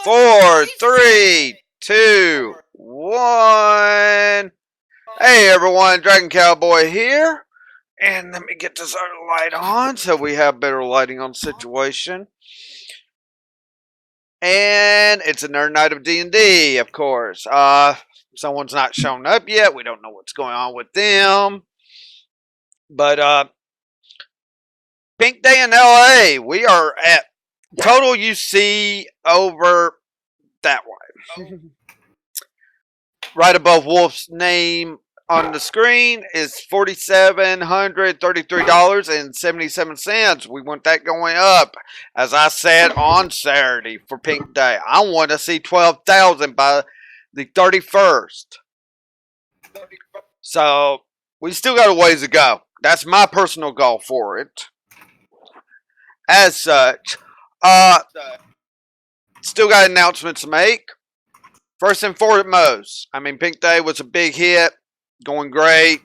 4, 3, 2, 1. Hey everyone, Dragon Cowboy here. And let me get this other light on so we have better lighting on the situation. And it's another night of D&D, of course. Someone's not shown up yet. We don't know what's going on with them. But Pink Day in LA. We are at Total UC over that way. Right above Wolf's name on the screen is $4,733.77. We want that going up. As I said on Saturday for Pink Day, I want to see 12,000 by the 31st. So we still got a ways to go. That's my personal goal for it. As such, still got announcements to make. First and foremost, Pink Day was a big hit, going great.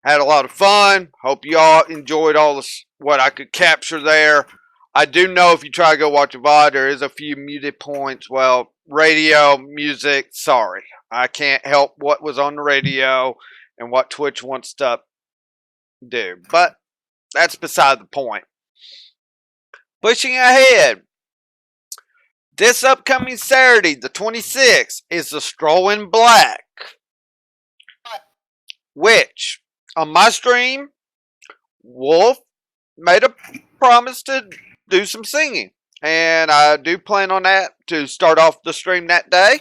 Had a lot of fun. Hope y'all enjoyed all what I could capture there. I do know if you try to go watch a VOD, there is a few muted points. Well, radio, music, sorry. I can't help what was on the radio and what Twitch wants to do. But that's beside the point. Pushing ahead. This upcoming Saturday, the 26th, is the Stroll in Black. Which, on my stream, Wolf made a promise to do some singing. And I do plan on that to start off the stream that day.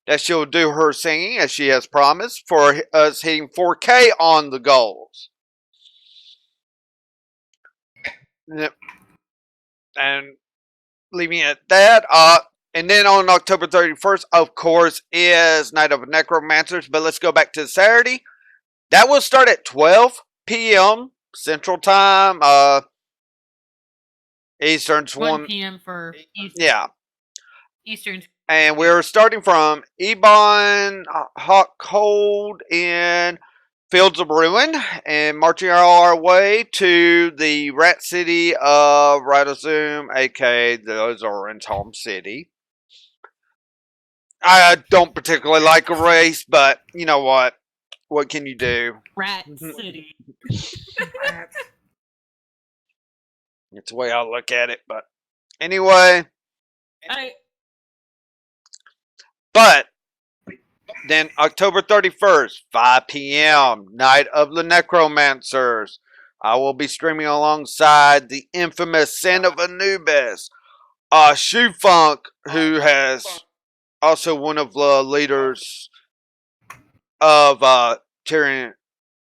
That she'll do her singing as she has promised for us hitting 4K on the goals. And leaving it at that. And then on October 31st, of course, is Night of Necromancers. But let's go back to Saturday. That will start at 12 p.m. Central Time. Eastern's 1 p.m. for Eastern. Yeah. Eastern. And we're starting from Ebon, Hot Cold, in Fields of Ruin, and marching all our way to the rat city of Radazoom, aka the Azoran's home city. I don't particularly like a race, but you know what? What can you do? Rat City. It's the way I look at it, but anyway. But then October 31st, 5 p.m., Night of the Necromancers. I will be streaming alongside the infamous Sin of Anubis. Shoe Funk, who has also one of the leaders of Tyrion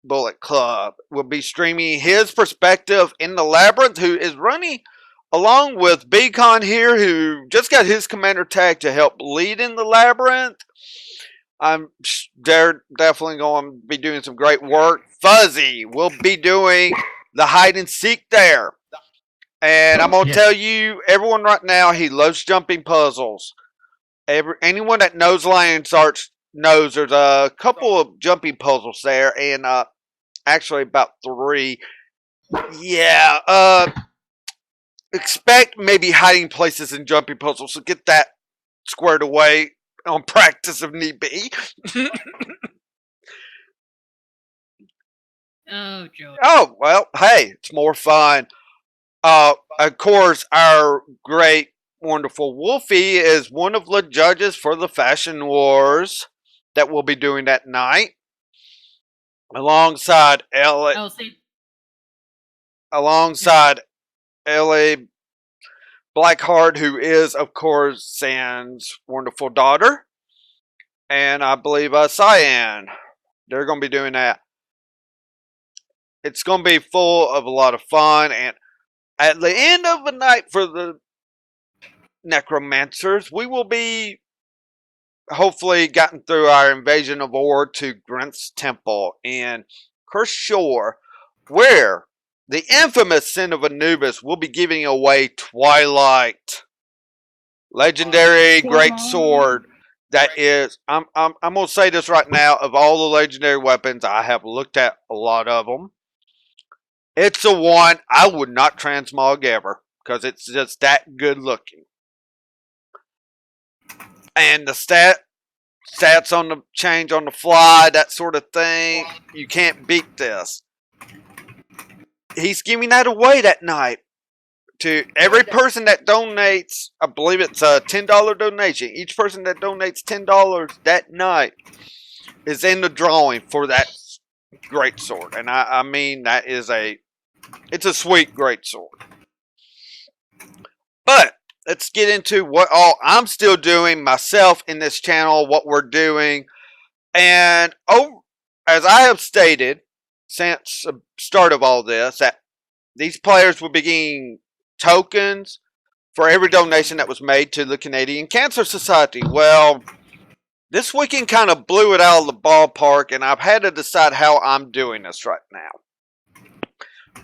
Bullet Club, will be streaming his perspective in the Labyrinth, who is running along with Beacon here, who just got his commander tag to help lead in the Labyrinth. They're definitely going to be doing some great work. Fuzzy will be doing the hide and seek there. And I'm going to tell you, everyone right now, he loves jumping puzzles. Anyone that knows Lions Arts knows there's a couple of jumping puzzles there. And actually about 3. Yeah. Expect maybe hiding places and jumping puzzles. So get that squared away on practice if need be. Oh, Joe. Oh, well, hey, it's more fun. Of course, our great, wonderful Wolfie is one of the judges for the Fashion Wars that we'll be doing that night. Alongside LA. Alongside LA Blackheart, who is, of course, Sand's wonderful daughter. And I believe Cyan. They're going to be doing that. It's going to be full of a lot of fun. And at the end of the night for the Necromancers, we will be hopefully gotten through our invasion of Ore to Grint's Temple in Curse Shore, where the infamous Sin of Anubis will be giving away Twilight. Legendary great sword. That is, I'm going to say this right now, of all the legendary weapons, I have looked at a lot of them. It's the one I would not transmog ever, because it's just that good looking. and the stats on the change on the fly, that sort of thing. You can't beat this. He's giving that away that night to every person that donates. I believe it's a $10 donation. Each person that donates $10 that night is in the drawing for that great sword. And I mean, it's a sweet great sword. But let's get into what all I'm still doing myself in this channel, what we're doing. And as I have stated since the start of all this, that these players will be getting tokens for every donation that was made to the Canadian Cancer Society. Well, this weekend kind of blew it out of the ballpark, and I've had to decide how I'm doing this right now.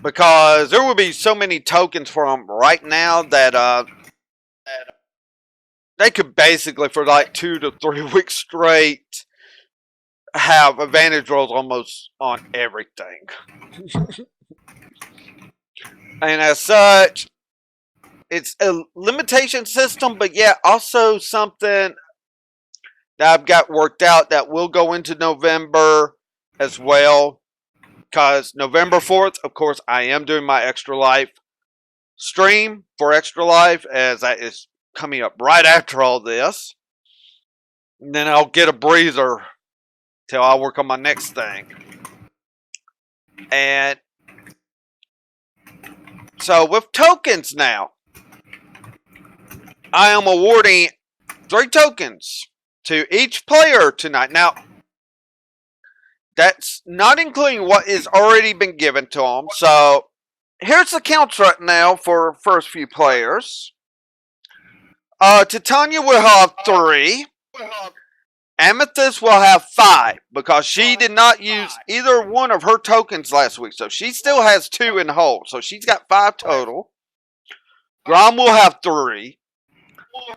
Because there will be so many tokens for them right now that they could basically, for like 2 to 3 weeks straight, have advantage rolls almost on everything. And as such, it's a limitation system, but yeah, also something that I've got worked out that will go into November as well. Because November 4th, of course, I am doing my Extra Life stream for Extra Life, as that is coming up right after all this. And then I'll get a breather till I work on my next thing. And so with tokens now, I am awarding 3 tokens to each player tonight. Now, that's not including what is already been given to them. So, here's the counts right now for first few players. Titania will have 3. Amethyst will have 5 because she did not use either one of her tokens last week. So, she still has 2 in hold. So, she's got 5 total. Grom will have 3.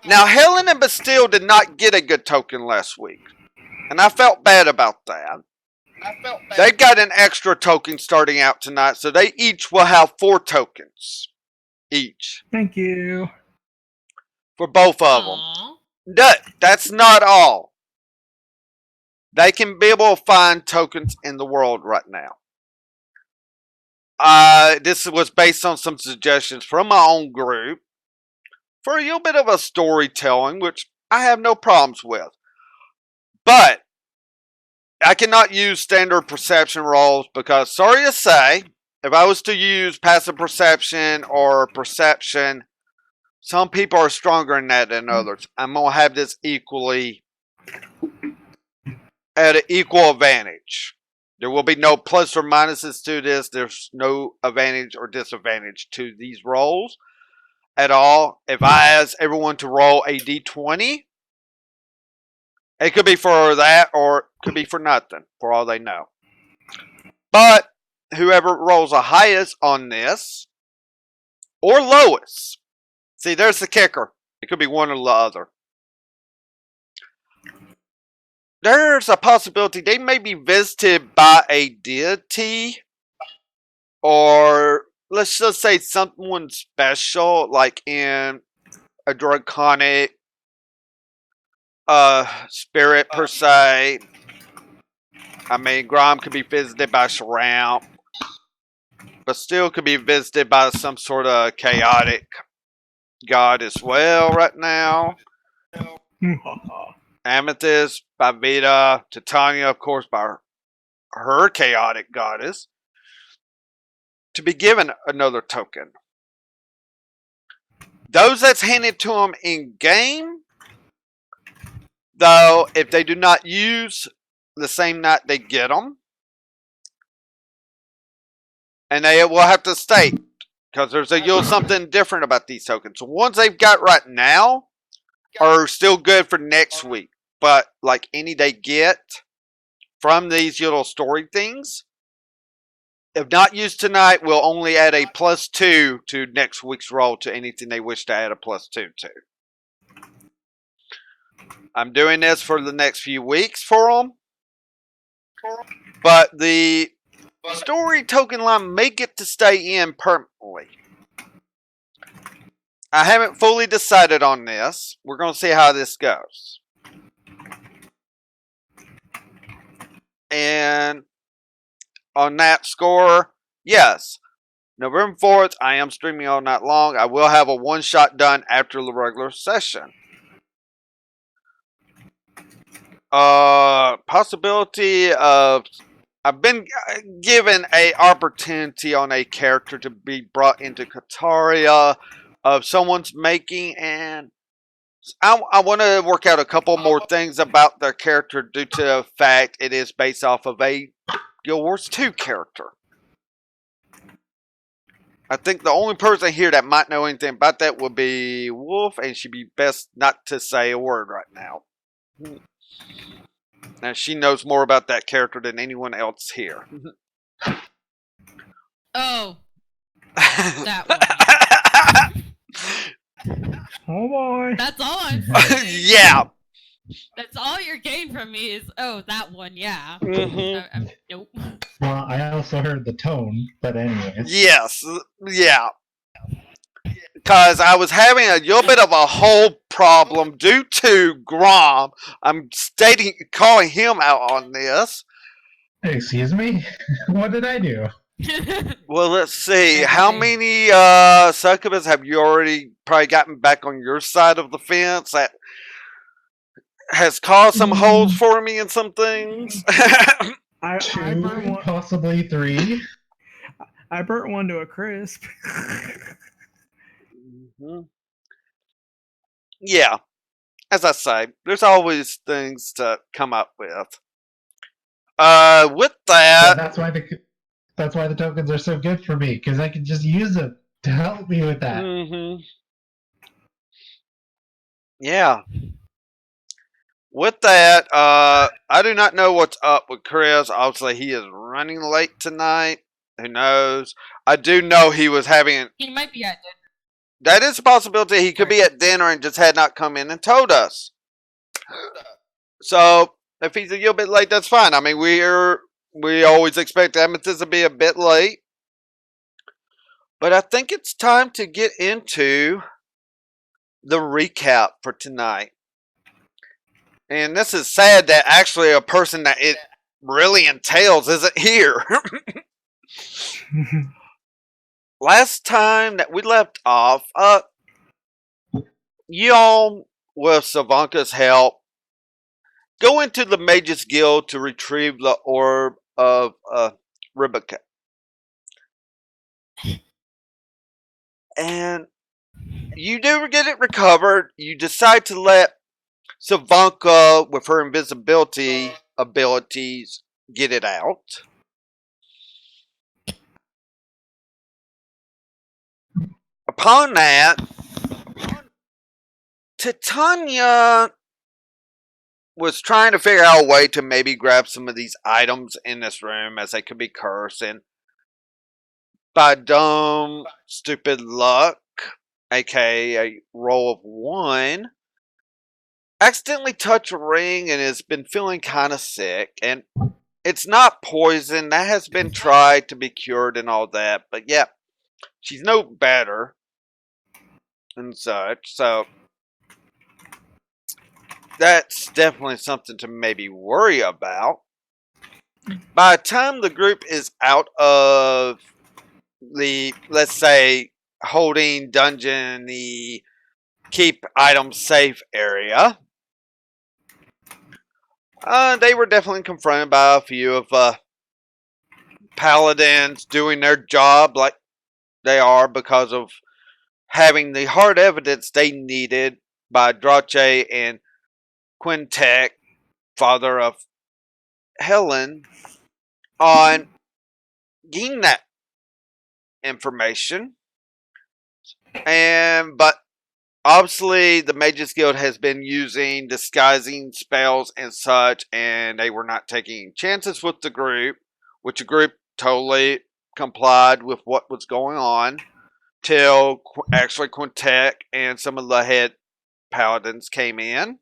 Now, Helen and Bastille did not get a good token last week. And I felt bad about that. They've got an extra token starting out tonight, so they each will have 4 tokens. Each. Thank you. For both of them. That's not all. They can be able to find tokens in the world right now. This was based on some suggestions from my own group for a little bit of a storytelling, which I have no problems with. But I cannot use standard perception rolls because, sorry to say, if I was to use passive perception or perception, some people are stronger in that than others. I'm going to have this equally at an equal advantage. There will be no plus or minuses to this. There's no advantage or disadvantage to these rolls at all. If I ask everyone to roll a d20, it could be for that or it could be for nothing, for all they know. But whoever rolls the highest on this, or lowest, see, there's the kicker. It could be one or the other. There's a possibility they may be visited by a deity, or let's just say someone special, like in a draconic spirit per se. I mean, Grom could be visited by Shramp, but still could be visited by some sort of chaotic god as well right now. Amethyst by Vita, Titania, of course, by her chaotic goddess, to be given another token. Those that's handed to them in game, though, if they do not use the same night they get them, and they will have to state, because there's something different about these tokens. The ones they've got right now are still good for next week, but like any they get from these little story things, if not used tonight, will only add a +2 to next week's roll to anything they wish to add a +2 to. I'm doing this for the next few weeks for them. But the story token line may get to stay in permanently. I haven't fully decided on this. We're going to see how this goes. And on that score, yes, November 4th, I am streaming all night long. I will have a one-shot done after the regular session. Possibility of... I've been given a opportunity on a character to be brought into Kaataria of someone's making, and I want to work out a couple more things about their character due to the fact it is based off of a Guild Wars 2 character. I think the only person here that might know anything about that would be Wolf, and she'd be best not to say a word right now. And she knows more about that character than anyone else here. Oh, that one. Oh boy. That's all I'm saying. Yeah. That's all you're getting from me is, oh, that one, yeah. Mm-hmm. Nope. Well, I also heard the tone, but anyways. Yes. Yeah. Because I was having a little bit of a whole problem due to Grom. I'm calling him out on this. Excuse me? What did I do? Well, let's see. How many succubus have you already probably gotten back on your side of the fence that has caused some holes for me in some things? I Two, burnt one, possibly three. I burnt one to a crisp. Yeah. As I say, there's always things to come up with. With that, That's why the tokens are so good for me, because I can just use them to help me with that. Yeah. With that, I do not know what's up with Chris. Obviously, he is running late tonight. Who knows? I do know he was having... He might be at dinner. That is a possibility. He could be at dinner and just had not come in and told us. So, if he's a little bit late, that's fine. I mean, we always expect Amethyst to be a bit late. But I think it's time to get into the recap for tonight. And this is sad that actually a person that it really entails isn't here. Last time that we left off, y'all, with Savanka's help, go into the Mages Guild to retrieve the Orb of Rebecca. And you do get it recovered. You decide to let Savanka, with her invisibility abilities, get it out. Upon that, Titania was trying to figure out a way to maybe grab some of these items in this room as they could be cursed, and by dumb, stupid luck, aka a roll of 1, accidentally touched a ring and has been feeling kind of sick. And it's not poison. That has been tried to be cured and all that. But yeah, she's no better and such. So that's definitely something to maybe worry about. By the time the group is out of the, let's say, holding dungeon, the keep items safe area, they were definitely confronted by a few of paladins doing their job like they are because of having the hard evidence they needed by Drache and Quintek, father of Helen, on getting that information. But obviously the Mages Guild has been using disguising spells and such, and they were not taking chances with the group, which the group totally complied with what was going on, till actually Quintek and some of the head paladins came in.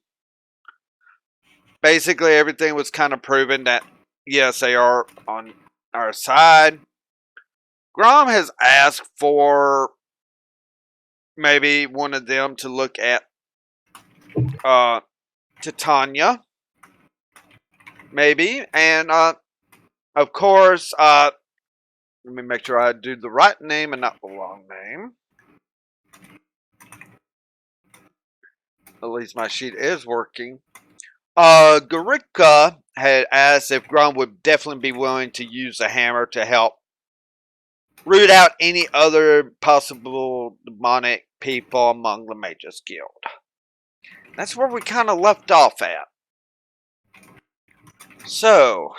Basically everything was kind of proven that yes, they are on our side. Grom has asked for maybe one of them to look at Titania, maybe, and of course, let me make sure I do the right name and not the wrong name. At least my sheet is working. Garika had asked if Grom would definitely be willing to use the hammer to help root out any other possible demonic people among the Mages Guild. That's where we kind of left off at. So,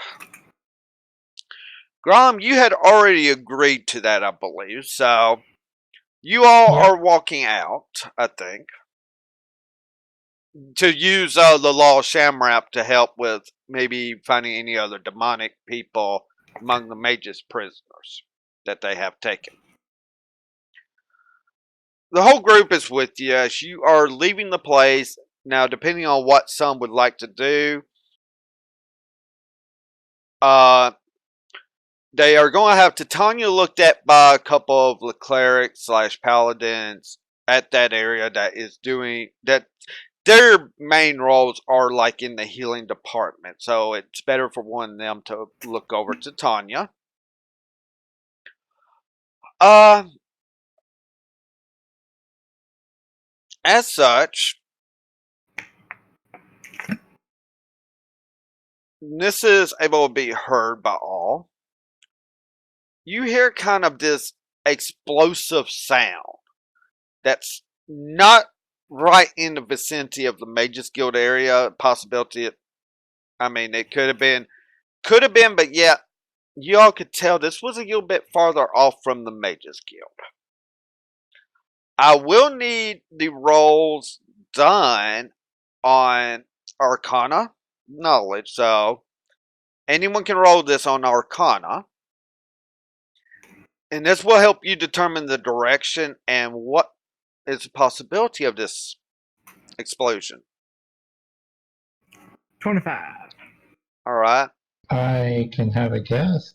Grom, you had already agreed to that, I believe. So, you all are walking out, I think, to use the Law of Shamrap to help with maybe finding any other demonic people among the mages' prisoners that they have taken. The whole group is with you as you are leaving the place. Now, depending on what some would like to do, they are going to have Titania looked at by a couple of the clerics / paladins at that area that is doing that. Their main roles are like in the healing department, so it's better for one of them to look over Titania. As such, this is able to be heard by all. You hear kind of this explosive sound that's not right in the vicinity of the Mages Guild area. Possibility, I mean, it could have been, but yeah, y'all could tell this was a little bit farther off from the Mages Guild. I will need the rolls done on Arcana knowledge, so anyone can roll this on Arcana. And this will help you determine the direction and what is the possibility of this explosion. 25. Alright. I can have a guess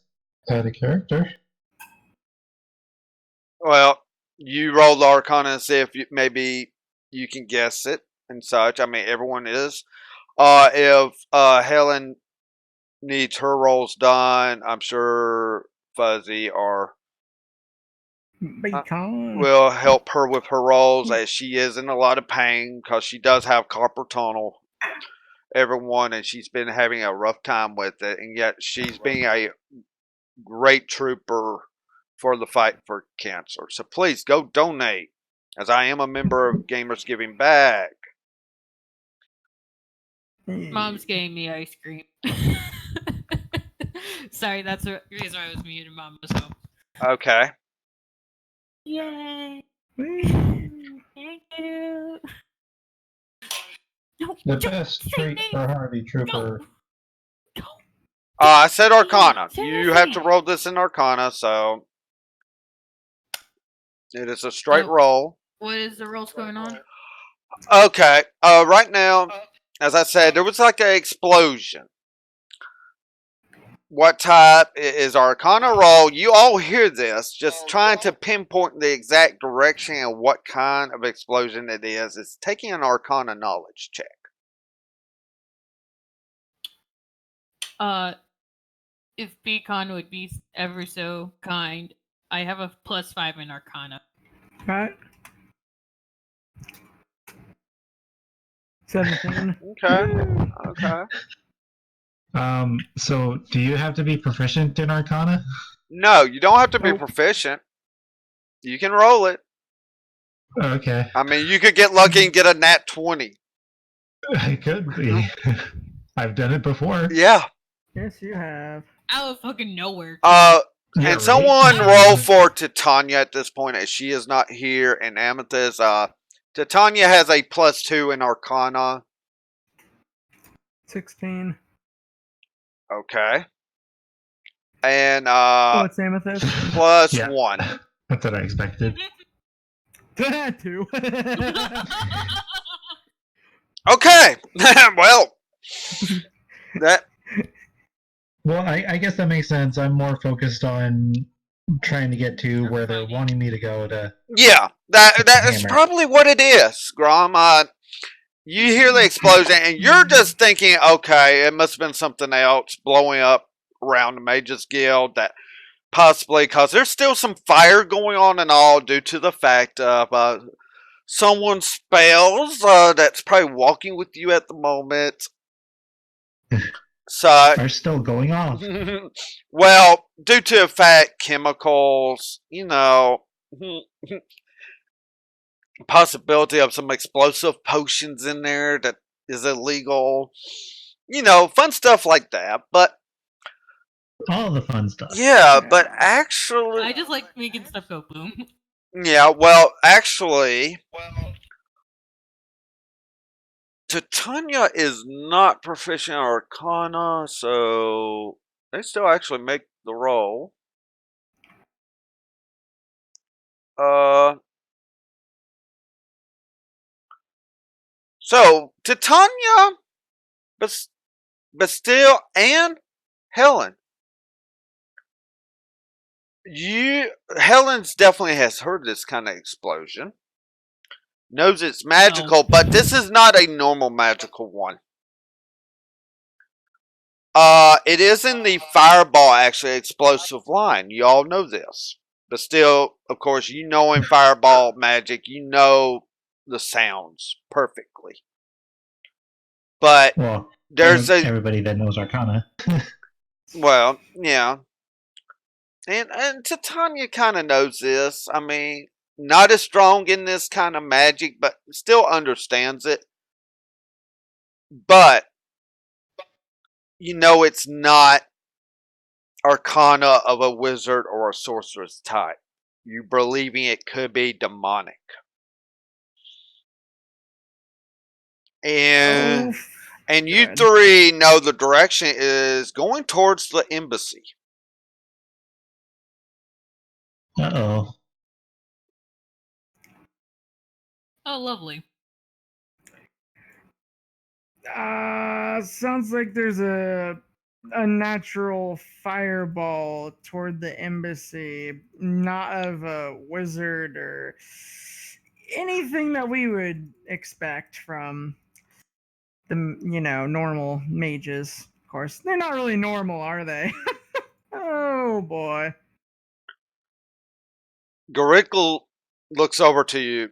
at a character. Well, you roll the Arcana and see if maybe you can guess it and such. I mean, everyone is. If Helen needs her rolls done, I'm sure Fuzzy or Bacon. will help her with her rolls, as she is in a lot of pain because she does have carpal tunnel, everyone, and she's been having a rough time with it, and yet she's being a great trooper for the fight for cancer. So please go donate, as I am a member of Gamers Giving Back. Mom's getting me ice cream. Sorry, that's the reason I was muted. Mom was home. Okay. Yay! Thank you. No, The don't best say treat names. for Harvey Trooper. Go. I said Arcana. Say You have to it. roll this in Arcana, so it is a straight Oh. roll. What is the rolls going on? Okay. Right now, as I said, there was like an explosion. What type is Arcana roll? You all hear this. Just trying to pinpoint the exact direction and what kind of explosion it is. It's taking an Arcana knowledge check. If Beacon would be ever so kind, I have a +5 in Arcana. Right. 17. Okay. Okay. So do you have to be proficient in Arcana? No, you don't have to be Nope. proficient. You can roll it. Okay. I mean, you could get lucky and get a nat 20. I could be. I've done it before. Yeah. Yes, you have. Out of fucking nowhere. Yeah, And right. someone roll for Titania at this point, as she is not here. And Amethyst, Titania has a +2 in Arcana. 16. Okay. And Oh, it's Amethyst. Yeah. +1. That's what I expected. 2. Okay. Well, that. Well, I guess that makes sense. I'm more focused on trying to get to where they're wanting me to go to. Yeah, that is Hammer. probably what it is, Grom. You hear the explosion, and you're just thinking, okay, it must have been something else blowing up around the Mages Guild that possibly, because there's still some fire going on and all due to the fact of someone's spells that's probably walking with you at the moment. So, Are still going off. well, due to the fact chemicals, possibility of some explosive potions in there that is illegal, fun stuff like that. But All the fun stuff. yeah, but Yeah. actually, I just like making stuff go boom. yeah, well, actually, Titania is not proficient in Arcana, so they still actually make the roll. So Titania, Bastille, and Helen. Helen's definitely has heard this kind of explosion. Knows it's magical, but this is not a normal magical one. It is in the fireball, actually, explosive line. You all know this. But still, of course, in fireball magic, the sounds perfectly. But Well, there's everybody that knows Arcana. well, yeah. And Titania kind of knows this. I mean, not as strong in this kind of magic, but still understands it. But, it's not Arcana of a wizard or a sorceress type. You believing it could be demonic. And Oh, and you good. three know the direction is going towards the embassy. Uh-oh. Oh, lovely. Sounds like there's a natural fireball toward the embassy, not of a wizard or anything that we would expect from the normal mages. Of course, they're not really normal, are they? Oh boy. Garikle looks over to you.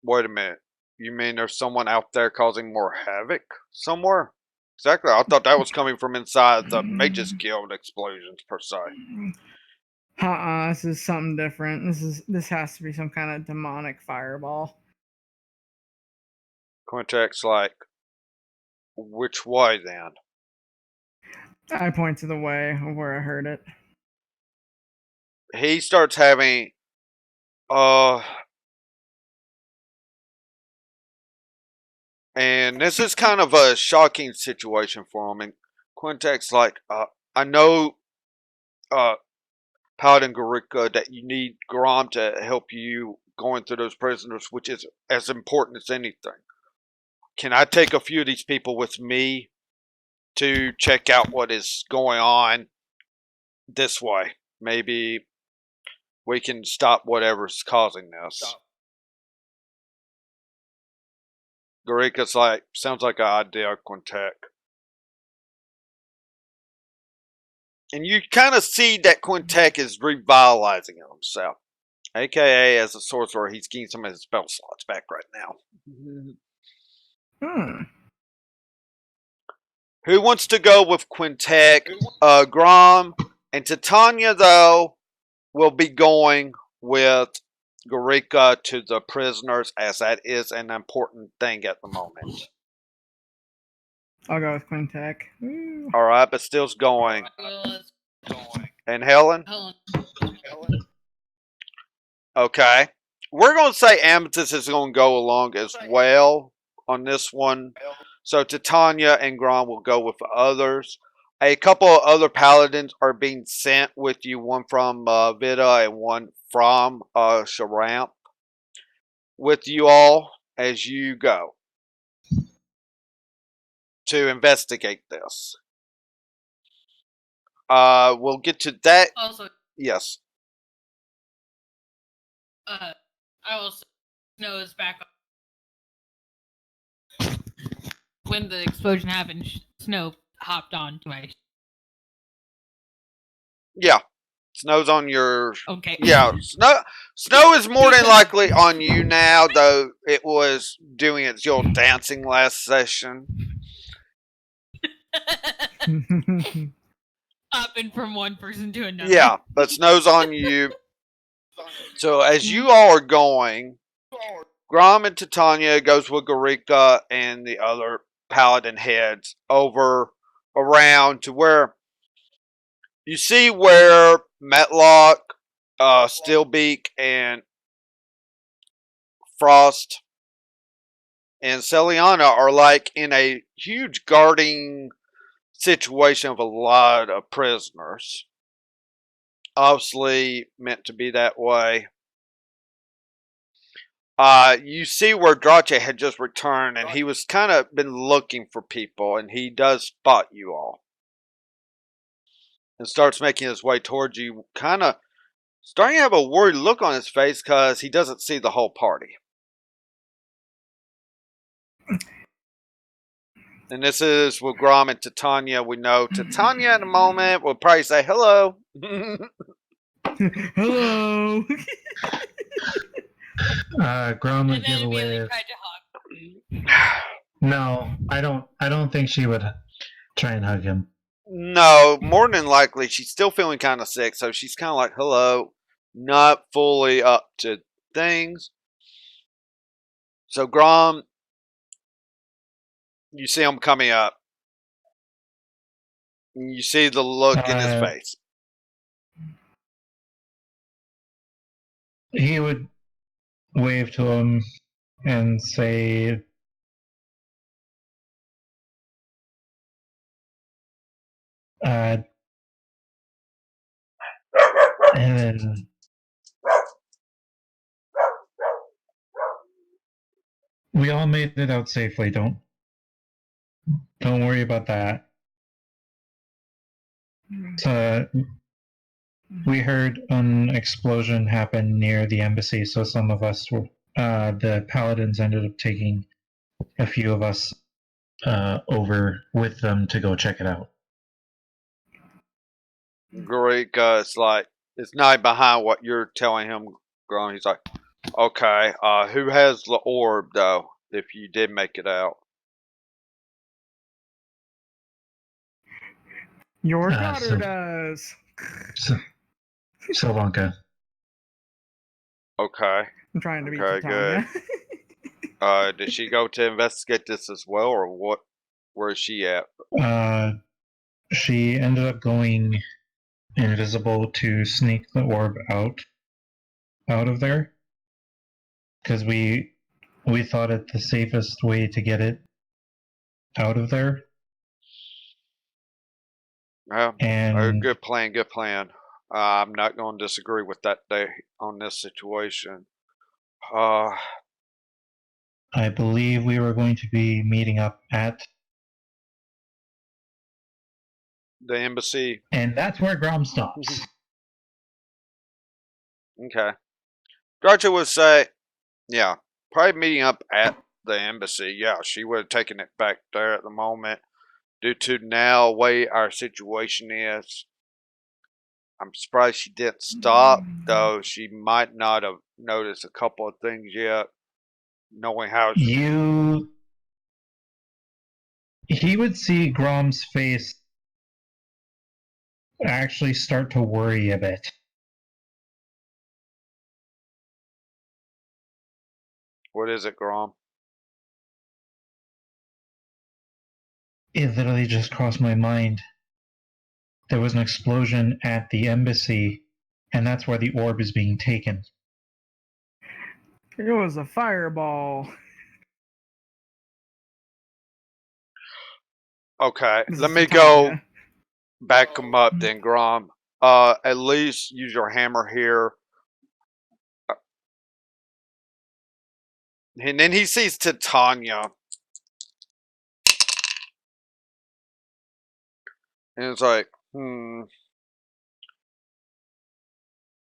Wait a minute. You mean there's someone out there causing more havoc somewhere? Exactly. I thought that was coming from inside the Mages Guild explosions per se. This is something different. This has to be some kind of demonic fireball. Quintek's like, which way then? I point to the way where I heard it. He starts having and this is kind of a shocking situation for him. And Quintek's like, I know Paladin Garika that you need Grom to help you going through those prisoners, which is as important as anything. Can I take a few of these people with me to check out what is going on this way? Maybe we can stop whatever's causing this. Garika's like, sounds like an idea, Quintek. And you kind of see that Quintek is revitalizing himself. AKA, as a sorcerer, he's getting some of his spell slots back right now. Who wants to go with Quintek? Grom and Titania, though, will be going with Garika to the prisoners, as that is an important thing at the moment. I'll go with Quintek. Alright, but still's going. Well, And Helen? Helen. Okay. We're going to say Amethyst is going to go along as well on this one. So Titania and Grom will go with the others. A couple of other paladins are being sent with you, one from Vida and one from Sharamp, with you all as you go to investigate this. We'll get to that. Also, Yes. I also know is back when the explosion happened. Snow hopped on to my Yeah, snow's on your. Okay. Yeah, snow is more than likely on you now, though it was doing its old dancing last session. Hopping from one person to another. Yeah, but snow's on you. So as you all are going, Grom and Titania goes with Garika and the other paladin heads over around to where you see where Metlock, Steelbeak, and Frost and Celiana are like in a huge guarding situation of a lot of prisoners. Obviously meant to be that way. You see where Drache had just returned, and he was kind of been looking for people, and he does spot you all, and starts making his way towards you, kind of starting to have a worried look on his face because he doesn't see the whole party. And this is with Grom and Titania. We know Titania in a moment will probably say hello. Hello. Grom would And give then a immediately wave. tried to hug. No, I don't think she would try and hug him. No, more than likely, she's still feeling kind of sick, so she's kind of like, hello, not fully up to things. So, Grom, you see him coming up. You see the look in his face. He would wave to him and say, and then we all made it out safely. Don't worry about that. We heard an explosion happen near the embassy, so some of us were, the paladins ended up taking a few of us over with them to go check it out. Great, it's like, it's not behind what you're telling him, Grom. He's like, okay, who has the orb, though, if you did make it out? Your daughter does. Sylvanka. Okay. I'm trying to be Okay, Titania. Did she go to investigate this as well, or what? Where is she at? She ended up going invisible to sneak the orb out of there, because we thought it the safest way to get it out of there. Well, And good plan, good plan. I'm not going to disagree with that day on this situation. I believe we were going to be meeting up at, the embassy. and that's where Grom stops. Okay. Dracha would say, yeah, probably meeting up at the embassy. Yeah, she would have taken it back there at the moment. Due to now way our situation is, I'm surprised she didn't stop, though she might not have noticed a couple of things yet, knowing how. He would see Grom's face actually start to worry a bit. What is it, Grom? It literally just crossed my mind. There was an explosion at the embassy, and that's where the orb is being taken. It was a fireball. Okay, This let is me go Titania. back him up then, Grom. At least use your hammer here. And then he sees Titania. And it's like,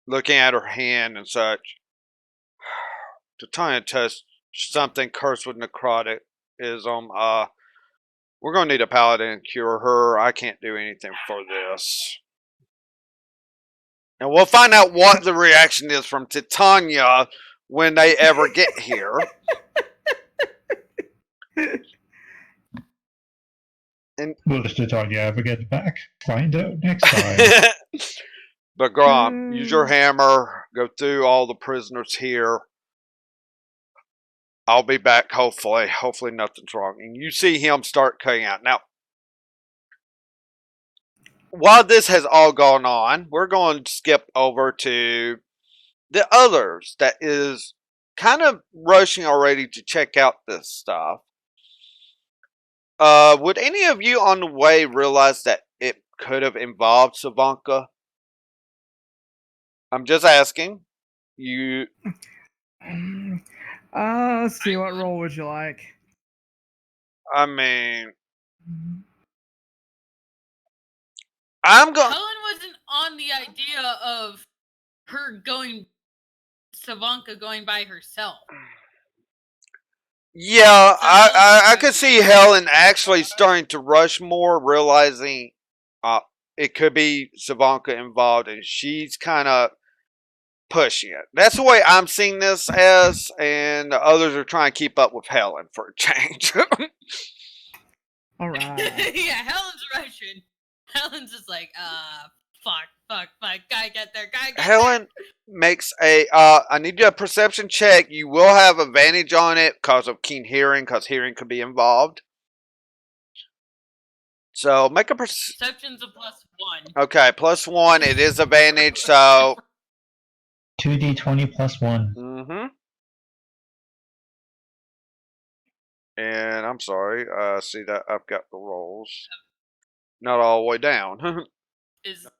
looking at her hand and such. Titania touched something cursed with necrotic ism. We're gonna need a paladin to cure her. I can't do anything for this. And we'll find out what the reaction is from Titania when they ever get here. Will Titania ever get back? Find out next time. But Grom, use your hammer, go through all the prisoners here. I'll be back, hopefully. Hopefully nothing's wrong. And you see him start cutting out. Now, while this has all gone on, we're going to skip over to the others that is kind of rushing already to check out this stuff. Would any of you on the way realize that it could have involved Savanka? I'm just asking. You. Let's see. What role would you like? I mean, I'm going. Helen wasn't on the idea of her going, Savanka going by herself. Yeah, I could see Helen actually starting to rush more, realizing it could be Savanka involved, and she's kind of pushing it. That's the way I'm seeing this as, and the others are trying to keep up with Helen for a change. All right. Yeah, Helen's rushing. Helen's just like, fuck, gotta get there, Helen makes a, I need a perception check. You will have advantage on it because of keen hearing, because hearing could be involved. So make a Perception's a +1. Okay, +1. It is advantage, so 2d20 plus 1. Mm-hmm. And I'm sorry, see that I've got the rolls not all the way down.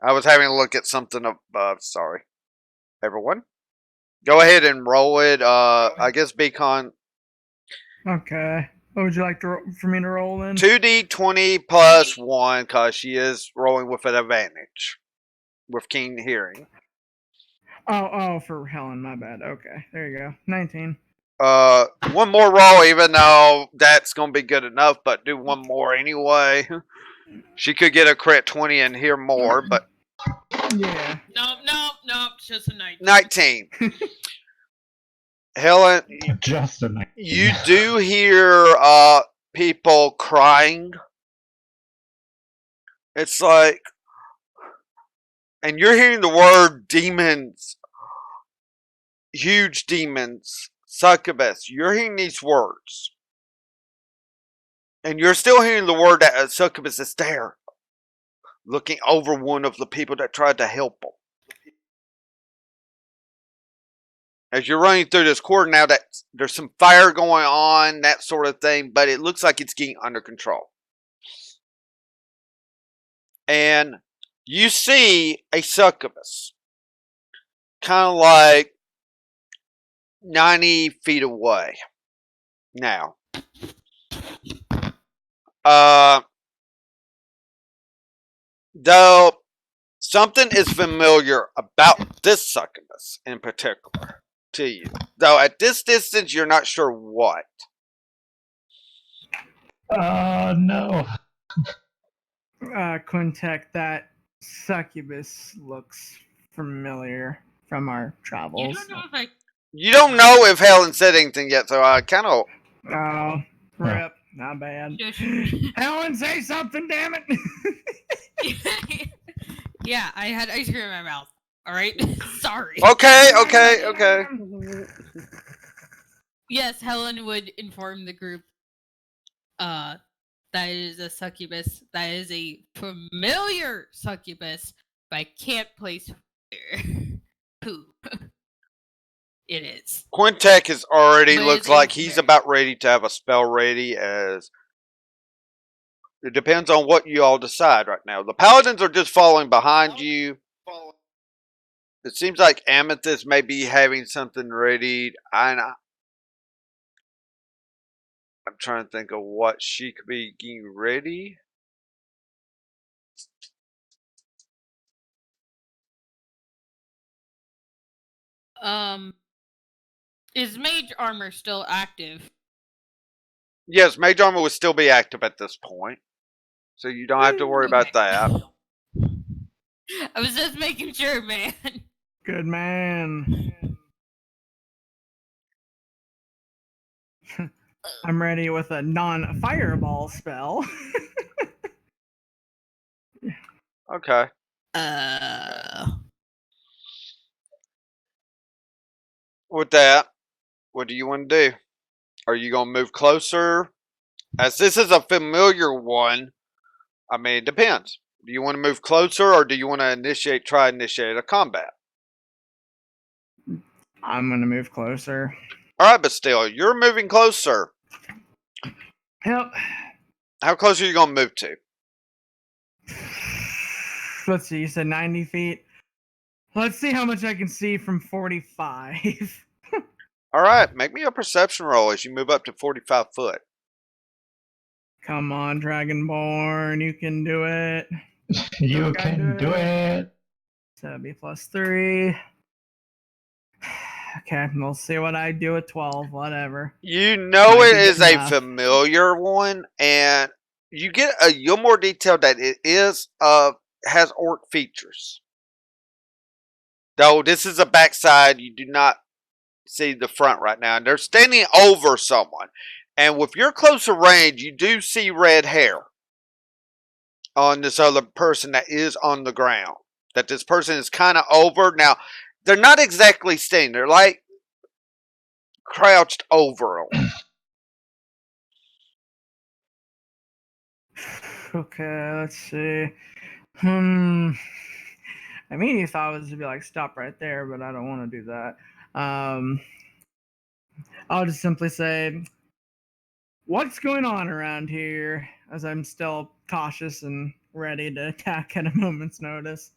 I was having a look at something above. Sorry, everyone. Go ahead and roll it. I guess Beacon. Okay. What would you like for me to roll then? 2d20 plus 1, because she is rolling with an advantage with keen hearing. Oh, for Helen, my bad. Okay, there you go. 19. One more roll, even though that's gonna be good enough, but do one more anyway. She could get a crit 20 and hear more, but Yeah. Nope, just a 19. 19. Helen, Just a 19. you do hear people crying. It's like, and you're hearing the word demons, huge demons, succubus. You're hearing these words. And you're still hearing the word that a succubus is there, looking over one of the people that tried to help them. As you're running through this corridor now, that there's some fire going on, that sort of thing, but it looks like it's getting under control. And you see a succubus, kind of like 90 feet away. Now, though something is familiar about this succubus in particular to you, though at this distance you're not sure what. No. Quintek, that succubus looks familiar from our travels. You don't know if Helen said anything yet, so I kind of. Oh, rip. Not bad. Helen, say something, damn it. Yeah, I had ice cream in my mouth. Alright? Sorry. Okay. Yes, Helen would inform the group that is a succubus. That is a familiar succubus, but I can't place who it is. Quintek is already But looks it's like he's very- about ready to have a spell ready, as it depends on what you all decide right now. The paladins are just following behind you. It seems like Amethyst may be having something ready. I'm trying to think of what she could be getting ready. Is mage armor still active? Yes, Mage Armor would still be active at this point, so you don't have to worry about that. I was just making sure, man. Good man. I'm ready with a non-fireball spell. Okay. With that, what do you want to do? Are you going to move closer? As this is a familiar one, I mean, it depends. Do you want to move closer or do you want to try initiate a combat? I'm gonna move closer. Alright, but still, you're moving closer. Yep. How close are you going to move to? Let's see, you said 90 feet. Let's see how much I can see from 45. Alright, make me a perception roll as you move up to 45 foot. Come on, Dragonborn, you can do it. You Look, I can do it. So that'd be +3. Okay, we'll see what I do at 12, whatever. You know Might it be is good a enough. familiar one, and you get a little more detail that it is has orc features. Though this is a backside, you do not see the front right now, and they're standing over someone. And with your closer range, you do see red hair on this other person that is on the ground. That this person is kind of over. Now, they're not exactly standing. They're like crouched over them. Okay, let's see. My immediate thought was to be like, stop right there, but I don't want to do that. I'll just simply say, what's going on around here? As I'm still cautious and ready to attack at a moment's notice.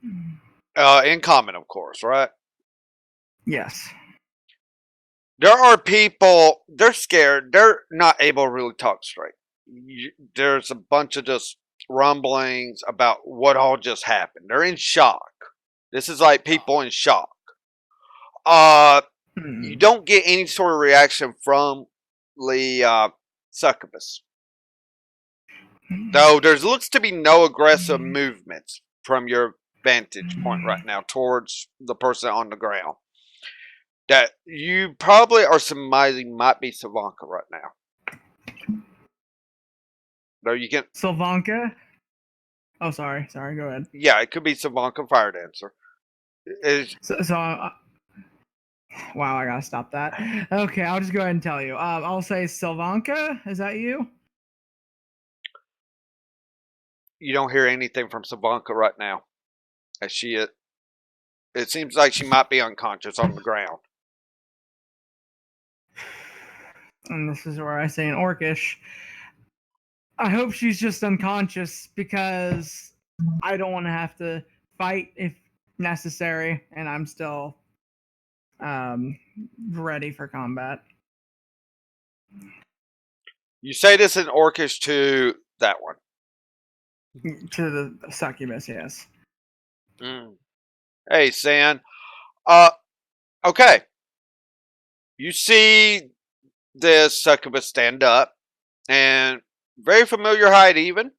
In common, of course, right? Yes. There are people, they're scared. They're not able to really talk straight. There's a bunch of just rumblings about what all just happened. They're in shock. This is like people in shock. You don't get any sort of reaction from the succubus. Though there looks to be no aggressive movements from your vantage point right now towards the person on the ground. That you probably are surmising might be Savanka right now. Though you can, Sylvanka? Oh, sorry. Go ahead. yeah, it could be Savanka Fire Dancer. Wow, I gotta stop that. Okay, I'll just go ahead and tell you. I'll say Sylvanka. Is that you? You don't hear anything from Savanka right now. As it seems like she might be unconscious on the ground. And this is where I say in Orcish, I hope she's just unconscious because I don't want to have to fight if necessary, and I'm still ready for combat. You say this in Orcish to that one. To the succubus, yes. Hey, San. Okay. You see this succubus stand up, and very familiar height even,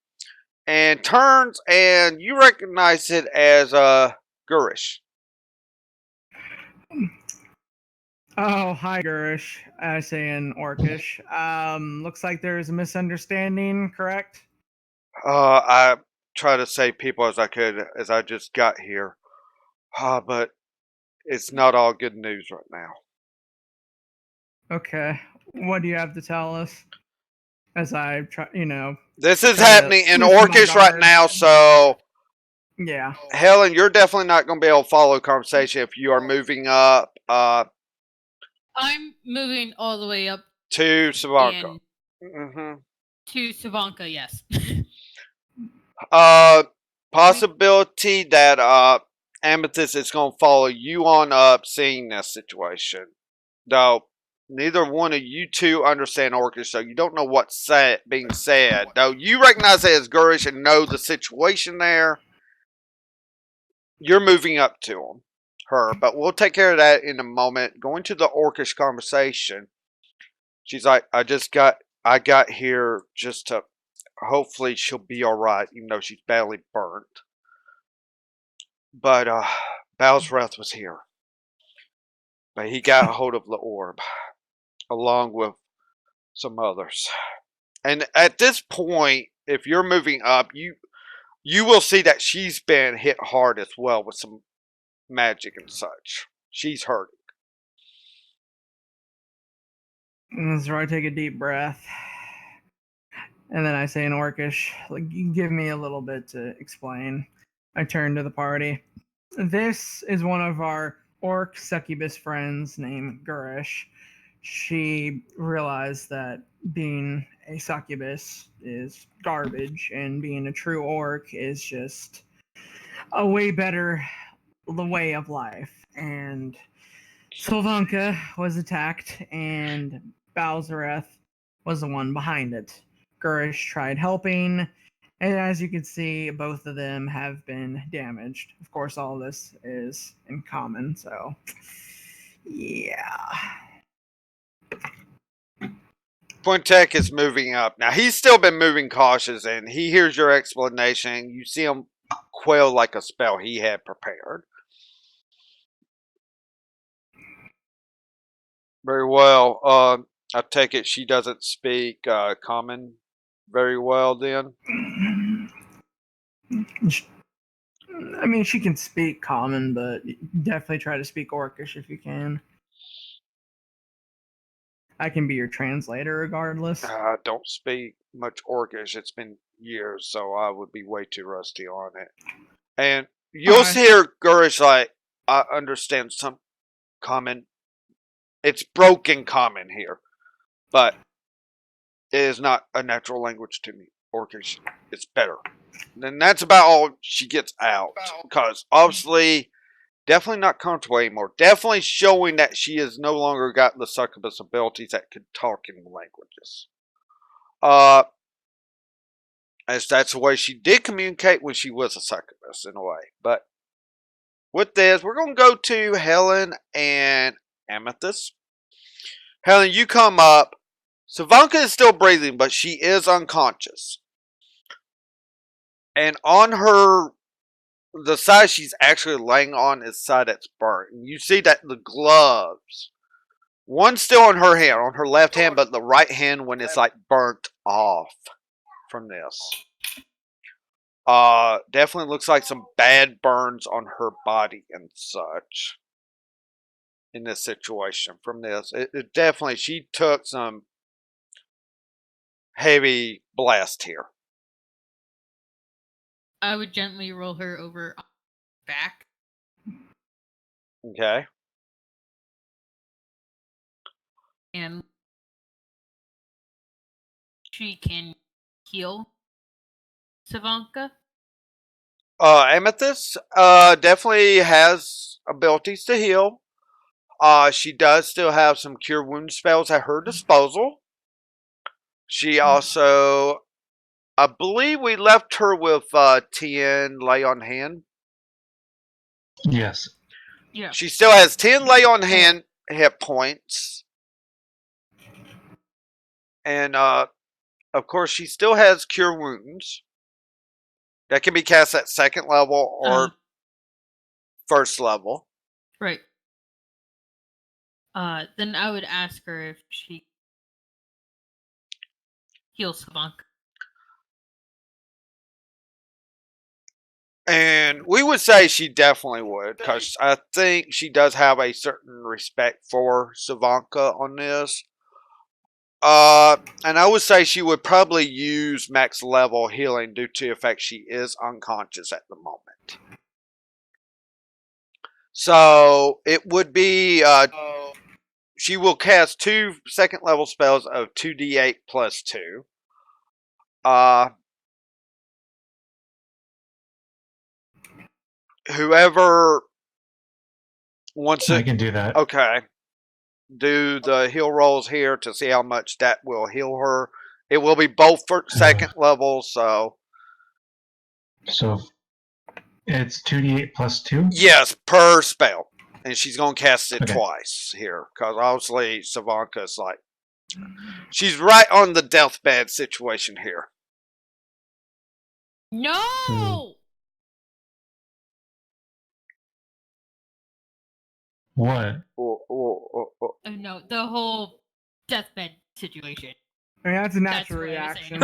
and turns, and you recognize it as Gurish. Oh, hi, Gurish. I say in Orcish. Looks like there's a misunderstanding, correct? I try to save people as I could as I just got here, but it's not all good news right now. Okay. What do you have to tell us? As I try, This is try to happening in loosen my Orcish right guard. now, so Yeah. Helen, you're definitely not going to be able to follow the conversation if you are moving up I'm moving all the way up to Savanka. and to Savanka, yes. Possibility that Amethyst is going to follow you on up seeing this situation. Though neither one of you two understand Orcish, so you don't know what's being said. Though you recognize it as Gurish and know the situation there, you're moving up to her. But we'll take care of that in a moment. Going to the Orcish conversation, she's like, I got here just to hopefully she'll be alright, even though she's badly burnt. But Baal's Wrath was here. But he got a hold of the orb, along with some others. And at this point, if you're moving up, you will see that she's been hit hard as well with some magic and such. She's hurting. And so I take a deep breath. And then I say in Orcish, like, give me a little bit to explain. I turn to the party. This is one of our orc succubus friends named Gurish. She realized that being a succubus is garbage, and being a true orc is just a way better way of life. And Sylvanka was attacked, and Balzareth was the one behind it. Gurish tried helping, and as you can see, both of them have been damaged. Of course, all of this is in common, so yeah. Pointek is moving up. Now, he's still been moving cautious, and he hears your explanation. You see him quail like a spell he had prepared. Very well. I take it she doesn't speak common very well then? I mean, she can speak common, but definitely try to speak Orcish if you can. I can be your translator regardless. I don't speak much Orcish. It's been years, so I would be way too rusty on it. And you'll Alright. hear Gurish like, I understand some common. It's broken common here, but it is not a natural language to me. Orcish, it's better. And that's about all she gets out. Because obviously, definitely not comfortable anymore. Definitely showing that she has no longer got the succubus abilities that could talk in languages. As that's the way she did communicate when she was a succubus, in a way. But with this, we're going to go to Helen and Amethyst. Helen, you come up. Savanka is still breathing, but she is unconscious. And on her, the side she's actually laying on is the side that's burnt. And you see that the gloves, one's still on her hand, on her left hand, but the right hand one is like burnt off from this. Definitely looks like some bad burns on her body and such in this situation from this. It definitely, she took some heavy blast here. I would gently roll her over on her back. Okay. And she can heal Savanka. Amethyst definitely has abilities to heal. She does still have some cure wound spells at her disposal. She also, I believe we left her with 10 lay on hand. Yes. Yeah. She still has 10 lay on hand hit points. And of course, she still has cure wounds. That can be cast at second level or first level. Right. Then I would ask her if she heals Savanka. And we would say she definitely would, because I think she does have a certain respect for Savanka on this. And I would say she would probably use max level healing due to the fact she is unconscious at the moment. So it would be, she will cast 2 second level spells of 2d8 plus 2. Whoever wants I it, can do that. okay. Do the heal rolls here to see how much that will heal her. It will be both for second level, so So it's 2d8 plus 2? yes, per spell. And she's going to cast it Okay. twice here, because obviously Savanka's like, she's right on the deathbed situation here. No! What? Oh, no, the whole deathbed situation. I mean, that's a That's natural what I was reaction.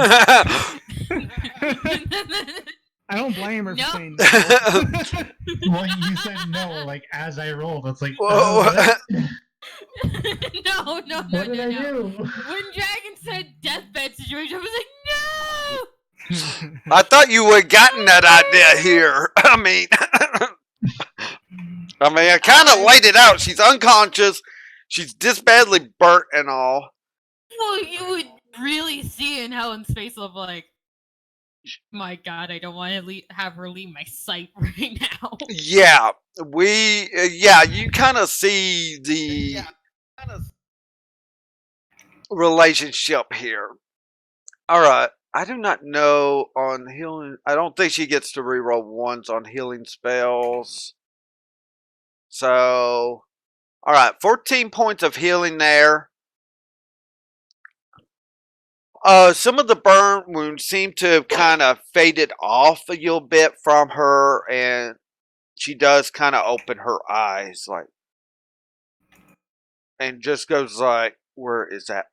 saying. I don't blame her No. for saying no. Well, you said no, like as I rolled. It's like, Whoa. what? No. What did I do? When Dragon said deathbed situation, I was like, no! I thought you would have gotten that idea here. I mean, I kind of laid it out. She's unconscious. She's this badly burnt and all. Well, you would really see in Helen's face of like, my God, I don't want to have her leave my sight right now. Yeah, you kind of see the relationship here. All right. I do not know on healing. I don't think she gets to reroll ones on healing spells. So, all right, 14 points of healing there. Some of the burn wounds seem to have kind of faded off a little bit from her, and she does kind of open her eyes, like, and just goes like, "Where is that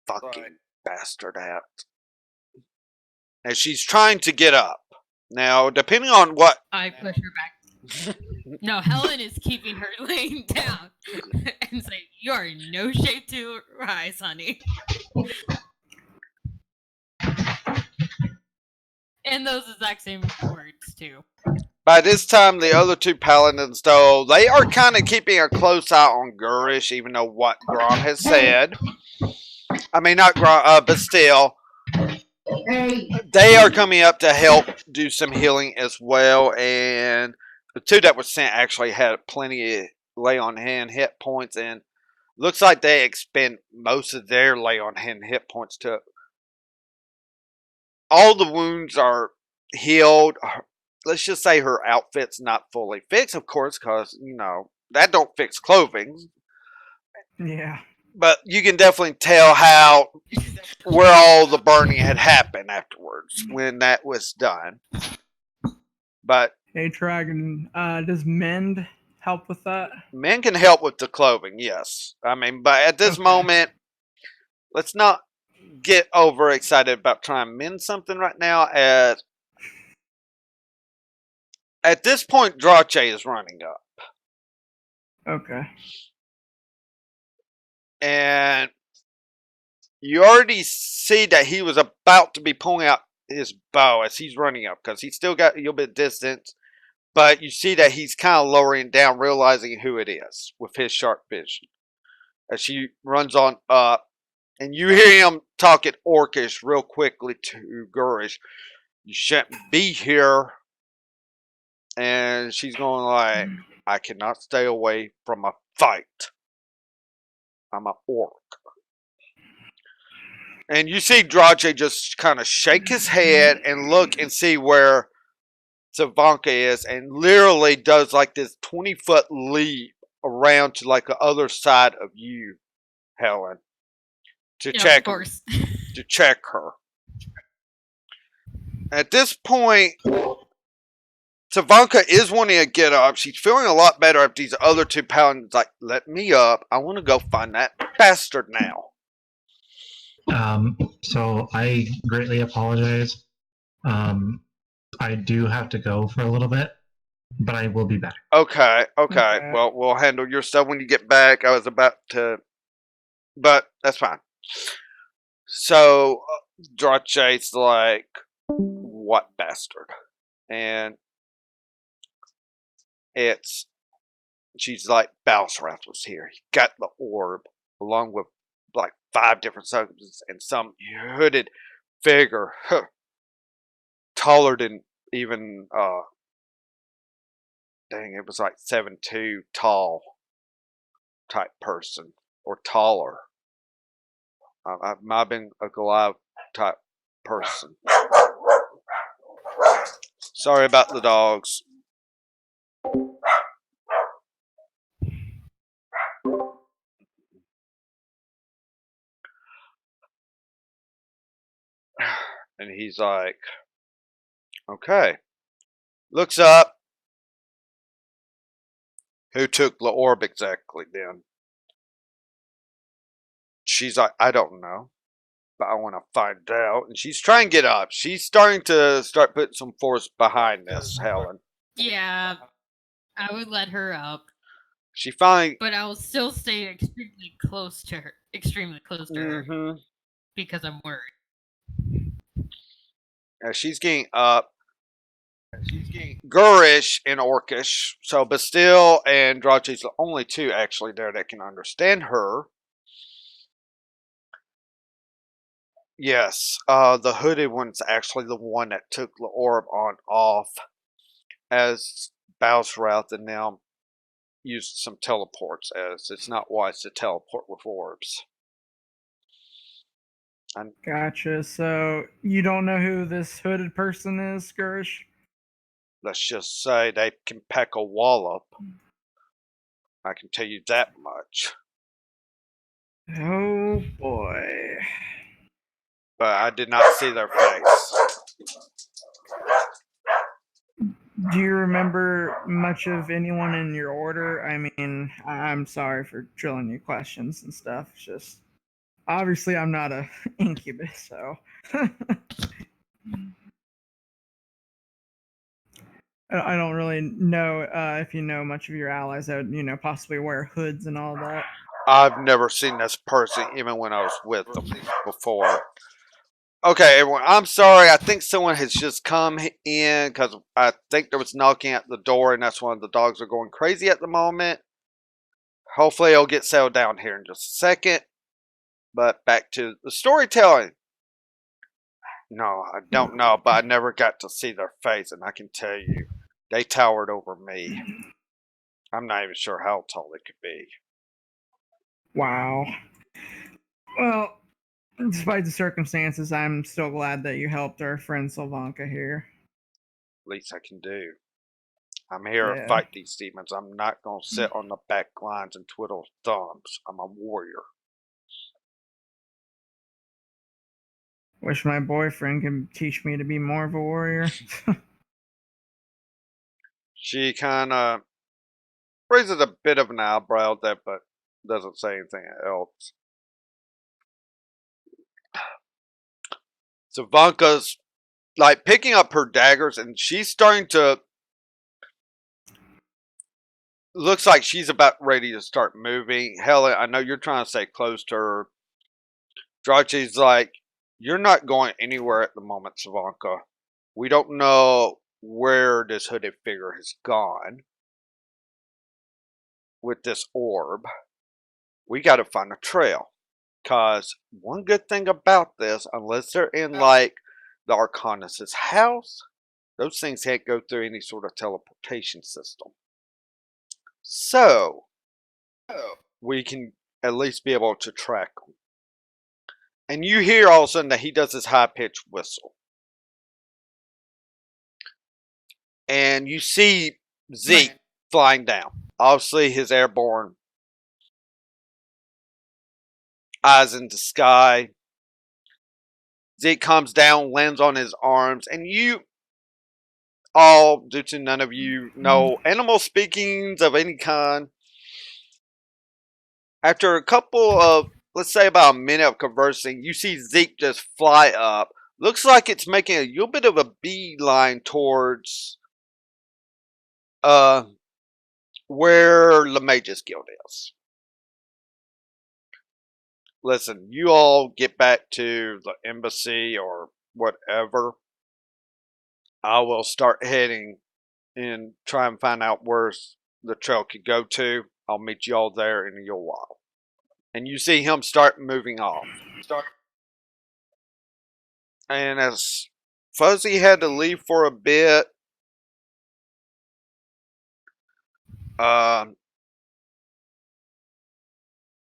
fucking bastard at?" And she's trying to get up. Now, depending on what I push her back. No, Helen is keeping her laying down and saying, "You are in no shape to rise, honey." And those exact same words too. By this time, the other two paladins, though, they are kind of keeping a close eye on Gurish, even though what Grom has said. I mean, not Grom, but still, they are coming up to help do some healing as well. And the two that were sent actually had plenty of lay on hand hit points, and looks like they expend most of their lay on hand hit points to. All the wounds are healed. Let's just say her outfit's not fully fixed, of course, because, that don't fix clothing. Yeah. But you can definitely tell where all the burning had happened afterwards when that was done. But Hey, Dragon, does mend help with that? men can help with the clothing, yes. I mean, but at this moment, let's not get overexcited about trying to mend something right now. At this point, Drache is running up. Okay. And you already see that he was about to be pulling out his bow as he's running up, because he's still got a little bit of distance. But you see that he's kind of lowering down, realizing who it is with his sharp vision. As she runs on up, and you hear him talking Orcish real quickly to Gurish. "You shouldn't be here." And she's going like, "I cannot stay away from a fight. I'm an orc." And you see Drache just kind of shake his head and look and see where Savanka is, and literally does like this 20-foot leap around to like the other side of you, Helen, to check her. At this point, Savanka is wanting to get up. She's feeling a lot better after these other two paladins like, "Let me up. I want to go find that bastard now." So I greatly apologize. I do have to go for a little bit, but I will be back. Okay. Well, we'll handle your stuff when you get back. I was about to, but that's fine. So, Drache's like, "What bastard?" And she's like, "Balsrath was here. He got the orb, along with like 5 different subjects and some hooded figure, taller than even, it was like 7'2" tall type person, or taller. I might have been a Goliath type person. Sorry about the dogs. And he's like, Okay. Looks up. Who took the orb exactly then? She's like, I don't know, but I want to find out. And she's trying to get up. She's starting to putting some force behind this, Helen. Yeah, I would let her up, She finally. but I will still stay extremely close to her. Extremely close to her Mm-hmm. because I'm worried. As she's getting up. Gurish and Orcish. So Bastille and Drachi's the only two actually there that can understand her. Yes, the hooded one's actually the one that took the orb on off as Bowsrouth and them used some teleports, as it's not wise to teleport with orbs. And Gotcha. So you don't know who this hooded person is, Skirsh? let's just say they can pack a wallop. I can tell you that much. Oh boy. But I did not see their face. Do you remember much of anyone in your order? I mean, I'm sorry for drilling you questions and stuff. It's just obviously I'm not a incubus, so I don't really know if you know much of your allies that would, possibly wear hoods and all that. I've never seen this person even when I was with them before. Okay, everyone, I'm sorry. I think someone has just come in because I think there was knocking at the door, and that's why the dogs are going crazy at the moment. Hopefully, it'll get settled down here in just a second. But back to the storytelling. No, I don't know, but I never got to see their face, and I can tell you, they towered over me. I'm not even sure how tall they could be. Wow. Well, despite the circumstances, I'm still glad that you helped our friend Sylvanka here. Least I can do. I'm here to Yeah. fight these demons. I'm not going to sit on the back lines and twiddle thumbs. I'm a warrior. Wish my boyfriend could teach me to be more of a warrior. She kind of raises a bit of an eyebrow at that, but doesn't say anything else. Savanka's like picking up her daggers, and she's starting to. Looks like she's about ready to start moving. Helen, I know you're trying to stay close to her. Drachi's like, you're not going anywhere at the moment, Savanka. We don't know where this hooded figure has gone with this orb. We got to find a trail. Because one good thing about this, unless they're in like the Arcanist's house, those things can't go through any sort of teleportation system. So, we can at least be able to track them. And you hear all of a sudden that he does this high-pitched whistle. And you see Zeke flying down. Obviously, his airborne eyes in the sky. Zeke comes down, lands on his arms, and you all, due to none of you know animal speakings of any kind, after a couple of, let's say about a minute of conversing, you see Zeke just fly up. Looks like it's making a little bit of a beeline towards where the Mage's Guild is. Listen, you all get back to the embassy or whatever. I will start heading and try and find out where the trail could go to. I'll meet you all there in a little while. And you see him start moving off. And as Fuzzy had to leave for a bit,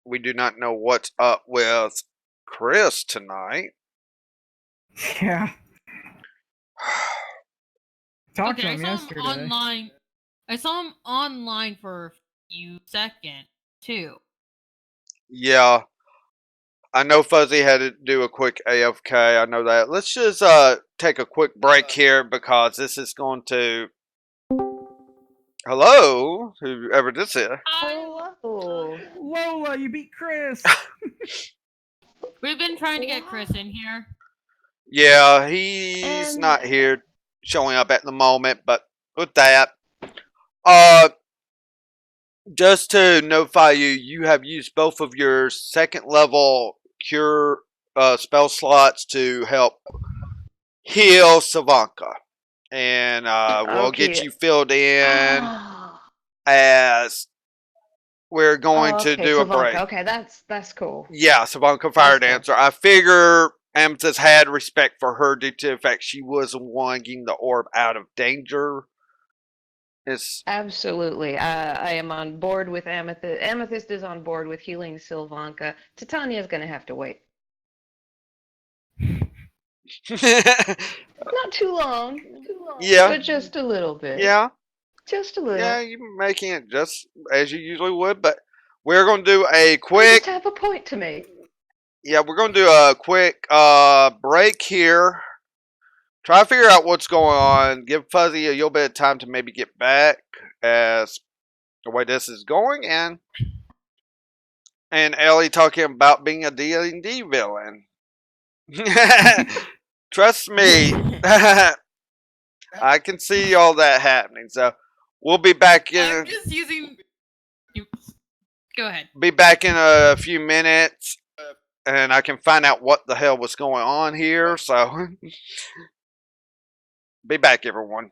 we do not know what's up with Chris tonight. Yeah. Talked to Okay, I him saw him yesterday. online. I saw him online for a few seconds too. Yeah. I know Fuzzy had to do a quick AFK. I know that. Let's just take a quick break here because this is going to. Hello, whoever this is. Hello. Lola, you beat Chris. We've been trying to get Chris in here. Yeah, he's And- not here showing up at the moment, but with that, uh, just to notify you, you have used both of your second level cure spell slots to help heal Savanka. And we'll get Okay. you filled in Oh, as we're going to okay, do a Sylvanka. break. Okay, that's cool. Yeah, Savanka Fire That's cool. Dancer. I figure Amethyst had respect for her due to the fact she was the one getting the orb out of danger. It's Absolutely. I am on board with Amethyst. Amethyst is on board with healing Sylvanka. Titania's going to have to wait. Not too long, yeah, but just a little bit. yeah, Just a little. yeah. You're making it just as you usually would, but we're going to do a I quick. just have a point to make. Yeah, we're going to do a quick break here. Try to figure out what's going on. Give Fuzzy a little bit of time to maybe get back as the way this is going, and Ellie talking about being a D&D villain. Trust me, I can see all that happening. So we'll be back I'm in just using. Go ahead. in a few minutes, and I can find out what the hell was going on here. So be back, everyone.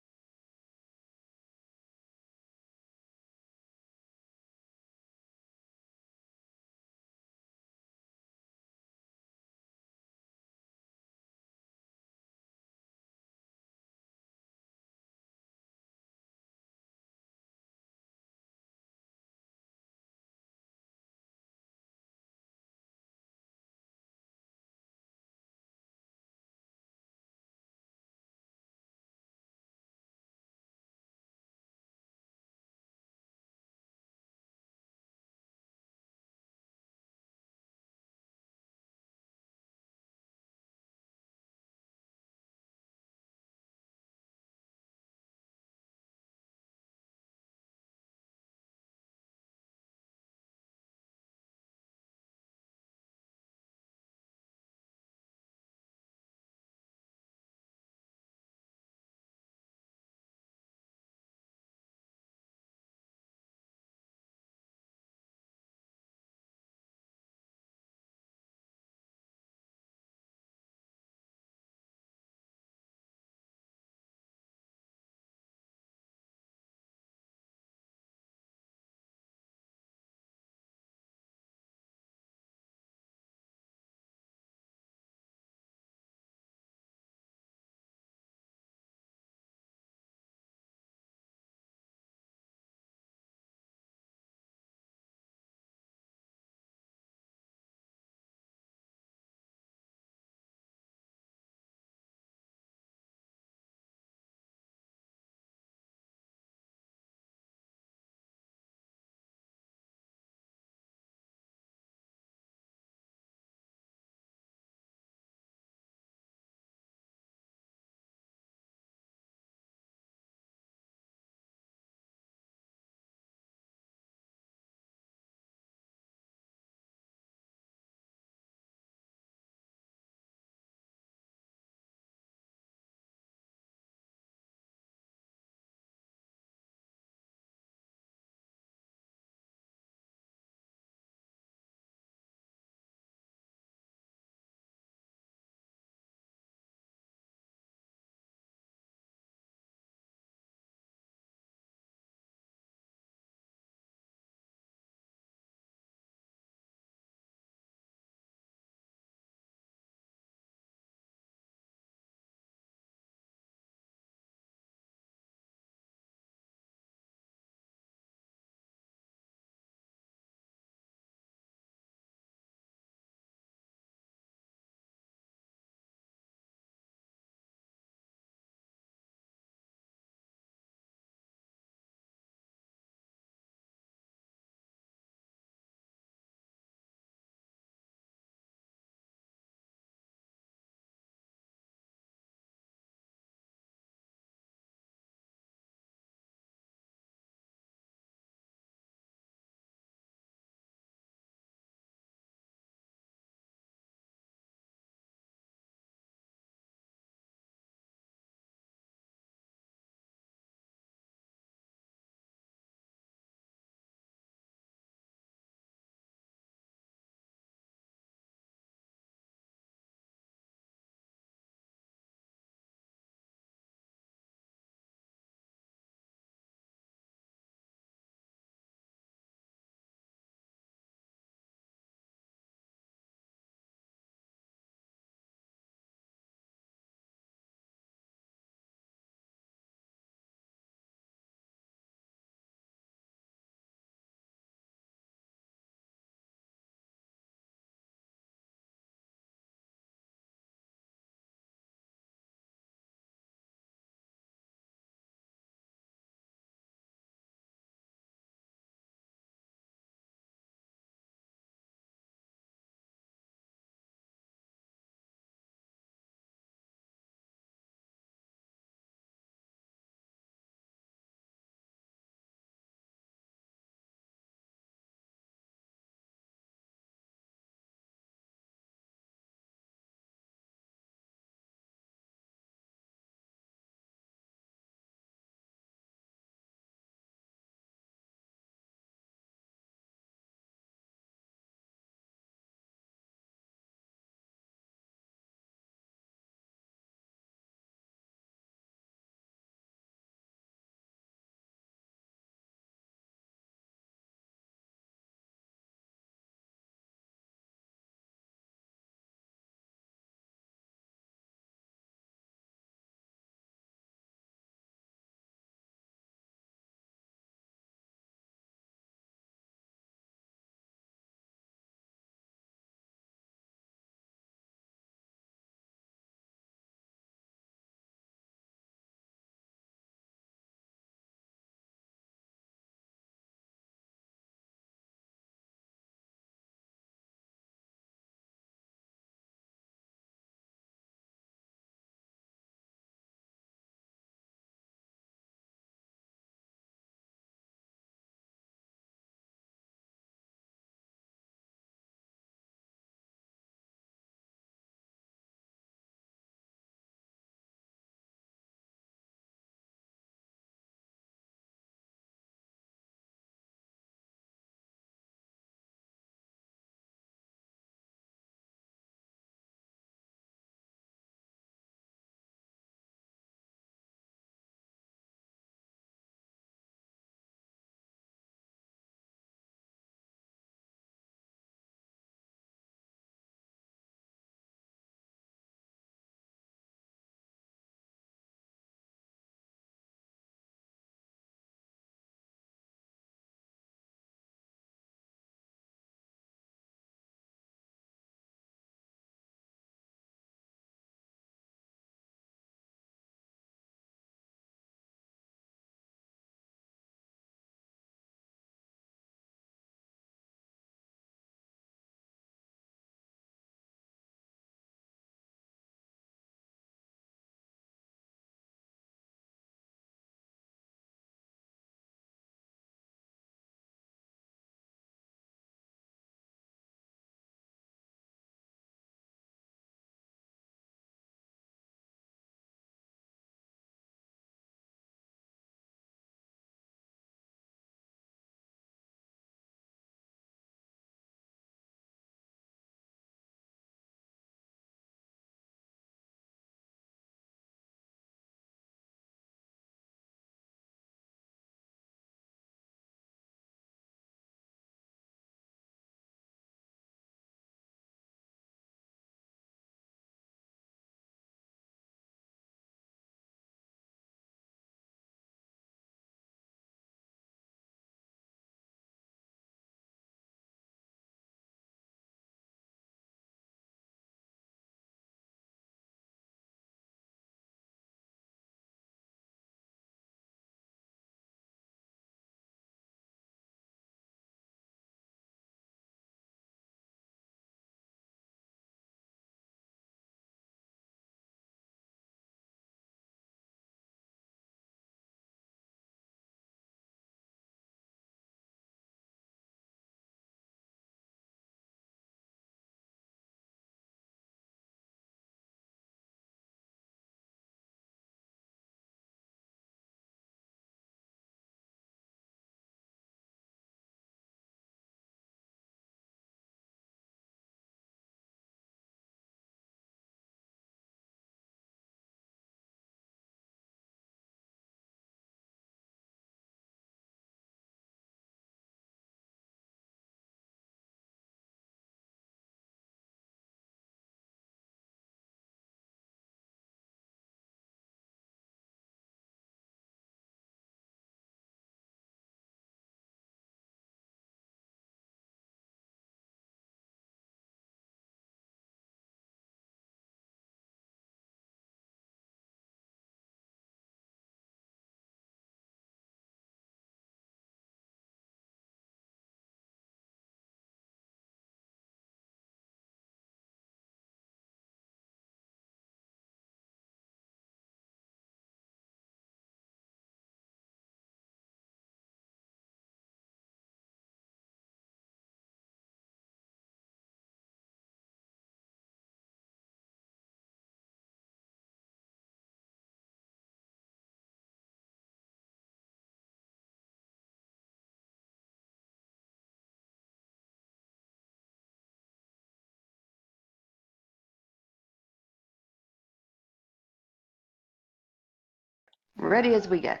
Ready as we get.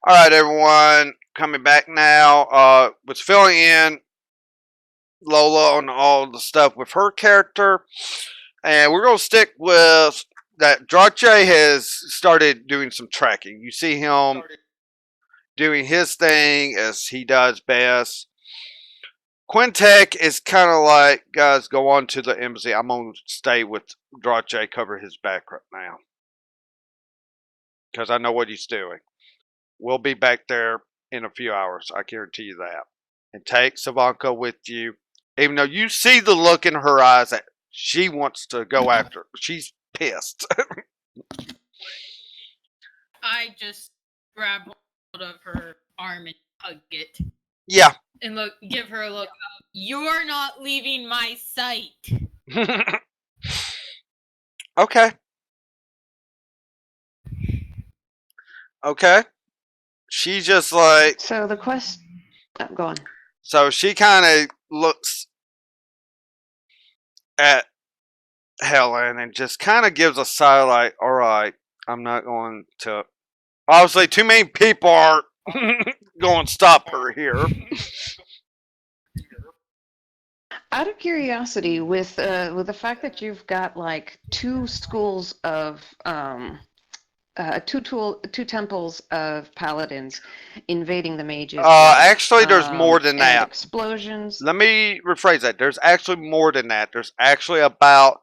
All right, everyone, coming back now. Was filling in Lola on all the stuff with her character, and we're gonna stick with that. Drache has started doing some tracking. You see him doing his thing as he does best. Quintek is kind of like, guys, go on to the embassy. I'm gonna stay with Drache, cover his back right now, because I know what he's doing. We'll be back there in a few hours. I guarantee you that. And take Savanka with you. Even though you see the look in her eyes that she wants to go after. Her. She's pissed. I just grab hold of her arm and hug it. Yeah. And give her a look. You're not leaving my sight. Okay. Okay. She just like. So the quest. Oh, go on. So she kind of looks at Helen and just kind of gives a sigh like, alright, I'm not going to. Obviously, too many people are going to stop her here. Out of curiosity, with the fact that you've got like two schools of two temples of paladins invading the mages. Actually, there's more than and that. Explosions. Let me rephrase that. There's actually more than that. There's actually about.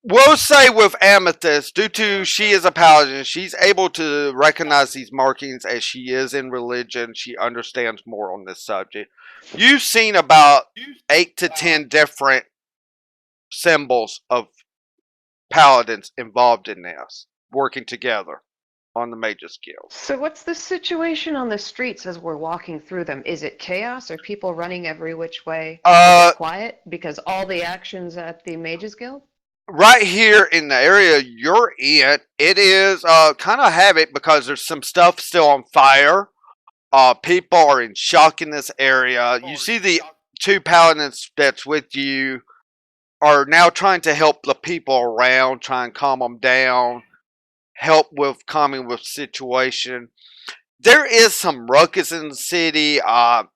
We'll say with Amethyst, due to she is a paladin, she's able to recognize these markings as she is in religion. She understands more on this subject. You've seen about 8 to 10 different symbols of paladins involved in this, working together on the Mages Guild. So what's the situation on the streets as we're walking through them? Is it chaos? Are people running every which way? Is it quiet because all the actions at the Mages Guild? Right here in the area you're in, it is kind of havoc because there's some stuff still on fire. People are in shock in this area. You see the two paladins that's with you are now trying to help the people around, try and calm them down, help with calming the situation. There is some ruckus in the city, and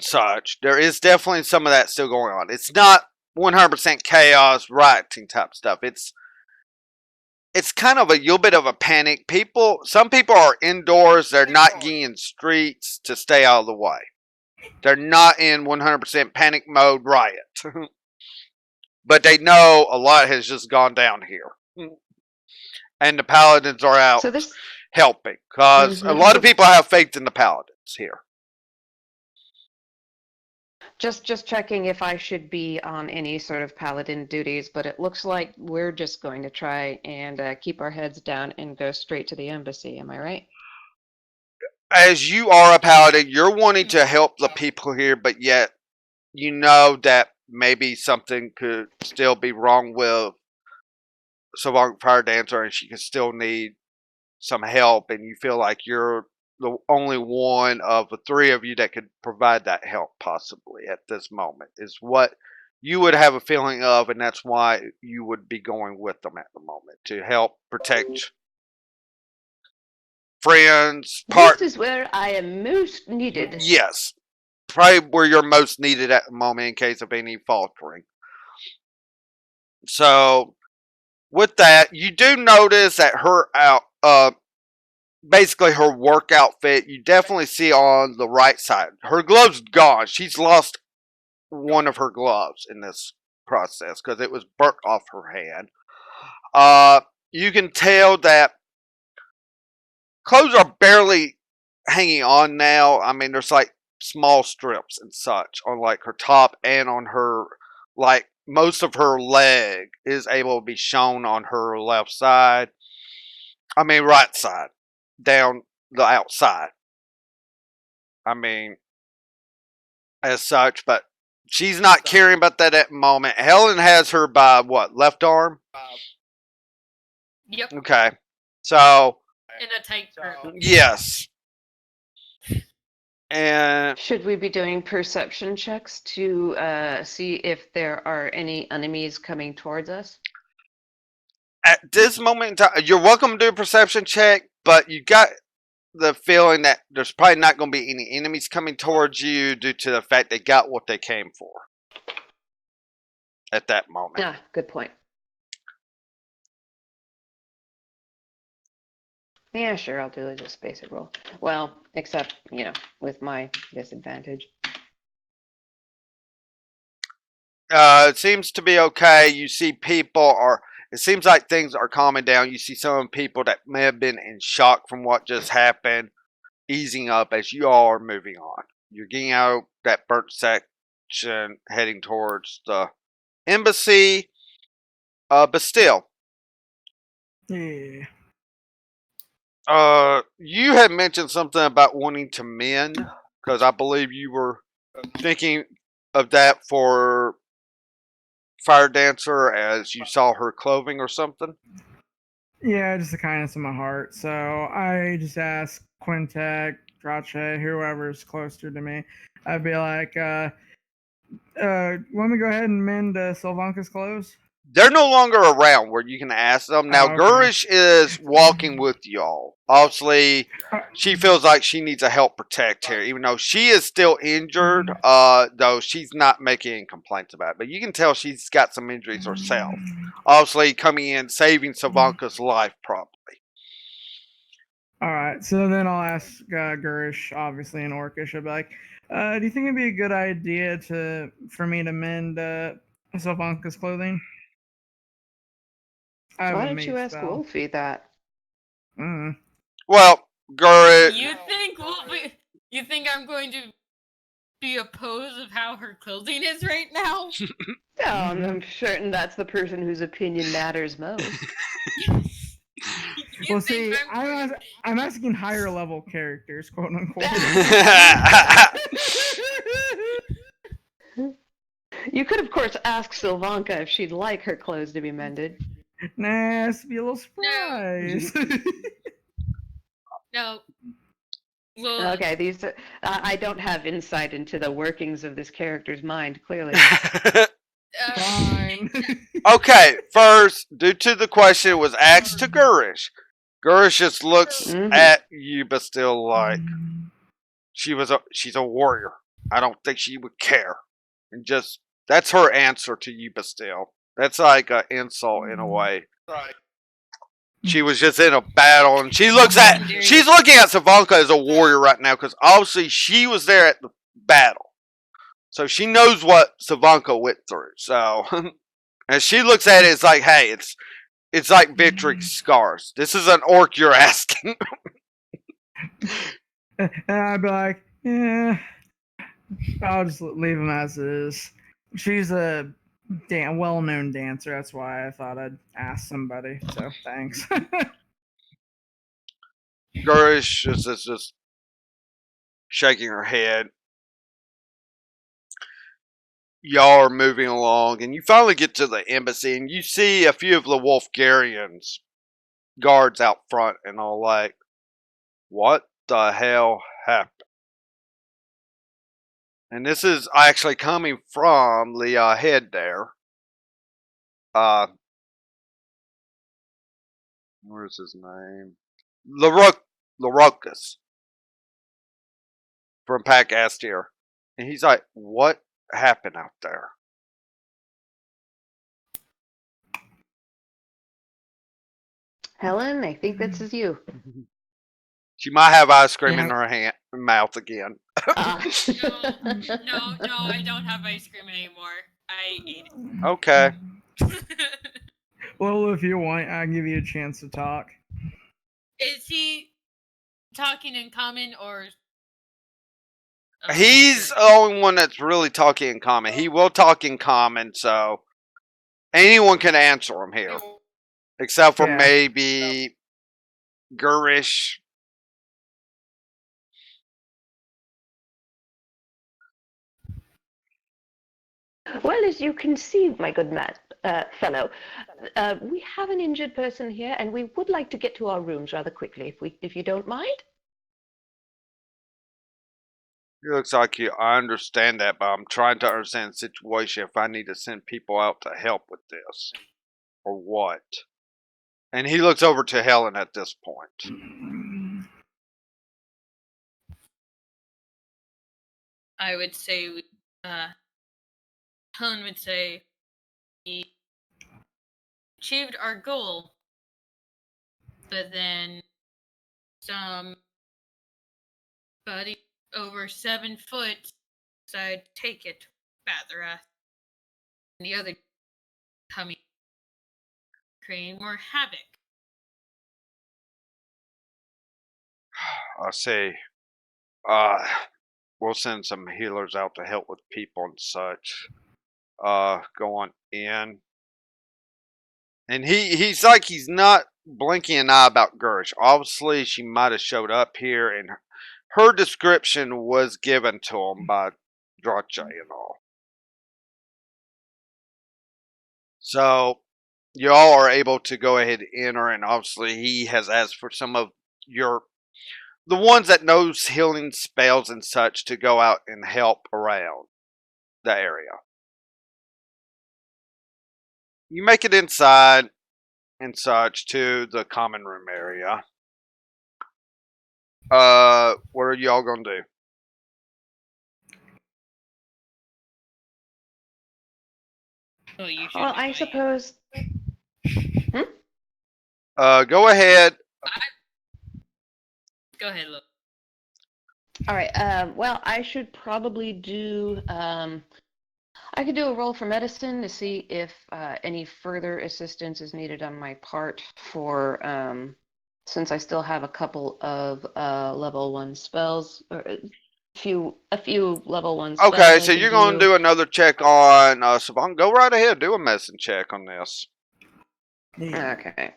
such. There is definitely some of that still going on. It's not 100% chaos, rioting type stuff. It's kind of a little bit of a panic. Some people are indoors. They're not getting in streets to stay out of the way. They're not in 100% panic mode riot. But they know a lot has just gone down here. And the paladins are out helping. Because a lot of people have faith in the paladins here. Just checking if I should be on any sort of paladin duties, but it looks like we're just going to try and keep our heads down and go straight to the embassy. Am I right? As you are a paladin, you're wanting to help the people here, but yet you know that maybe something could still be wrong with Savant Fire Dancer and she could still need some help, and you feel like you're the only one of the three of you that could provide that help possibly at this moment is what you would have a feeling of, and that's why you would be going with them at the moment to help protect friends. This is where I am most needed. Yes. Probably where you're most needed at the moment in case of any faltering. So, with that, you do notice that her basically her work outfit, you definitely see on the right side. Her glove's gone. She's lost one of her gloves in this process because it was burnt off her hand. You can tell that clothes are barely hanging on now. I mean, there's like small strips and such on like her top and on her, like most of her leg is able to be shown on her left side. I mean, right side, down the outside. I mean, as such, but she's not caring about that at the moment. Helen has her by what, left arm? Yep. Okay. So. In a tight grip. Yes. And should we be doing perception checks to see if there are any enemies coming towards us? at this moment in time, you're welcome to do a perception check, but you got the feeling that there's probably not going to be any enemies coming towards you due to the fact they got what they came for at that moment. Ah, good point. Yeah, sure, I'll do just basic roll. Well, except, with my disadvantage. It seems to be okay. You see it seems like things are calming down. You see some people that may have been in shock from what just happened easing up as you all are moving on. You're getting out that burnt section heading towards the embassy. But still, Yeah. you had mentioned something about wanting to mend, because I believe you were thinking of that for Fire Dancer as you saw her clothing or something. Yeah, just the kindness of my heart. So I just asked Quintek, Drache, whoever's closer to me. I'd be like, let me go ahead and mend Sylvanka's clothes. They're no longer around where you can ask them. Now, Oh, okay. Gurish is walking with y'all. Obviously, she feels like she needs a help protect here, even though she is still injured, though she's not making any complaints about it. But you can tell she's got some injuries herself. Obviously, coming in, saving Savanka's life, probably. All right, so then I'll ask Gurish, obviously in Orcish, I'll be like, do you think it'd be a good idea for me to mend Sylvanka's clothing? I have Why a don't mage you ask spell. Wolfie that? Well, Gurish... You think I'm going to be opposed of how her clothing is right now? Oh, I'm certain that's the person whose opinion matters most. Well, see, I'm asking higher level characters, quote unquote. You could, of course, ask Sylvanka if she'd like her clothes to be mended. Nah, it's be a little surprise. No. Well, Okay, I don't have insight into the workings of this character's mind, clearly. Fine. Okay, first, due to the question was asked to Gurish, Gurish just looks at you, but still like she's a warrior. I don't think she would care, and just that's her answer to you, but still, that's like an insult in a way. She was just in a battle, and she's looking at Savanka as a warrior right now because obviously she was there at the battle, so she knows what Savanka went through. So, and she looks at it, it's like, hey, it's like victory scars. This is an orc you're asking. And I'd be like, yeah, I'll just leave him as is. She's a well-known dancer. That's why I thought I'd ask somebody. So thanks. Gurish is just shaking her head. Y'all are moving along, and you finally get to the embassy, and you see a few of the Wolfgarians guards out front, and all like, what the hell happened? And this is actually coming from the head there. Where's his name? Larokas from Pack Astier. And he's like, what happened out there? Helen, I think this is you. She might have ice cream in her mouth again. no, I don't have ice cream anymore. I ate it. Okay. Well, if you want, I'll give you a chance to talk. Is he talking in common or? He's the only one that's really talking in common. He will talk in common, so anyone can answer him here. Except for maybe Gurish. Well, as you can see, my good fellow, we have an injured person here, and we would like to get to our rooms rather quickly, if you don't mind. It looks like you. I understand that, but I'm trying to understand the situation. If I need to send people out to help with this, or what? And he looks over to Helen at this point. I would say, Helen would say, we achieved our goal, but then somebody over 7 foot decided to take it, Bathra, and the other coming, creating more havoc. I say, we'll send some healers out to help with people and such. Going in. And he's like, he's not blinking an eye about Gersh. Obviously, she might have showed up here, and her description was given to him by Drache and all. So, y'all are able to go ahead and enter, and obviously, he has asked for some of the ones that knows healing spells and such to go out and help around the area. You make it inside and such to the common room area. What are y'all gonna do? Well, you should Well, I wait. suppose. Go ahead. Go ahead, look. All right. Well, I should probably do. I could do a roll for medicine to see if any further assistance is needed on my part for. Since I still have a couple of level 1 spells, or a few level 1 spells. Okay, I so can you're going to do another check on Savon. Go right ahead. Do a medicine check on this. Yeah. Okay.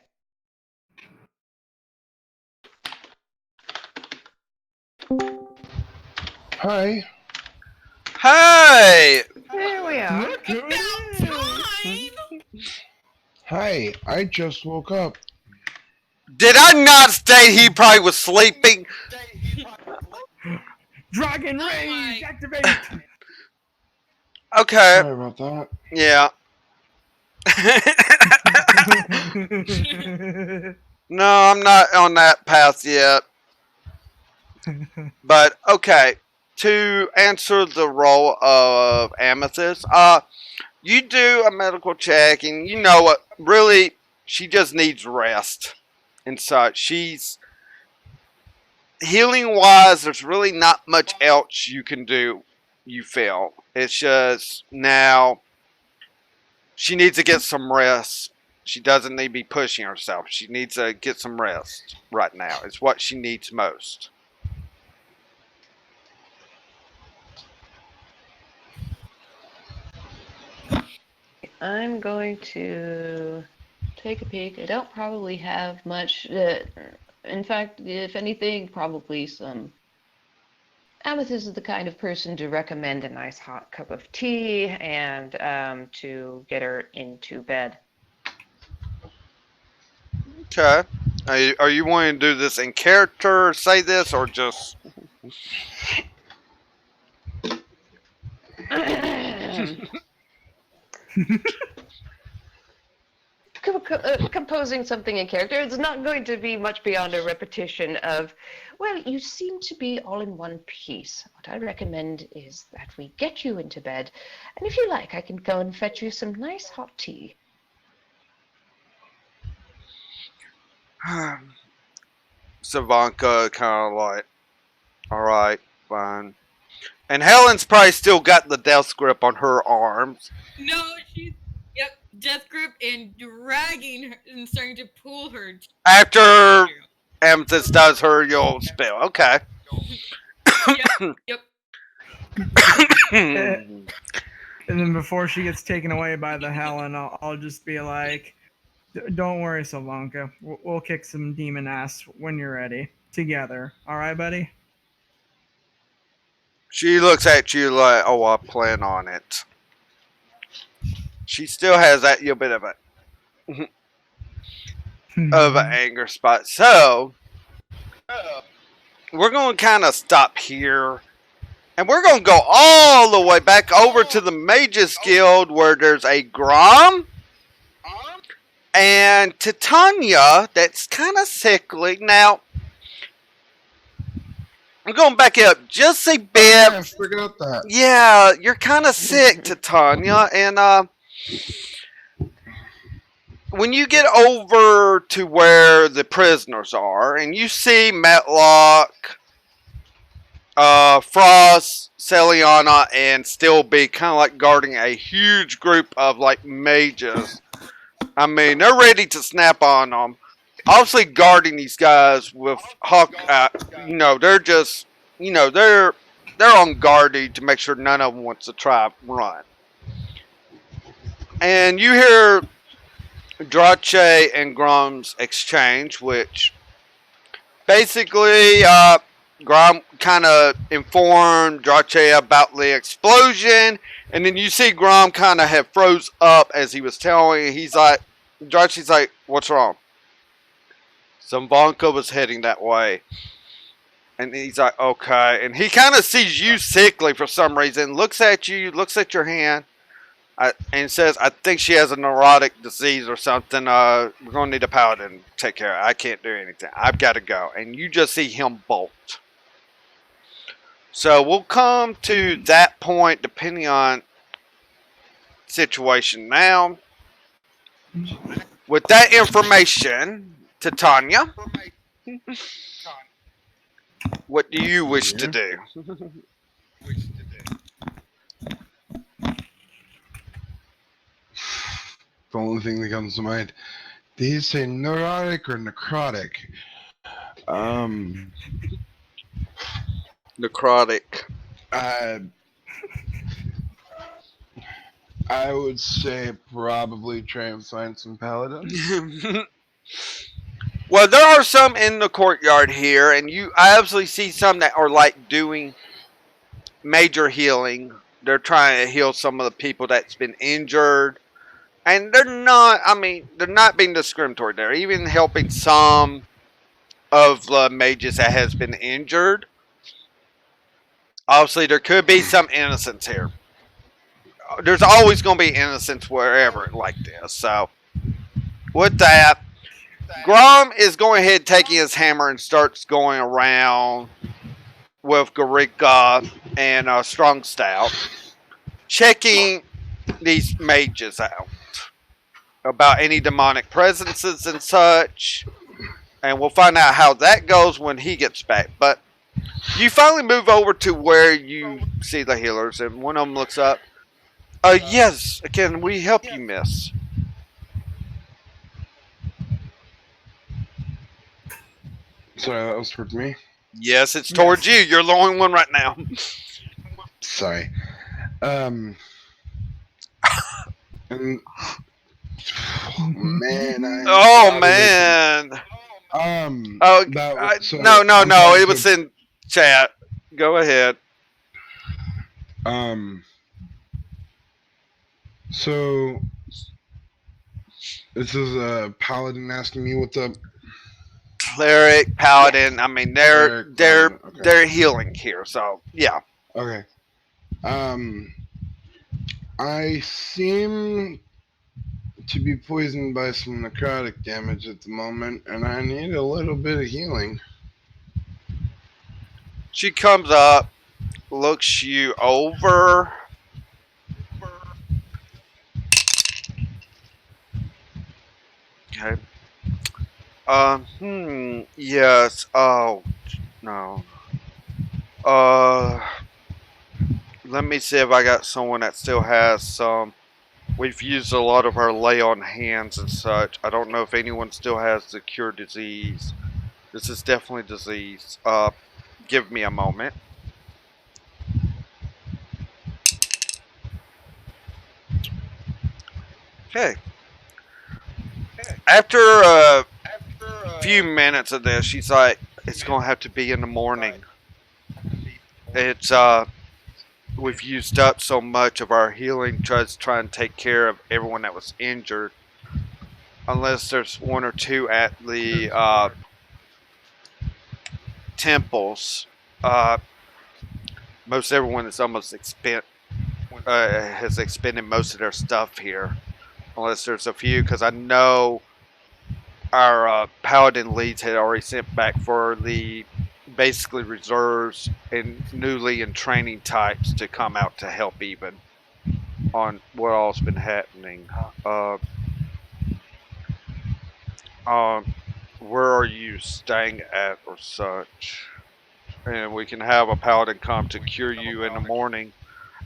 Hi. Hey! There we are. Look who it is. Hi. I just woke up. Did I not state he probably was sleeping? Dragon Oh Rage, my- activate! Okay. Sorry about that. Yeah. No, I'm not on that path yet. But, okay. To answer the role of Amethyst, you do a medical check, and you know what? Really, she just needs rest and such. She's healing wise. There's really not much else you can do. You feel it's just now she needs to get some rest. She doesn't need to be pushing herself. She needs to get some rest right now. It's what she needs most. I'm going to take a peek. I don't probably have much. In fact, if anything, probably some. Amethyst is the kind of person to recommend a nice hot cup of tea and to get her into bed. Okay. Are you wanting to do this in character, say this, or just... Composing something in character, it's not going to be much beyond a repetition of, well, you seem to be all in one piece. What I recommend is that we get you into bed, and if you like, I can go and fetch you some nice hot tea. Savanka kind of like, alright, fine. And Helen's probably still got the death grip on her arms. No, she's death grip and dragging her and starting to pull her. After Amethyst does her old spell. Okay. Yep. And then before she gets taken away by the Helen, I'll just be like, "Don't worry, Sylvanka. We'll kick some demon ass when you're ready. Together. All right, buddy?" She looks at you like, oh, I plan on it. She still has that little bit of an anger spot. So, we're going to kind of stop here. And we're going to go all the way back over to the Mages Guild where there's a Grom And Titania, that's kind of sickly. Now, I'm going back up just a bit. Yeah, I forgot that. Yeah, you're kind of sick, Titania. And when you get over to where the prisoners are, and you see Matlock, Frost, Celiana, and Stillby kind of like guarding a huge group of like mages. I mean, they're ready to snap on them. Obviously, guarding these guys with Hawk, they're just, they're on guard to make sure none of them wants to try run. And you hear Drache and Grom's exchange, which basically, Grom kind of informed Drache about the explosion, and then you see Grom kind of have froze up as he was telling. He's like, Drache's like, "What's wrong?" Some Vonka was heading that way. And he's like, okay. And he kind of sees you sickly for some reason, looks at you, looks at your hand, and says, I think she has a neurotic disease or something. We're going to need a paladin to take care of it. I can't do anything. I've got to go. And you just see him bolt. So we'll come to that point depending on situation. Now, with that information, Titania, what do you wish to do? The only thing that comes to mind. Did he say neurotic or necrotic? Necrotic. I would say probably try and find some paladins. Well, there are some in the courtyard here, and I absolutely see some that are like doing major healing. They're trying to heal some of the people that's been injured. And they're not being discriminatory. They're even helping some of the mages that has been injured. Obviously, there could be some innocence here. There's always going to be innocence wherever like this. So, with that, Grom is going ahead taking his hammer and starts going around with Garika and Strong Stout, checking these mages out about any demonic presences and such. And we'll find out how that goes when he gets back. But you finally move over to where you see the healers, and one of them looks up. Yes, can we help you, miss? Sorry, that was towards me. Yes, it's towards you. You're the only one right now. Sorry. And, man. Man. So no. It was in chat. Go ahead. So this is a paladin asking me what's up. Cleric, paladin. I mean, they're Okay. healing here. So yeah. Okay. I seem to be poisoned by some necrotic damage at the moment, and I need a little bit of healing. She comes up, looks you over. Okay. Yes. Oh, no. Let me see if I got someone that still has some. We've used a lot of our lay on hands and such. I don't know if anyone still has the cure disease. This is definitely disease. Give me a moment. Okay. After a few minutes of this, she's like, it's gonna have to be in the morning. It's we've used up so much of our healing to try and take care of everyone that was injured. Unless there's one or two at the temples. Most everyone is almost has expended most of their stuff here. unless there's a few, because I know our paladin leads had already sent back for the basically reserves and newly in training types to come out to help even on what all's been happening. Where are you staying at or such? And we can have a paladin come to cure you in the morning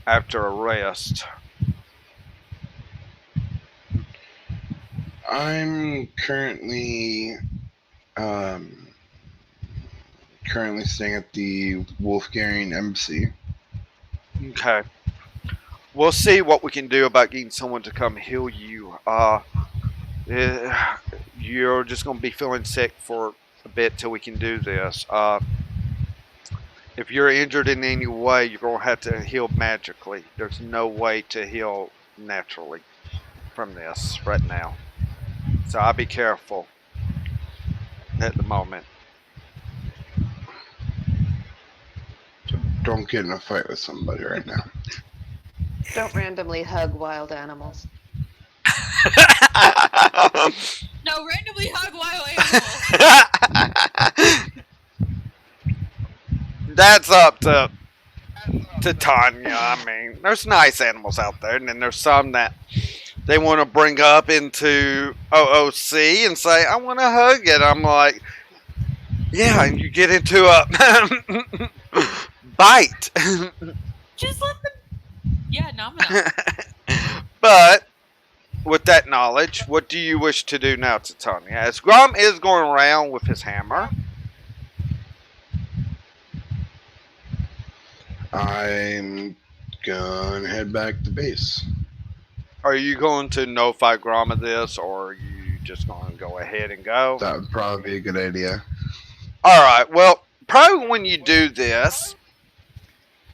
after a rest. I'm currently staying at the Wolfgarian Embassy. Okay. We'll see what we can do about getting someone to come heal you. You're just going to be feeling sick for a bit till we can do this. If you're injured in any way, you're going to have to heal magically. There's no way to heal naturally from this right now. So I'll be careful at the moment. Don't get in a fight with somebody right now. Don't randomly hug wild animals. No, randomly hug wild animals. That's up to Titania. I mean, there's nice animals out there, and then there's some that they want to bring up into OOC and say, I want to hug it. I'm like, yeah, and you get into a bite. Just let them. Yeah, nominal. But with that knowledge, what do you wish to do now, Titania? As Grom is going around with his hammer. I'm gonna head back to base. Are you going to notify Grom of this, or are you just going to go ahead and go? That would probably be a good idea. Alright, well, probably when you do this,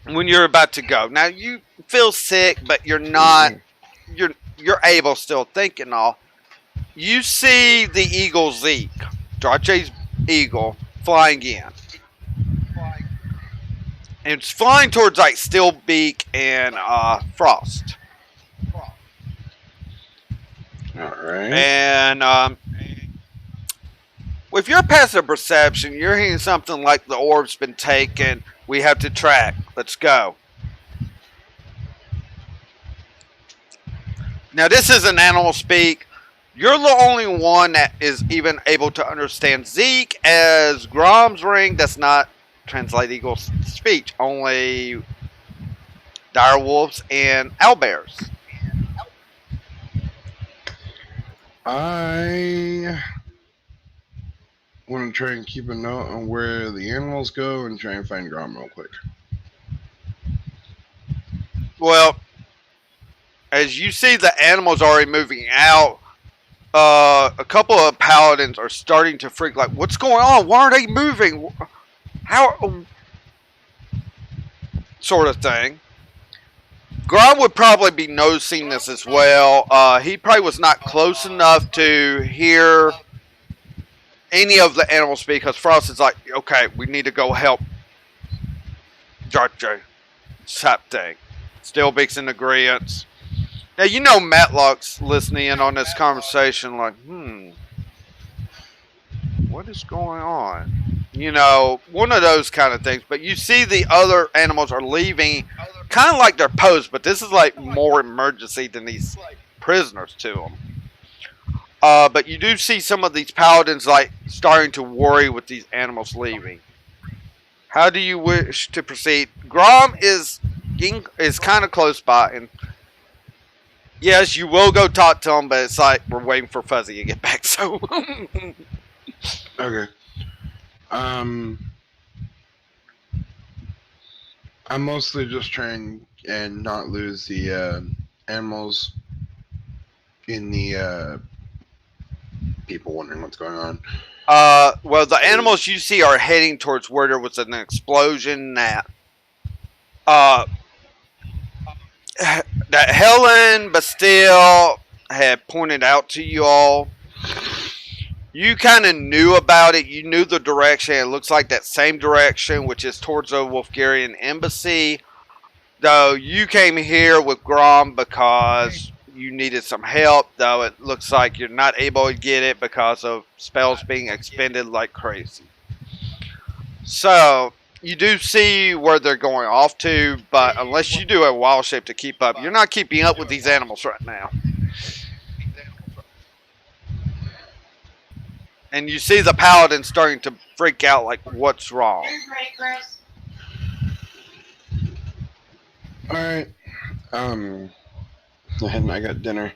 when you're about to go. Now, you feel sick, but you're not, you're able still thinking all. You see the eagle Zeke, Drache's eagle, flying in. And it's flying towards like Steelbeak and Frost. Alright. And with your passive perception, you're hearing something like the orb's been taken. We have to track. Let's go. Now this is an animal speak. You're the only one that is even able to understand Zeke, as Grom's ring does not translate eagle speech. Only direwolves and owlbears. I want to try and keep a note on where the animals go and try and find Grom real quick. Well, as you see the animals already moving out, a couple of paladins are starting to freak, like, what's going on? Why are they moving? How? Sort of thing. Grom would probably be noticing this as well. He probably was not close enough to hear any of the animals speak, because Frost is like, okay, we need to go help Drache. Type thing. Steelbeak's in agreement. Now, you know Matlock's listening in on this conversation like, what is going on? You know, one of those kind of things. But you see the other animals are leaving, kind of like they're posed, but this is like more emergency than these prisoners to them. But you do see some of these paladins like starting to worry with these animals leaving. How do you wish to proceed? Grom is kind of close by, and yes, you will go talk to him, but it's like we're waiting for Fuzzy to get back. So, Okay. I'm mostly just trying and not lose the animals in the people wondering what's going on. well, the animals you see are heading towards where there was an explosion that Helen Bastille had pointed out to you all. You kind of knew about it. You knew the direction. It looks like that same direction, which is towards the Wolfgarian Embassy. Though you came here with Grom because you needed some help, though it looks like you're not able to get it because of spells being expended like crazy. So, you do see where they're going off to, but unless you do a wild shape to keep up, you're not keeping up with these animals right now. And you see the paladin starting to freak out, like, what's wrong? Alright. And I got dinner.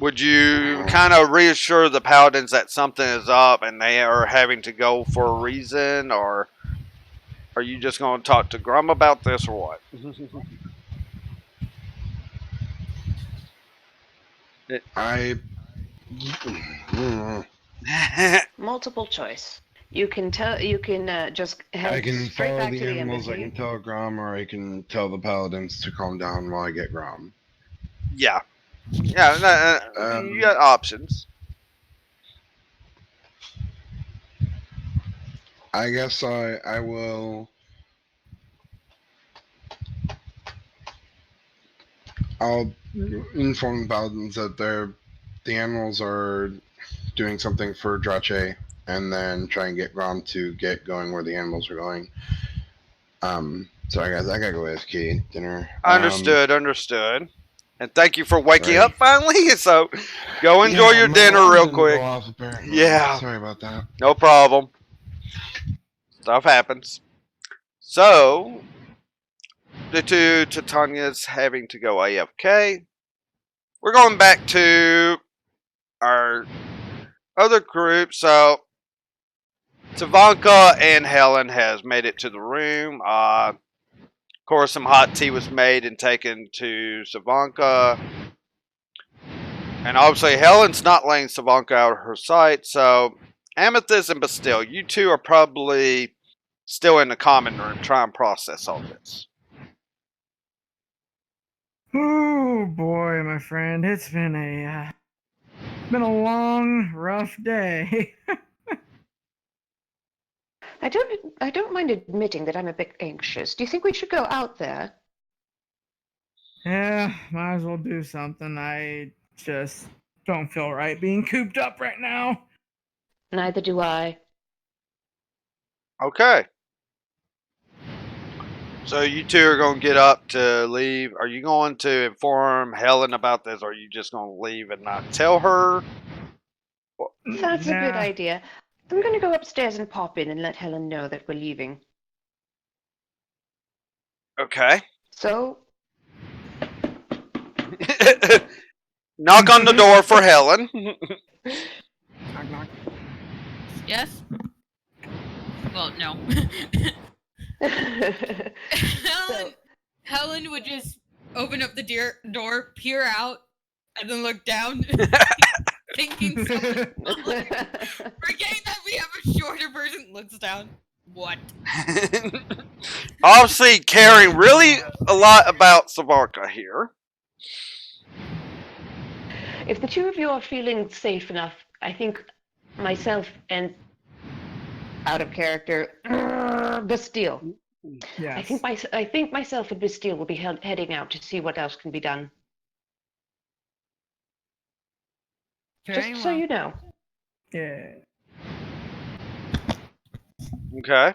Would you kind of reassure the paladins that something is up and they are having to go for a reason, or are you just going to talk to Grum about this, or what? Multiple choice. You can tell. You can just head I can straight follow back the to the animals, I embassy. can tell Grom, or I can tell the paladins to calm down while I get Grom. Yeah. Yeah, you got options. I guess I will. I'll inform the paladins that the animals are doing something for Drache, and then try and get Grom to get going where the animals are going. So I guess I gotta go AFK dinner. Understood. And thank you for waking Right. up finally. So go enjoy Yeah, your my dinner alarm real didn't quick. go off, apparently. Yeah. Sorry about that. No problem. Stuff happens. So, the two Titania's having to go AFK. We're going back to our other group. So, Savanka and Helen has made it to the room. Of course, some hot tea was made and taken to Savanka. And obviously, Helen's not letting Savanka out of her sight. So, Amethyst and Bastille, you two are probably still in the common room trying to process all this. Oh boy, my friend, it's been a long, rough day. I don't mind admitting that I'm a bit anxious. Do you think we should go out there? Yeah, might as well do something. I just don't feel right being cooped up right now. Neither do I. Okay. So you two are going to get up to leave. Are you going to inform Helen about this, or are you just going to leave and not tell her? That's a good Nah. idea. I'm going to go upstairs and pop in and let Helen know that we're leaving. Okay. So, Knock on the door for Helen. Knock, knock. Yes? Well, no. so Helen would just open up the door, peer out, and then look down, thinking something. Forgetting that we have a shorter version, looks down. What? Obviously caring really a lot about Savarka here. if the two of you are feeling safe enough, I think myself and out of character, Bastille. Yes. I think myself and Bastille will be heading out to see what else can be done. Okay, Just so you know. Yeah. Okay.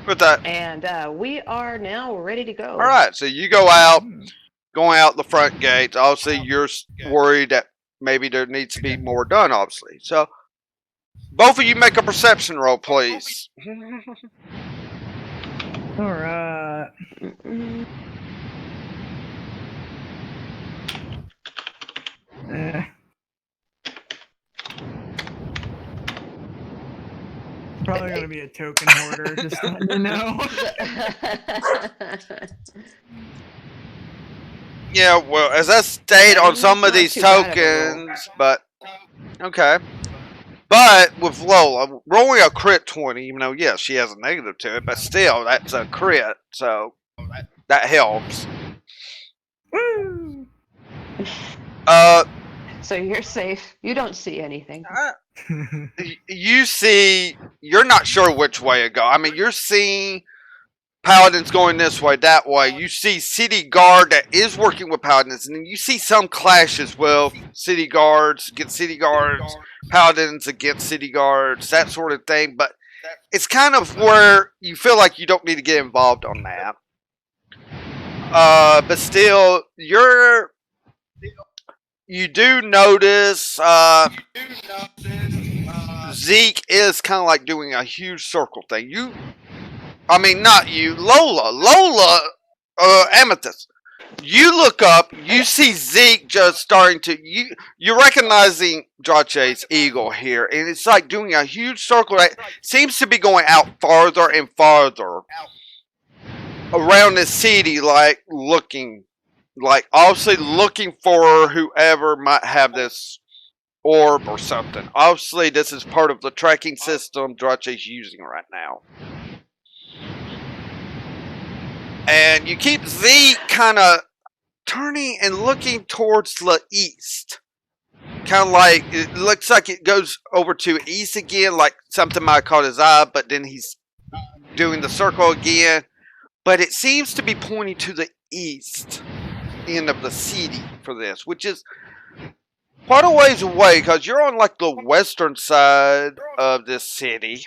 With that. And we are now ready to go. Alright, so you go out, going out the front gate. Obviously, you're worried that maybe there needs to be more done, obviously. So, both of you make a perception roll, please. Alright. Mm-mm. Probably gonna be a token hoarder, just letting you know. Yeah, well, as I stated on some of Not these too bad of a roll. tokens, but okay. But with Lola, rolling a crit 20, even though, yes, she has a negative to it, but still, that's a crit, so that helps. Woo! So you're safe. You don't see anything. You see, you're not sure which way to go. I mean, you're seeing paladins going this way, that way. You see city guard that is working with paladins, and then you see some clashes with city guards against city guards, paladins against city guards, that sort of thing. But it's kind of where you feel like you don't need to get involved on that. But still, you do notice Zeke is kind of like doing a huge circle thing. I mean, not you, Lola, Amethyst. You look up, you see Zeke just starting to, you're recognizing Drache's eagle here, and it's like doing a huge circle that seems to be going out farther and farther around the city, like looking, like obviously looking for whoever might have this orb or something. Obviously, this is part of the tracking system Drache's using right now. And you keep Z kind of turning and looking towards the east. Kind of like, it looks like it goes over to east again, like something might have caught his eye, but then he's doing the circle again. But it seems to be pointing to the east end of the city for this, which is quite a ways away, because you're on like the western side of this city.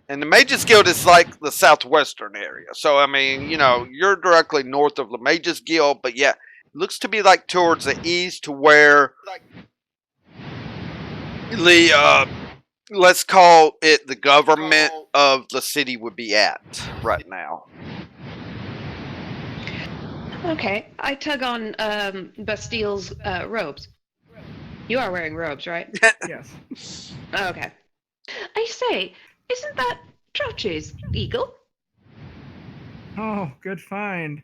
And the Mages Guild is like the southwestern area. So, I mean, you know, you're directly north of the Mages Guild. But yeah, it looks to be like towards the east to where the, let's call it the government of the city would be at right now. Okay, I tug on Bastile's robes. You are wearing robes, right? Yes. Okay. I say, isn't that Drache's eagle? Oh, good find.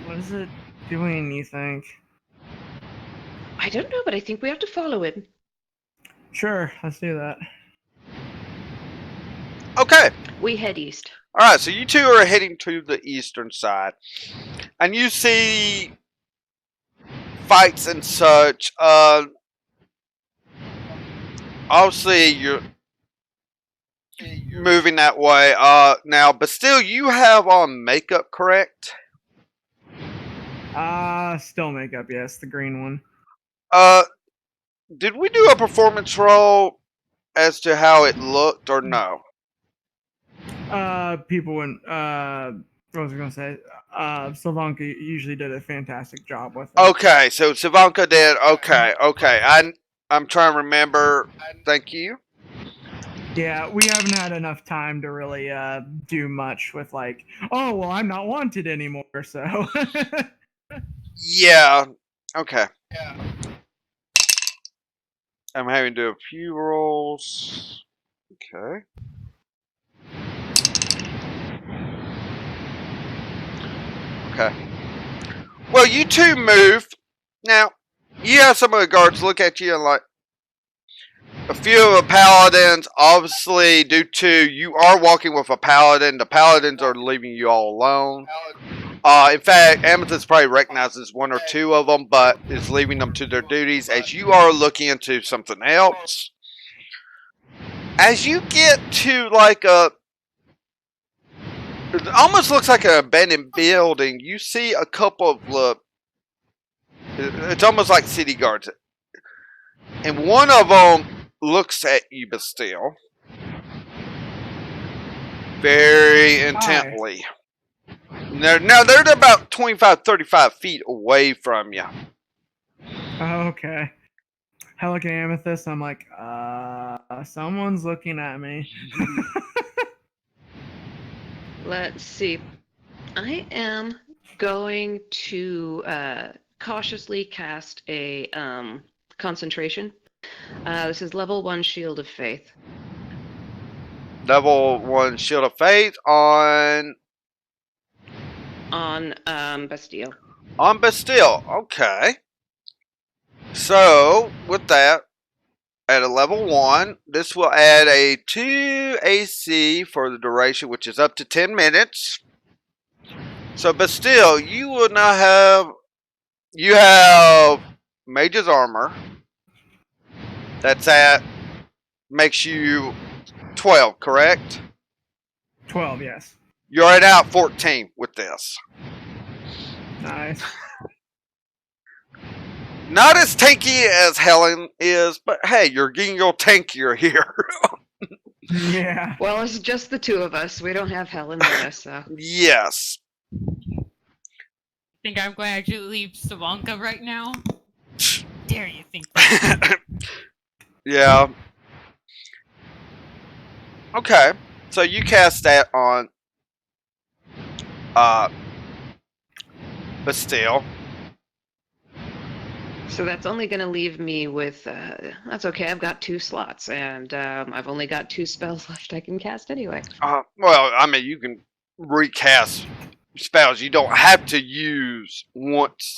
What is it doing, you think? I don't know, but I think we have to follow him. Sure, let's do that. Okay. We head east. Alright, so you two are heading to the eastern side. And you see fights and such. Obviously, you're moving that way. Now, but still, you have on makeup, correct? Still makeup, yes, the green one. Did we do a performance roll as to how it looked, or no? People wouldn't, what was I gonna say? Sylvanka usually did a fantastic job with it. Okay, so Savanka did. Okay. I'm trying to remember. Thank you. Yeah, we haven't had enough time to really do much with like, oh well, I'm not wanted anymore, so. Yeah. Okay. I'm having to do a few rolls. Okay. Okay. Well, you two move. Now, you have some of the guards look at you and like, a few of the paladins, obviously, due to you are walking with a paladin, the paladins are leaving you all alone. In fact, Amethyst probably recognizes one or two of them, but is leaving them to their duties as you are looking into something else. As you get to like a, it almost looks like an abandoned building, you see a couple of, it's almost like city guards. And one of them looks at you, Bastille, very intently. Now they're about 25, 35 feet away from you. Okay. I look at Amethyst, I'm like, someone's looking at me. Let's see. I am going to cautiously cast a concentration. This is level 1 Shield of Faith. Level 1 Shield of Faith on Bastille. On Bastille. Okay. So, with that, at a level 1, this will add a 2 AC for the duration, which is up to 10 minutes. So, Bastille, you will now have, you have Mage's Armor. That's at makes you 12, correct? 12, yes. You're at out 14 with this. Nice. Not as tanky as Helen is, but hey, you're getting your tankier here. Yeah. Well, it's just the two of us. We don't have Helen with us, so. Yes. Think I'm going to actually leave Savanka right now? Dare you think that? Yeah. Okay. So you cast that on Bastille. So that's only going to leave me with. That's okay. I've got 2 slots, and I've only got 2 spells left I can cast anyway. Well, I mean, you can recast spells. You don't have to use once.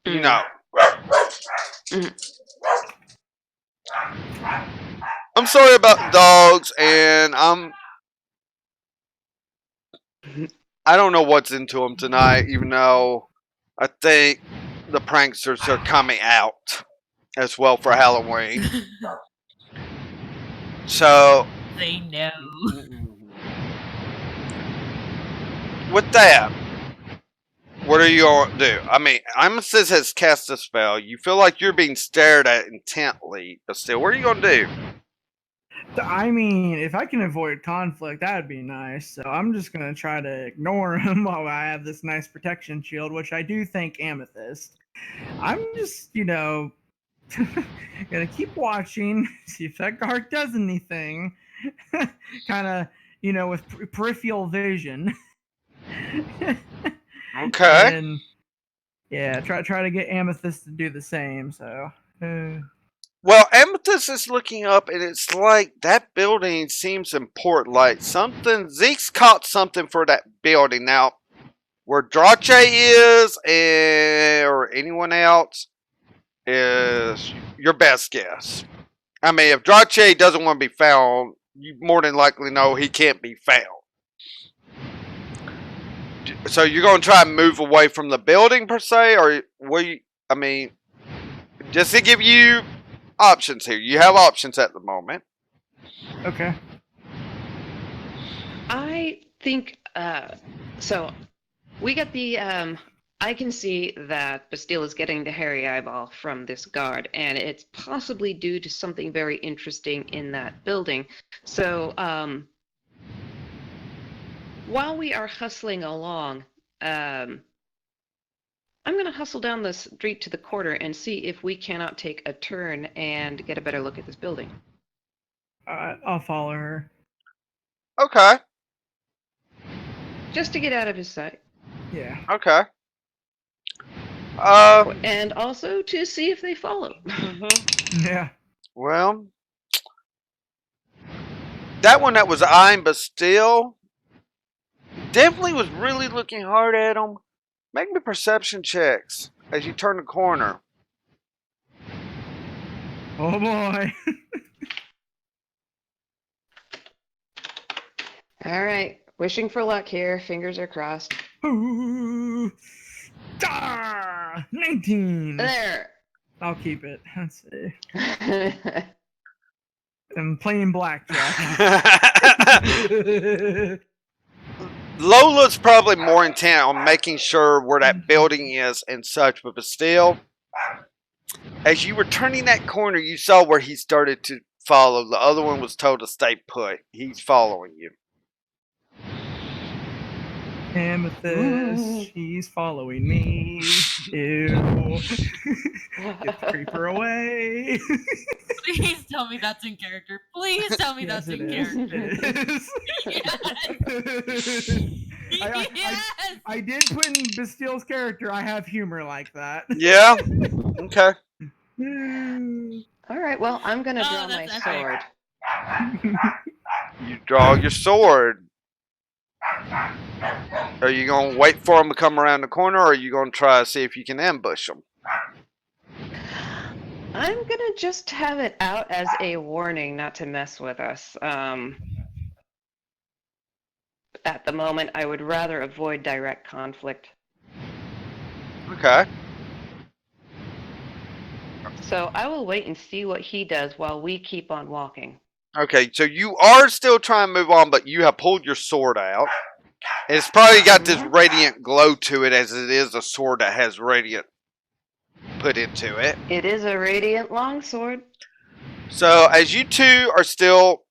You know. Mhm. I'm sorry about dogs, and I don't know what's into them tonight, even though I think the pranksters are coming out as well for Halloween. So, They know. with that, what are you going to do? I mean, Imesis has cast a spell. You feel like you're being stared at intently, but still, what are you going to do? I mean, if I can avoid conflict, that'd be nice. So I'm just gonna try to ignore him while I have this nice protection shield, which I do think Amethyst. I'm just, gonna keep watching, see if that guard does anything. kind of, with peripheral vision. Okay. And yeah, try to get Amethyst to do the same. So. Well, Amethyst is looking up, and it's like that building seems important. Like something, Zeke's caught something for that building. Now, where Drache is, or anyone else, is your best guess. I mean, if Drache doesn't want to be found, you more than likely know he can't be found. So you're going to try and move away from the building per se, or I mean, just to give you options here. You have options at the moment. Okay. I think so. We get the. I can see that Bastille is getting the hairy eyeball from this guard, and it's possibly due to something very interesting in that building. So, while we are hustling along, I'm going to hustle down the street to the corner and see if we cannot take a turn and get a better look at this building. I'll follow her. Okay. Just to get out of his sight. Yeah. Okay. And also to see if they follow. Yeah. Well, that one that was eyeing Bastille definitely was really looking hard at him. Make me perception checks as you turn the corner. Oh boy. All right. Wishing for luck here. Fingers are crossed. Ooh. 19. There. I'll keep it. Let's see. I'm playing blackjack. Lola's probably more intent on making sure where that building is and such, but still, as you were turning that corner, you saw where he started to follow. The other one was told to stay put. He's following you. Amethyst, she's following me. Ew. Get the creeper away. Please tell me that's in character. Please tell me Yes, that's it in is. character. It is. Yes. I did put in Bastille's character. I have humor like that. Yeah? Okay. All right. Well, I'm gonna Oh, draw my that's sword. You draw your sword. Are you going to wait for him to come around the corner, or are you going to try to see if you can ambush him? I'm gonna just have it out as a warning not to mess with us. At the moment, I would rather avoid direct conflict. Okay. So I will wait and see what he does while we keep on walking. Okay, so you are still trying to move on, but you have pulled your sword out. It's probably got this radiant glow to it, as it is a sword that has radiant put into it. It is a radiant longsword. So as you two are still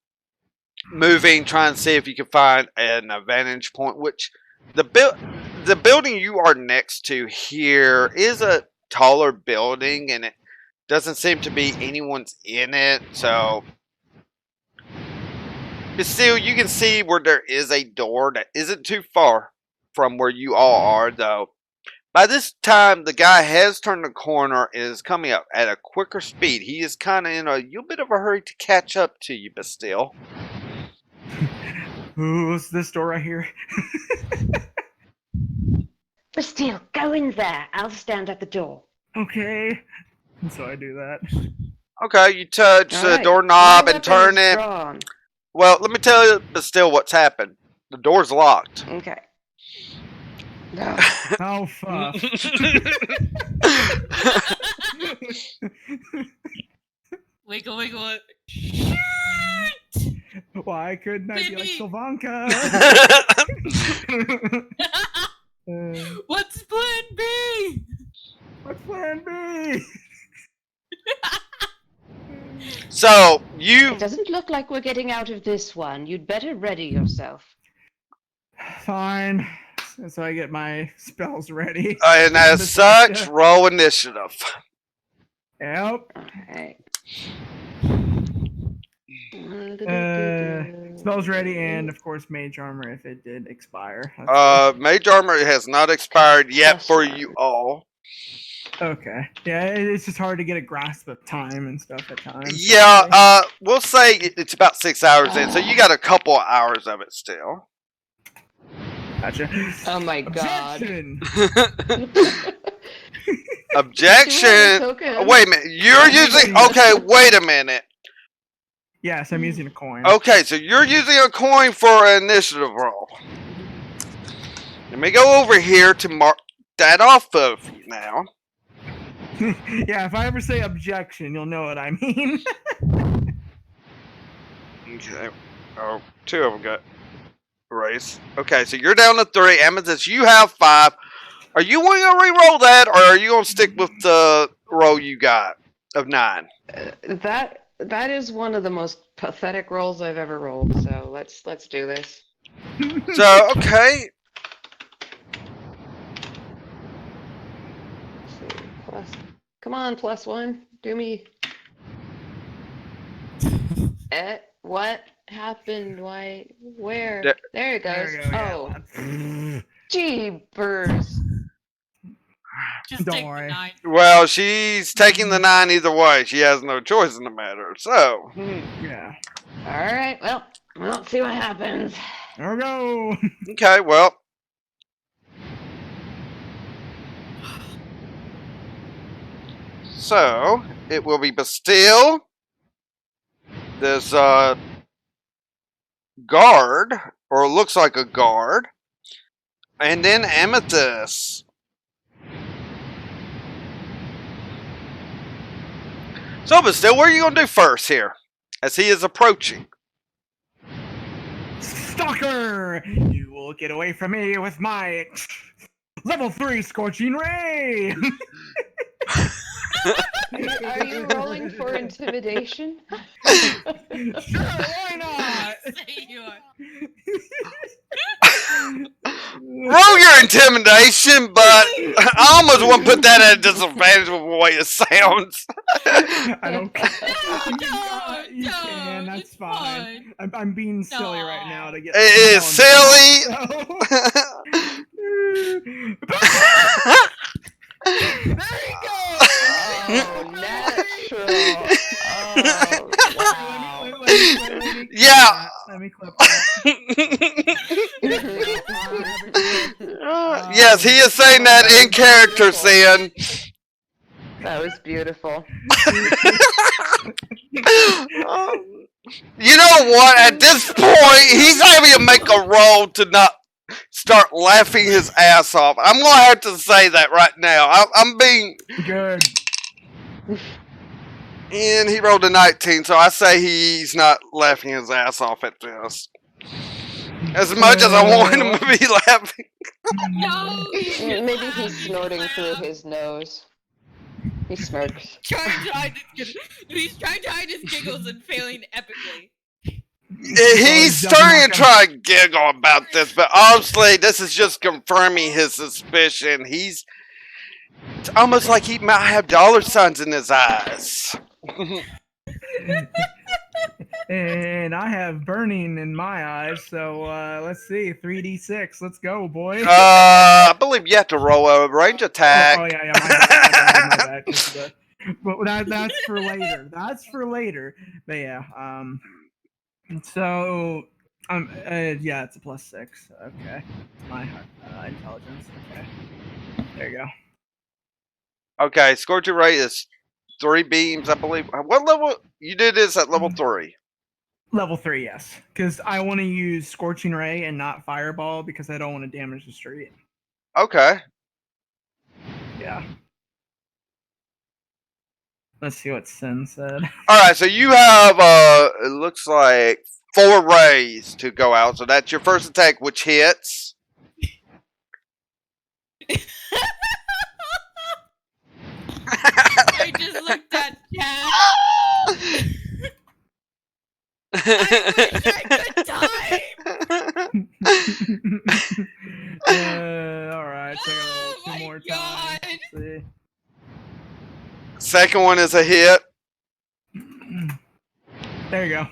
moving, trying to see if you can find an vantage point, which the building you are next to here is a taller building, and it doesn't seem to be anyone's in it. So, but still, you can see where there is a door that isn't too far from where you all are, though. By this time, the guy has turned the corner and is coming up at a quicker speed. He is kind of in a little bit of a hurry to catch up to you, but still. Who's this door right here? Bastille, go in there. I'll stand at the door. Okay. And so I do that. Okay, you touch the Alright, doorknob my and turn weapon is it. drawn. Well, let me tell you, but still, what's happened. The door's locked. Okay. No. Oh, fuck. Wiggle, wiggle. Why couldn't I be like Minnie. Sylvanka? What's plan B? What's plan B? So, you... It doesn't look like we're getting out of this one. You'd better ready yourself. Fine. So I get my spells ready. And as such, roll initiative. Yep. Alright. Spells ready, and of course, mage armor if it did expire. Mage armor has not expired yet Plus for one. you all. Okay. Yeah, it's just hard to get a grasp of time and stuff at times. Yeah, we'll say it's about 6 hours in, so you got a couple of hours of it still. Gotcha. Oh my god. Objection! Objection! Token. Wait a minute, you're using... Okay, wait a minute. Yes, I'm using a coin. Okay, so you're using a coin for an initiative roll. Let me go over here to mark that off of you now. Yeah, if I ever say objection, you'll know what I mean. Okay. Oh, two of them got erased. Okay, so you're down to 3. Amethyst, you have 5. Are you going to re-roll that, or are you going to stick with the roll you got of 9? That is one of the most pathetic rolls I've ever rolled. So let's do this. So, okay. Let's see. Come on, +1. Do me. What happened? Why? Where? There it goes. There we go, Oh, jeepers. Just Don't take worry. the 9. Well, she's taking the 9 either way. She has no choice in the matter. So, Yeah. All right. Well, let's see what happens. There we go. okay, well. So, it will be Bastille. This guard, or looks like a guard. And then Amethyst. So, Bastille, what are you going to do first here? As he is approaching. Stalker! You will get away from me with my level 3 Scorching Ray! Are you rolling for intimidation? Sure, why not? Say you are. Roll your intimidation, but I almost want to put that at a disadvantage with the way it sounds. I don't care. You No, can, that's it's fine. I'm being silly right now to get. It is silly. There you go. Oh, natural. Oh, wow. Wait, Yeah. Let me clip that. Yes, he is saying that in character, Sin. That was beautiful. You know what? At this point, he's having to make a roll to not start laughing his ass off. I'm going to have to say that right now. I'm being... Good. And he rolled a 19, so I say he's not laughing his ass off at this. As much as I want him to be laughing. No, Maybe he's snorting through his nose. He smirks. He's trying to hide his giggles and failing epically. He's starting to try to giggle about this, but obviously this is just confirming his suspicion. It's almost like he might have dollar signs in his eyes. And I have burning in my eyes, so let's see, 3d6. Let's go, boy. I believe you have to roll a range attack. Oh yeah, my bad. But that's for later. That's for later. But yeah, so yeah, it's a +6. Okay, it's my intelligence. Okay, there you go. Okay, scorching ray is 3 beams, I believe. What level? You did this at level 3. Level 3, yes. Because I want to use Scorching Ray and not Fireball because I don't want to damage the street. Okay. Yeah. Let's see what Sin said. Alright, so you have, it looks like 4 rays to go out. So that's your first attack, which hits. I just looked at chat. I wish I could time. Alright, so I got 2 more times. Let's see. Second one is a hit. There you go.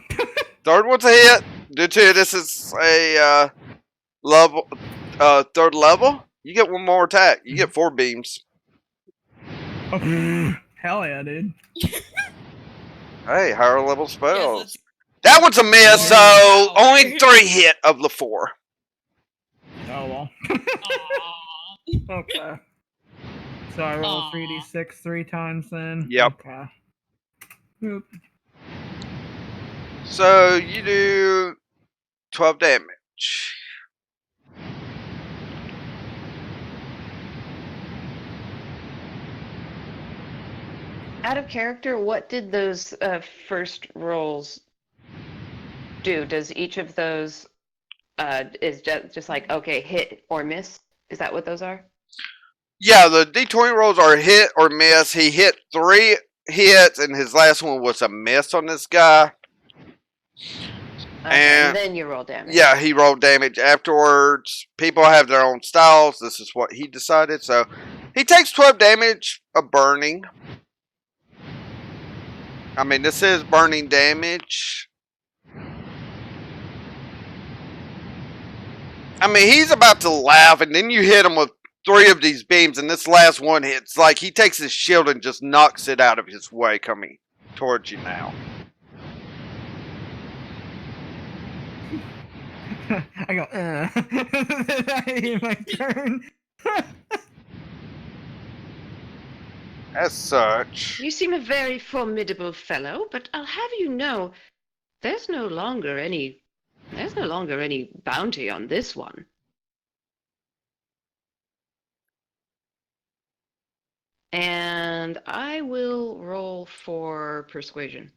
Third one's a hit. Due to this is a level, third level, you get 1 more attack. You get 4 beams. Oh, hell yeah, dude. Hey, higher level spells. Yes, That one's a miss, so only 3 hit of the 4. Oh well. Aw. Okay. So I roll 3d6 3 times then? Yep. Okay. Oop. So you do 12 damage. Out of character, what did those first rolls do? Does each of those is just like, okay, hit or miss? Is that what those are? Yeah, the D20 rolls are hit or miss. He hit 3 hits, and his last one was a miss on this guy. Okay, and then you roll damage. Yeah, he rolled damage afterwards. People have their own styles. This is what he decided. So he takes 12 damage of burning. I mean, this is burning damage. I mean, he's about to laugh, and then you hit him with 3 of these beams, and this last one hits. Like, he takes his shield and just knocks it out of his way coming towards you now. I go, my turn. As such. You seem a very formidable fellow, but I'll have you know, there's no longer any bounty on this one. And I will roll for persuasion.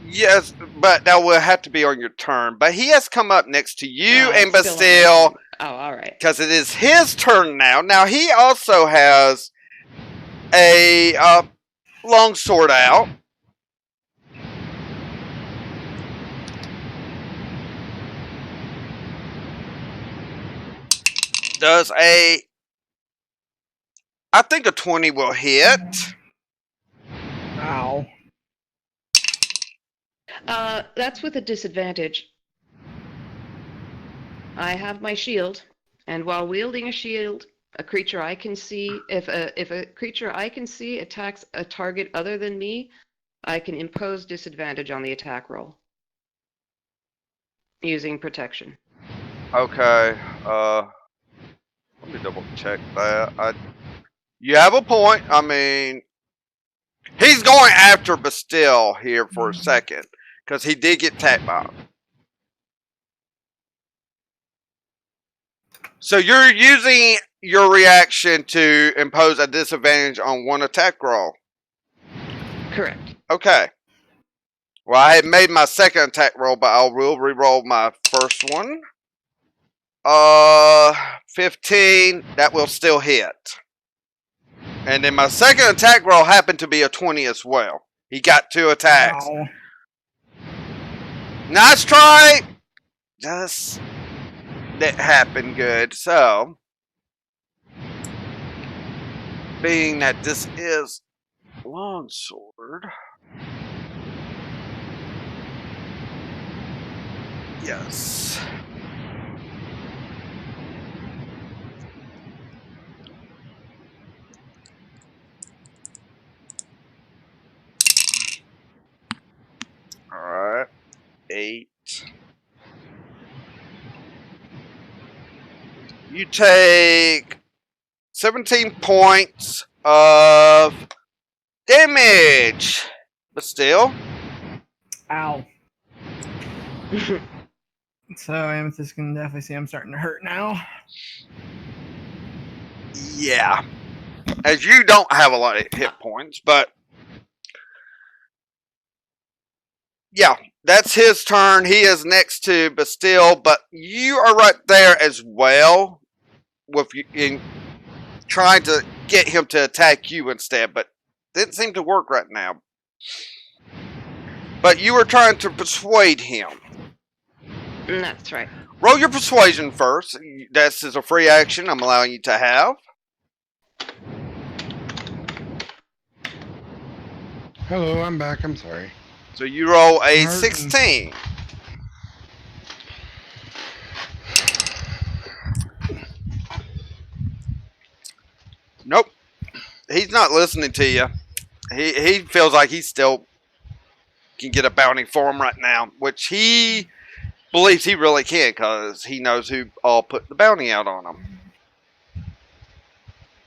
Yes, but that will have to be on your turn. But he has come up next to you and It's still on Bastille. my turn. Oh, all right. Because it is his turn now. Now, he also has a long sword out. Does I think a 20 will hit. Ow. That's with a disadvantage. I have my shield, and while wielding a shield, a creature I can see, if a creature I can see attacks a target other than me, I can impose disadvantage on the attack roll using protection. Okay. Let me double check that. You have a point. I mean, he's going after Bastille here for a second because he did get tapped by him. So you're using your reaction to impose a disadvantage on one attack roll. Correct. Okay. Well, I had made my second attack roll, but I will re-roll my first one. 15. That will still hit. And then my second attack roll happened to be a 20 as well. He got 2 attacks. Ow. Nice try. Just that happened good. So, being that this is longsword, yes. All right. 8. You take 17 points of damage. But still. Ow. So Amethyst can definitely see I'm starting to hurt now. Yeah. As you don't have a lot of hit points, but yeah, that's his turn. He is next to Bastille, but you are right there as well with you in trying to get him to attack you instead, but didn't seem to work right now. But you were trying to persuade him. That's right. Roll your persuasion first. This is a free action I'm allowing you to have. Hello, I'm back. I'm sorry. So you roll a Hurting. 16. Nope. He's not listening to you. He feels like he still can get a bounty for him right now, which he believes he really can because he knows who all put the bounty out on him.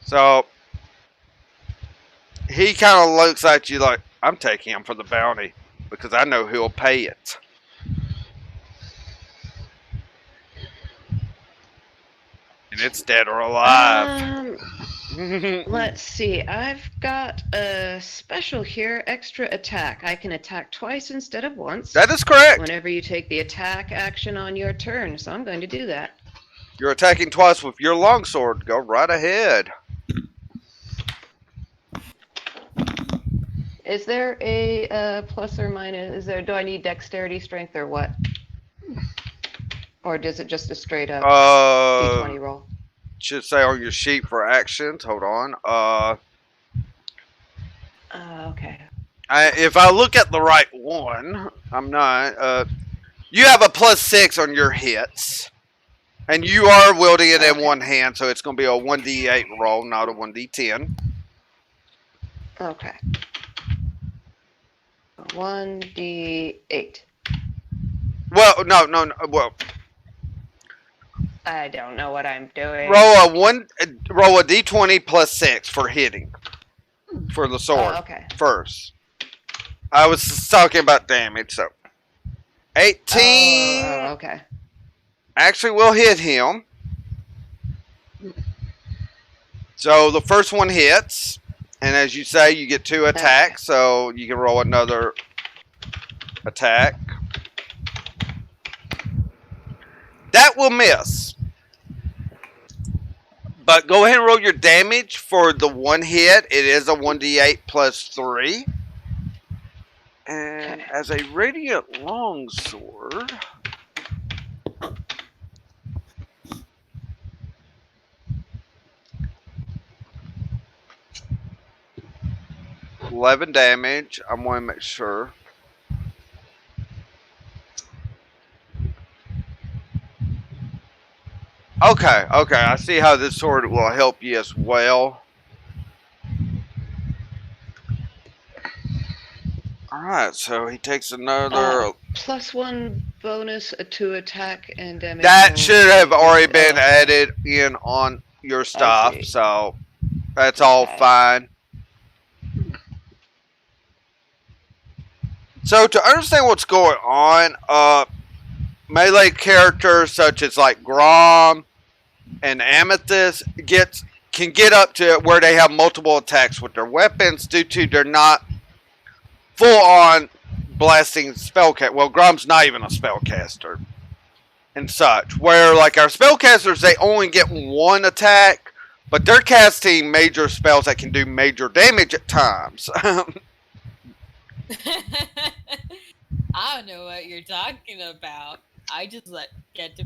So he kind of looks at you like, I'm taking him for the bounty because I know who'll pay it. And it's dead or alive. Let's see. I've got a special here, extra attack. I can attack twice instead of once. That is correct. Whenever you take the attack action on your turn, so I'm going to do that. You're attacking twice with your longsword. Go right ahead. Is there a plus or minus? Do I need dexterity, strength, or what? Or does it just a straight up d20 roll? Should say on your sheet for actions. Hold on. Okay. If I look at the right one, I'm not. You have a +6 on your hits. And you are wielding it in one hand, so it's going to be a 1d8 roll, not a 1d10. Okay. 1d8. Well, no. Well, I don't know what I'm doing. roll a d20 +6 for hitting for the sword okay. first. I was talking about damage, so 18. Oh, okay. Actually will hit him. So the first one hits, and as you say, you get 2 attacks, so you can roll another attack. That will miss. But go ahead and roll your damage for the one hit. It is a 1d8 +3. And as a radiant longsword, $11 damage. I'm going to make sure. Okay. I see how this sword will help you as well. Alright, so he takes another... +1 bonus to attack and damage. That should have already been added in on your stuff, so that's all fine. So to understand what's going on, melee characters such as like Grom and Amethyst can get up to where they have multiple attacks with their weapons due to they're not full on blasting spellcast. Well, Grum's not even a spellcaster and such. Where like our spellcasters, they only get one attack, but they're casting major spells that can do major damage at times. I don't know what you're talking about. I just get to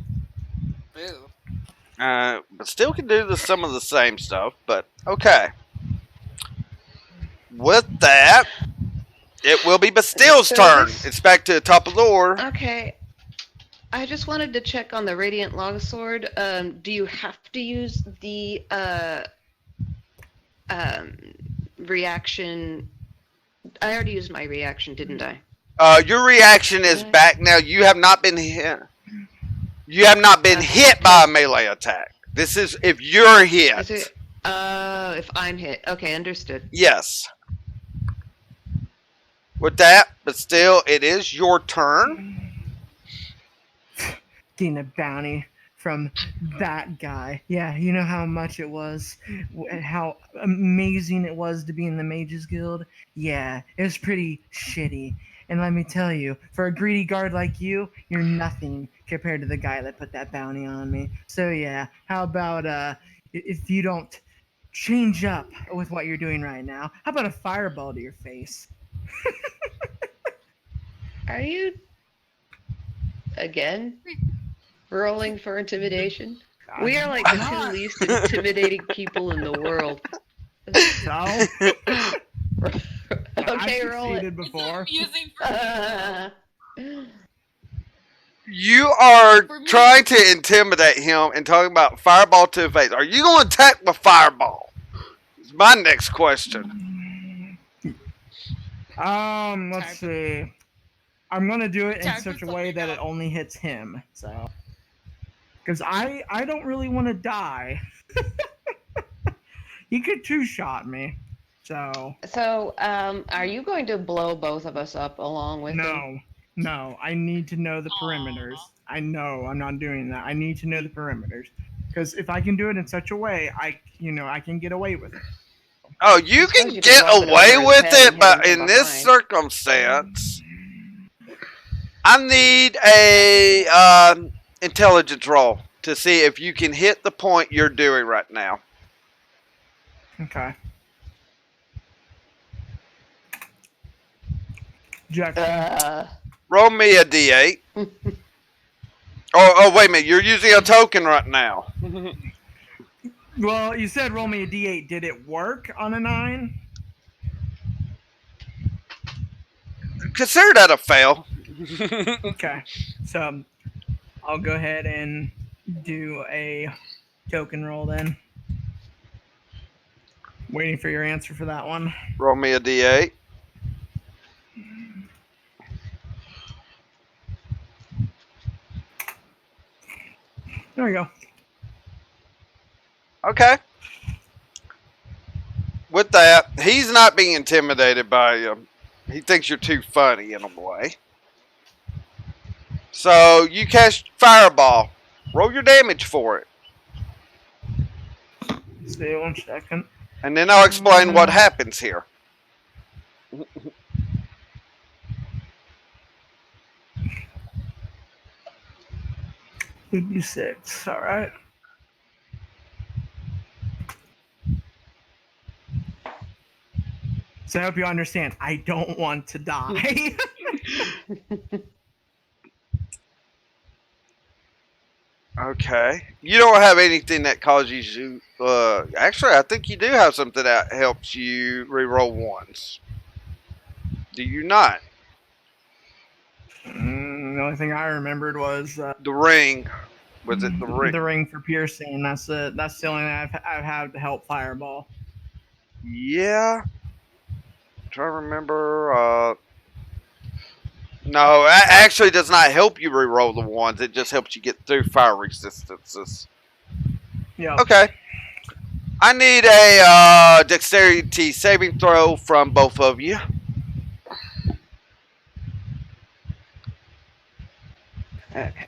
boo. But still can do some of the same stuff. But okay. With that, it will be Bastille's So turn. this- It's back to the top of the order. Okay. I just wanted to check on the Radiant Longsword. Do you have to use the reaction? I already used my reaction, didn't I? Your reaction is Okay. back now. You have not been hit. You have not been hit by a melee attack. This is if you're hit. Is it? If I'm hit. Okay, understood. Yes. With that, but still, it is your turn. Getting a bounty from that guy. Yeah, you know how much it was, how amazing it was to be in the Mages Guild? Yeah, it was pretty shitty. And let me tell you, for a greedy guard like you, you're nothing compared to the guy that put that bounty on me. So yeah, how about if you don't change up with what you're doing right now, how about a fireball to your face? Are you again rolling for intimidation? We are like the Not. two least intimidating people in the world. So, Okay, I've roll it. succeeded before. It's amusing for me. You are For me- trying to intimidate him and talking about fireball to the face. Are you going to attack with fireball? It's my next question. Let's see. I'm gonna do it in Type such a something way that up. it only hits him. So, because I don't really want to die. He could two-shot me. So So, are you going to blow both of us up along with him? no. I need to know the perimeters. Aw. I know I'm not doing that. I need to know the perimeters. Because if I can do it in such a way, I can get away with it. Oh, you suppose can you could get lob it away over his with head it, and hit but him in from this behind. circumstance, I need a intelligence roll to see if you can hit the point you're doing right now. Okay. Jack. Roll me a d8. Oh, wait a minute. You're using a token right now. Well, you said roll me a d8. Did it work on a 9? Consider that a fail. Okay. So I'll go ahead and do a token roll then. Waiting for your answer for that one. Roll me a d8. There we go. Okay. With that, he's not being intimidated by you. He thinks you're too funny in a way. So you cast Fireball. Roll your damage for it. Stay 1 second. And then I'll explain what happens here. 86. All right. So I hope you understand. I don't want to die. Okay. You don't have anything that causes you. Actually, I think you do have something that helps you reroll ones. Do you not? The only thing I remembered was The ring. Was it the ring? the ring for piercing. That's the only thing I've had to help Fireball. Yeah. Try to remember. No, it actually does not help you reroll the ones. It just helps you get through fire resistances. Yeah. Okay. I need a dexterity saving throw from both of you. Okay.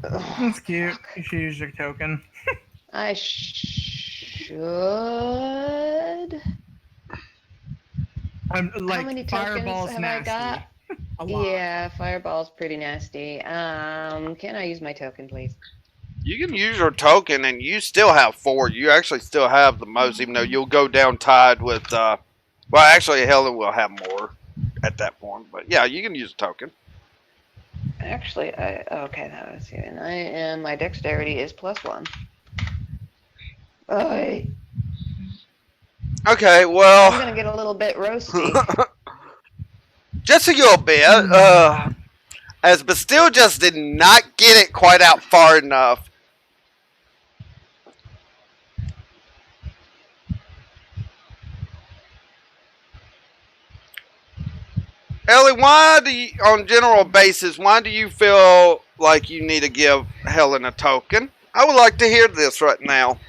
That's cute. You should use your token. I should. I'm like many tokens fireball's have I nasty. got? A lot. Yeah, fireball's pretty nasty. Can I use my token, please? You can use your token, and you still have 4. You actually still have the most, even though you'll go down tied with. Well, actually, Helen will have more at that point. But yeah, you can use a token. Actually, okay, that was it. And I am my dexterity is +1. Oh, Okay, I'm well, gonna get a little bit roasty. just a little bit. As Bastille just did not get it quite out far enough. Ellie, why do you, on general basis, why do you feel like you need to give Helen a token? I would like to hear this right now.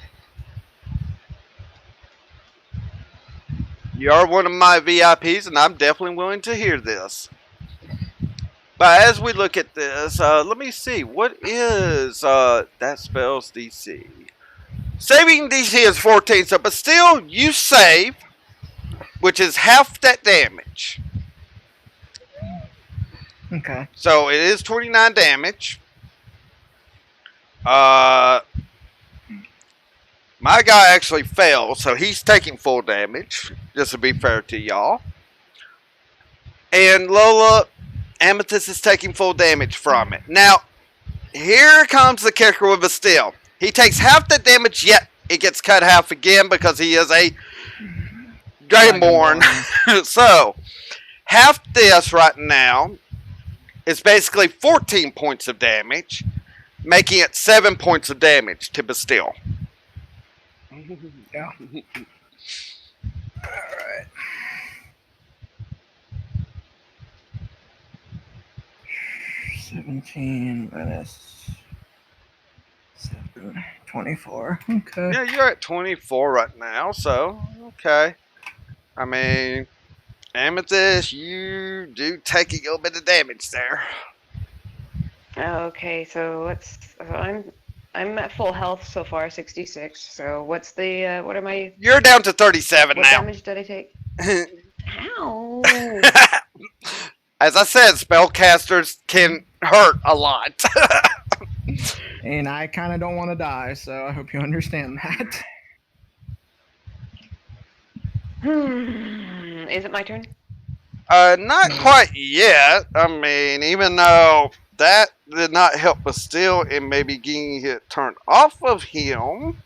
You are one of my VIPs, and I'm definitely willing to hear this. But as we look at this, let me see. What is that spell's DC? Saving DC is 14, so but still, you save, which is half that damage. Okay. So it is 29 damage. My guy actually fell, so he's taking full damage, just to be fair to y'all. And Lola, Amethyst is taking full damage from it. Now, here comes the kicker with Bastille. He takes half the damage, yet it gets cut half again because he is a Dragonborn. So, half this right now is basically 14 points of damage, making it 7 points of damage to Bastille. Yeah. Alright. $17 minus 7, 24. Okay. Yeah, you're at 24 right now, so, okay. I mean, Amethyst, you do take a little bit of damage there. Okay, so I'm at full health so far, 66. So what's the what am I? You're down to 37 What now. damage did I take? Ow! As I said, spellcasters can hurt a lot. And I kind of don't want to die, so I hope you understand that. Is it my turn? Not quite yet. I mean, even though that did not help Bastille in maybe getting it turned off of him.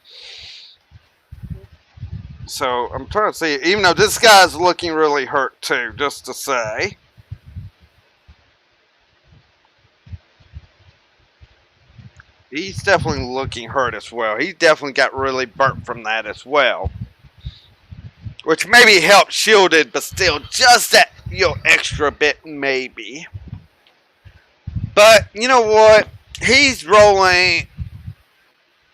So I'm trying to see, even though this guy's looking really hurt too, just to say. He's definitely looking hurt as well. He definitely got really burnt from that as well. Which maybe helped shielded, but still just that extra bit maybe. But you know what? He's rolling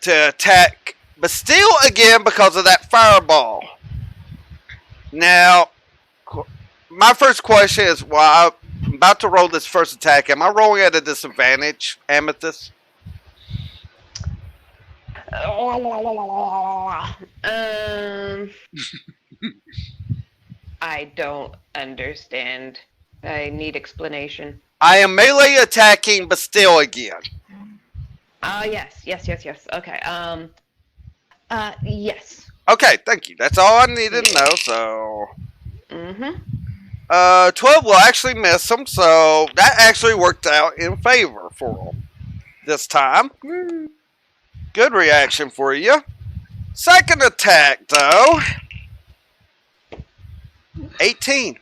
to attack Bastille again because of that fireball. Now, my first question is, well, I'm about to roll this first attack. Am I rolling at a disadvantage, Amethyst? I don't understand. I need explanation. I am melee attacking Bastille again. Yes. Okay. Yes. Okay, thank you. That's all I needed to know, so... Mm-hmm. 12 will actually miss him, so that actually worked out in favor for him this time. Good reaction for you. Second attack, though. 18.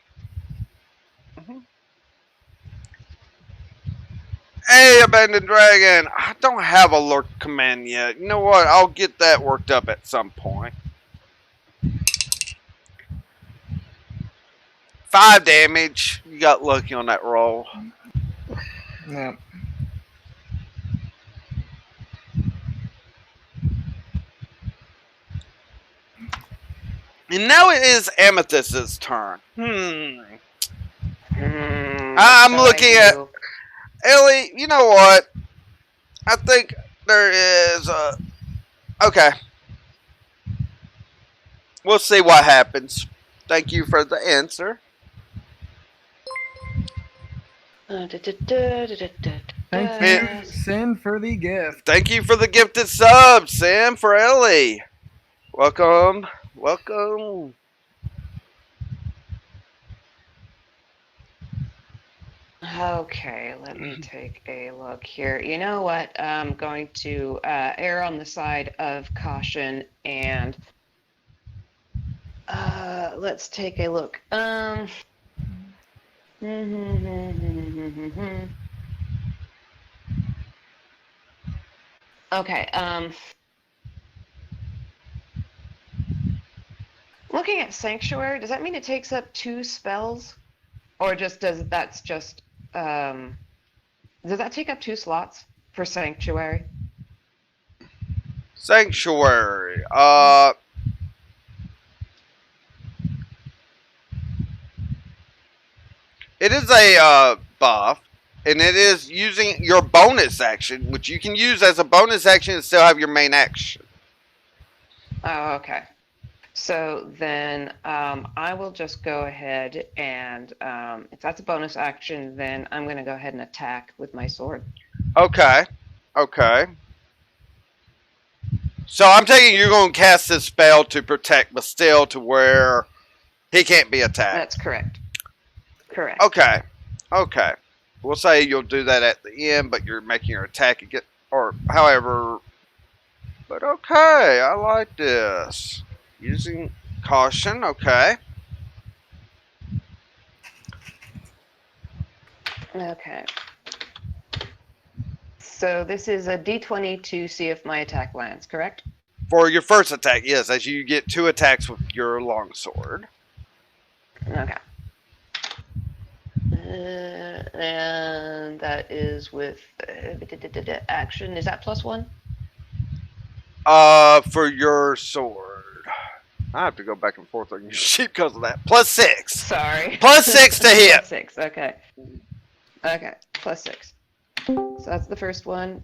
Hey, Abandoned Dragon. I don't have a lurk command yet. You know what? I'll get that worked up at some point. 5 damage. You got lucky on that roll. Yeah. And now it is Amethyst's turn. I'm looking at... Ellie, you know what? I think there is a... Okay. We'll see what happens. Thank you for the answer. Thank Man. you, Sin, for the gift. Thank you for the gifted sub, Sam, for Ellie. Welcome. Welcome. Okay, let me take a look here. You know what? I'm going to err on the side of caution and let's take a look. Okay, looking at Sanctuary, does that mean it takes up 2 spells? Or just does that take up 2 slots for Sanctuary? Sanctuary. It is a buff, and it is using your bonus action, which you can use as a bonus action and still have your main action. Oh, okay. So then I will just go ahead and if that's a bonus action, then I'm going to go ahead and attack with my sword. Okay. Okay. So I'm taking you're going to cast this spell to protect Bastille to where he can't be attacked. That's correct. Correct. Okay. Okay. We'll say you'll do that at the end, but you're making your attack again, or however. But okay, I like this. Using caution, okay. Okay. So this is a d20 to see if my attack lands, correct? For your first attack, yes, as you get 2 attacks with your longsword. Okay. And that is with action. Is that +1? For your sword. I have to go back and forth on your sheet because of that. +6. Sorry. +6 to hit. +6. Okay. Okay. +6. So that's the first one.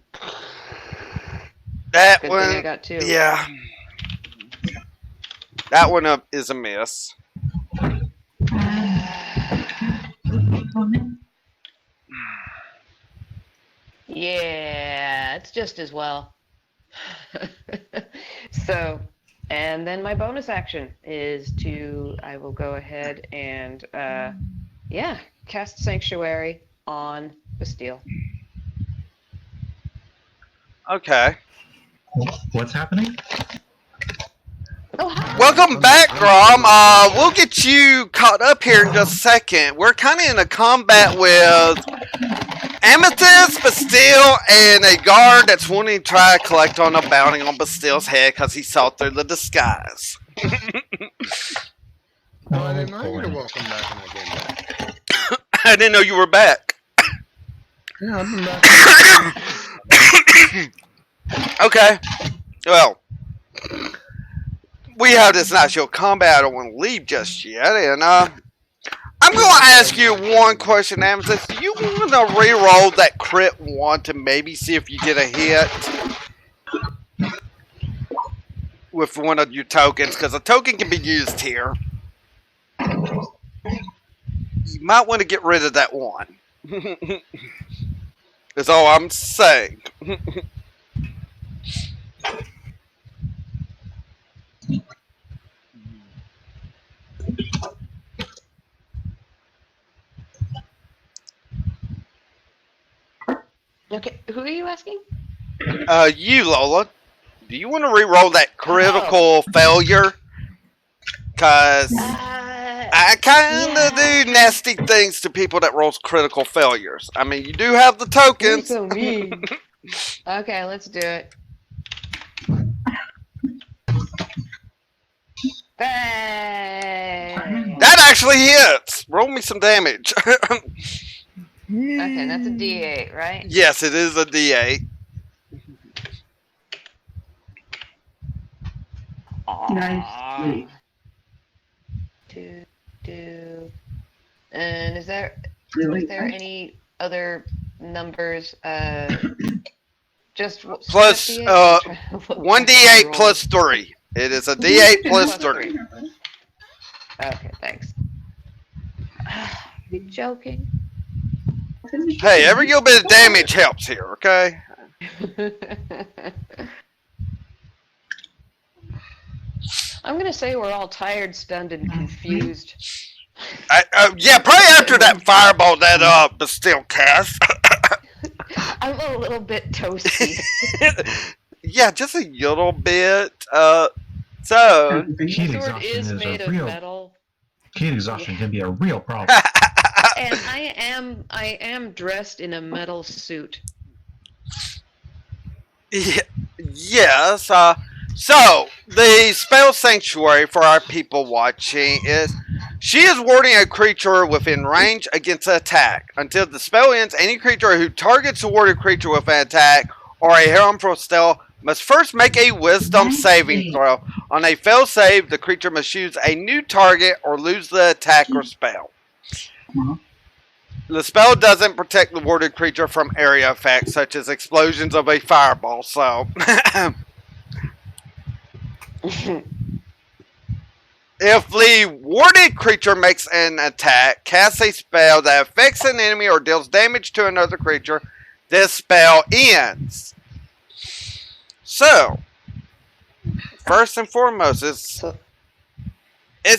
That Good one. thing I got 2. Yeah. That one is a miss. Yeah, it's just as well. So, and then my bonus action is I will go ahead and, yeah, cast Sanctuary on Bastille. Okay. What's happening? Oh, hi. Welcome back, Grom. We'll get you caught up here in just a second. We're kind of in a combat with Amethyst, Bastille, and a guard that's wanting to try to collect on a bounty on Bastille's head because he saw through the disguise. Well, I didn't know you were welcome back when I came back. I didn't know you were back. Yeah, I've been back. Okay. Well, we have this nice show combat. I don't want to leave just yet, and I'm going to ask you one question, Amethyst. Do you want to re-roll that crit 1 to maybe see if you get a hit with one of your tokens? Because a token can be used here. You might want to get rid of that 1. That's all I'm saying. Okay, who are you asking? You, Lola. Do you want to re-roll that critical failure? Because I kind of do nasty things to people that rolls critical failures. I mean, you do have the You're tokens. so mean. Okay, let's do it. Hey! That actually hits. Roll me some damage. Okay, that's a D8, right? Yes, it is a D8. Nice. And is there any other numbers? Just Plus, D8? 1D8 plus 3. It is a D8 plus 3. Okay, thanks. Are you joking? Hey, every little bit of damage helps here, okay? I'm gonna say we're all tired, stunned, and confused. Yeah, probably after that fireball that Bastille cast. I'm a little bit toasty. Yeah, just a little bit. So The Heat sword exhaustion is is made a of real metal, heat exhaustion can be a real problem. and I am dressed in a metal suit. yes. So the spell sanctuary for our people watching is she is warding a creature within range against an attack. Until the spell ends, any creature who targets a warded creature with an attack or a harmful spell must first make a wisdom saving throw. On a fail save, the creature must choose a new target or lose the attack or spell. The spell doesn't protect the warded creature from area effects such as explosions of a fireball, so if the warded creature makes an attack, casts a spell that affects an enemy, or deals damage to another creature, this spell ends. So, first and foremost, it's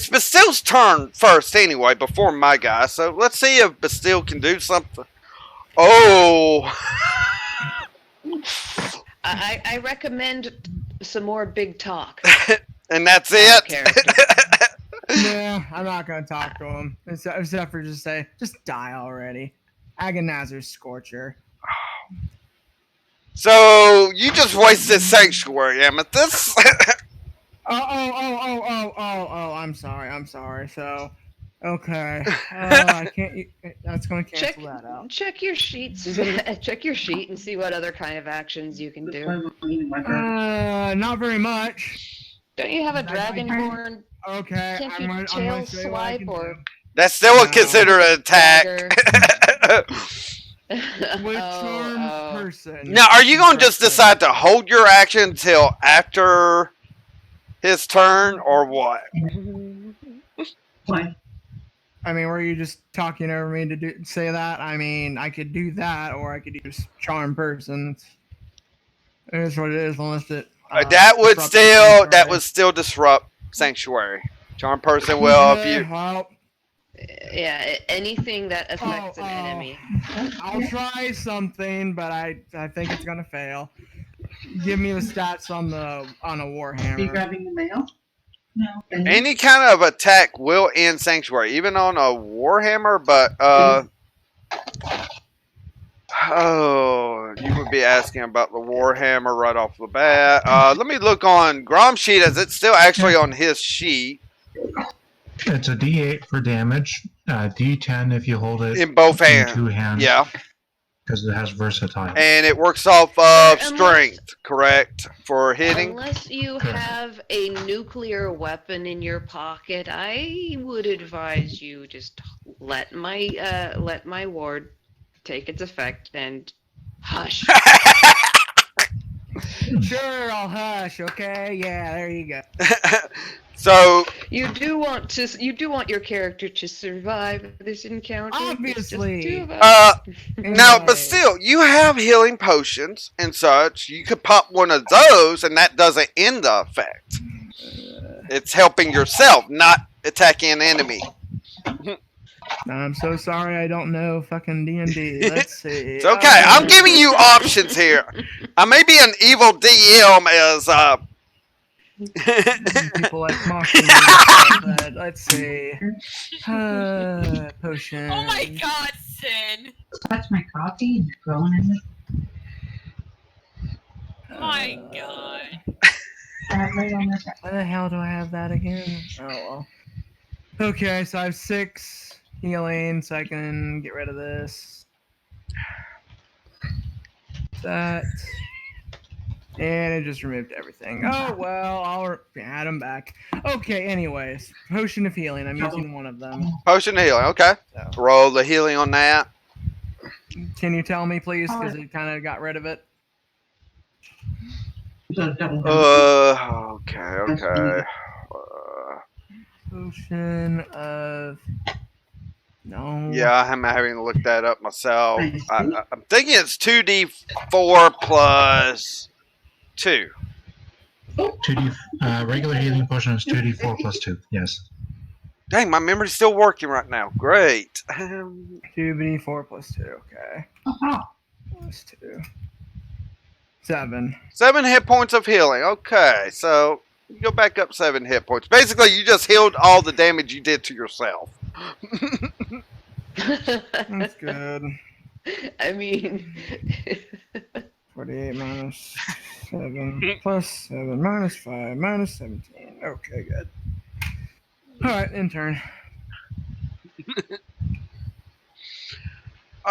Bastille's turn first anyway, before my guy. So let's see if Bastille can do something. Oh! I recommend some more big talk. And that's out of it? character. Nah, I'm not gonna talk to him. Except for just say, just die already. Agonizer's Scorcher. So, you just wasted Sanctuary, Amethyst. Oh, I'm sorry. So, okay. I can't, that's gonna cancel that out. Check your sheets. Check your sheet and see what other kind of actions you can do. Not very much. Don't you have a dragonborn? Okay, Can't I'm you gonna tail say what I swipe can or do. That's still No. considered an attack. With charmed person. Now, are you going to just decide to hold your action until after his turn, or what? I mean, were you just talking over me to say that? I mean, I could do that, or I could use charm person. It is what it is, unless it. That would disrupts the still disrupt Sanctuary. Charm person will sanctuary. if you. Well, yeah, anything that affects an enemy. I'll try something, but I think it's gonna fail. Give me the stats on a Warhammer. Are you grabbing the mail? No. Any kind of attack will end Sanctuary, even on a Warhammer, but oh, you would be asking about the Warhammer right off the bat. Let me look on Grom's sheet, as it's still actually on his sheet. It's a D8 for damage, D10 if you hold it In both in hands. two hands. Yeah. Because it has versatile. And it works off of Unless- strength, correct? For hitting? Unless you Correct. have a nuclear weapon in your pocket, I would advise you just let my ward take its effect and hush. Sure, I'll hush. Okay, yeah, there you go. So, You do want your character to survive this encounter. It's just Obviously. two of us. now, but Anyway. still, you have healing potions and such. You could pop one of those, and that doesn't end the effect. It's helping yourself, not attacking an enemy. I'm so sorry, I don't know fucking D&D. Let's see. It's okay. I'm giving you options here. I may be an evil DM as people like mocking me, but let's see. Potion. Oh my god, Sin! That's my coffee and growing in it. My god. Right on this. Why the hell do I have that again? Oh well. Okay, so I have 6 healing, so I can get rid of this. That. And it just removed everything. Oh well, I'll add them back. Okay, anyways. Potion of healing. I'm using one of them. potion of healing. Okay. So. Roll the healing on that. Can you tell me, please? Because it kind of got rid of it. So double Okay. Potion of No. Yeah, I'm having to look that up myself. I see. I'm thinking it's 2d4 plus 2. 2d regular healing potion is 2d4 plus 2. Yes. Dang, my memory's still working right now. Great. 2b4 plus 2. Okay. Uh-huh. Plus 2. 7. 7 hit points of healing. Okay, so you go back up 7 hit points. Basically, you just healed all the damage you did to yourself. That's good. I mean, 48 minus 7 plus 7 minus 5 minus 17. Okay, good. Alright, in turn.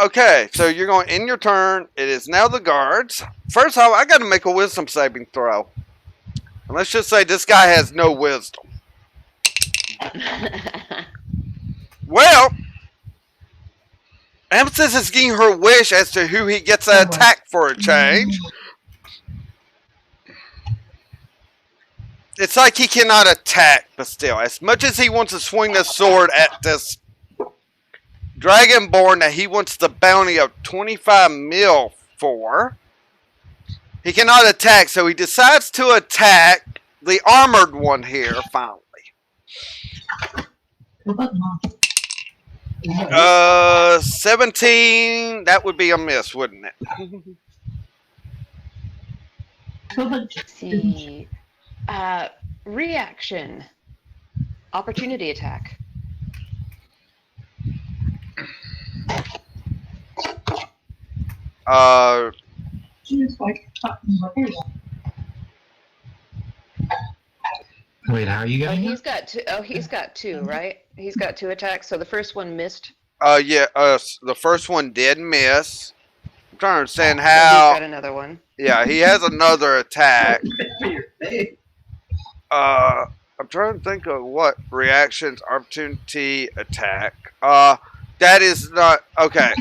Okay, so you're going in your turn. It is now the guards. First off, I got to make a wisdom saving throw. And let's just say this guy has no wisdom. Well, Amethyst is getting her wish as to who he gets to attack for a change. It's like he cannot attack, but still, as much as he wants to swing the sword at this Dragonborn that he wants the bounty of 25 mil for, he cannot attack, so he decides to attack the armored one here, finally. What about Mom? 17, that would be a miss, wouldn't it? What about Let's see. Reaction. Opportunity attack. she was like talking about her? Wait, how are you Oh, getting he's it? got two. Oh, he's got 2, right? He's got 2 attacks. So the first one missed. Yeah, the first one did miss. I'm trying to understand So he's how. got another one. Yeah, he has another attack. For your face. I'm trying to think of what reactions, opportunity, attack. That is not okay.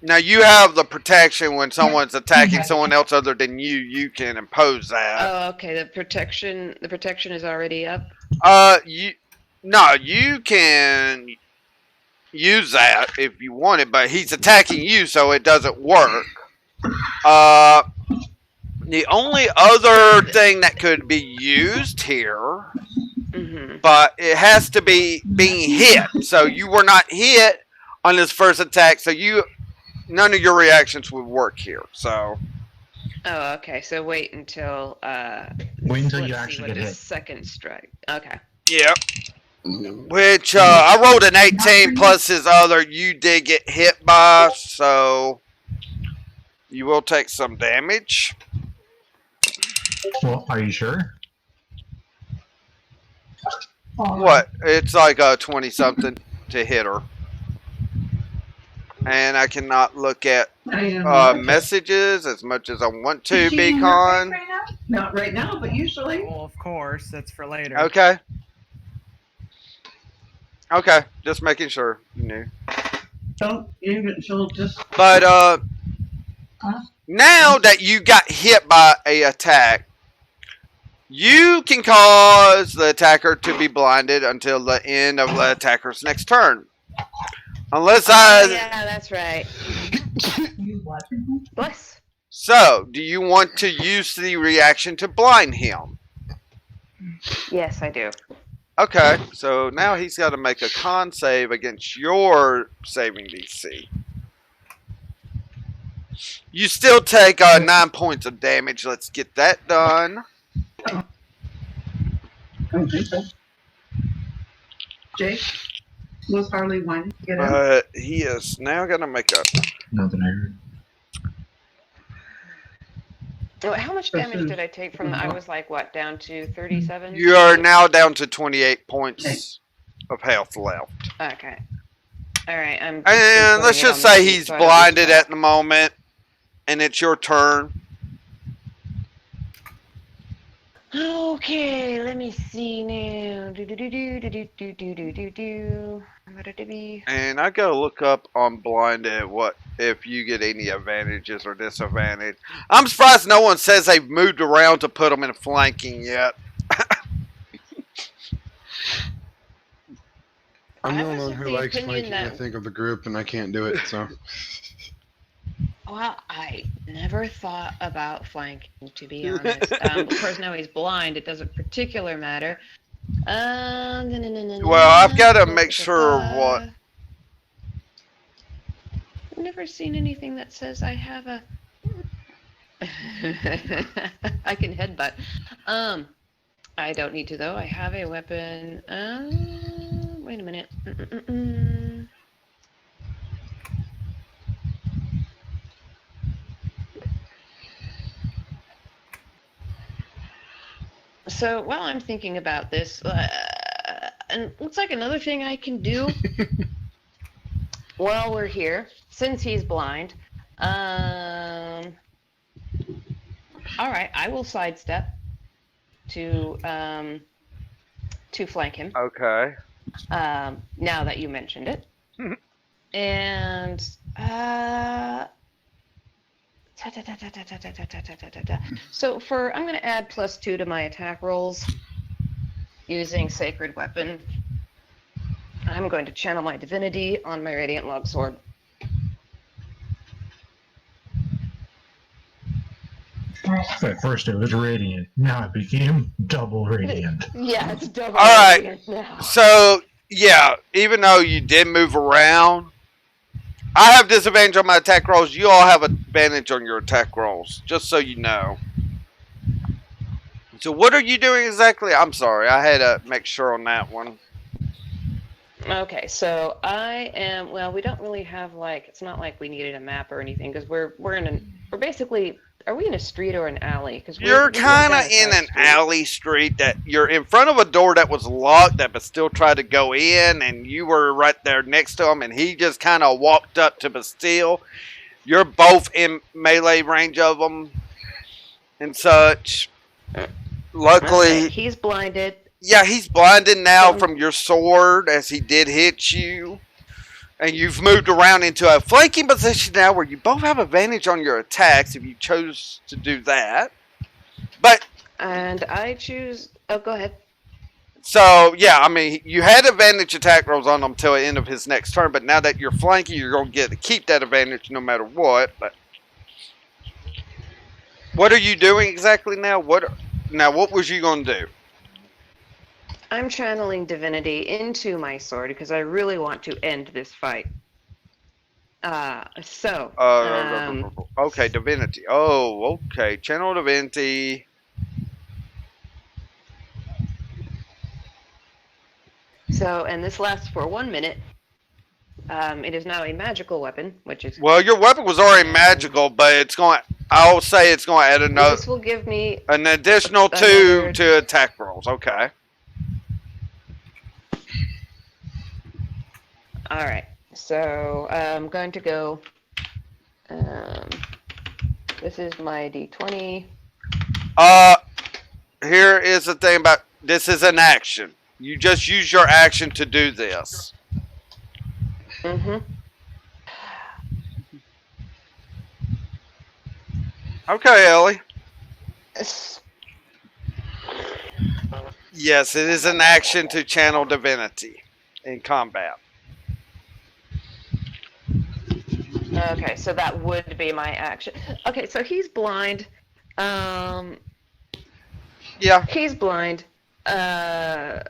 Now you have the protection when someone's attacking someone else other than you. You can impose that. Oh, okay. The protection is already up. You can use that if you want it, but he's attacking you, so it doesn't work. The only other thing that could be used here, Mm-hmm. but it has to be being hit. So you were not hit on this first attack, so none of your reactions would work here. So Oh, okay. So wait until Wait until you let's see actually what get his hit. second strike. Okay. yeah. Which I rolled an 18 plus his other. You did get hit by, so you will take some damage. Well, are you sure? What? It's like 20 something to hit her. And I cannot look at messages as much as I want to, Is she in your Beacon. face right now? Not right now, but usually. Well, of course, that's for later. Okay. Okay, just making sure you knew. Don't even. She'll just. But Huh? now that you got hit by a attack, you can cause the attacker to be blinded until the end of the attacker's next turn. Unless Yeah, that's right. You watching her? Bless. So, do you want to use the reaction to blind him? Yes, I do. Okay, so now he's got to make a con save against your saving DC. You still take 9 points of damage. Let's get that done. I don't think so. Jake, was Harley whining to get out? He is now going to make a... Nothing I heard. Oh, how much damage did I take from the? I was like, what, down to 37? You are now down to 28 points of health left. Okay. All right. I'm. And let's just say he's blinded at the moment, and it's your turn. Okay, let me see now. Do. And I gotta look up on blinded what if you get any advantages or disadvantage. I'm surprised no one says they've moved around to put them in flanking yet. I'm the I only was one of who the likes opinion flanking, I that think, of the group, and I can't do it, so. well, I never thought about flanking, to be honest. Of course, now he's blind. It doesn't particular matter. Well, I've got to make sure what. I've never seen anything that says I have a. I can headbutt. I don't need to though. I have a weapon. Wait a minute. So while I'm thinking about this, and looks like another thing I can do while we're here, since he's blind, all right, I will sidestep to flank him. Okay. Now that you mentioned it, and so I'm going to add +2 to my attack rolls using Sacred Weapon. I'm going to channel my divinity on my Radiant Longsword. At first it was radiant. Now it became double radiant. Yeah, it's double All right. radiant now. So, yeah, even though you did move around, I have disadvantage on my attack rolls. You all have advantage on your attack rolls, just so you know. So what are you doing exactly? I'm sorry, I had to make sure on that one. Okay, so I am. Well, we don't really have like. It's not like we needed a map or anything because we're basically. Are we in a street or an alley? Because You're kind of in an alley street that you're in front of a door that was locked that but still tried to go in, and you were right there next to him, and he just kind of walked up to Bastille. You're both in melee range of him and such. Luckily, he's blinded. Yeah, he's blinded now from your sword as he did hit you. And you've moved around into a flanking position now where you both have advantage on your attacks if you chose to do that. But and I choose. Oh, go ahead. So, yeah, I mean, you had advantage attack rolls on him until the end of his next turn, but now that you're flanking, you're going to get to keep that advantage no matter what. But what are you doing exactly now? What was you going to do? I'm channeling divinity into my sword because I really want to end this fight. Okay, divinity. Oh, okay. Channel divinity. So, and this lasts for 1 minute. It is now a magical weapon, which is... Well, your weapon was already magical, but it's going to... I'll say it's going to add another... This will give me... An additional 2 to attack rolls. Okay. Alright. So, I'm going to go... this is my D20. Here is the thing about... This is an action. You just use your action to do this. Mm-hmm. Okay, Ellie. Yes, it is an action to channel divinity in combat. Okay, so that would be my action. Okay, so he's blind. Yeah. He's blind. And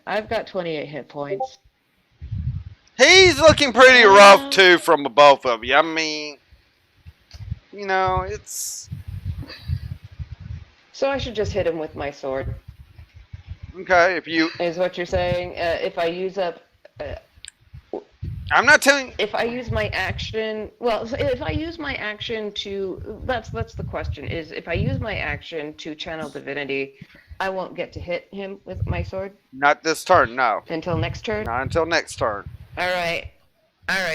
I've got 28 hit points. He's looking pretty rough too from both of you. I mean, you know, it's... So I should just hit him with my sword. Okay, if you... Is what you're saying? If I use up... I'm not telling... If I use my action... Well, if I use my action to... That's the question, is if I use my action to channel divinity, I won't get to hit him with my sword? Not this turn, no. Until next turn? Not until next turn. Alright,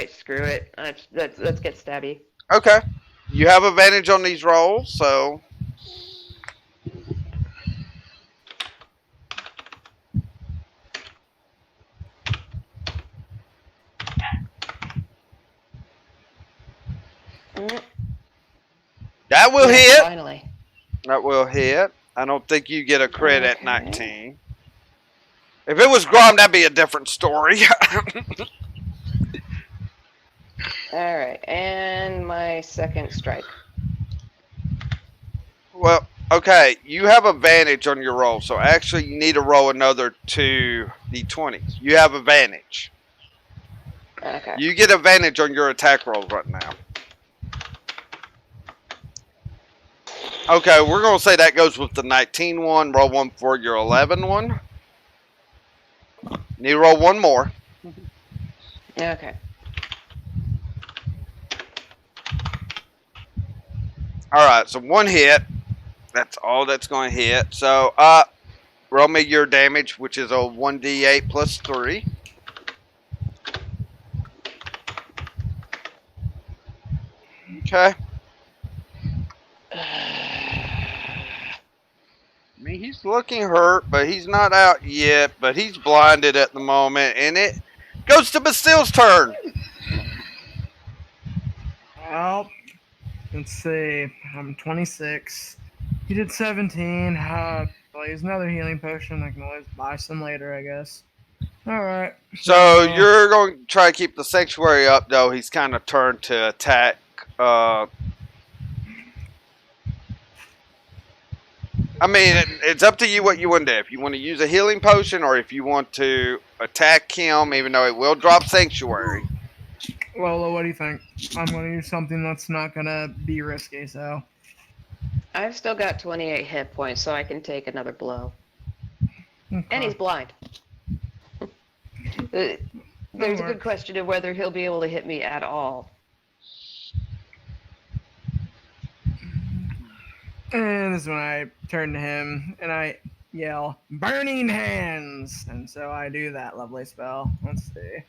screw it. Let's get stabby. Okay. You have advantage on these rolls, so... That will hit. Finally. That will hit. I don't think you get a crit at Okay. 19. If it was Grom, that'd be a different story. All right, and my second strike. Well, okay, you have advantage on your roll, so actually you need to roll another 2 d20s. You have advantage. Okay. You get advantage on your attack rolls right now. Okay, we're going to say that goes with the 19 one. Roll one for your 11 one. Need to roll one more. Okay. Alright, so one hit. That's all that's going to hit. So, roll me your damage, which is a 1d8 plus 3. Okay. I mean, he's looking hurt, but he's not out yet. But he's blinded at the moment, and it goes to Bastille's turn. Well, let's see. I'm 26. He did 17. Well, he's another healing potion. I can always buy some later, I guess. Alright. So you're going to try to keep the sanctuary up, though. He's kind of turned to attack. I mean, it's up to you what you want to do. If you want to use a healing potion, or if you want to attack him, even though it will drop sanctuary. Lola, what do you think? I'm going to use something that's not going to be risky, so. I've still got 28 hit points, so I can take another blow. Okay. And he's blind. There's a good question of whether he'll be able to hit me at all. And this is when I turn to him and I yell, "Burning Hands!" And so I do that lovely spell. Let's see.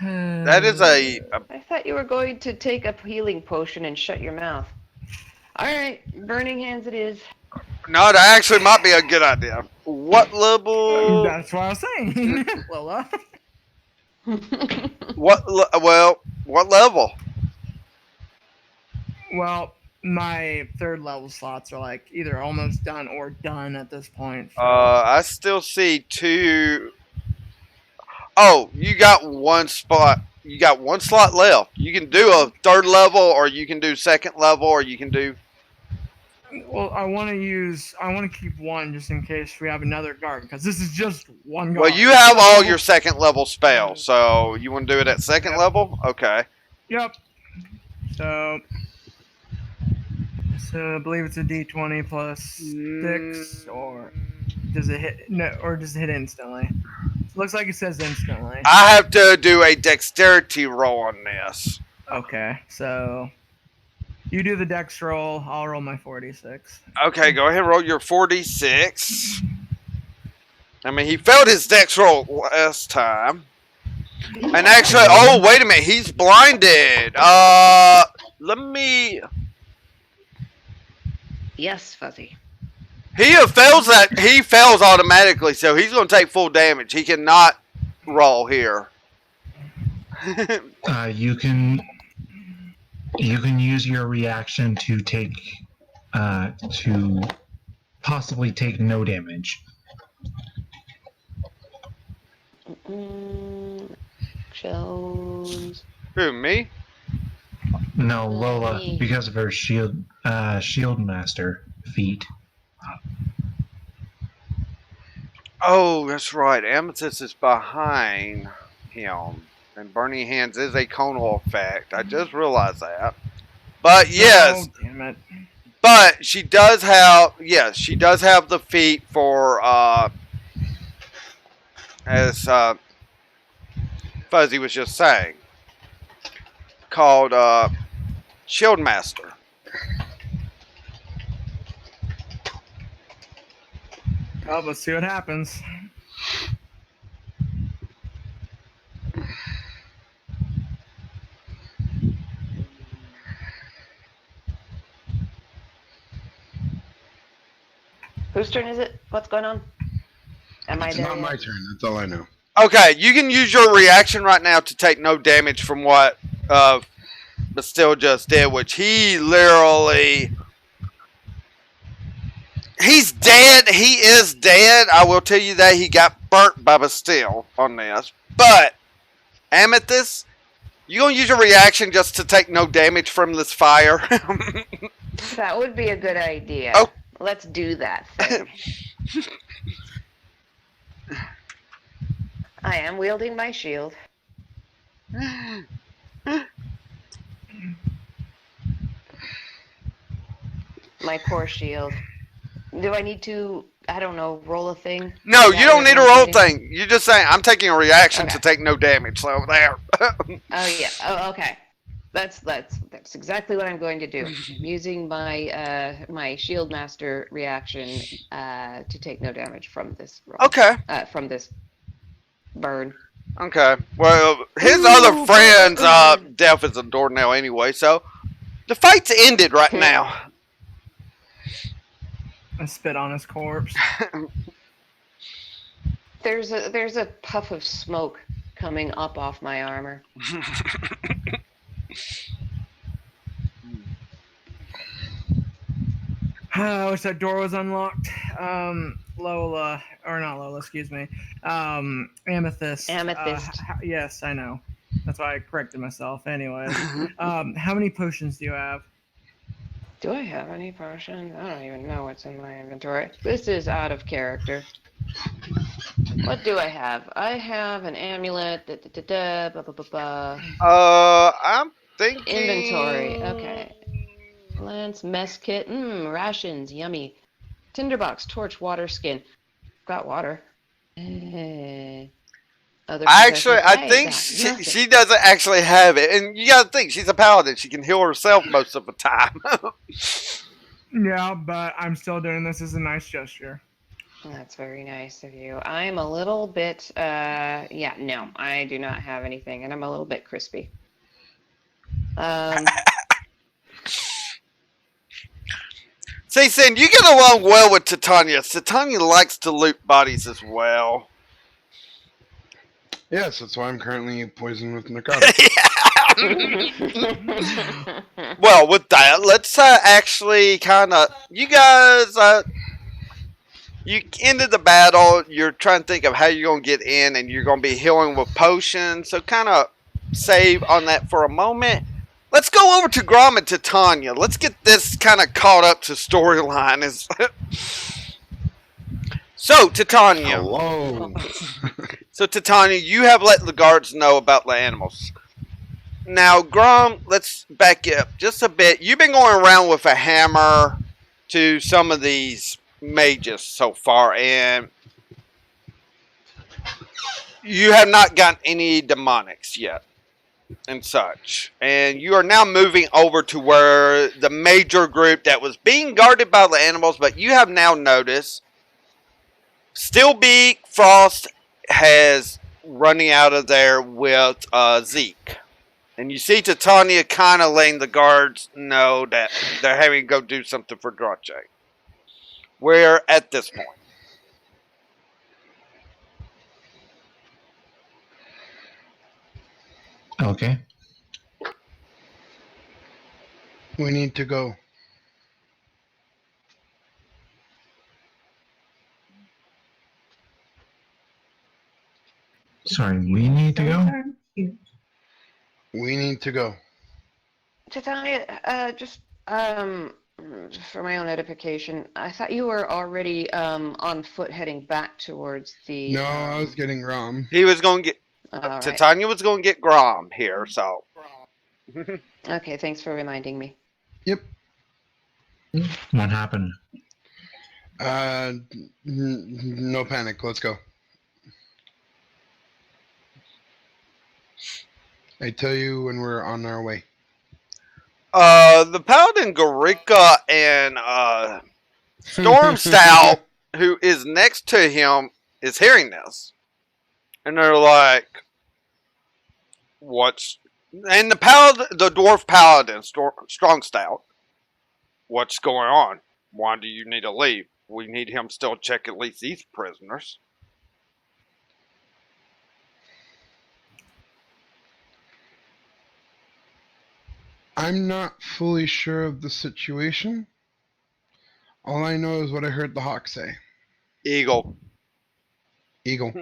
That is a I thought you were going to take a healing potion and shut your mouth. Alright, Burning Hands it is. no, that actually might be a good idea. What level? That's what I was saying, Lola. What level? Well, my third level slots are like either almost done or done at this point. I still see 2. Oh, you got one spot. You got one slot left. You can do a third level, or you can do second level, or you can do. Well, I want to keep one just in case we have another guard, because this is just one guard. Well, you have all your second level spells, so you want to do it at second level? Okay. Yep. So I believe it's a D20 plus 6, or does it hit? No, or does it hit instantly? It looks like it says instantly. I have to do a dexterity roll on this. Okay, so you do the dex roll. I'll roll my 46. Okay, go ahead and roll your 46. I mean, he failed his dex roll last time. And actually, oh, wait a minute. He's blinded. Let me... Yes, Fuzzy. He fails automatically, so he's going to take full damage. He cannot roll here. You can use your reaction to possibly take no damage. Jones. Who, me? No, Lola, because of her shield master feat. Oh, that's right. Amethyst is behind him. And Burning Hands is a conal effect. I just realized that. But yes. Oh, damn it. But she does have, yes, she does have the feat for, as Fuzzy was just saying, called Shield Master. Oh, let's see what happens. Whose turn is it? What's going on? Am I It's there not yet? my turn. That's all I know. Okay, you can use your reaction right now to take no damage from what Bastille just did, which he literally... He's dead. He is dead. I will tell you that he got burnt by Bastille on this. But Amethyst, you gonna use your reaction just to take no damage from this fire? That would be a good idea. Oh. Let's do that thing. I am wielding my shield. My poor shield. Do I need to, I don't know, roll a thing? No, Is you that don't what need a I'm roll reading? thing. You're just saying I'm taking a reaction to Okay. take no damage. So there. Oh yeah. Oh okay. That's exactly what I'm going to do. I'm using my my shield master reaction to take no damage from this roll. Okay. From this burn. Okay. Well, his Ooh, other friend's burn. death is a doornail anyway. So the fight's ended right now. I spit on his corpse. There's a puff of smoke coming up off my armor. I wish that door was unlocked. Lola, or not Lola, excuse me. Amethyst. Amethyst. Yes, I know. That's why I corrected myself. Anyways, how many potions do you have? Do I have any potions? I don't even know what's in my inventory. This is out of character. What do I have? I have an amulet. Blah, blah, blah, blah. I'm thinking Inventory. Okay. Lance, mess kit. Rations. Yummy. Tinderbox, torch, water, skin. Got water. Other Actually, possessions. I think got nothing. she doesn't actually have it, and you gotta think she's a paladin. She can heal herself most of the time. Yeah, but I'm still doing this as a nice gesture. That's very nice of you. I'm a little bit, yeah, no, I do not have anything, and I'm a little bit crispy. See, Sin, you get along well with Titania. Titania likes to loot bodies as well. Yes, that's why I'm currently poisoned with narcotics. Well, with that, let's actually kind of... You guys, you ended the battle. You're trying to think of how you're going to get in, and you're going to be healing with potions. So kind of save on that for a moment. Let's go over to Grom and Titania. Let's get this kind of caught up to storyline. So, Titania. Hello. So, Titania, you have let the guards know about the animals. Now, Grom, let's back you up just a bit. You've been going around with a hammer to some of these mages so far, and you have not gotten any demonics yet and such. And you are now moving over to where the major group that was being guarded by the animals, but you have now noticed Steelbeak Frost has running out of there with Zeke. And you see Titania kind of letting the guards know that they're having to go do something for Drache. Where at this point? Okay. We need to go. Sorry, we need to go? We need to go. Titania, just for my own edification, I thought you were already on foot heading back towards the. No, I was getting Rom. He was going to get... All right. Titania was going to get Grom here, so... Okay, thanks for reminding me. Yep. What happened? No panic. Let's go. I tell you when we're on our way. The Paladin Garika and Stormstout, who is next to him, is hearing this. And they're like, what's... And the dwarf Paladin, Strongstout, what's going on? Why do you need to leave? We need him still check at least these prisoners. I'm not fully sure of the situation. All I know is what I heard the hawk say. Eagle. Eagle.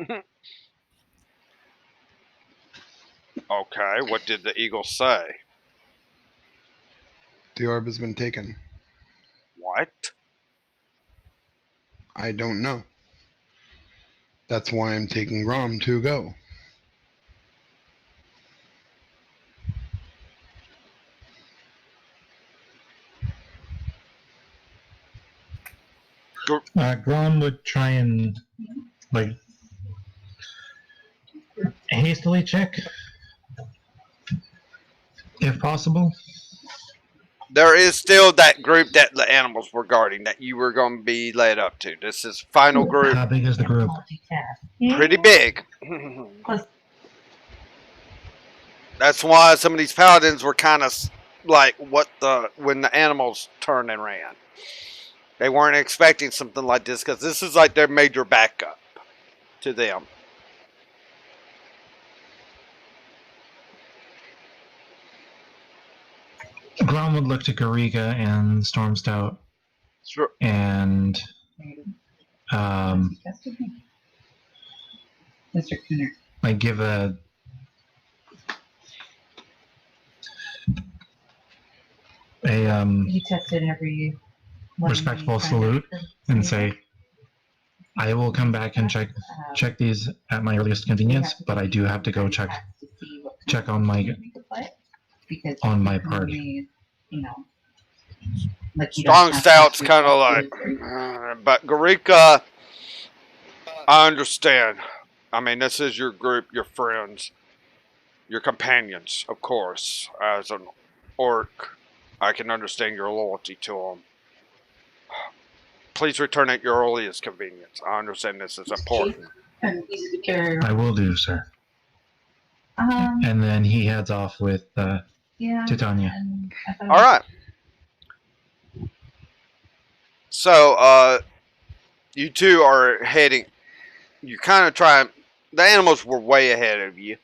Okay, what did the eagle say? The orb has been taken. What? I don't know. That's why I'm taking Grom to go. Grom would try and like hastily check, if possible. There is still that group that the animals were guarding that you were going to be led up to. This is final group. How big is the group? Pretty big. Plus, That's why some of these paladins were kind of like, when the animals turned and ran. They weren't expecting something like this because this is like their major backup to them. Grom would look to Garika and Storm Stout Sure. and Mr. Cooner. like give a You tested every one respectful of the salute primary and say, I will come back and check these at my earliest convenience, but I do have to go check on my party. You know, like you Strong don't have Stout's to kind of like, but Garika, I understand. I mean, this is your group, your friends, your companions, of course. As an orc, I can understand your loyalty to them. Please return at your earliest convenience. I understand this is important. and easy to carry. I will do, sir. And then he heads off with Yeah. Titania. All right. So, you two are heading. You're kind of trying. The animals were way ahead of you.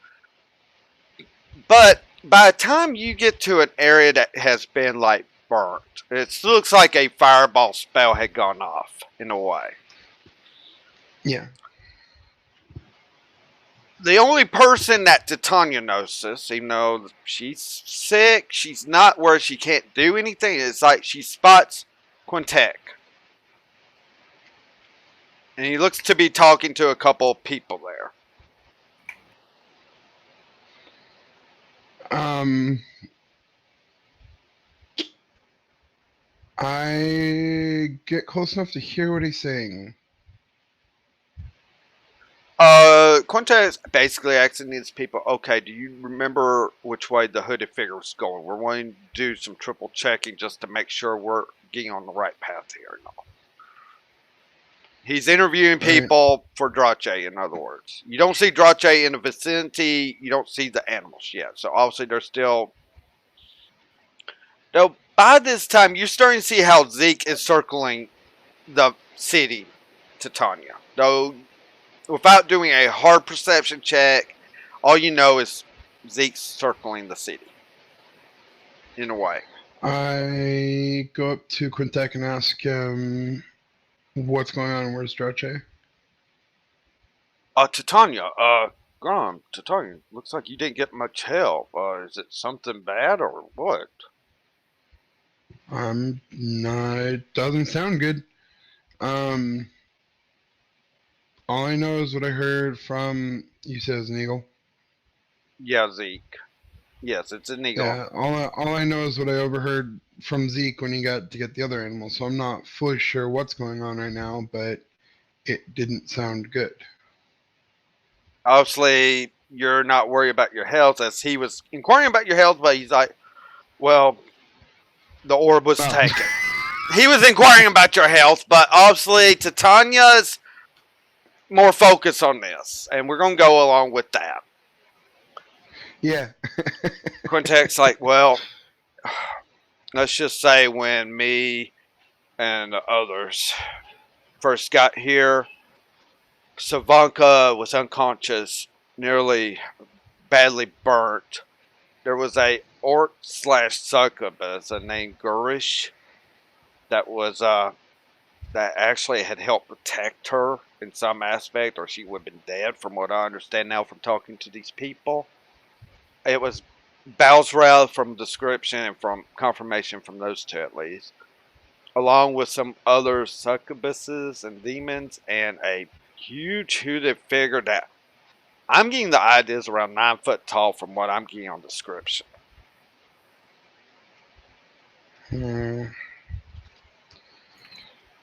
But by the time you get to an area that has been, like, burnt, it looks like a fireball spell had gone off, in a way. Yeah. The only person that Titania notices, even though she's sick, she's not where she can't do anything. It's like she spots Quintek. And he looks to be talking to a couple of people there. I get close enough to hear what he's saying. Quintek's basically asking these people, okay, do you remember which way the hooded figure was going? We're wanting to do some triple checking just to make sure we're getting on the right path here. No. He's interviewing people for Drache, in other words. You don't see Drache in the vicinity. You don't see the animals yet. So obviously they're still... Though by this time, you're starting to see how Zeke is circling the city, Titania. Though, without doing a hard perception check, all you know is Zeke's circling the city. In a way. I go up to Quintek and ask him what's going on. Where's Drache? Titania, Grom, Titania, looks like you didn't get much help. Is it something bad or what? No, it doesn't sound good. All I know is what I heard from, you said it's an eagle? Yeah, Zeke. Yes, it's an eagle. Yeah, all I know is what I overheard from Zeke when he got to get the other animals, so I'm not fully sure what's going on right now, but it didn't sound good. Obviously, you're not worried about your health, as he was inquiring about your health, but he's like, well, the orb was taken. He was inquiring about your health, but obviously Titania's more focused on this, and we're going to go along with that. Yeah. Quintek's like, well, let's just say when me and the others first got here, Savanka was unconscious, nearly badly burnt. There was a orc / succubus named Gurish that was that actually had helped protect her in some aspect, or she would have been dead, from what I understand now from talking to these people. It was Balsrath from description and from confirmation from those two at least, along with some other succubuses and demons and a huge hooded figure that I'm getting the idea is around 9 foot tall from what I'm getting on description.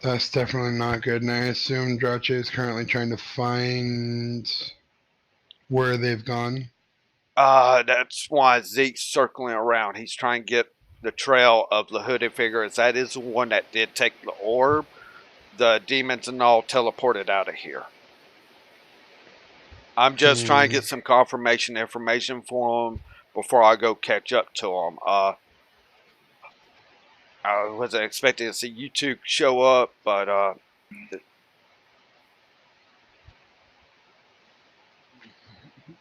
That's definitely not good, and I assume Drache is currently trying to find where they've gone. That's why Zeke's circling around. He's trying to get the trail of the hooded figure, as that is the one that did take the orb. The demons and all teleported out of here. I'm just trying to get some confirmation information for him before I go catch up to him. I wasn't expecting to see you two show up, but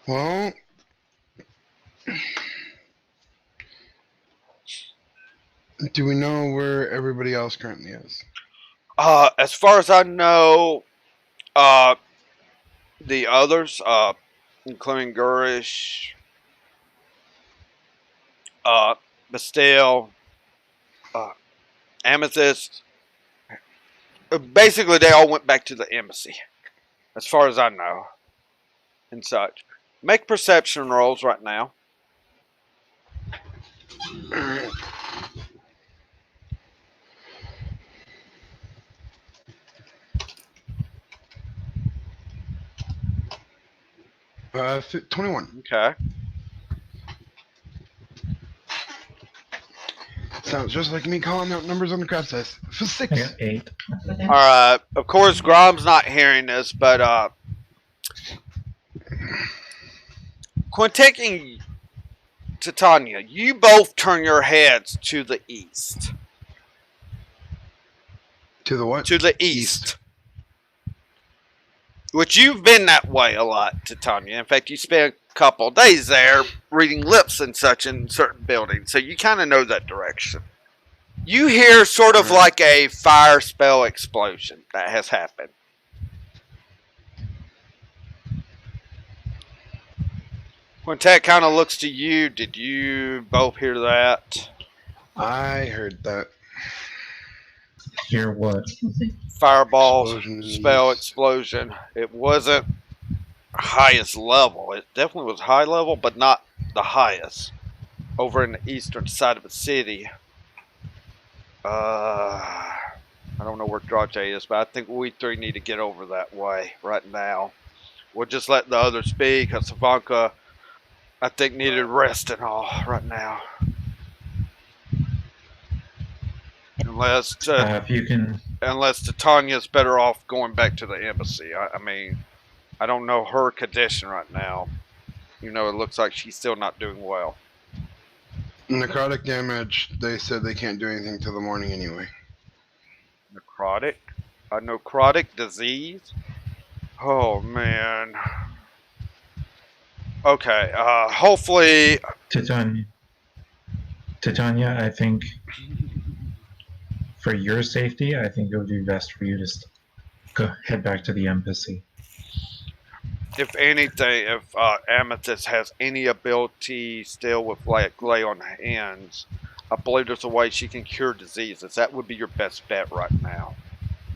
Well, do we know where everybody else currently is? as far as I know, the others, including Gurish, Bastille, Amethyst, basically they all went back to the embassy, as far as I know, and such. Make perception rolls right now. Alright. 21. Okay. Sounds just like me calling out numbers on the craft dice. For 6. I got 8. Okay. Alright. Of course, Grom's not hearing this, but Quintek and Titania, you both turn your heads to the east. To the what? To the east. Which you've been that way a lot, Titania. In fact, you spent a couple of days there reading lips and such in certain buildings, so you kind of know that direction. You hear sort of like a fire spell explosion that has happened. Quintet kind of looks to you. Did you both hear that? I heard that. Hear what? Fireball Explosions. spell explosion. It wasn't highest level. It definitely was high level, but not the highest. Over in the eastern side of the city. I don't know where Drache is, but I think we three need to get over that way right now. We'll just let the others speak, because Savanka, I think, needed rest and all right now. Unless If you can, Titania's better off going back to the embassy. I mean, I don't know her condition right now. You know, it looks like she's still not doing well. Necrotic damage, they said they can't do anything till the morning anyway. Necrotic? A necrotic disease? Oh, man. Okay, hopefully... Titania, I think for your safety, I think it would be best for you to head back to the embassy. If anything, if Amethyst has any ability still with like lay on hands, I believe there's a way she can cure diseases. That would be your best bet right now.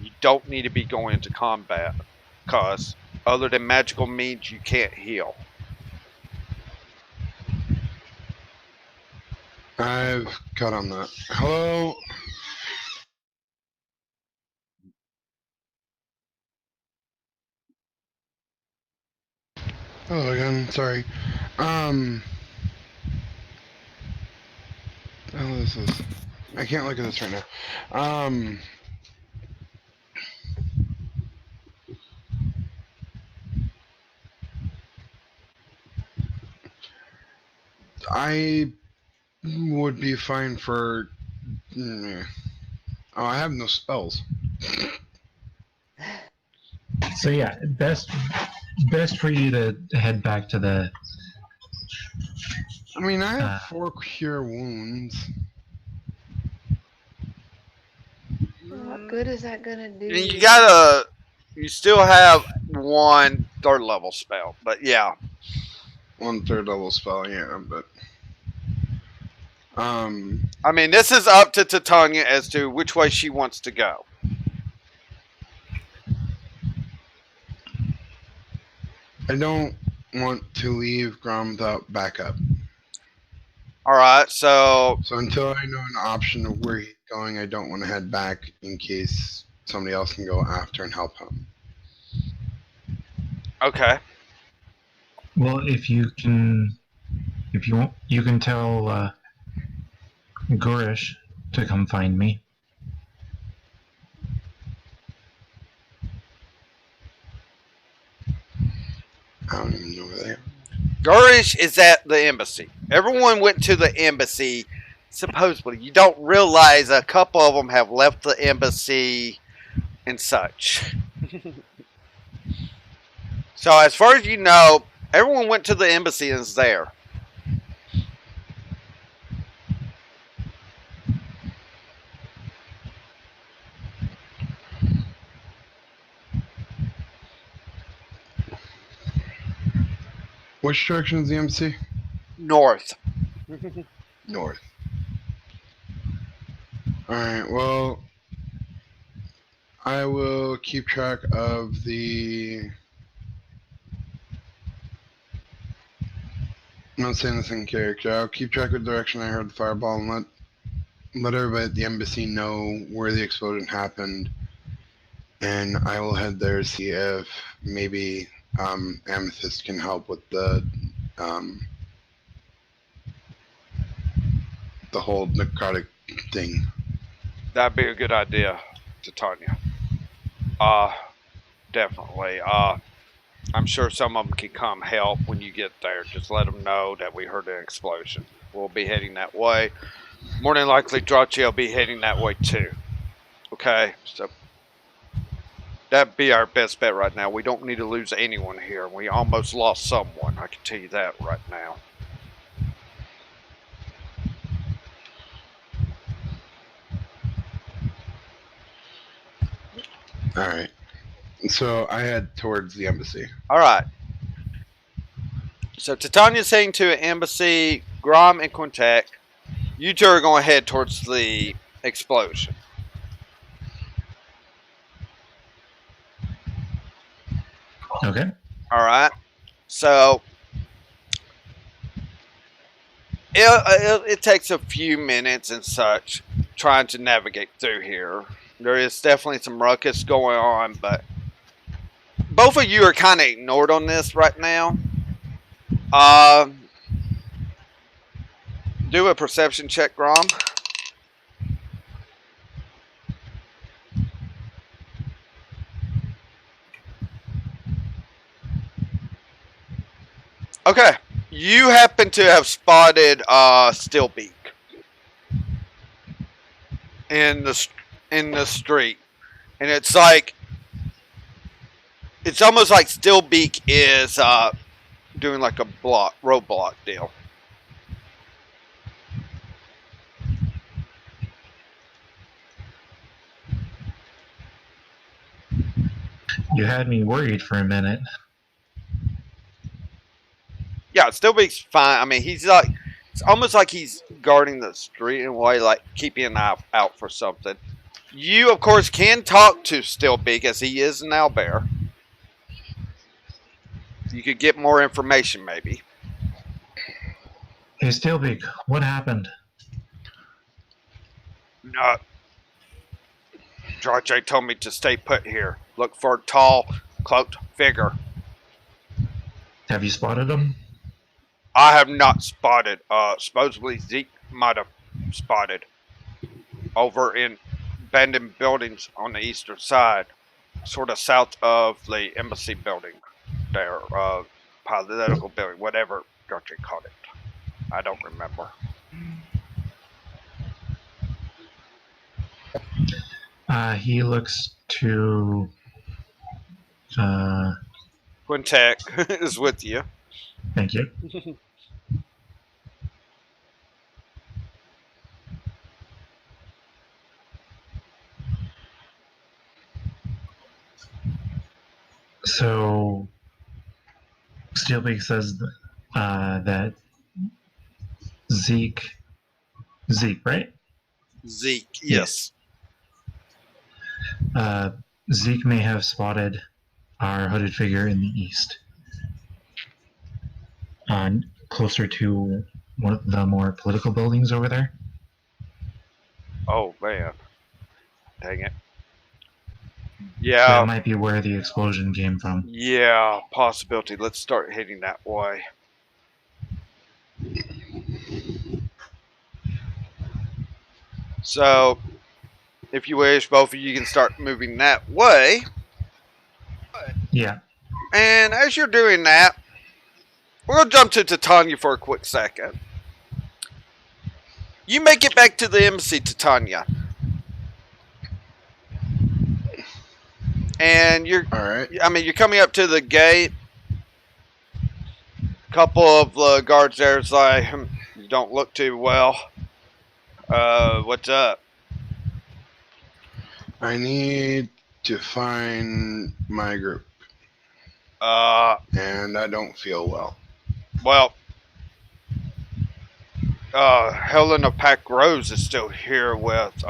You don't need to be going into combat, because other than magical means, you can't heal. I've cut on that. Hello? Hello again, sorry. Oh, this is... I can't look at this right now. I would be fine for... Oh, I have no spells. So yeah, best for you to head back to the. I mean, I have 4 cure wounds. What good is that gonna do? And you still have one third level spell, but yeah. 1 third level spell, yeah, but I mean, this is up to Titania as to which way she wants to go. I don't want to leave Grom without backup. All right, so So until I know an option of where he's going, I don't want to head back in case somebody else can go after and help him. okay, Well, if you want, you can tell Gorish to come find me. I don't even know where they are. Gurish is at the embassy. Everyone went to the embassy. Supposedly, you don't realize a couple of them have left the embassy and such. So, as far as you know, everyone went to the embassy and is there. Which direction is the MC? North. North. Alright, well, I will keep track of the. I'm not saying this in character. I'll keep track of the direction I heard the fireball and let everybody at the embassy know where the explosion happened. And I will head there to see if maybe Amethyst can help with um, the whole necrotic thing. That'd be a good idea, Titania. Definitely. I'm sure some of them can come help when you get there. Just let them know that we heard an explosion. We'll be heading that way. More than likely, Drachi will be heading that way too. Okay, so that'd be our best bet right now. We don't need to lose anyone here. We almost lost someone. I can tell you that right now. Alright. So I head towards the embassy. All right. So Titania's heading to an embassy. Grom and Quintek, you two are going to head towards the explosion. Okay. All right. So it takes a few minutes and such trying to navigate through here. There is definitely some ruckus going on, but both of you are kind of ignored on this right now. Do a perception check, Grom. Okay. You happen to have spotted Steelbeak in the street, and it's almost like Steelbeak is doing like a roadblock deal. You had me worried for a minute. Yeah, Steelbeak's fine. I mean, he's like, it's almost like he's guarding the street in a way, like keeping an eye out for something. You, of course, can talk to Steelbeak as he is an owlbear. You could get more information, maybe. Hey, Steelbeak, what happened? No, George told me to stay put here. Look for a tall, cloaked figure. Have you spotted him? I have not spotted. Supposedly Zeke might have spotted over in abandoned buildings on the eastern side, sort of south of the embassy building there, political building, whatever George called it. I don't remember. He looks to. Quintek is with you. Thank you. So Steelbeak says that Zeke, right? Zeke, Yeah. yes. Zeke may have spotted our hooded figure in the east, closer to one of the more political buildings over there. Oh man, dang it. That Yeah, might be where the explosion came from. yeah, possibility. Let's start heading that way. So, if you wish, both of you can start moving that way. Yeah. And as you're doing that, we're gonna jump to Titania for a quick second. You make it back to the embassy, Titania, and you're. All right. I mean, you're coming up to the gate. A couple of guards there's like, you don't look too well. What's up? I need to find my group, and I don't feel well. Well, Helen of Pack Rose is still here with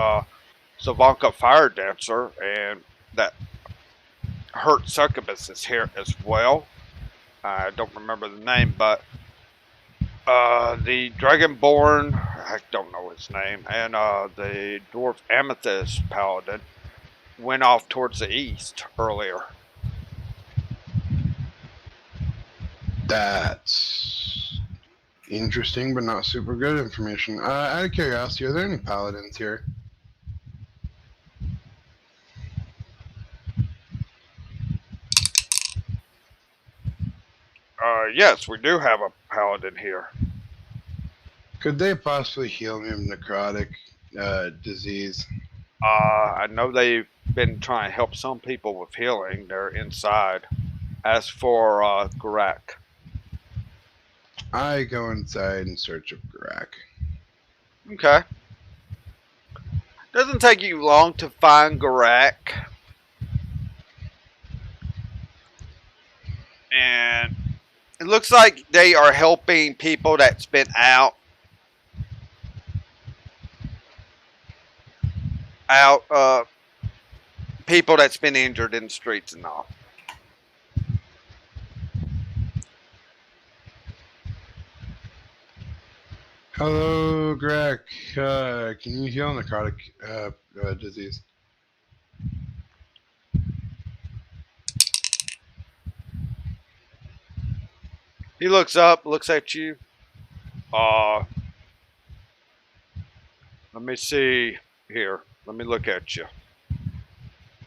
Savanka Fire Dancer, and that Hurt Succubus is here as well. I don't remember the name, but the Dragonborn, I don't know his name, and the Dwarf Amethyst Paladin went off towards the east earlier. That's interesting, but not super good information. Out of curiosity, are there any paladins here? Yes, we do have a paladin here. Could they possibly heal me of necrotic disease? I know they've been trying to help some people with healing. They're inside. As for Garak, I go inside in search of Garak. okay. Doesn't take you long to find Garak. And it looks like they are helping people that's been out, people that's been injured in the streets and all. Hello, Garak. Can you heal necrotic disease? He looks up, looks at you. Let me see here. Let me look at you.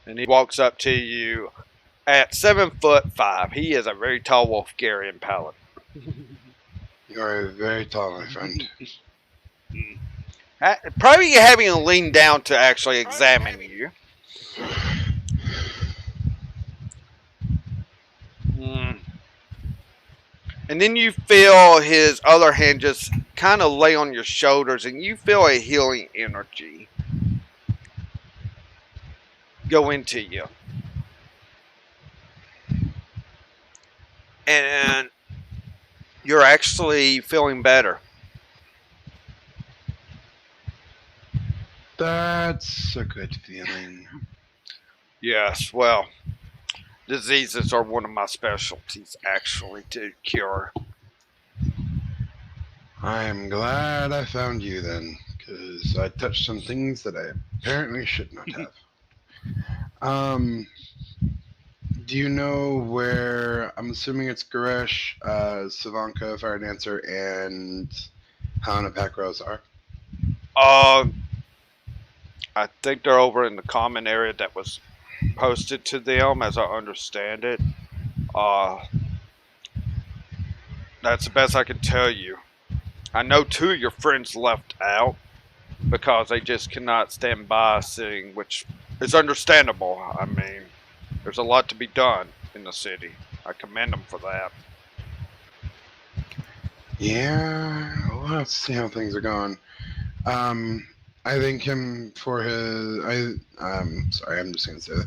And he walks up to you at 7'5". He is a very tall Wolfgarian paladin. You are very tall, my friend. Probably having to lean down to actually examine you. And then you feel his other hand just kind of lay on your shoulders, and you feel a healing energy go into you. And you're actually feeling better. That's a good feeling. Yes, well, diseases are one of my specialties, actually, to cure. I am glad I found you then, because I touched some things that I apparently should not have. Do you know where, I'm assuming it's Garesh, Savanka, Fire Dancer, and Helena Packrose are? I think they're over in the common area that was posted to them, as I understand it. That's the best I can tell you. I know 2 of your friends left out because they just cannot stand by seeing, which is understandable. I mean, there's a lot to be done in the city. I commend them for that. Yeah, well, let's see how things are going. I thank him for his. Sorry, I'm just gonna say that.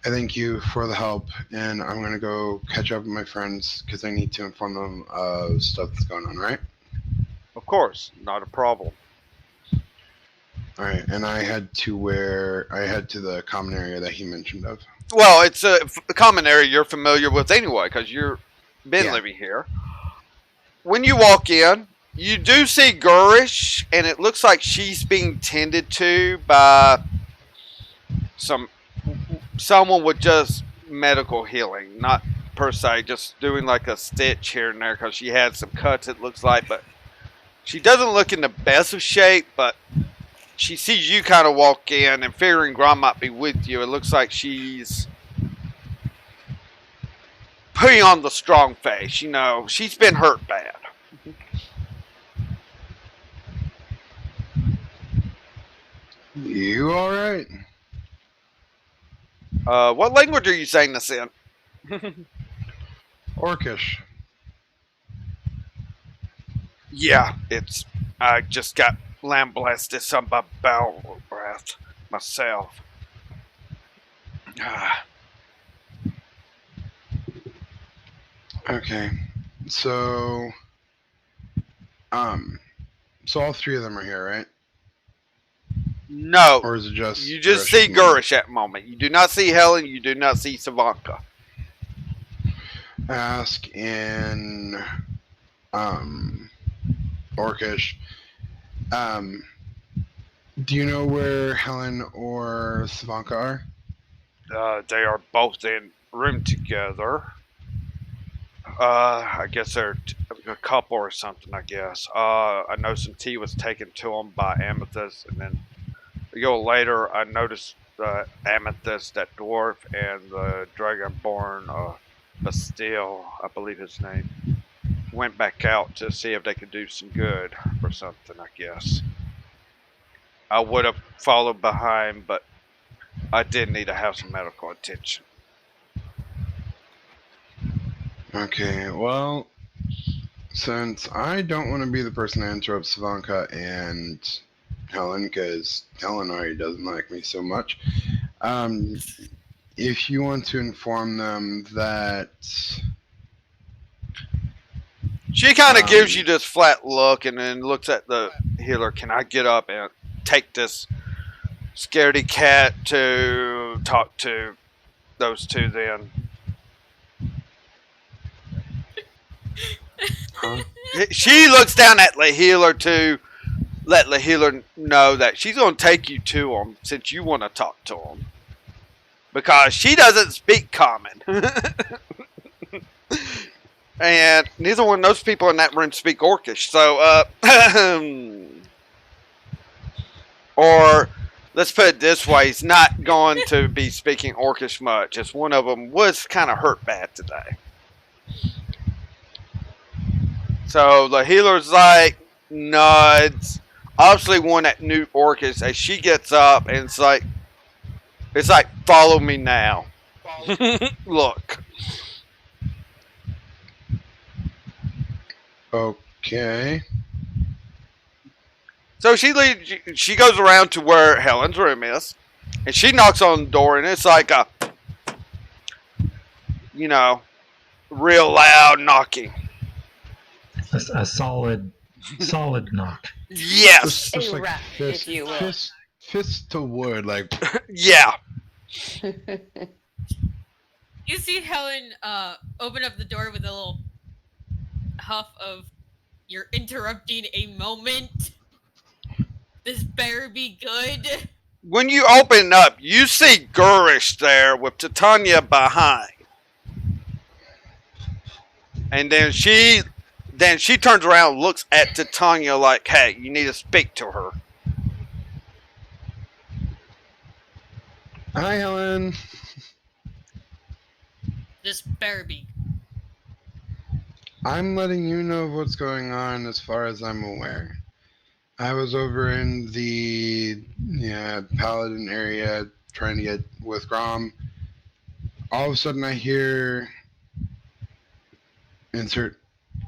I thank you for the help, and I'm gonna go catch up with my friends because I need to inform them of stuff that's going on. Right? Of course, not a problem. All right. And I head to the common area that he mentioned of. Well, it's a common area you're familiar with anyway, because you've been Yeah. living here. When you walk in, you do see Gurish, and it looks like she's being tended to by someone with just medical healing, not per se, just doing like a stitch here and there because she had some cuts. It looks like, but she doesn't look in the best of shape. But she sees you kind of walk in, and figuring Grom might be with you, it looks like she's putting on the strong face. You know, she's been hurt bad. You all right? What language are you saying this in? Orcish. Yeah, it's. I just got lambasted some by bowel breath myself. Okay. So, so all three of them are here, right? No, Or is it just you just see Gurish at the moment. You do not see Helen. You do not see Savanka. Ask in Orcish. Do you know where Helen or Savanka are? They are both in room together. I guess they're a couple or something. I guess. I know some tea was taken to them by Amethyst, and then a year later, I noticed Amethyst, that dwarf, and the Dragonborn, Bastille, I believe his name, went back out to see if they could do some good or something. I guess. I would have followed behind, but I did need to have some medical attention. Okay, well, since I don't want to be the person to interrupt Savanka and Helen, because Helen already doesn't like me so much, if you want to inform them that... She kind of gives you this flat look and then looks at the healer. Can I get up and take this scaredy cat to talk to those two then? Huh? She looks down at the healer to let the healer know that she's going to take you to him since you want to talk to him. Because she doesn't speak common. And neither one of those people in that room speak Orcish. So, or let's put it this way, he's not going to be speaking Orcish much, as one of them was kind of hurt bad today. So the healer's like, nods. Obviously one that knew Orcish, as she gets up and it's like, follow me now. Look. Okay. So she goes around to where Helen's room is, and she knocks on the door, and it's like a, real loud knocking. A solid knock. Yes. Just A like rap, if you will. fist to wood, like... Yeah. You see Helen open up the door with a little huff of, "You're interrupting a moment. This better be good." When you open up, you see Gurish there with Titania behind. And then she turns around and looks at Titania like, hey, you need to speak to her. Hi, Helen. This better be. I'm letting you know what's going on as far as I'm aware. I was over in the Paladin area trying to get with Grom. All of a sudden I hear... Insert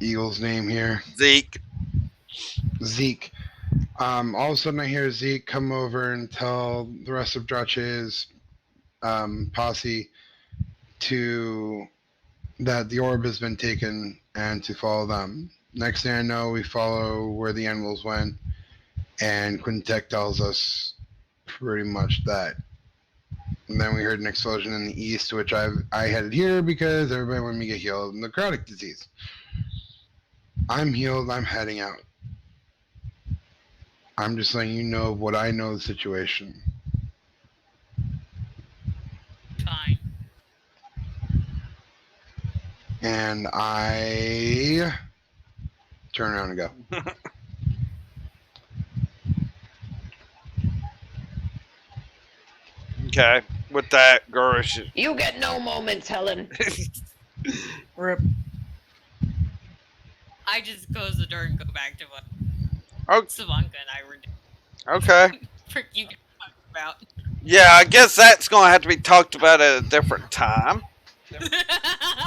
Eagle's name here. Zeke. All of a sudden I hear Zeke come over and tell the rest of Drache's posse to that the orb has been taken and to follow them. Next thing I know, we follow where the animals went, and Quintek tells us pretty much that. And then we heard an explosion in the east, which I headed here because everybody wanted me to get healed in necrotic disease. I'm healed. I'm heading out. I'm just letting you know what I know of the situation. Fine. And I turn around and go. Okay. With that, Gurish. You get no moments, Helen. Rip. I just close the door and go back to what Oh, Savanka and I were doing. okay. For you guys talking about. Yeah, I guess that's going to have to be talked about at a different time.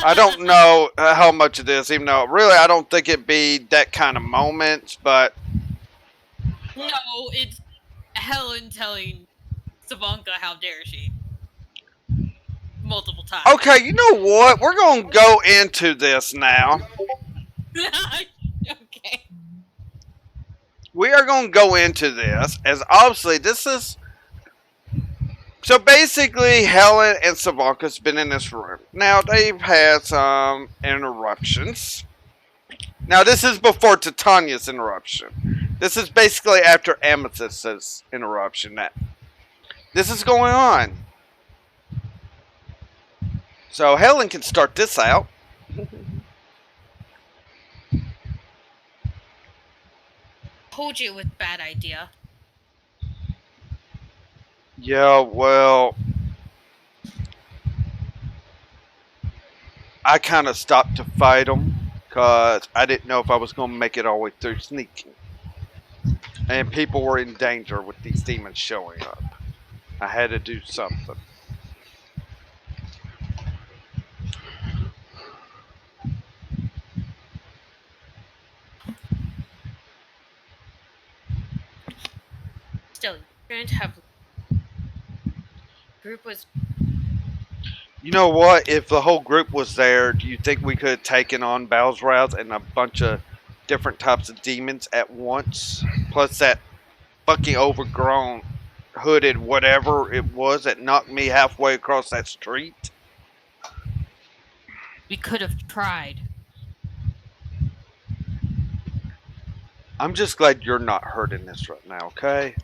I don't know how much it is, even though really I don't think it'd be that kind of moments, but No, it's Helen telling Savanka how dare she. Multiple times. okay, you know what? We're going to go into this now. Okay. We are going to go into this as obviously this is. So basically, Helen and Savanka's been in this room. Now, they've had some interruptions. Now, this is before Titania's interruption. This is basically after Amethyst's interruption. This is going on. So, Helen can start this out. Told you it was a bad idea. Yeah, well, I kind of stopped to fight them because I didn't know if I was going to make it all the way through sneaking. And people were in danger with these demons showing up. I had to do something. Still, you're going to have. Group was. You know what? If the whole group was there, do you think we could have taken on Balzrath and a bunch of different types of demons at once? Plus that fucking overgrown, hooded whatever it was that knocked me halfway across that street? We could have tried. I'm just glad you're not hurt in this right now, okay?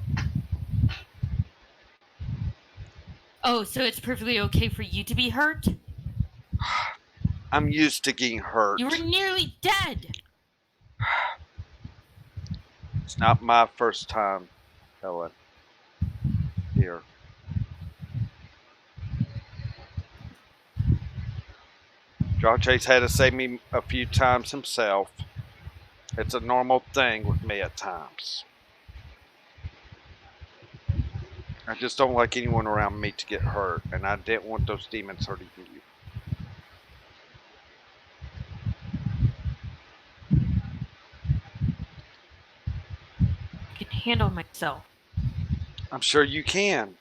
Oh, so it's perfectly okay for you to be hurt? I'm used to getting hurt. You were nearly dead! It's not my first time, Helen. Here. Chase had to save me a few times himself. It's a normal thing with me at times. I just don't like anyone around me to get hurt, and I didn't want those demons hurting you. I can handle myself. I'm sure you can.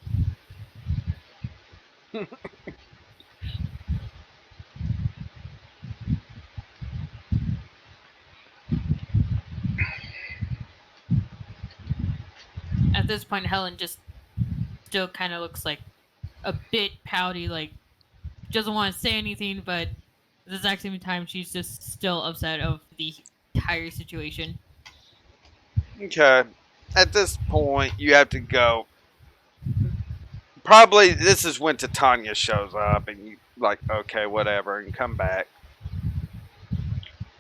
At this point, Helen just still kind of looks like a bit pouty, like doesn't want to say anything, but at the exact same time, she's just still upset of the entire situation. Okay. At this point, you have to go. Probably this is when Titania shows up, and you like, okay, whatever, and come back.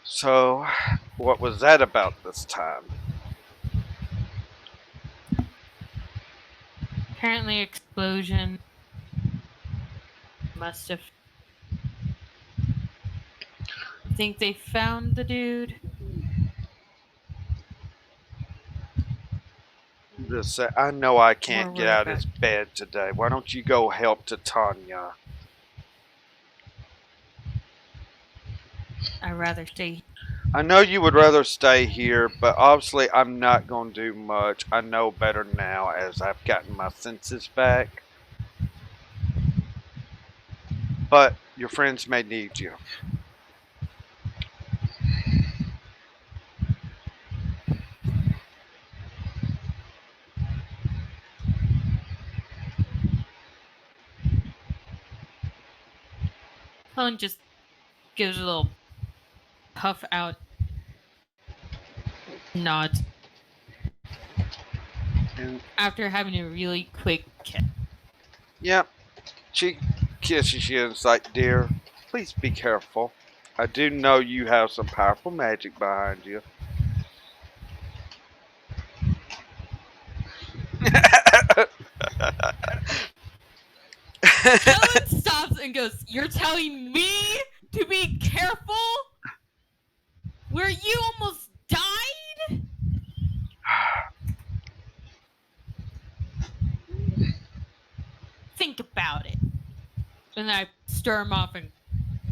So, what was that about this time? Apparently, explosion must have. Think they found the dude. Just say, I know I can't More get out of worried this bed today. Why don't you go help Titania? I'd rather stay. I know you would rather stay here, but obviously I'm not going to do much. I know better now as I've gotten my senses back. but your friends may need you. Helen just gives a little puff out nod And after having a really quick kiss. yeah, she kisses you and is like, dear, please be careful. I do know you have some powerful magic behind you. Helen stops and goes, "You're telling me to be careful? Where you almost died?" Think about it. And I storm off and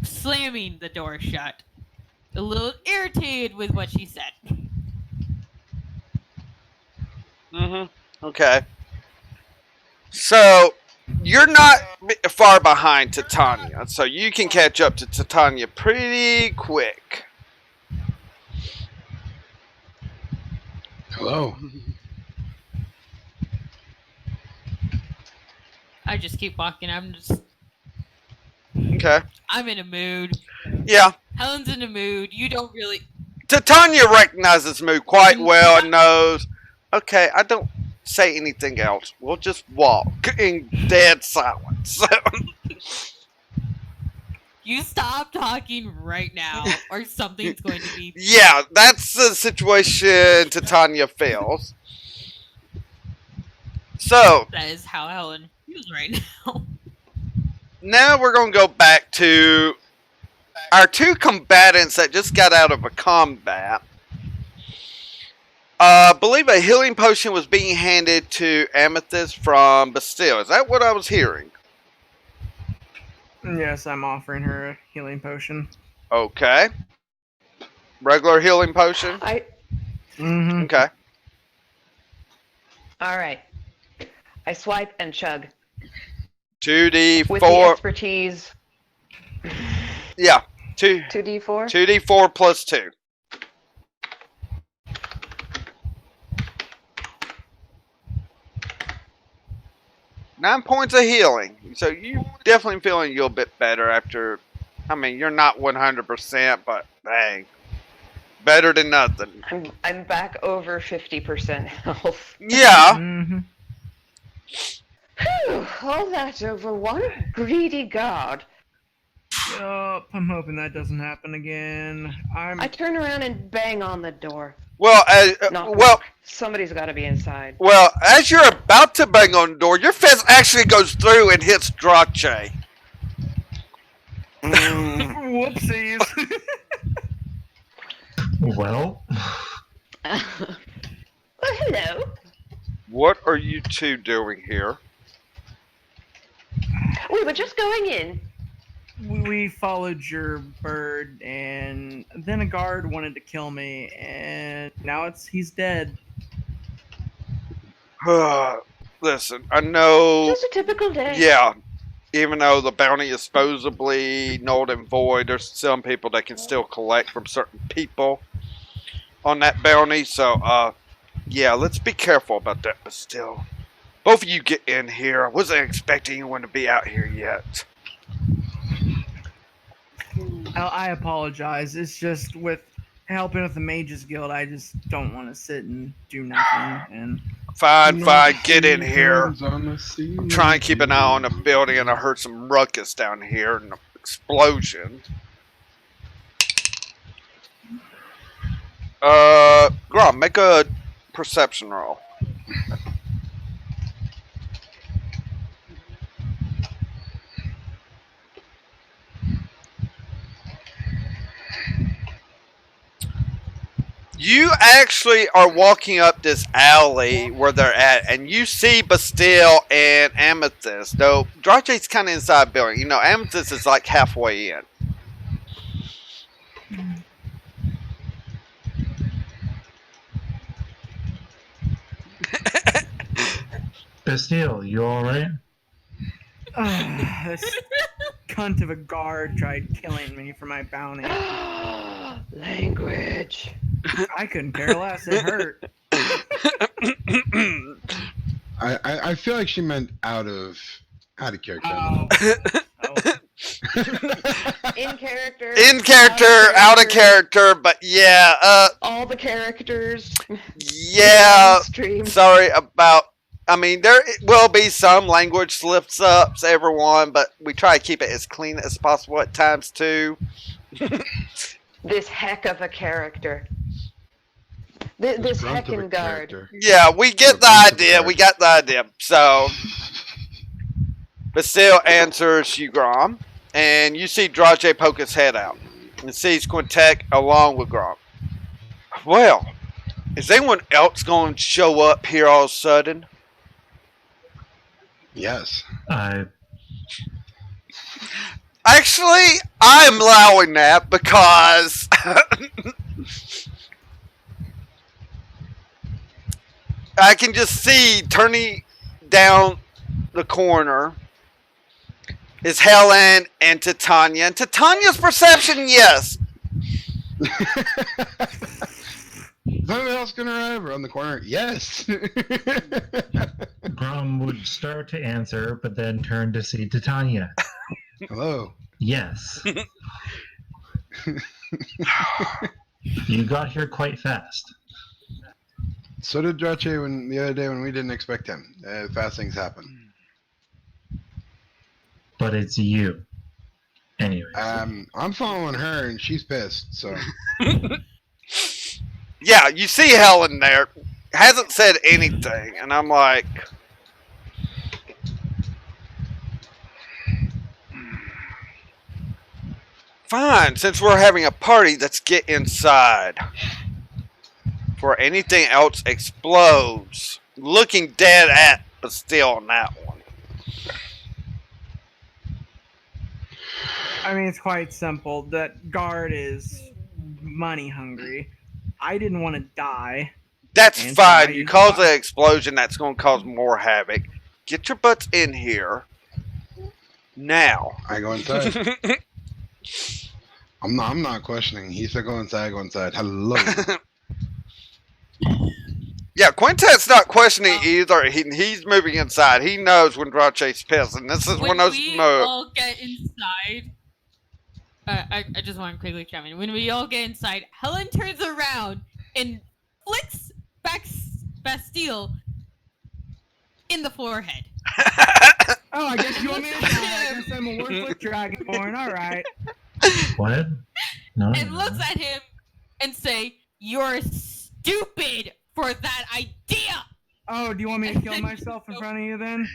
slamming the door shut. A little irritated with what she said. Okay. So, you're not far behind Titania, so you can catch up to Titania pretty quick. Hello. I just keep walking. Okay. I'm in a mood. Yeah. Helen's in a mood. You don't really. Titania recognizes mood quite well and knows, okay, I don't say anything else. We'll just walk in dead silence. You stop talking right now, or something's going to be. Yeah, that's the situation Titania feels. So, That is how Helen feels right now. now we're going to go back to our two combatants that just got out of a combat. I believe a healing potion was being handed to Amethyst from Bastille. Is that what I was hearing? Yes, I'm offering her a healing potion. Okay. Regular healing potion? Mm-hmm. Okay. All right. I swipe and chug 2d4. with the expertise. Yeah. 2d4. 2d4 plus 2. Nine points of healing. So you definitely feeling a little bit better after. I mean, you're not 100%, but dang, better than nothing. I'm back over 50% health. Yeah. Mm-hmm. Whew, all that over one greedy god. Yup, I'm hoping that doesn't happen again. I turn around and bang on the door. Well, Knock, well, knock. Somebody's got to be inside. well. As you're about to bang on the door, your fist actually goes through and hits Drache. Whoopsies. Well, Well, hello. What are you two doing here? We were just going in. We followed your bird, and then a guard wanted to kill me, and now he's dead. Listen, I know. Just a typical day. Yeah. Even though the bounty is supposedly null and void, there's some people that can still collect from certain people on that bounty. So, yeah, let's be careful about that. But still, both of you get in here. I wasn't expecting anyone to be out here yet. I apologize. It's just with helping with the Mages Guild, I just don't want to sit and do nothing. And Fine, get in here. I'm trying to keep an eye on the building, and I heard some ruckus down here and an explosion. Grom, make a perception roll. You actually are walking up this alley where they're at, and you see Bastille and Amethyst. Though Drache's kind of inside the building. You know, Amethyst is like halfway in. Bastille, you alright? this cunt of a guard tried killing me for my bounty. Language. I couldn't care less. It hurt. I feel like she meant out of character. Oh. In character. In character, out of character, but yeah, All the characters. yeah. Stream. Sorry about. I mean, there will be some language slips ups, everyone, but we try to keep it as clean as possible at times too. This heck of a character. This grunt of a heckin' guard. character. Yeah, we get the idea. We got the idea. So, Basil answers Grom, and you see Drache poke his head out and sees Quintek along with Grom. Well, is anyone else going to show up here all of a sudden? Yes. Actually, I'm allowing that because I can just see turning down the corner is Helen and Titania. And Titania's perception, yes. Something else gonna arrive around the corner? Yes. Grom would start to answer, but then turn to see Titania. Hello. Yes. You got here quite fast. So did Drache when the other day when we didn't expect him. Fast things happen. But it's you. Anyway. I'm following her and she's pissed. So Yeah, you see Helen there. Hasn't said anything. And I'm like... Fine, since we're having a party, let's get inside. Before anything else explodes. Looking dead at Bastille on that one. I mean, it's quite simple. That guard is money hungry. I didn't want to die. That's And fine. so You I- cause an explosion, that's going to cause more havoc. Get your butts in here. Now. I go inside. I'm not questioning. He said go inside, go inside. Hello. Yeah, Quintet's not questioning either. He's moving inside. He knows when Drache's pissed, and this is When one of those we moves. all get inside, I just want to quickly chime in. When we all get inside, Helen turns around and flicks Bastille in the forehead. Oh, I guess you want me to die. I guess I'm a worthless dragonborn. All right. What? No. And looks at him and say, "You're stupid for that idea." Oh, do you want me to kill myself in front of you then?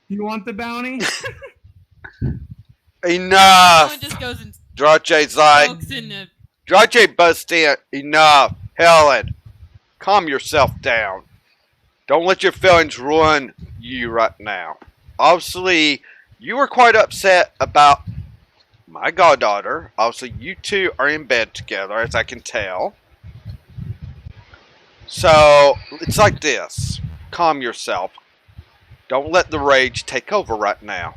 You want the bounty? Enough! Helen just goes and Drache's like, smokes in the. Drache busts in. Enough. Helen, calm yourself down. Don't let your feelings ruin you right now. Obviously, you were quite upset about my goddaughter. Obviously, you two are in bed together, as I can tell. So, it's like this. Calm yourself. Don't let the rage take over right now.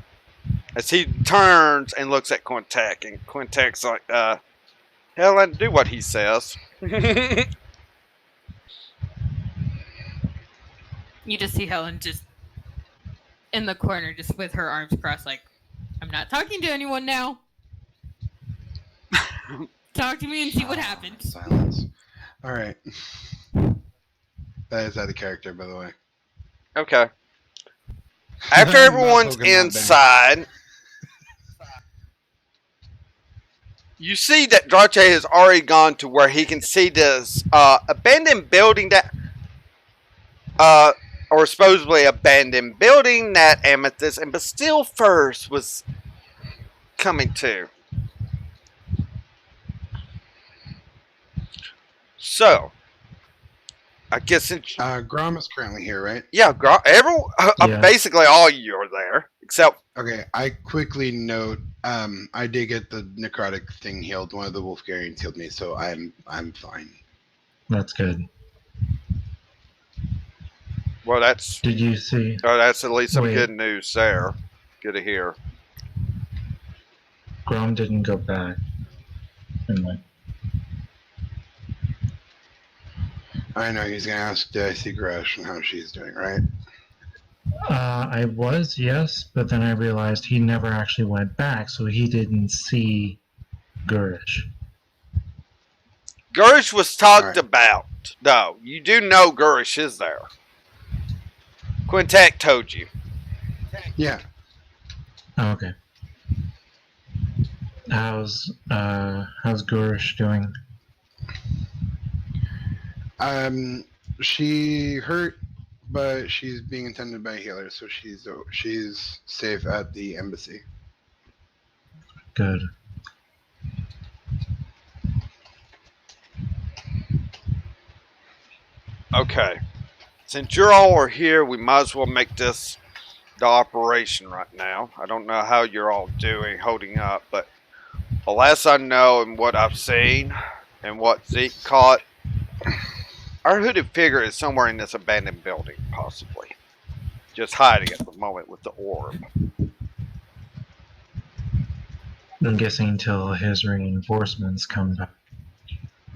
As he turns and looks at Quintek, and Quintek's like, Helen, do what he says. You just see Helen just in the corner, just with her arms crossed, like, "I'm not talking to anyone now. Talk to me and see what happens." Silence. All right. That is out of character, by the way. Okay. After I'm not everyone's poking that inside, you see that Drache has already gone to where he can see this abandoned building that, or supposedly abandoned building that Amethyst and Bastille first was coming to. So, I guess since Grom is currently here, right? yeah, Yeah. basically all you are there except Okay, I quickly note. I did get the necrotic thing healed. One of the Wolfgarians healed me, so I'm fine. That's good. well, that's Did you see? at least some Wait. good news there. Good to hear. Grom didn't go back. And like, I know he's gonna ask, did I see Gresh and how she's doing, right? I was, yes, but then I realized he never actually went back, so he didn't see Gurish. Gurish was talked Alright. about. No, you do know Gurish is there. Quintet told you. Yeah. Okay. How's Gurish doing? She hurt, but she's being attended by a healer, so she's safe at the embassy. Good. Okay. Since you all are here, we might as well make this the operation right now. I don't know how you're all doing, holding up, but the last I know and what I've seen and what Zeke caught, our hooded figure is somewhere in this abandoned building, possibly. Just hiding at the moment with the orb. I'm guessing until his reinforcements come back.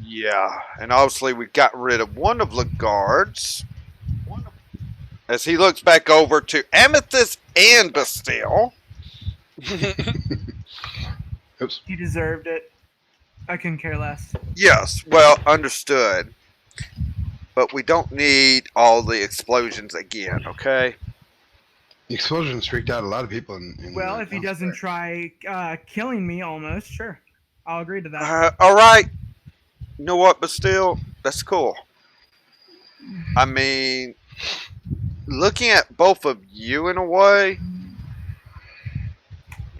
Yeah, and obviously we got rid of one of the guards. As he looks back over to Amethyst and Bastille. Oops. He deserved it. I couldn't care less. Yes, well, understood. But we don't need all the explosions again, okay? The explosions freaked out a lot of people in Well, the if he house doesn't there. try killing me almost, sure. I'll agree to that. Alright. You know what, Bastille? That's cool. I mean, looking at both of you in a way,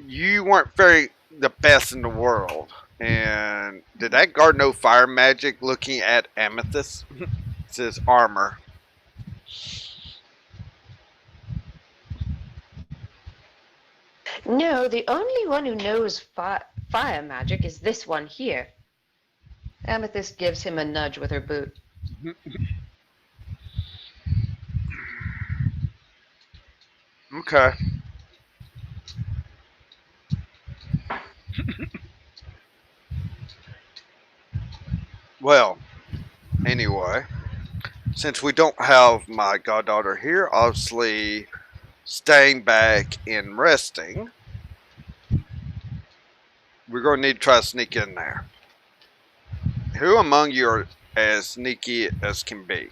you weren't very the best in the world. And did that guard know fire magic looking at Amethyst? It's his armor. No, the only one who knows fire magic is this one here. Amethyst gives him a nudge with her boot. Okay. Well, anyway, since we don't have my goddaughter here, obviously staying back and resting, we're going to need to try to sneak in there. Who among you are as sneaky as can be?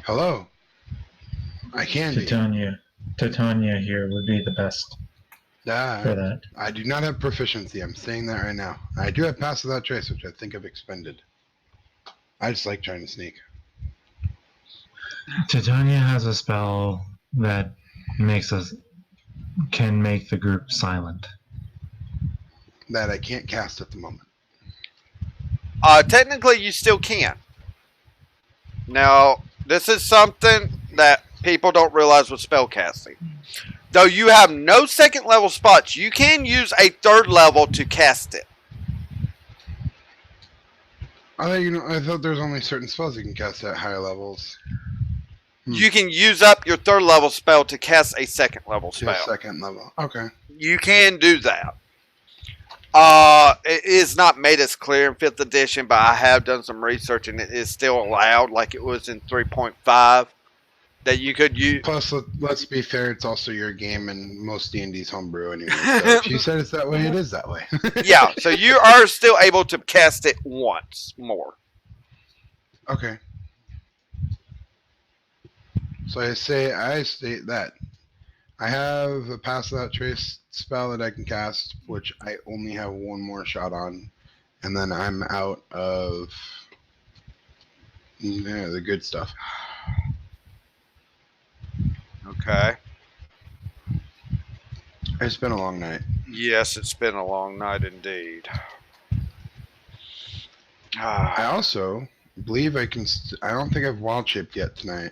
Hello. I can be. Titania here would be the best for that. I do not have proficiency. I'm saying that right now. I do have pass without trace, which I think I've expended. I just like trying to sneak. Titania has a spell that can make the group silent. That I can't cast at the moment. Technically, you still can. Now, this is something that people don't realize with spellcasting. Though you have no second level spots, you can use a third level to cast it. I thought there's only certain spells you can cast at higher levels. You can use up your third level spell to cast a second level To a spell. second level. Okay. You can do that. It is not made as clear in 5th edition, but I have done some research and it is still allowed, like it was in 3.5, that you could use. Plus, let's be fair, it's also your game and most D&D's homebrew anyway. So if you said it's that way, it is that way. Yeah, so you are still able to cast it once more. Okay. So I state that I have a pass without trace spell that I can cast, which I only have one more shot on, and then I'm out of the good stuff. Okay. It's been a long night. Yes, it's been a long night indeed. I also believe I can. I don't think I've wild shaped yet tonight.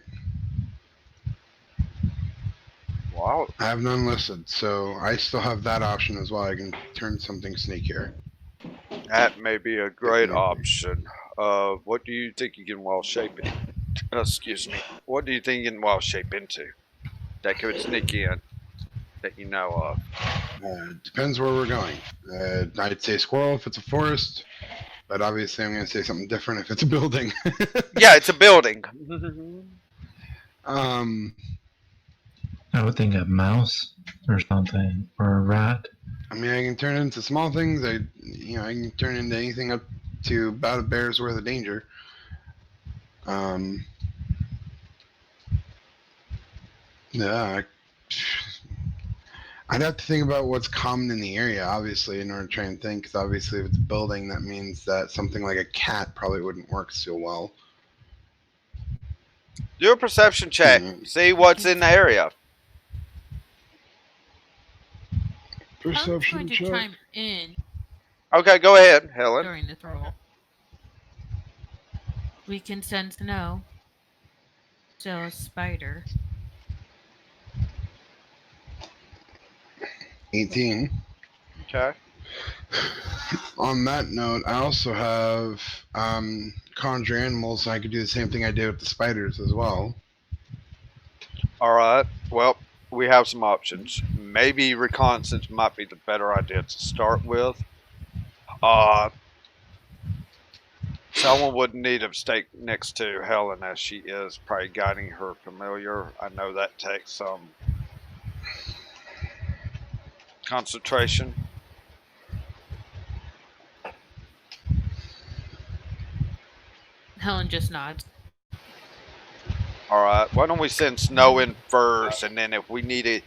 Wow. I have none listed, so I still have that option as well. I can turn something sneakier. That may be a great option. What do you think you can wild shape it? Excuse me. What do you think you can wild shape into that could sneak in that you know of? Depends where we're going. I'd say squirrel if it's a forest, but obviously I'm going to say something different if it's a building. Yeah, it's a building. um, I would think a mouse or something, or a rat. I mean, I can turn into small things. I can turn into anything up to about a bear's worth of danger. Um, yeah, I'd have to think about what's common in the area, obviously, in order to try and think. Because obviously, if it's a building, that means that something like a cat probably wouldn't work so well. Do a perception check. Mm, See what's in the area. I'm going perception to check. chime in Okay, go ahead, Helen. during this roll. We can sense no. So a spider. 18. Okay. On that note, I also have conjure animals. I could do the same thing I did with the spiders as well. All right. Well, we have some options. Maybe reconnaissance might be the better idea to start with. Someone would need to stay next to Helen as she is probably guiding her familiar. I know that takes some concentration. Helen just nods. All right. Why don't we send Snow in first, and then if we need it,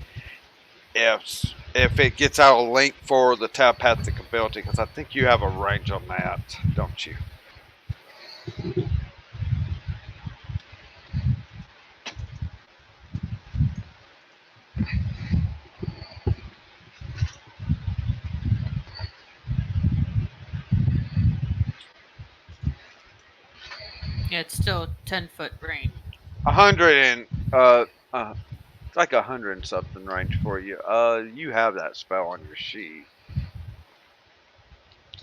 if it gets out of link for the telepathic ability, because I think you have a range on that, don't you? Yeah, it's still 10-foot range. 100 and it's like 100 and something range for you. You have that spell on your sheet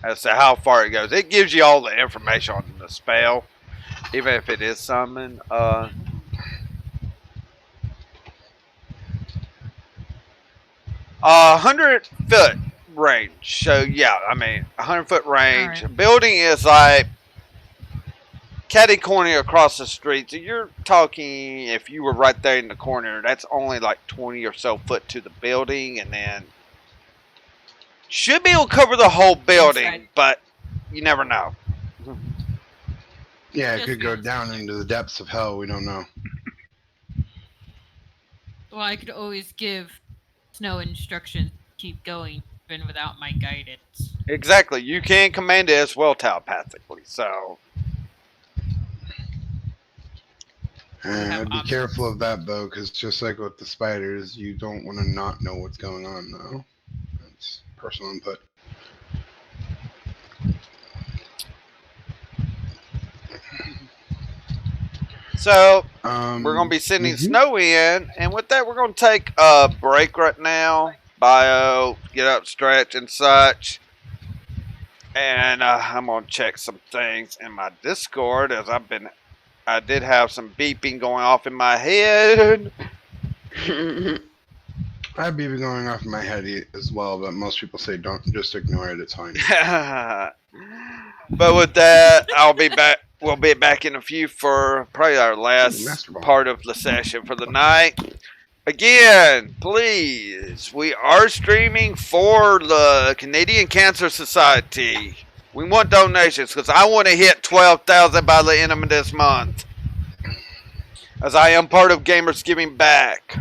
as to how far it goes. It gives you all the information on the spell, even if it is summon. 100-foot range. So yeah, I mean 100-foot range. Alright. Building is like catty corner across the street. So you're talking if you were right there in the corner, that's only like 20 or so foot to the building, and then should be able to cover the whole building, Inside. but you never know. Yeah, it Just could go beyond down something. into the depths of hell. We don't know. Well, I could always give Snow instructions to keep going even without my guidance. Exactly. You can command it as well telepathically. So have I'd be options. careful of that though, because just like with the spiders, you don't want to not know what's going on though. That's personal input. we're gonna be sending Mhm. Snow in, and with that, we're gonna take a break right now. Bio, get up, stretch, and such. And I'm gonna check some things in my Discord as I did have some beeping going off in my head. I'd be going off in my head as well, but most people say don't, just ignore it. It's fine. But with that, I'll be back. We'll be back in a few for probably our last Master Ball. part of the session for the night. Again, please, we are streaming for the Canadian Cancer Society. We want donations because I want to hit 12,000 by the end of this month, as I am part of Gamers Giving Back.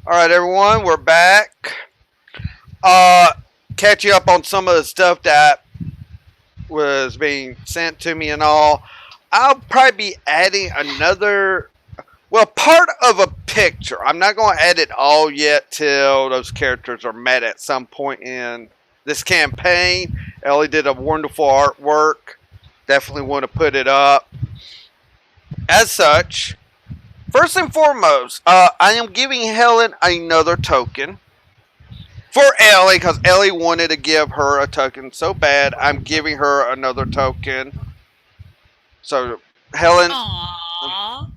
All right, everyone, we're back. Catch you up on some of the stuff that was being sent to me and all. I'll probably be adding another, well, part of a picture. I'm not going to add it all yet till those characters are met at some point in this campaign. Ellie did a wonderful artwork. Definitely want to put it up. As such, first and foremost, I am giving Helen another token. For Ellie, because Ellie wanted to give her a token so bad, I'm giving her another token. So, Helen, Aww.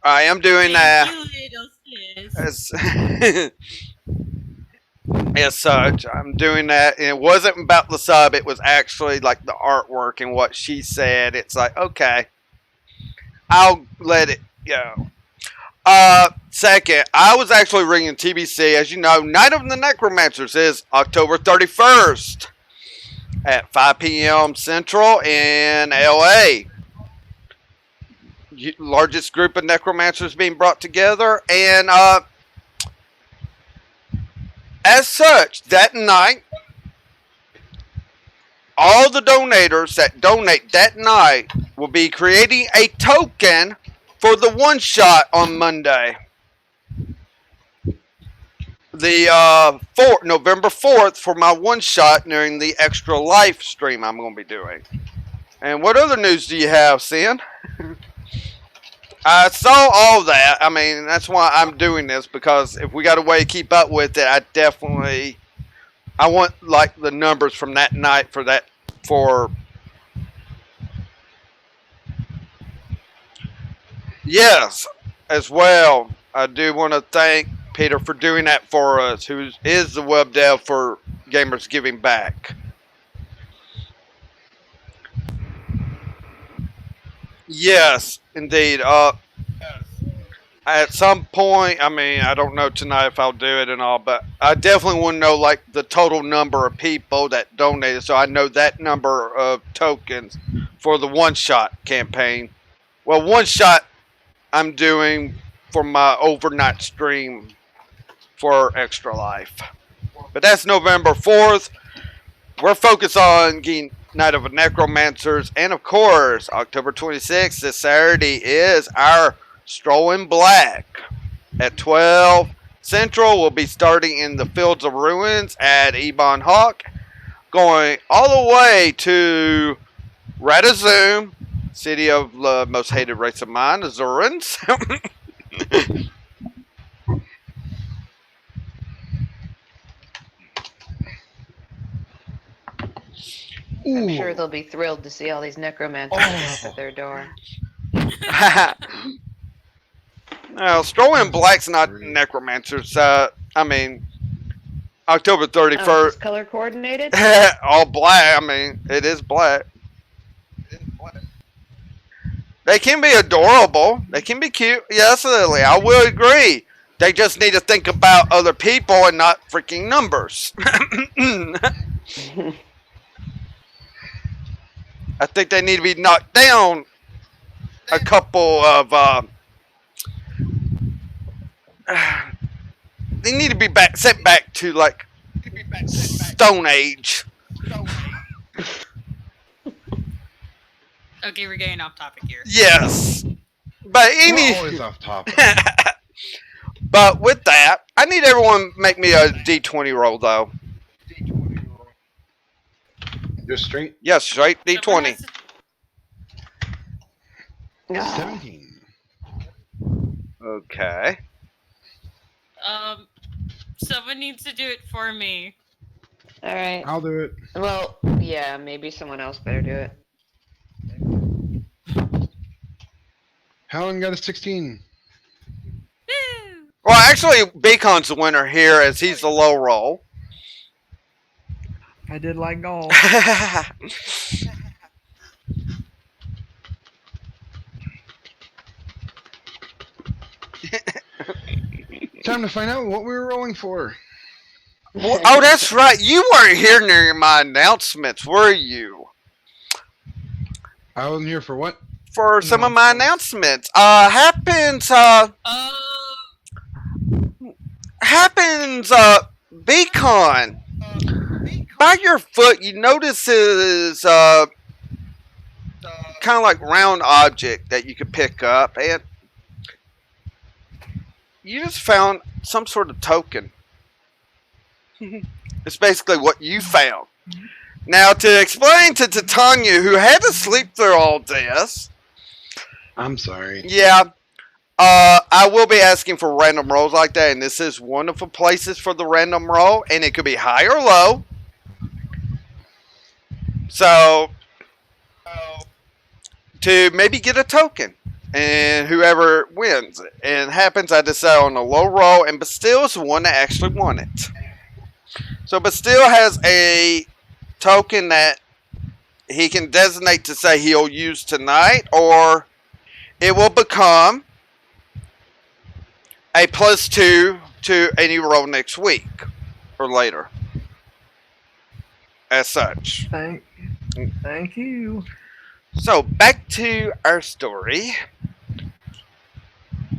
I am doing Thank that you, little sis. as such. I'm doing that. And it wasn't about the sub, it was actually like the artwork and what she said. It's like, okay, I'll let it go. Second, I was actually ringing TBC. As you know, Night of the Necromancers is October 31st at 5 p.m. Central in LA. Largest group of necromancers being brought together. And as such, that night, all the donators that donate that night will be creating a token for the one shot on Monday. The November 4th for my one shot during the extra life stream I'm going to be doing. And what other news do you have, Sin? I saw all that. I mean, that's why I'm doing this, because if we got a way to keep up with it, I want like the numbers from that night for yes, as well. I do want to thank Peter for doing that for us, who is the web dev for Gamers Giving Back. Yes, indeed. At some point, I mean, I don't know tonight if I'll do it and all, but I definitely want to know like the total number of people that donated, so I know that number of tokens for the one shot campaign. Well, one shot I'm doing for my overnight stream for Extra Life. But that's November 4th. We're focused on getting Night of the Necromancers. And of course, October 26th, this Saturday, is our Stroll in Black at 12 Central. We'll be starting in the Fields of Ruins at Ebon Hawk, going all the way to Radazoom, city of the most hated race of mine, the Zurans. I'm sure they'll be thrilled to see all these necromancers at their door. Well, Strolling Black's not necromancers. I mean, October 31st. Oh, it's color coordinated? All black. I mean, it is black. They can be adorable. They can be cute. Yes, Lily, I will agree. They just need to think about other people and not freaking numbers. I think they need to be knocked down a couple of. They need to be sent back to like Stone Age. Okay, we're getting off topic here. Yes, but We're always off topic. But with that, I need everyone to make me a D20 roll though. Just straight Yes, straight Someone D20. has to- 17. Okay. Someone needs to do it for me. All right. I'll do it. Well, yeah, maybe someone else better do it. Helen got a 16. Woo! Well, actually, Beacon's the winner here as he's the low roll. I did like golf. Time to find out what we were rolling for. Well, oh, that's right. You weren't here during my announcements, were you? I wasn't here for what? For some of my announcements. Happens, happens, Beacon. By your foot, you notice is kind of like round object that you could pick up, and you just found some sort of token. It's basically what you found. Now, to explain to Titania, who had to sleep through all this, I'm sorry. yeah, I will be asking for random rolls like that, and this is one of the places for the random roll, and it could be high or low. So, to maybe get a token, and whoever wins and happens, I decide on a low roll, and Bastille is the one that actually won it. So Bastille has a token that he can designate to say he'll use tonight, or it will become a +2 to any roll next week or later. As such. Thank you. So back to our story.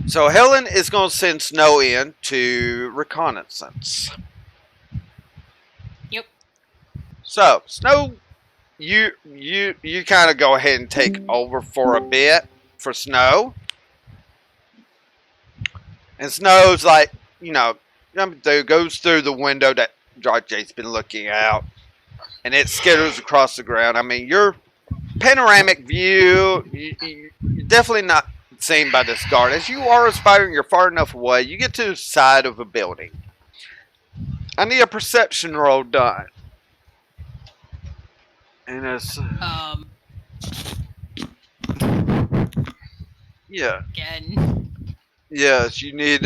So Helen is going to send Snow in to reconnaissance. Yep. So Snow, you kind of go ahead and take over for a bit for Snow. And Snow's like, goes through the window that Jay's been looking out, and it skitters across the ground. I mean, your panoramic view, you're definitely not seen by this guard. As you are a spider and you're far enough away, you get to the side of a building. I need a perception roll done. And it's yeah. Again. Yes, you need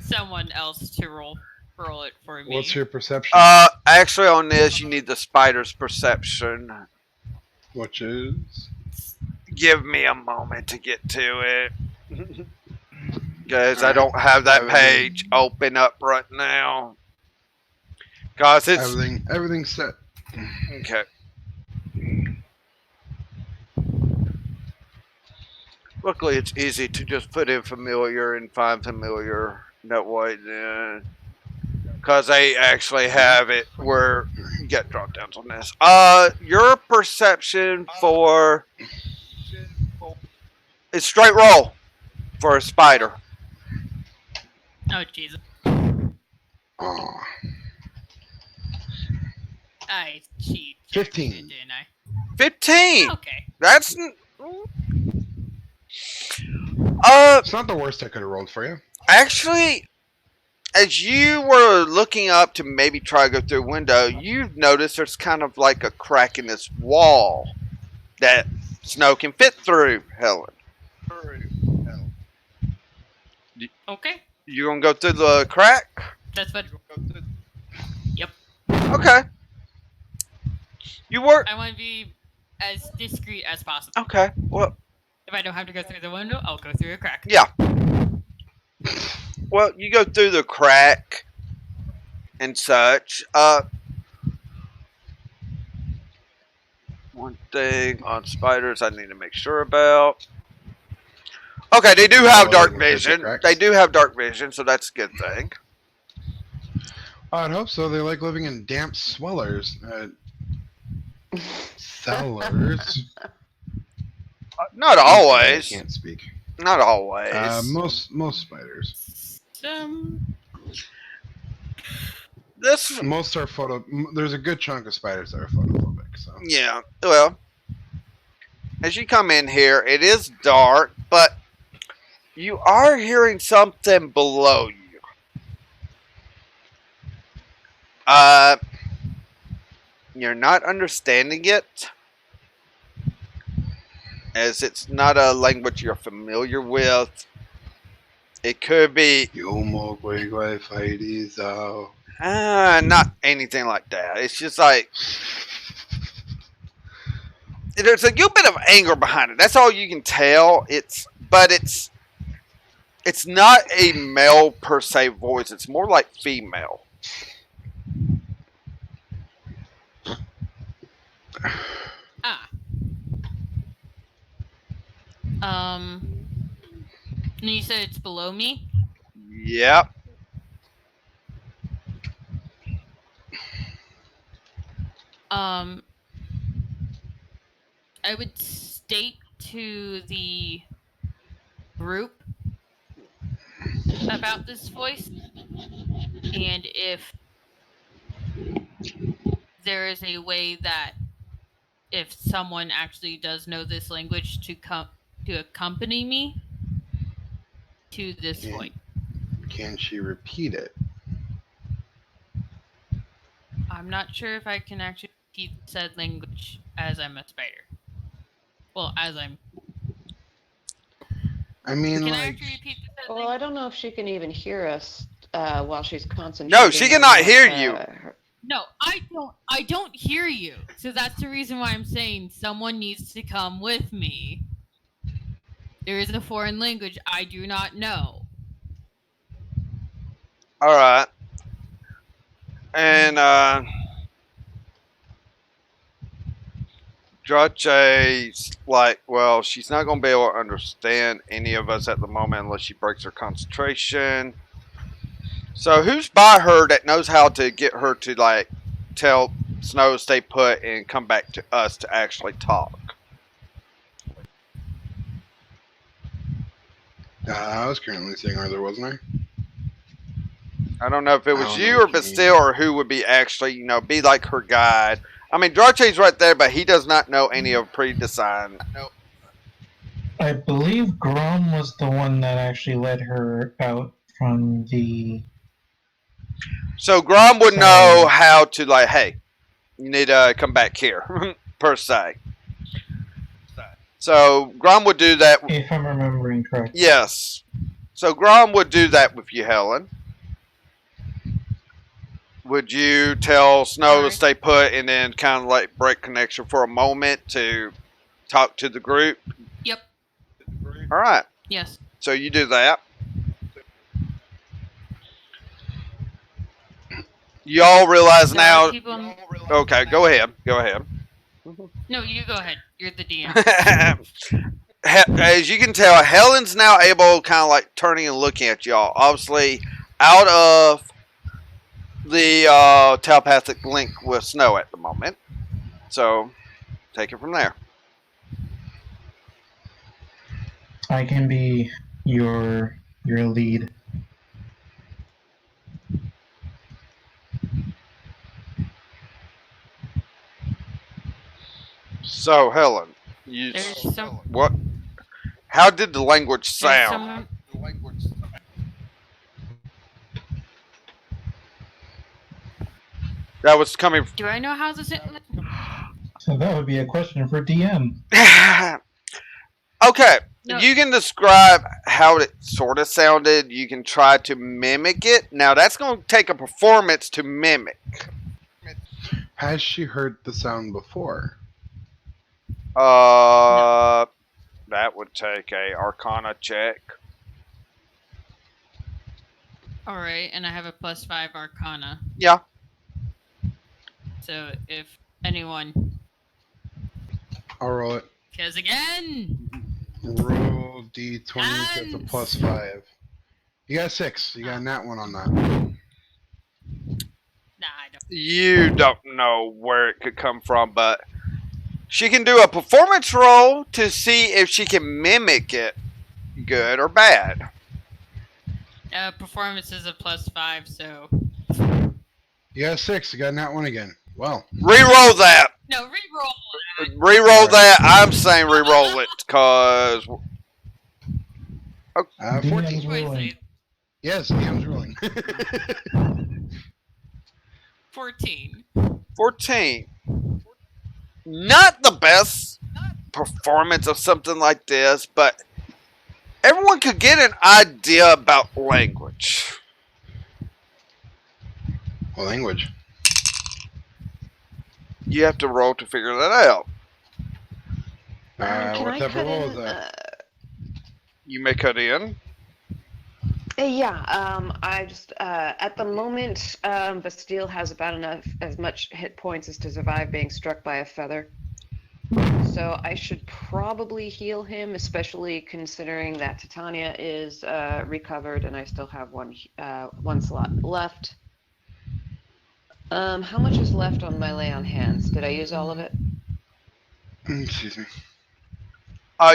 Someone else to roll it for me. What's your perception? Actually on this you need the spider's perception. Which is? Give me a moment to get to it. Guys, I don't have that page open up right now. Guys, it's everything's set. okay. Luckily, it's easy to just put in familiar and find familiar that way. Then, because they actually have it where you get drop downs on this. Your perception for it's straight roll for a spider. Oh Jesus! Oh. I cheated, 15. didn't I? 15. Okay. That's It's not the worst I could have rolled for you. actually, as you were looking up to maybe try to go through a window, you've noticed there's kind of like a crack in this wall that Snow can fit through, Helen. Okay. You gonna go through the crack? That's what. Yep. Okay. You work. I want to be as discreet as possible. Okay. Well. If I don't have to go through the window, I'll go through a crack. Yeah. Well, you go through the crack and such. One thing on spiders I need to make sure about. Okay, they do have dark vision. They do have dark vision, so that's a good thing. I'd hope so. They like living in damp cellars. Cellars. Not always. I can't speak. Not always. Most spiders. This most are photo. There's a good chunk of spiders that are photophobic. So yeah. Well, as you come in here, it is dark, but you are hearing something below you. You're not understanding it, as it's not a language you're familiar with. It could be not anything like that. It's just like there's a good bit of anger behind it. That's all you can tell. It's not a male per se voice. It's more like female. And you said it's below me? Yep. I would state to the group about this voice, and if there is a way that if someone actually does know this language to come to accompany me to this Can, point. can she repeat it? I'm not sure if I can actually repeat said language as I'm a spider. Well, as I'm. I mean, Can I like, actually repeat the said Well, language? I don't know if she can even hear us while she's concentrating. No, she on cannot what, hear you. No, I don't. I don't hear you. So that's the reason why I'm saying someone needs to come with me. There is a foreign language I do not know. All right. And Drache's like, well, she's not going to be able to understand any of us at the moment unless she breaks her concentration. So who's by her that knows how to get her to like tell Snow to stay put and come back to us to actually talk? I was currently saying Arthur, wasn't I don't know if it I was don't know you what or you mean. Bastille or who would be actually, be like her guide. I mean, Drache's right there, but he does not know any of pre-designed. I believe Grom was the one that actually led her out from the. So Grom would So- know how to like, hey, you need to come back here, per se. So Grom would do that. If I'm remembering correctly. Yes. So Grom would do that with you, Helen. Would you tell Snow to Sorry. stay put and then kind of like break connection for a moment to talk to the group? Yep. All right. Yes. So you do that. Y'all realize There are now. people- Okay, go ahead. Go ahead. No, you go ahead. You're the DM. As you can tell, Helen's now able, kind of like turning and looking at y'all. Obviously, out of the telepathic link with Snow at the moment. So, take it from there. I can be your lead. So, Helen, There's some. what? How did the language There's sound? someone. That was coming. Do I know how this? So that would be a question for DM. Okay, No. you can describe how it sort of sounded. You can try to mimic it. Now, that's going to take a performance to mimic. Has she heard the sound before? That would take a Arcana check. All right, and I have a +5 Arcana. Yeah. So if anyone, I'll roll it. because again, Roll d20 that's a Nines. +5. You got 6. You got a nat 1 on that. nah, I don't. You don't know where it could come from, but she can do a performance roll to see if she can mimic it, good or bad. Performance is a +5, so You got a 6. You got a nat 1 again. Well, Reroll that. no reroll. Reroll that. I'm saying reroll it, cause 14. DM's Wait, ruling. say Yes, DM's rolling. 14. 14. Not the best performance of something like this, but everyone could get an idea about language. What language? You have to roll to figure that out. Can What I type cut of roll in? is that? You may cut in. Yeah, I just at the moment, Bastille has about as much hit points as to survive being struck by a feather. So I should probably heal him, especially considering that Titania is recovered and I still have one slot left. How much is left on my lay on hands? Did I use all of it? Excuse me.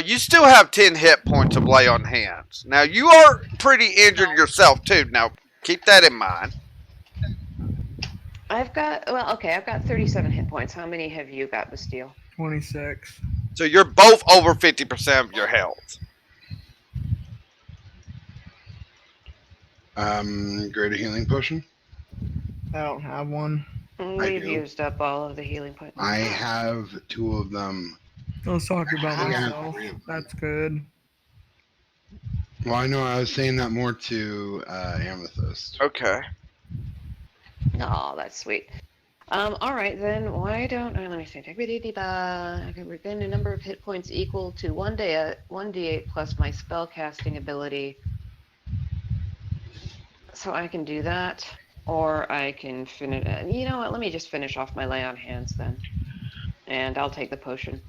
You still have 10 hit points of lay on hands. Now, you are pretty injured yourself, too. Now, keep that in mind. I've got 37 hit points. How many have you got, Bastille? 26. So, you're both over 50% of your health. Greater healing potion. I don't have one. We've do. used up all of the healing points. I have 2 of them. Let's talk about I have myself. 3 of them. That's good. Well, I know I was saying that more to Amethyst. Okay. Oh, that's sweet. All right then. Why don't let me see. I can regain a number of hit points equal to 1d8 plus my spell casting ability. So I can do that, or I can finish. You know what? Let me just finish off my lay on hands then, and I'll take the potion.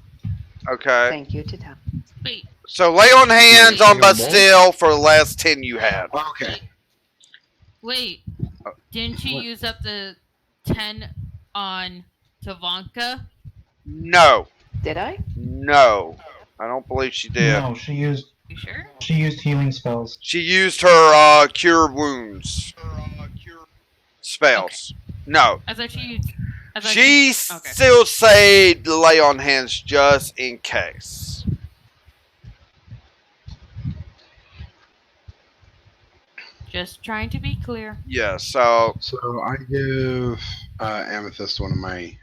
Okay. Thank you, Titania. Wait, So, lay on hands Wait. on Bastille for the last 10 you had. Okay. wait. Didn't you What? use up the 10 on Tavanka? No. Did I? No. I don't believe she did. No, she used You sure? healing spells. She used her cure wounds spells. No. I thought she used. She Okay. still saved the lay on hands just in case. Just trying to be clear. Yeah, so So I give Amethyst one of my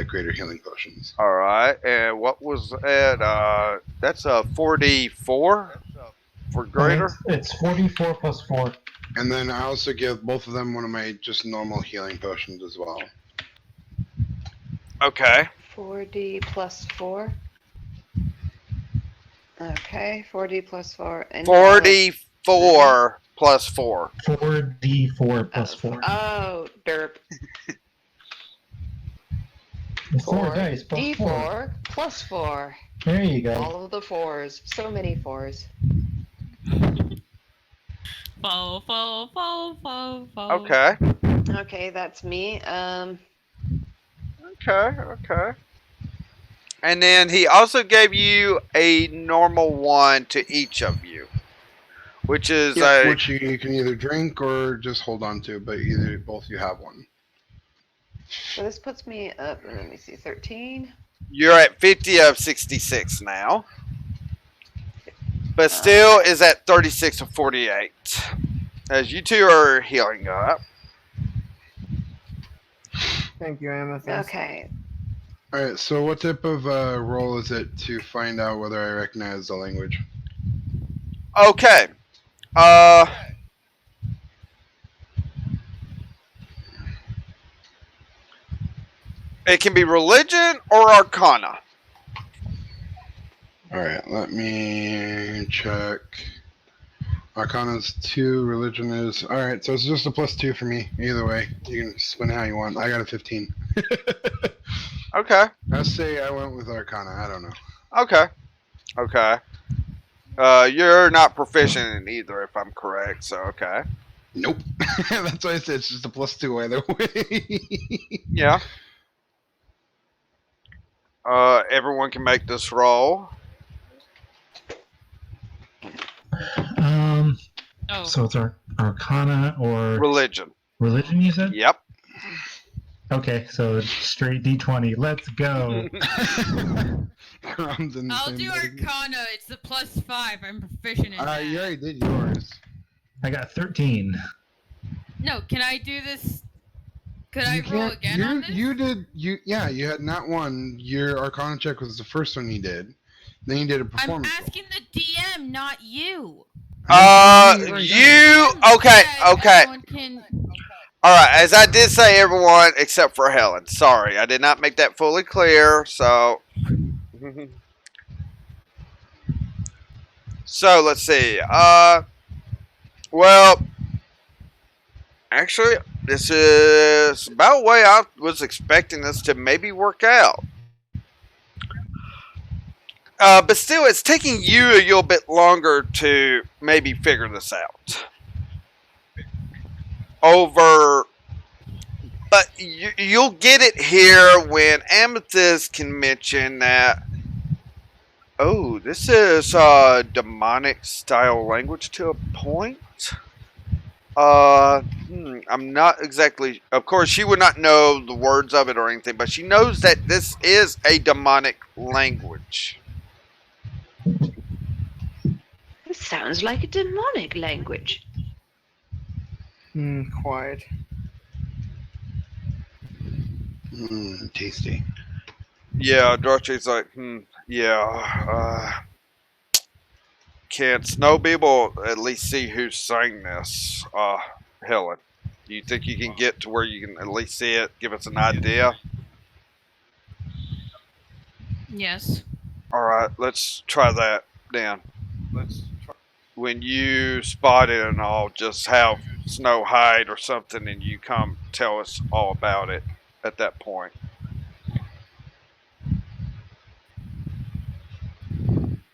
greater healing potions. alright. And what was it? That's a 4d4 for greater? It's 44 plus 4. And then I also give both of them one of my just normal healing potions as well. Okay. 4d plus 4. Okay, 4d plus 4. And 4d4 plus 4. 4d4 plus 4. Oh, derp. 4 dice plus 4. D4 plus 4. There you go. All of the 4s. So many 4s. Fo. Okay. Okay, that's me. Okay. And then he also gave you a normal one to each of you. Which is Yeah, which you can either drink or just hold on to, but both you have one. So this puts me up, let me see, 13. You're at 50 of 66 now. But still is at 36 of 48. As you two are healing up. Thank you, Amethyst. Okay. Alright, so what type of roll is it to find out whether I recognize the language? Okay. It can be religion or arcana. Alright, let me check. Arcana's 2, religion is... Alright, so it's just a +2 for me. Either way, you can spin it how you want. I got a 15. Okay. Let's say I went with Arcana, I don't know. Okay. You're not proficient in either, if I'm correct, so okay. Nope. That's why I said it's just a +2 either way. Yeah. Everyone can make this roll. Oh, So it's Arcana or Religion. religion, you said? Yep. Okay, so it's straight D20. Let's go. Crom's in the I'll same do boat. Arcana. It's the +5. I'm proficient in that. You already did yours. I got 13. No, can I do this? Could I You roll can't- again on this? You had not one. Your Arcana check was the first one you did. Then you did a I'm performance. asking the DM, not you. Okay. Everyone can. Alright, as I did say, everyone except for Helen. Sorry, I did not make that fully clear, so... So, let's see. Well... Actually, this is about the way I was expecting this to maybe work out. But still, it's taking you a little bit longer to maybe figure this out. But you'll get it here when Amethyst can mention that. Oh, this is demonic style language to a point. I'm not exactly. Of course, she would not know the words of it or anything, but she knows that this is a demonic language. It sounds like a demonic language. Quiet. Tasty. Yeah, Dorothy's like, yeah. Can Snow People at least see who sang this? Helen, do you think you can get to where you can at least see it? Give us an idea. Yes. All right, let's try that, Dan. When you spot it and all, just have Snow hide or something, and you come tell us all about it at that point.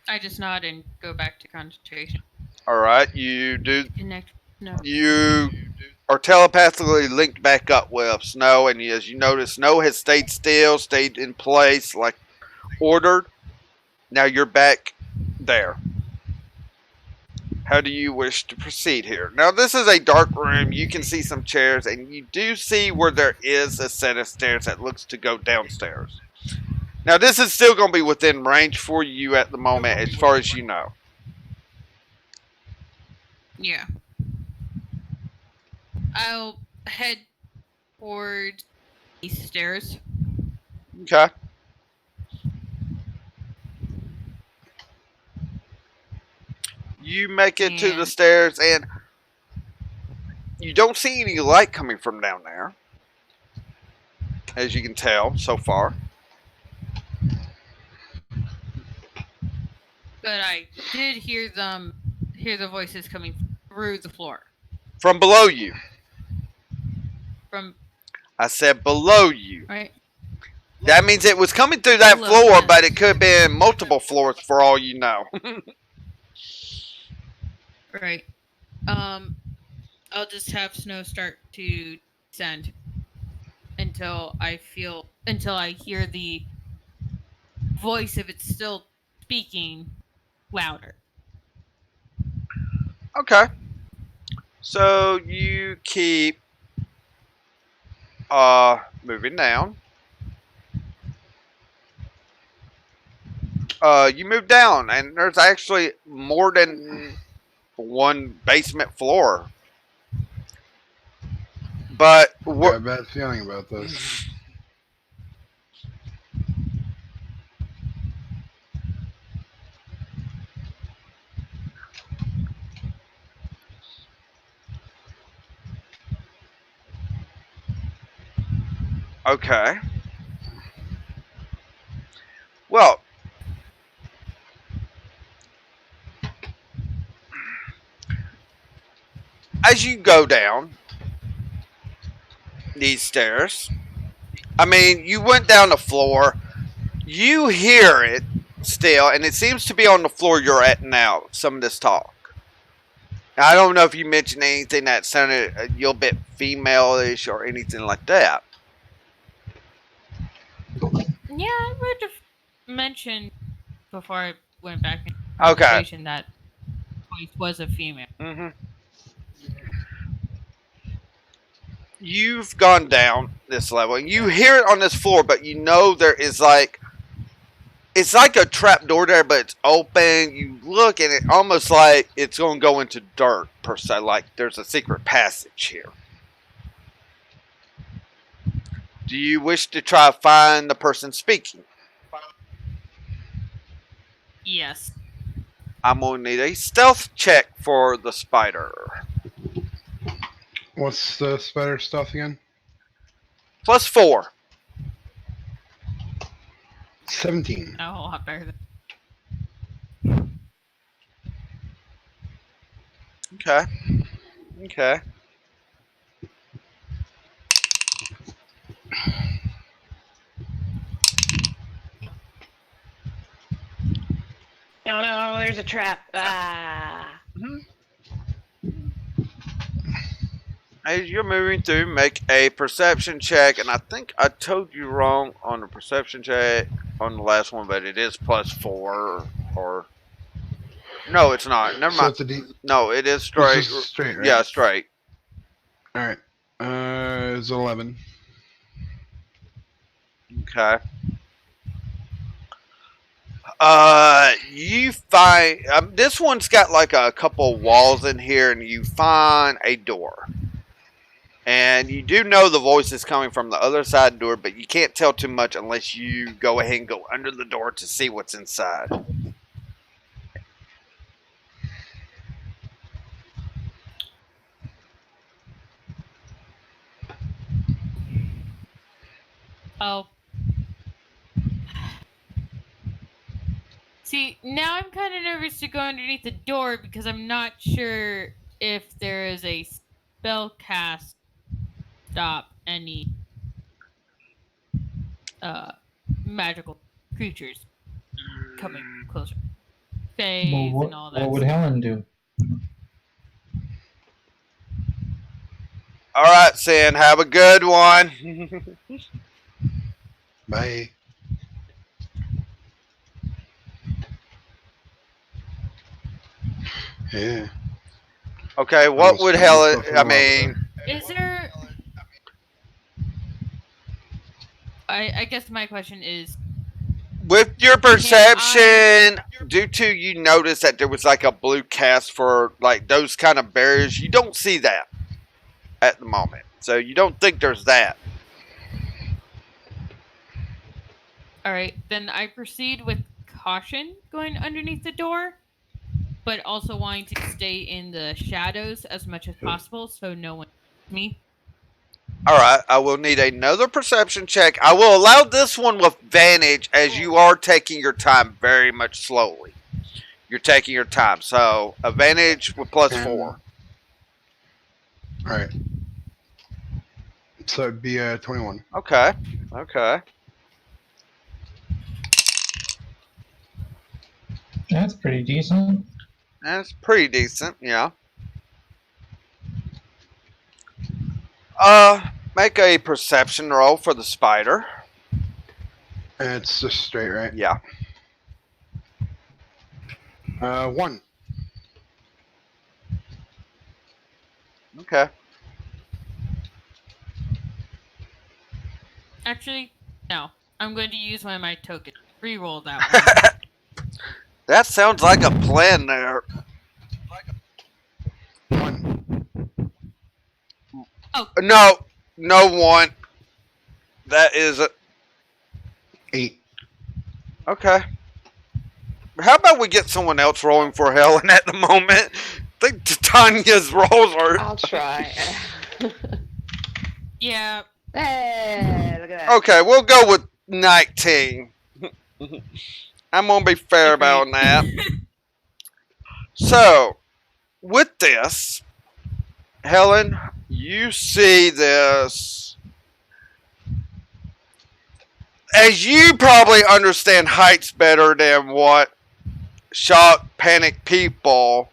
I just nod and go back to concentration. All right, you do. Connect. No. You are telepathically linked back up with Snow, and as you notice, Snow has stayed still, stayed in place, like ordered. Now you're back there. How do you wish to proceed here? Now, this is a dark room. You can see some chairs, and you do see where there is a set of stairs that looks to go downstairs. Now, this is still going to be within range for you at the moment, as far as you know. Yeah. I'll head toward these stairs. Okay. You make it to the And- stairs, and you don't see any light coming from down there, as you can tell so far. But I did hear the voices coming through the floor. From below you. From I said below you. right. That means it was coming through that Below, floor, yes. but it could have been multiple floors for all you know. Right. I'll just have Snow start to descend until I hear the voice, if it's still speaking, louder. Okay. So you keep moving down. You move down, and there's actually more than one basement floor. But Got a bad feeling about this. okay. Well, as you go down these stairs, I mean, you went down the floor. You hear it still, and it seems to be on the floor you're at now, some of this talk. Now, I don't know if you mentioned anything that sounded a little bit female-ish or anything like that. Yeah, I would have mentioned before I went back in Okay. conversation that voice was a female. Mm-hmm. You've gone down this level, and you hear it on this floor, but you know there is like... It's like a trap door there, but it's open. You look, and it almost like it's going to go into dirt, per se. Like there's a secret passage here. Do you wish to try to find the person speaking? Yes. I'm going to need a stealth check for the spider. What's the spider stuff again? +4. 17. A whole lot better than. Okay. Okay. there's a trap. Ah. As you're moving through, make a perception check, and I think I told you wrong on the perception check on the last one, but it is +4 or no, it's not. Never So mind. it's a D. No, it is It's straight. just straight, right? Yeah, straight. All right. It's 11. Okay. You find this one's got like a couple walls in here, and you find a door. And you do know the voice is coming from the other side door, but you can't tell too much unless you go ahead and go under the door to see what's inside. Oh. See, now I'm kind of nervous to go underneath the door because I'm not sure if there is a spell cast stop any magical creatures coming closer. Fays Well, and all that. what would stuff. Helen do? All right, Sin, have a good one. Bye. Yeah. Okay, what Almost would found Helen? myself in I the lava mean, Is there? I guess my question is, with your perception, due to you notice that there was like a blue cast for like those kind of barriers, you don't see that at the moment. So you don't think there's that. all right, then I proceed with caution going underneath the door, but also wanting to stay in the shadows as much as possible so no one sees me. All right, I will need another perception check. I will allow this one with advantage as you are taking your time very much slowly. You're taking your time, so advantage with +4. All right. So it'd be 21. Okay, okay. That's pretty decent. That's pretty decent, yeah. Make a perception roll for the spider. It's just straight, right? Yeah. 1. Okay. Actually, no. I'm going to use one of my tokens. Reroll that one. That sounds like a plan there. 1. No, no one. That is a 8. okay. How about we get someone else rolling for Helen at the moment? I think Titania's rolls are I'll try. Yeah. Hey, look at that. okay. We'll go with 19. I'm gonna be fair about that. So, with this, Helen, you see this. As you probably understand heights better than what shocked, panicked people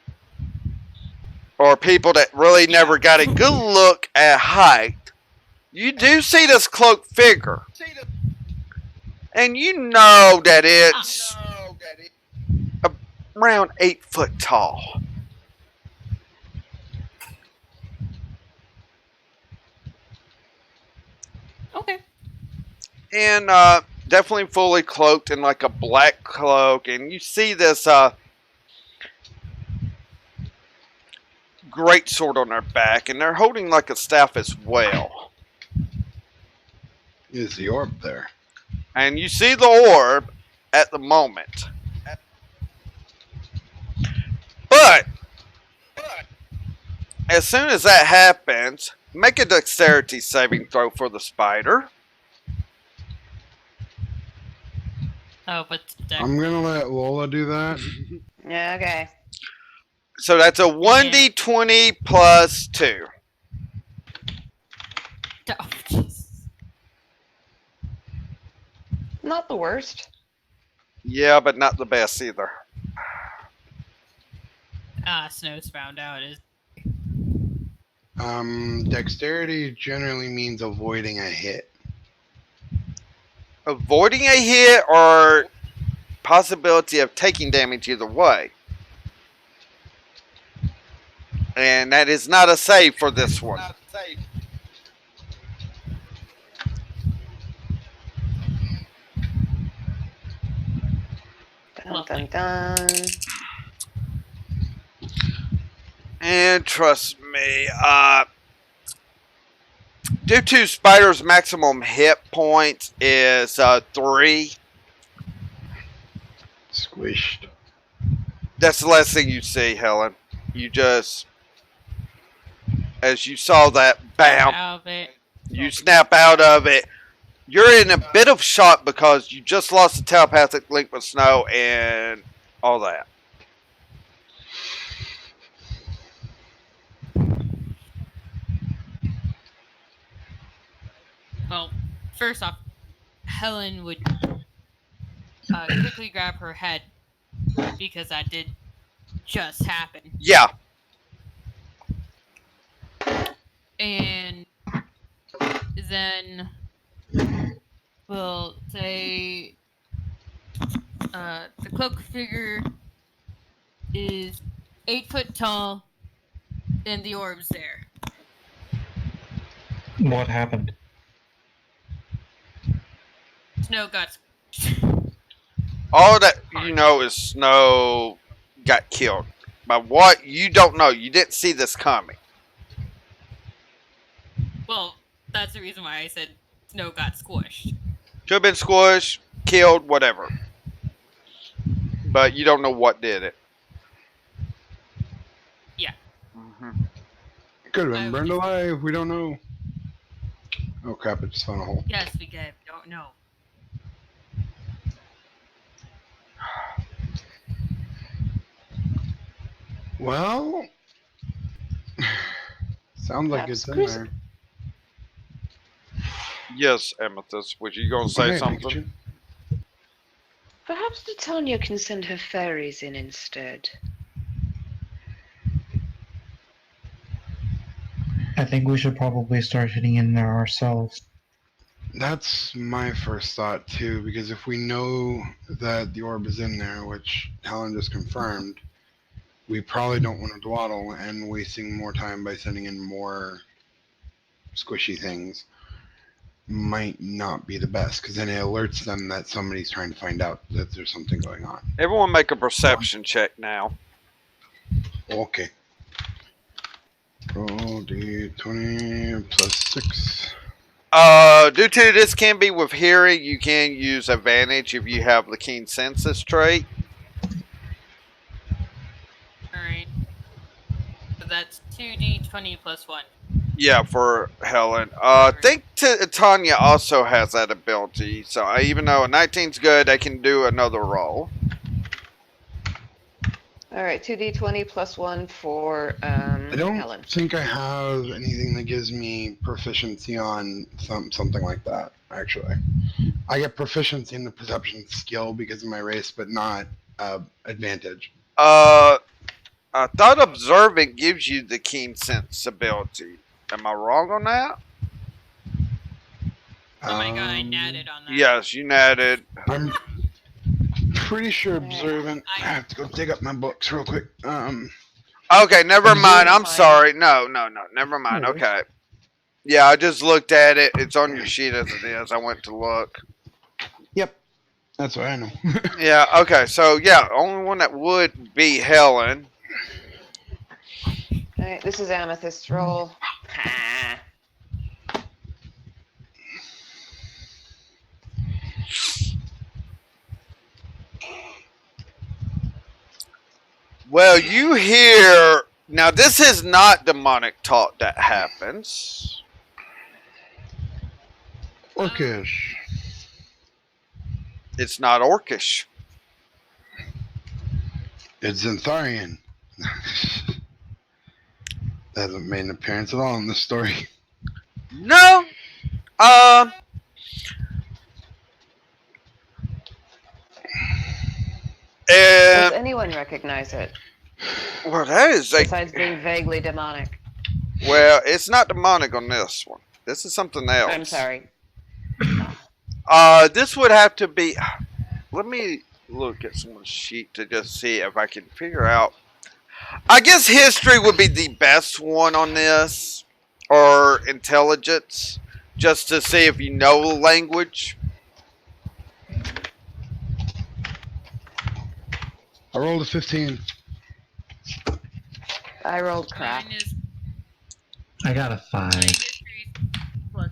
or people that really never got a good look at height, you do see this cloaked figure. And you know that it's around 8 foot tall. Okay. And definitely fully cloaked in like a black cloak. And you see this great sword on their back. And they're holding like a staff as well. Is the orb there? And you see the orb at the moment. But as soon as that happens, make a dexterity saving throw for the spider. Oh, but I'm going to let Lola do that. Yeah, okay. So that's a 1d20 plus 2. Oh, jeez. Not the worst. Yeah, but not the best either. last Snows found out is Dexterity generally means avoiding a hit. Avoiding a hit or possibility of taking damage either way. And that is not a save for this one. Dun, dun, dun. And trust me, due to Spider's maximum hit points is 3. Squished. That's the last thing you see, Helen. You just, as you saw that, bam, out of it. you snap out of it. You're in a bit of shock because you just lost the telepathic link with Snow and all that. Well, first off, Helen would quickly grab her head because that did just happen. Yeah. And then we'll say the cloak figure is 8 foot tall and the orb's there. What happened? Snow got All that you know is Snow got killed. But what you don't know, you didn't see this coming. well, that's the reason why I said Snow got squished. Could have been squished, killed, whatever. But you don't know what did it. Yeah. Could have I been would burned just- alive. We don't know. Oh crap! It just found a hole. Yes, we get. Don't know. Well, sounds like Perhaps it's in Chris- there. Yes, Amethyst. Was you going to say Okay, something? Pikachu. Perhaps Titania can send her fairies in instead. I think we should probably start hitting in there ourselves. That's my first thought too, because if we know that the orb is in there, which Helen just confirmed, we probably don't want to dawdle and wasting more time by sending in more squishy things might not be the best, because then it alerts them that somebody's trying to find out that there's something going on. Everyone make a perception check now. Okay. Roll d20 plus 6. Due to this can be with hearing, you can use advantage if you have the keen senses trait. Alright. So that's 2d20 plus 1. Yeah, for Helen. I think Tanya also has that ability. So even though a 19's good, I can do another roll. Alright, 2d20 plus 1 for I don't Helen. think I have anything that gives me proficiency on something like that, actually. I get proficiency in the perception skill because of my race, but not advantage. I thought observant gives you the keen sense ability. Am I wrong on that? Oh my god, I natted on that. Yes, you natted. I'm pretty sure observant. I have to go dig up my books real quick. Okay, never mind. I'm Fine. sorry. No, never mind. Okay. Yeah, I just looked at it. It's on your sheet as it is. I went to look. Yep, that's what I know. Yeah, okay. So, yeah, only one that would be Helen. Alright, this is Amethyst's roll. Ha. Well, you hear. Now, this is not demonic talk that happens. Orcish. It's not orcish. It's Zentharian. That hasn't made an appearance at all in this story. No. Does And anyone recognize it? Well, that is a. Besides being vaguely demonic. Well, it's not demonic on this one. This is something else. I'm sorry. This would have to be. Let me look at someone's sheet to just see if I can figure out. I guess history would be the best one on this, or intelligence, just to see if you know the language. I rolled a 15. I rolled crap. Mine is I got a 5. +2.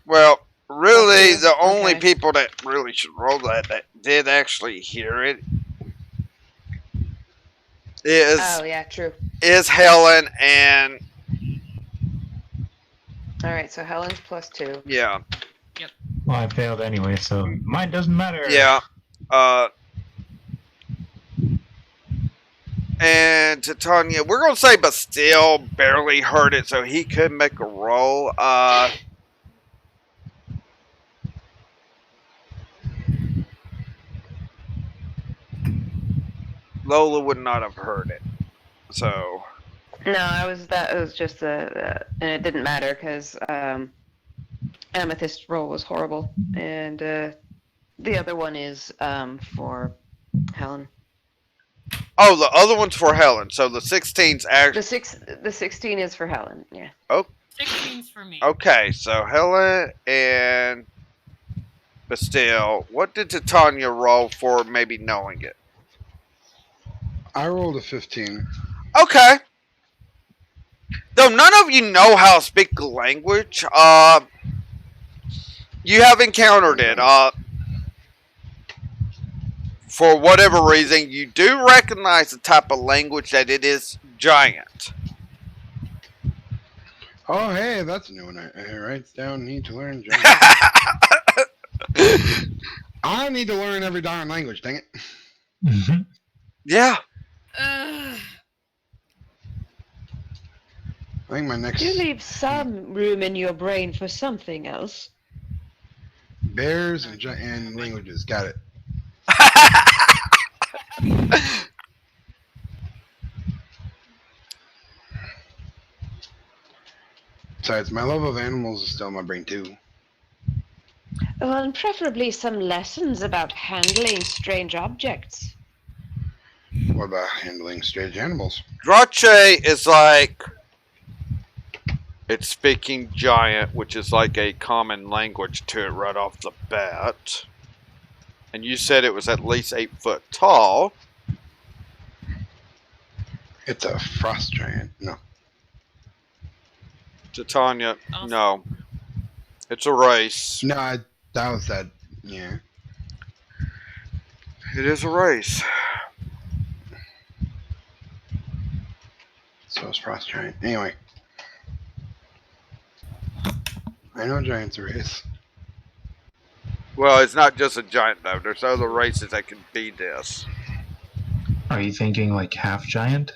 Well, really, Okay, the only okay. people that really should roll that did actually hear it Oh, yeah, true. is Helen and Alright, so Helen's +2. yeah. Well, I failed anyway, so mine doesn't matter. Yeah. And Titania, we're gonna say Bastille barely heard it, so he could make a roll. Lola would not have heard it. So No, that was just and it didn't matter because Amethyst roll was horrible, and the other one is for Helen. oh, the other one's for Helen. So the 16's actually The 16 is for Helen. Yeah. 16's for me. okay. So Helen and Bastille. What did Titania roll for? Maybe knowing it. I rolled a 15. Okay. Though none of you know how to speak the language, you have encountered it. For whatever reason, you do recognize the type of language that it is giant. Oh, hey, that's a new one. I write down need to learn German. I need to learn every darn language, dang it. Mhm. Yeah. Ugh. I think my next Do leave some room in your brain for something else. bears and languages. Got it. Besides, my love of animals is still in my brain too. Well, and preferably some lessons about handling strange objects. What about handling strange animals? Drache is like it's speaking giant, which is like a common language to it right off the bat. And you said it was at least 8 foot tall. It's a frost giant. No. Titania, Awesome. no. It's a race. No, that was that. Yeah. It is a race. So it's frost giant. Anyway. I know giants are race. Well, it's not just a giant though. There's other races that can be this. Are you thinking like half giant?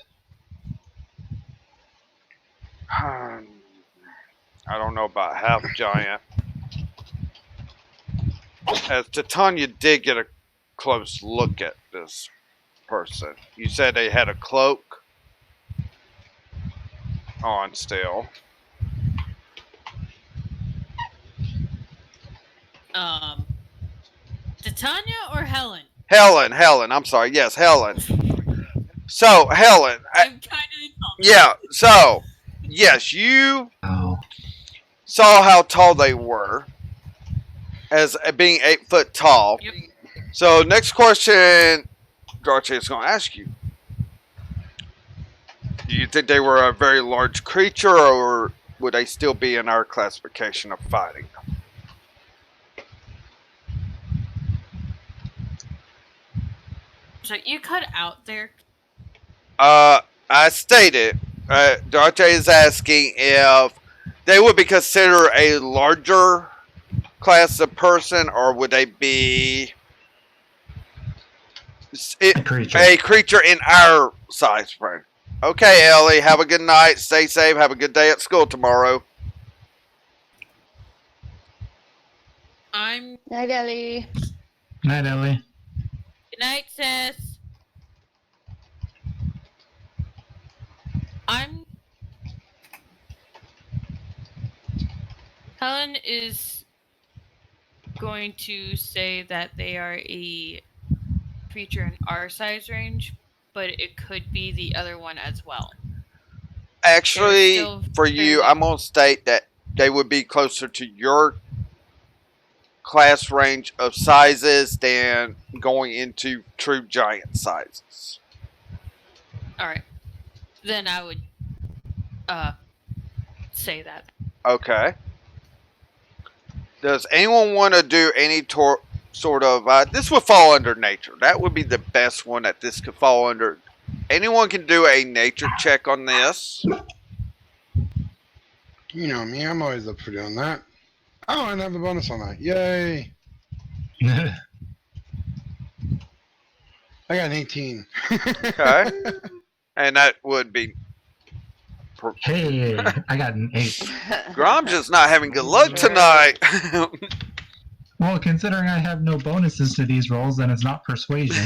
I don't know about half giant. As Titania did get a close look at this person. You said they had a cloak on still. Titania or Helen? Helen, I'm sorry. Yes, Helen. So, Helen. I'm kind of insulted. Yeah, so, yes, you Oh. saw how tall they were as being 8 foot tall. Yep. So, next question Drache is going to ask you. Do you think they were a very large creature, or would they still be in our classification of fighting? So you cut out there. I stated, Drache is asking if they would be considered a larger class of person, or would they be A creature. a creature in our size frame? Okay, Ellie, have a good night. Stay safe. Have a good day at school tomorrow. I'm. Night, Ellie. Night, Ellie. Good night, sis. Helen is going to say that they are a creature in our size range, but it could be the other one as well. Actually, still for you, fairly- I'm going to state that they would be closer to your class range of sizes than going into true giant sizes. Alright. Then I would say that. Okay. Does anyone want to do any sort of... this would fall under nature. That would be the best one that this could fall under. Anyone can do a nature check on this. You know me, I'm always up for doing that. Oh, and I have the bonus on that. Yay! I got an 18. Okay. And that would be... Hey, I got an 8. Grom's just not having good luck tonight. Well, considering I have no bonuses to these rolls, then it's not persuasion.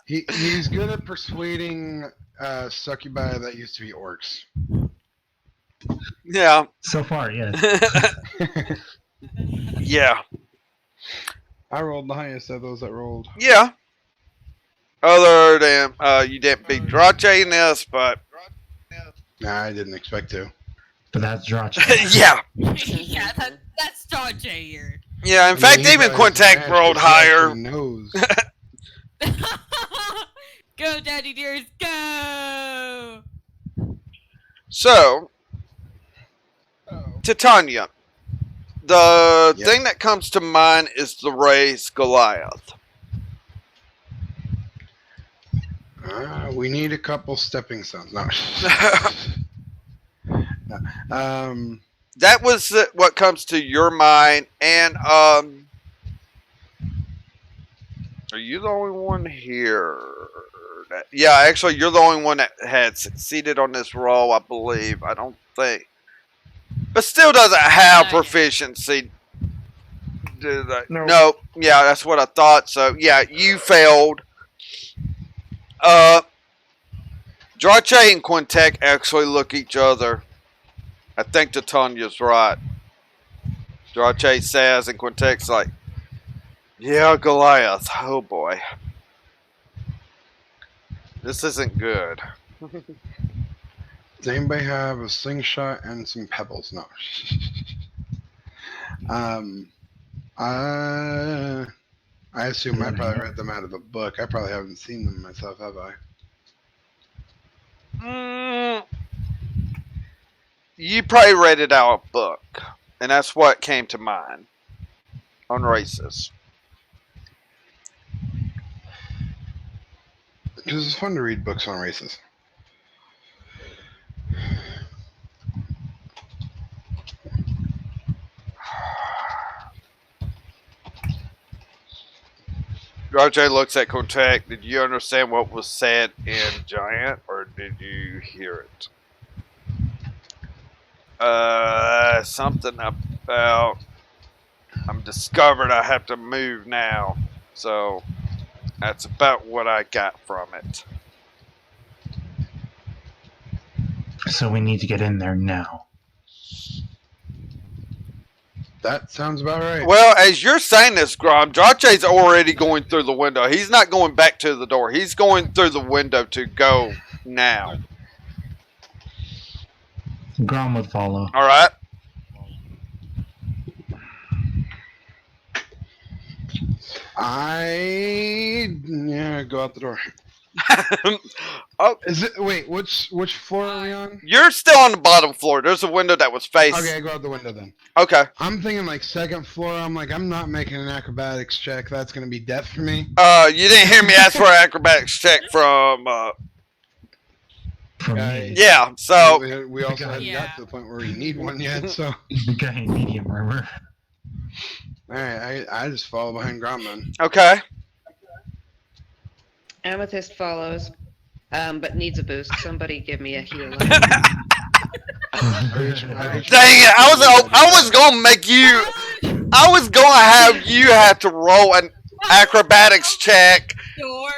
He's good at persuading succubi that used to be orcs. Yeah. So far, yes. Yeah. I rolled the highest of those that rolled. Yeah. Other than you didn't beat Drache in this, but Nah, I didn't expect to. But that's Drache. yeah. Yeah, that's Dodge here. Yeah, in fact, he even probably Quintek smashed rolled his ass higher. in the nose. Go, Daddy Deers, go! So, Titania, the Yep. thing that comes to mind is the race Goliath. We need a couple stepping stones. No. No. That was what comes to your mind, and are you the only one here? Yeah, actually, you're the only one that had succeeded on this roll, I believe. I don't think, but still doesn't have No, proficiency. No. No, yeah, that's what I thought. So yeah, you failed. Drache and Quintek actually look each other. I think Titania's right. Drache says, and Quintek's like, yeah, Goliath. Oh boy. This isn't good. Does anybody have a slingshot and some pebbles? No. I assume I probably read them out of a book. I probably haven't seen them myself, have I? You probably read it out of a book, and that's what came to mind on races. Because it's fun to read books on races. Drache looks at Quintek. Did you understand what was said in Giant, or did you hear it? Something about I'm discovered I have to move now. So that's about what I got from it. So we need to get in there now. That sounds about right. Well, as you're saying this, Grom, Drache's already going through the window. He's not going back to the door. He's going through the window to go now. Grom would follow. All right. Go out the door. Oh, Is it? Wait, which floor are we on? you're still on the bottom floor. There's a window that was faced. Okay, go out the window then. Okay. I'm thinking like second floor. I'm like, I'm not making an acrobatics check. That's gonna be death for me. You didn't hear me ask for an acrobatics check from. From Okay. me. Yeah. So We also haven't Yeah. got to the point where we need one yet. So, The guy in medium armor. all right, I just follow behind Grom then. okay. Amethyst follows, but needs a boost. Somebody give me a healer. Dang it! I was gonna make you. I was gonna have you have to roll an acrobatics check. Door.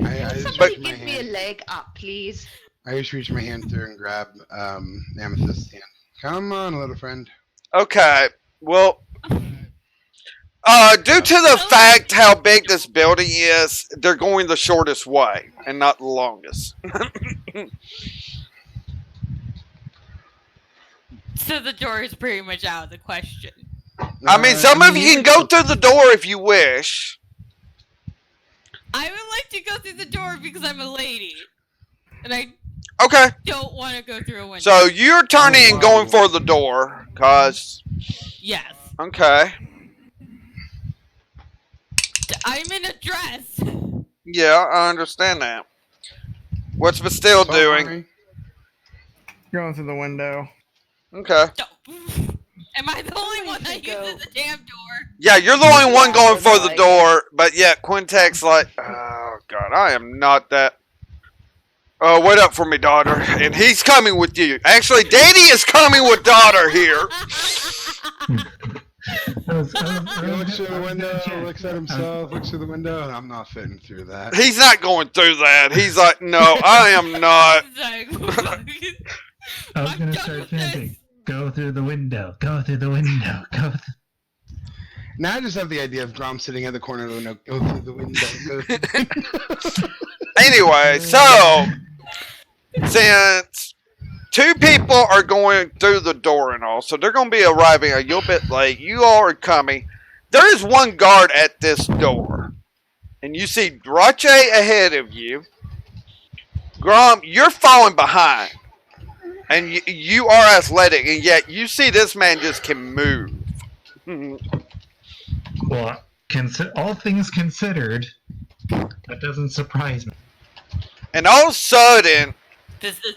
I just But- reach my Give me a hand. leg up, please. I just reach my hand through and grab Amethyst's hand. Come on, little friend. Okay. Well, due to the fact how big this building is, they're going the shortest way and not the longest. So the door is pretty much out of the question. I mean, some of you can go through the door if you wish. I would like to go through the door because I'm a lady. And I Okay. don't want to go through a window. So you're turning and going for the door, cause. Yes. Okay. I'm in a dress. Yeah, I understand that. What's Bastille doing? Sorry. Going through the window. Okay. Am I the only Somebody one that should go. uses the damn door? Yeah, you're the only one Yeah, going looks for the like door, but yeah, Quintech's like, oh god, I am not that. Oh, wait up for me, daughter, and he's coming with you. Actually, Daddy is coming with daughter here. I was He looks through the gonna window, check. looks at himself, looks through the window. I'm not fitting through that. He's not going through that. He's like, no, I am not. I was gonna start chanting. Go through the window. Go through the window. Go. Now I just have the idea of Grom sitting at the corner of the window. Go through the window. Go through the window. Anyway, so since two people are going through the door and all, so they're going to be arriving a little bit late. You all are coming. There is one guard at this door, and you see Drache ahead of you. Grom, you're falling behind, and you are athletic, and yet you see this man just can move. Well, all things considered, that doesn't surprise me. And all of a sudden, This is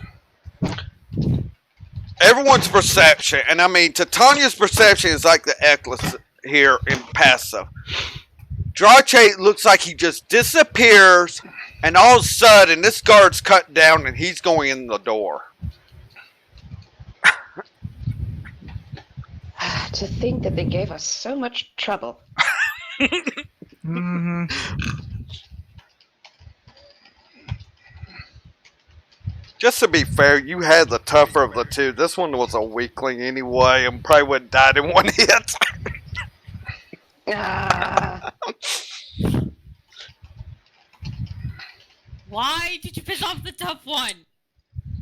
everyone's perception, and I mean, Titania's perception is like the Eccles here in passive. Drache looks like he just disappears, and all of a sudden, this guard's cut down, and he's going in the door. To think that they gave us so much trouble. Mm-hmm. Just to be fair, you had the tougher of the two. This one was a weakling anyway, and probably would have died in one hit. Ah, why did you piss off the tough one?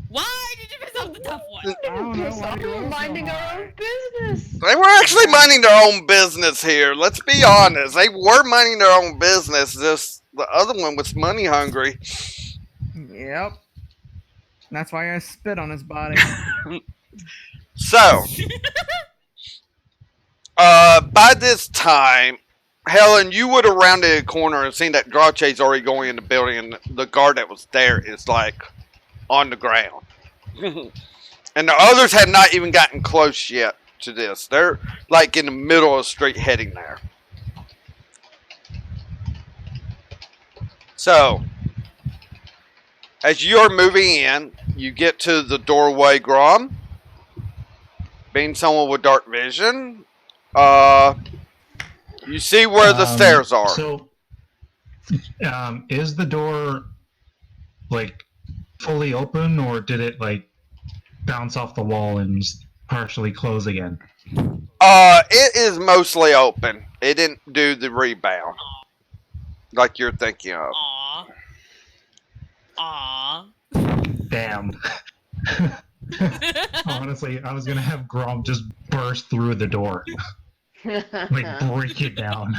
Why did you piss off the tough one? I don't know piss why off. you We're rolled so minding our high. own business. They were actually minding their own business here. Let's be honest. They were minding their own business. Just the other one was money hungry. Yep. That's why I spit on his body. So, by this time, Helen, you would have rounded a corner and seen that Drache's already going in the building, and the guard that was there is like on the ground. And the others have not even gotten close yet to this. They're like in the middle of the street heading there. So, as you're moving in, you get to the doorway, Grom. Being someone with dark vision, you see where the stairs are. So, is the door like fully open, or did it like bounce off the wall and partially close again? It is mostly open. It didn't do the rebound like you're thinking of. Aww. Aww. Damn. Honestly, I was gonna have Grom just burst through the door, like break it down.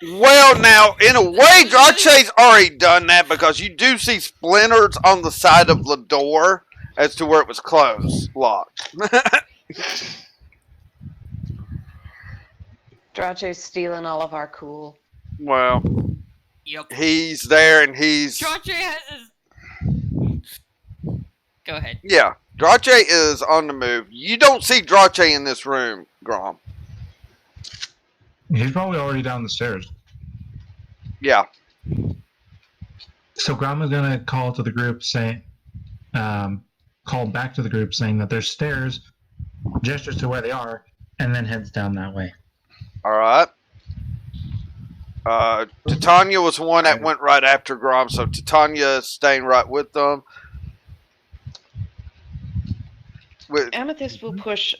Well, now, in a way, Drache's already done that because you do see splinters on the side of the door as to where it was closed, locked. Drache's stealing all of our cool. Well, Yep. he's there and he's... Drache has his. Go ahead. Yeah, Drache is on the move. You don't see Drache in this room, Grom. He's probably already down the stairs. Yeah. So Grom is gonna call to the group saying, call back to the group saying that there's stairs, gestures to where they are, and then heads down that way. Alright. Titania was the one that went right after Grom, so Titania is staying right with them. Amethyst will push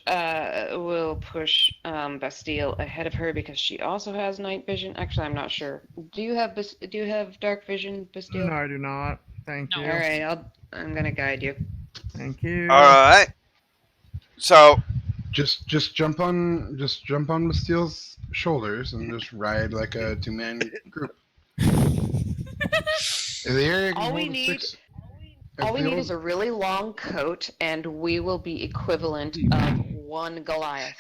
Bastille ahead of her because she also has night vision. Actually, I'm not sure. Do you have dark vision, Bastille? No, I do not. Thank No. you. All right, I'm gonna guide you. Thank you. All right. So Just jump on Bastille's shoulders and just ride like a 2-man group. If the area can All we hold a need- six, All we need is a really long coat, and we will be equivalent of one Goliath.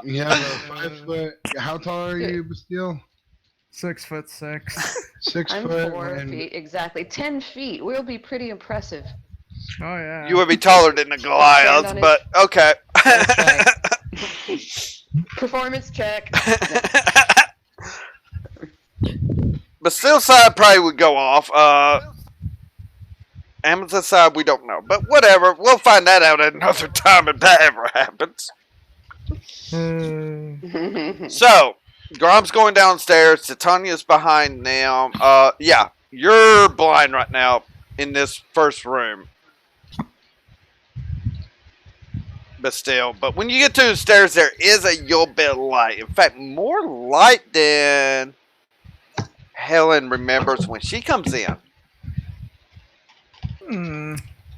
yeah, the 5 foot. How tall are you, Bastille? 6'6". 6 I'm foot. 4 and feet, exactly. 10 feet. We'll be pretty impressive. Oh yeah. you would be taller than the Goliaths, on but okay. That's right. Performance check. Bastille side probably would go off. Amethyst side, we don't know. But whatever. We'll find that out at another time if that ever happens. So, Grom's going downstairs. Titania's behind them. Yeah, you're blind right now in this first room. Bastille. But when you get to the stairs, there is a little bit of light. In fact, more light than Helen remembers when she comes in. Hmm.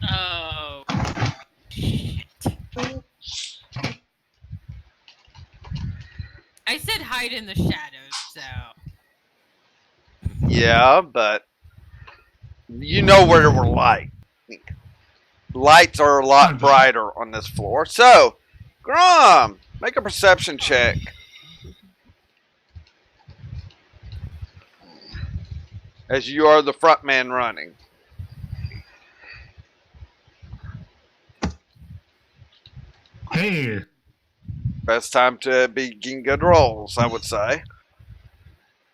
Oh. I said hide in the shadows, so. Yeah, but you know where there were light. Lights are a lot brighter on this floor. So, Grom, make a perception check. As you are the front man running. Hey, Best time to begin good rolls, I would say.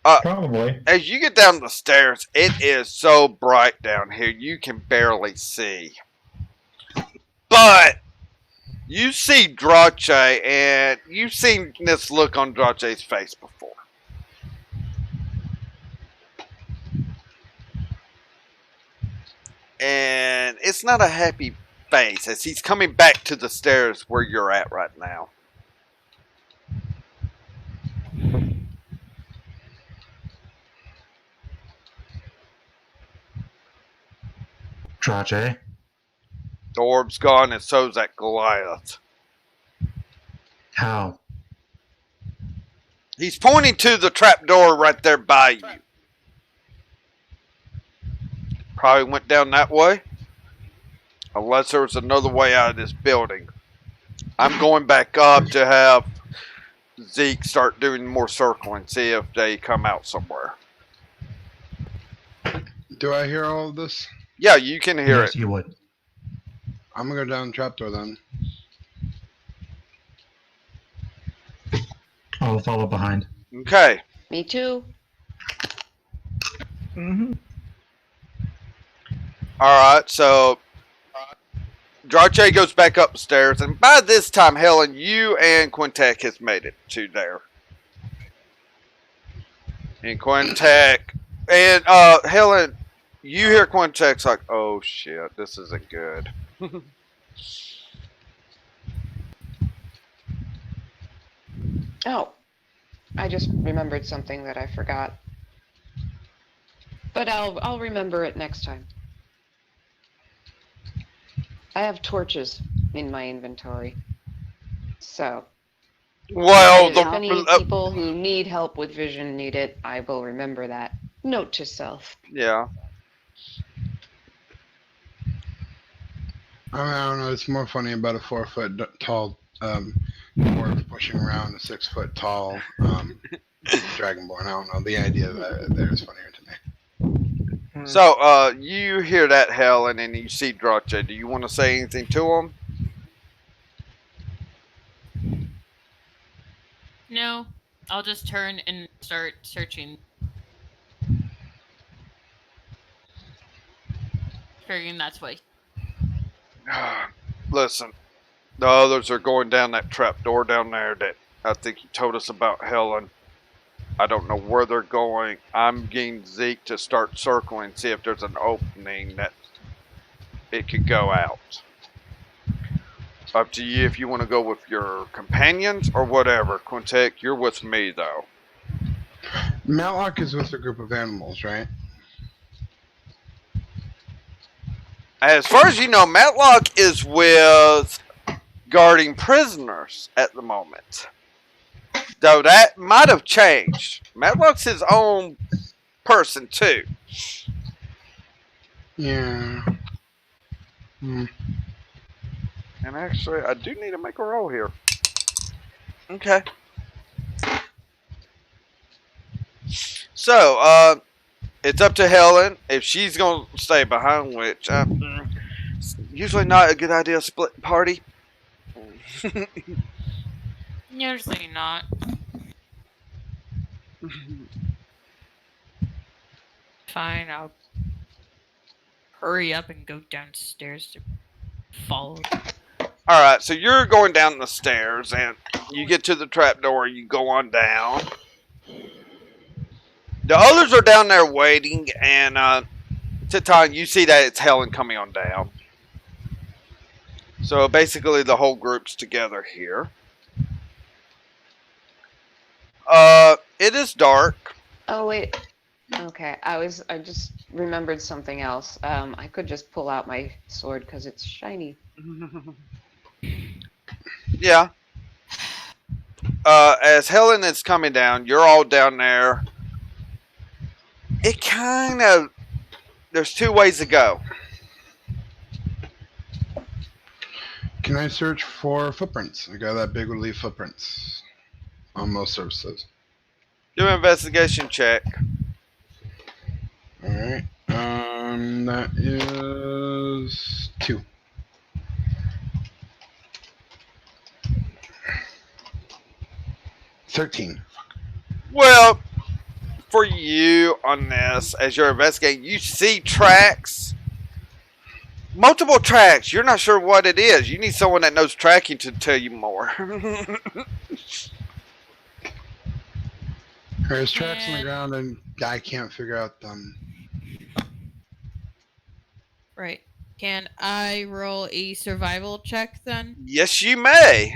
Probably. As you get down the stairs, it is so bright down here, you can barely see. But you see Drache, and you've seen this look on Drache's face before. And it's not a happy face as he's coming back to the stairs where you're at right now. Drache. The orb's gone, and so's that Goliath. How? He's pointing to the trapdoor right there by you. Probably went down that way. Unless there was another way out of this building. I'm going back up to have Zeke start doing more circling, see if they come out somewhere. do I hear all of this? Yeah, you can hear Yes, it. you would. I'm gonna go down the trapdoor then. I'll follow behind. Okay. Me too. Mm-hmm. Alright, so Drache goes back upstairs, and by this time, Helen, you and Quintek has made it to there. And Quintek, and Helen, you hear Quintek's like, oh shit, this isn't good. Oh, I just remembered something that I forgot. But I'll remember it next time. I have torches in my inventory. So, Well, if any people who need help with vision need it, I will remember that. Note to self. yeah. I don't know. It's more funny about a 4 foot tall dwarf pushing around a 6 foot tall dragonborn. I don't know. The idea of that there is funnier to me. So, you hear that, Helen, and you see Drache. Do you want to say anything to him? No, I'll just turn and start searching. Figuring that's why. Listen, the others are going down that trap door down there that I think you told us about, Helen. I don't know where they're going. I'm getting Zeke to start circling, see if there's an opening that it could go out. Up to you if you want to go with your companions or whatever. Quintek, you're with me though. Matlock is with a group of animals, right? As far as you know, Matlock is with guarding prisoners at the moment. Though that might have changed. Matlock's his own person too. Yeah. Hmm. And actually, I do need to make a roll here. Okay. So, it's up to Helen if she's going to stay behind, which it's usually not a good idea to split party. Usually not. Fine, I'll hurry up and go downstairs to follow. Alright, so you're going down the stairs and you get to the trapdoor, you go on down. The others are down there waiting, and Titania, you see that it's Helen coming on down. So basically the whole group's together here. It is dark. Oh wait. Okay, I just remembered something else. I could just pull out my sword because it's shiny. Yeah. As Helen is coming down, you're all down there. It kind of... There's two ways to go. Can I search for footprints? I got that big would leave footprints on most surfaces. Do an investigation check. Alright. That is 2. $13. Well, for you on this, as you're investigating, you see tracks. Multiple tracks. You're not sure what it is. You need someone that knows tracking to tell you more. There's tracks on the ground and I can't figure out them. Right. Can I roll a survival check then? Yes, you may.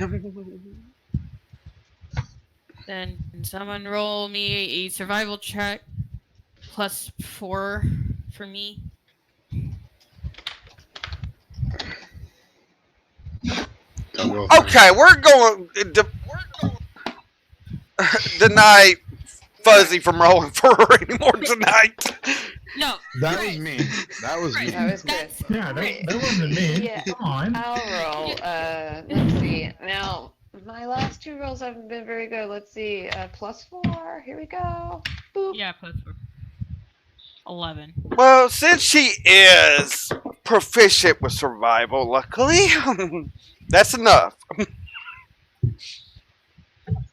Then can someone roll me a survival check plus 4 for me? Okay, we're going to deny Fuzzy from rolling for her anymore tonight. No. That right. was me. That was me. That was good. That's Yeah, right. that wasn't me. Yeah. Come on. I'll roll. Let's see. Now, my last 2 rolls haven't been very good. Let's see. Plus 4. Here we go. Boop. Yeah, plus 4. 11. Well, since she is proficient with survival, luckily, that's enough.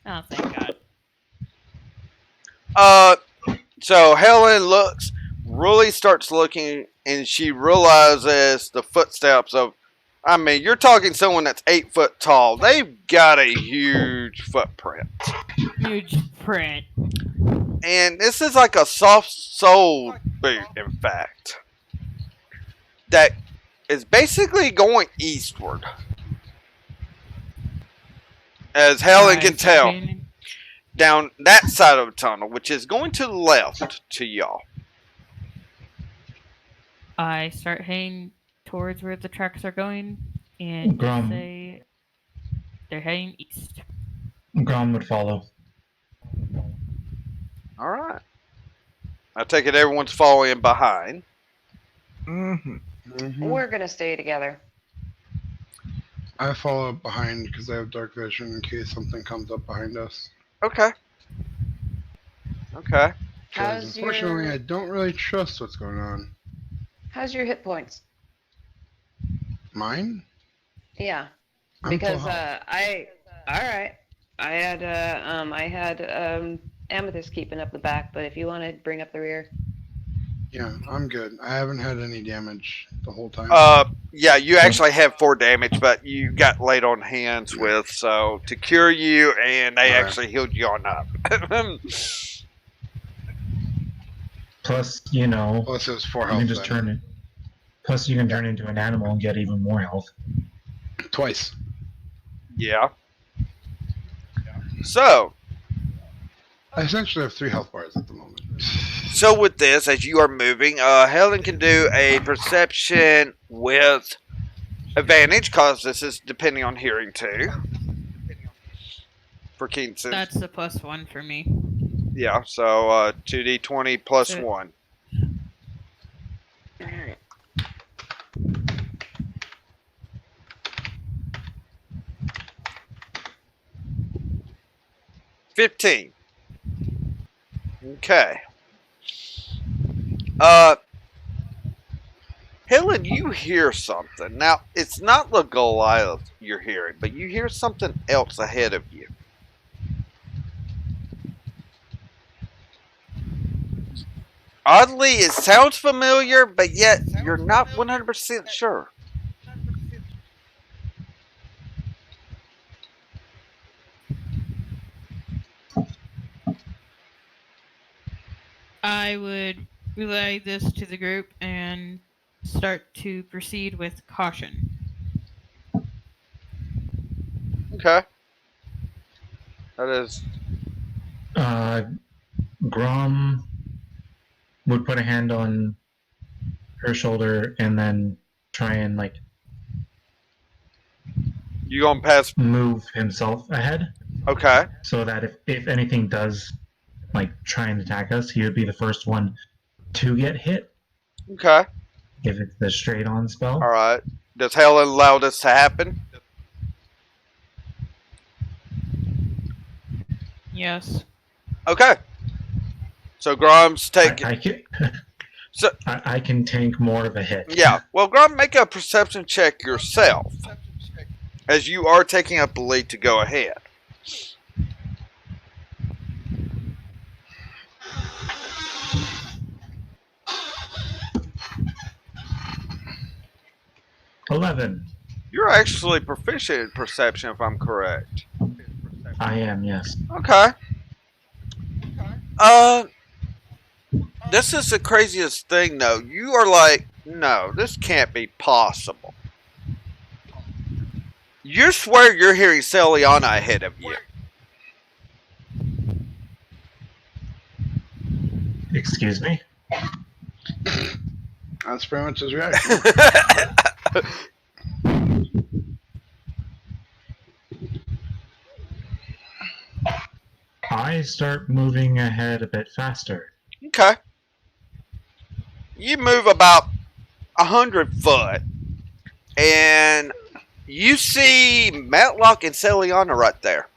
Oh, thank God. So Helen really starts looking, and she realizes the footsteps of, I mean, you're talking someone that's 8 foot tall. They've got a huge footprint. Huge print. And this is like a soft-soled boot, in fact, that is basically going eastward. As Helen can tell, down that side of the tunnel, which is going to the left to y'all. I start heading towards where the tracks are going, and Grum. say they're heading east. Grom would follow. All right. I take it everyone's following behind. Mm-hmm. We're gonna stay together. I follow up behind because I have dark vision in case something comes up behind us. Okay. Okay. 'Cause How's unfortunately, your I don't really trust what's going on. How's your hit points? Mine? Yeah, I'm because full health. I had Amethyst keeping up the back, but if you want to bring up the rear. Yeah, I'm good. I haven't had any damage the whole time. Yeah, you actually have 4 damage, but you got laid on hands with, so to cure you, and they Alright. actually healed you on up. Plus, you know, Plus, it was 4 you health. can just then. turn it. Plus, you can turn into an animal and get even more health. Twice. Yeah. So, I essentially have 3 health bars at the moment. so with this, as you are moving, Helen can do a perception with advantage, cause this is depending on hearing too. For Keenson. That's the +1 for me. Yeah, so 2d20 plus So- 1. Alright. 15. Okay. Uh, Helen, you hear something. Now, it's not the Goliath you're hearing, but you hear something else ahead of you. Oddly, it sounds familiar, but yet you're not 100% sure. I would relay this to the group and start to proceed with caution. Okay. That is. Grom would put a hand on her shoulder and then try and like You gonna pass? move himself ahead Okay. so that if anything does like try and attack us, he would be the first one to get hit Okay. if it's the straight on spell. Alright. Does Helen allow this to happen? Yes. Okay. So Grom's taking. I can So I can tank more of a hit. yeah. Well, Grom, make a perception check yourself, as you are taking up the lead to go ahead. $11. You're actually proficient in perception, if I'm correct. I am, yes. Okay. This is the craziest thing, though. You are like, no, this can't be possible. You swear you're hearing Celiana ahead of you. Excuse me? That's pretty much his reaction. I start moving ahead a bit faster. Okay. You move about 100 foot, and you see Matlock and Celiana right there.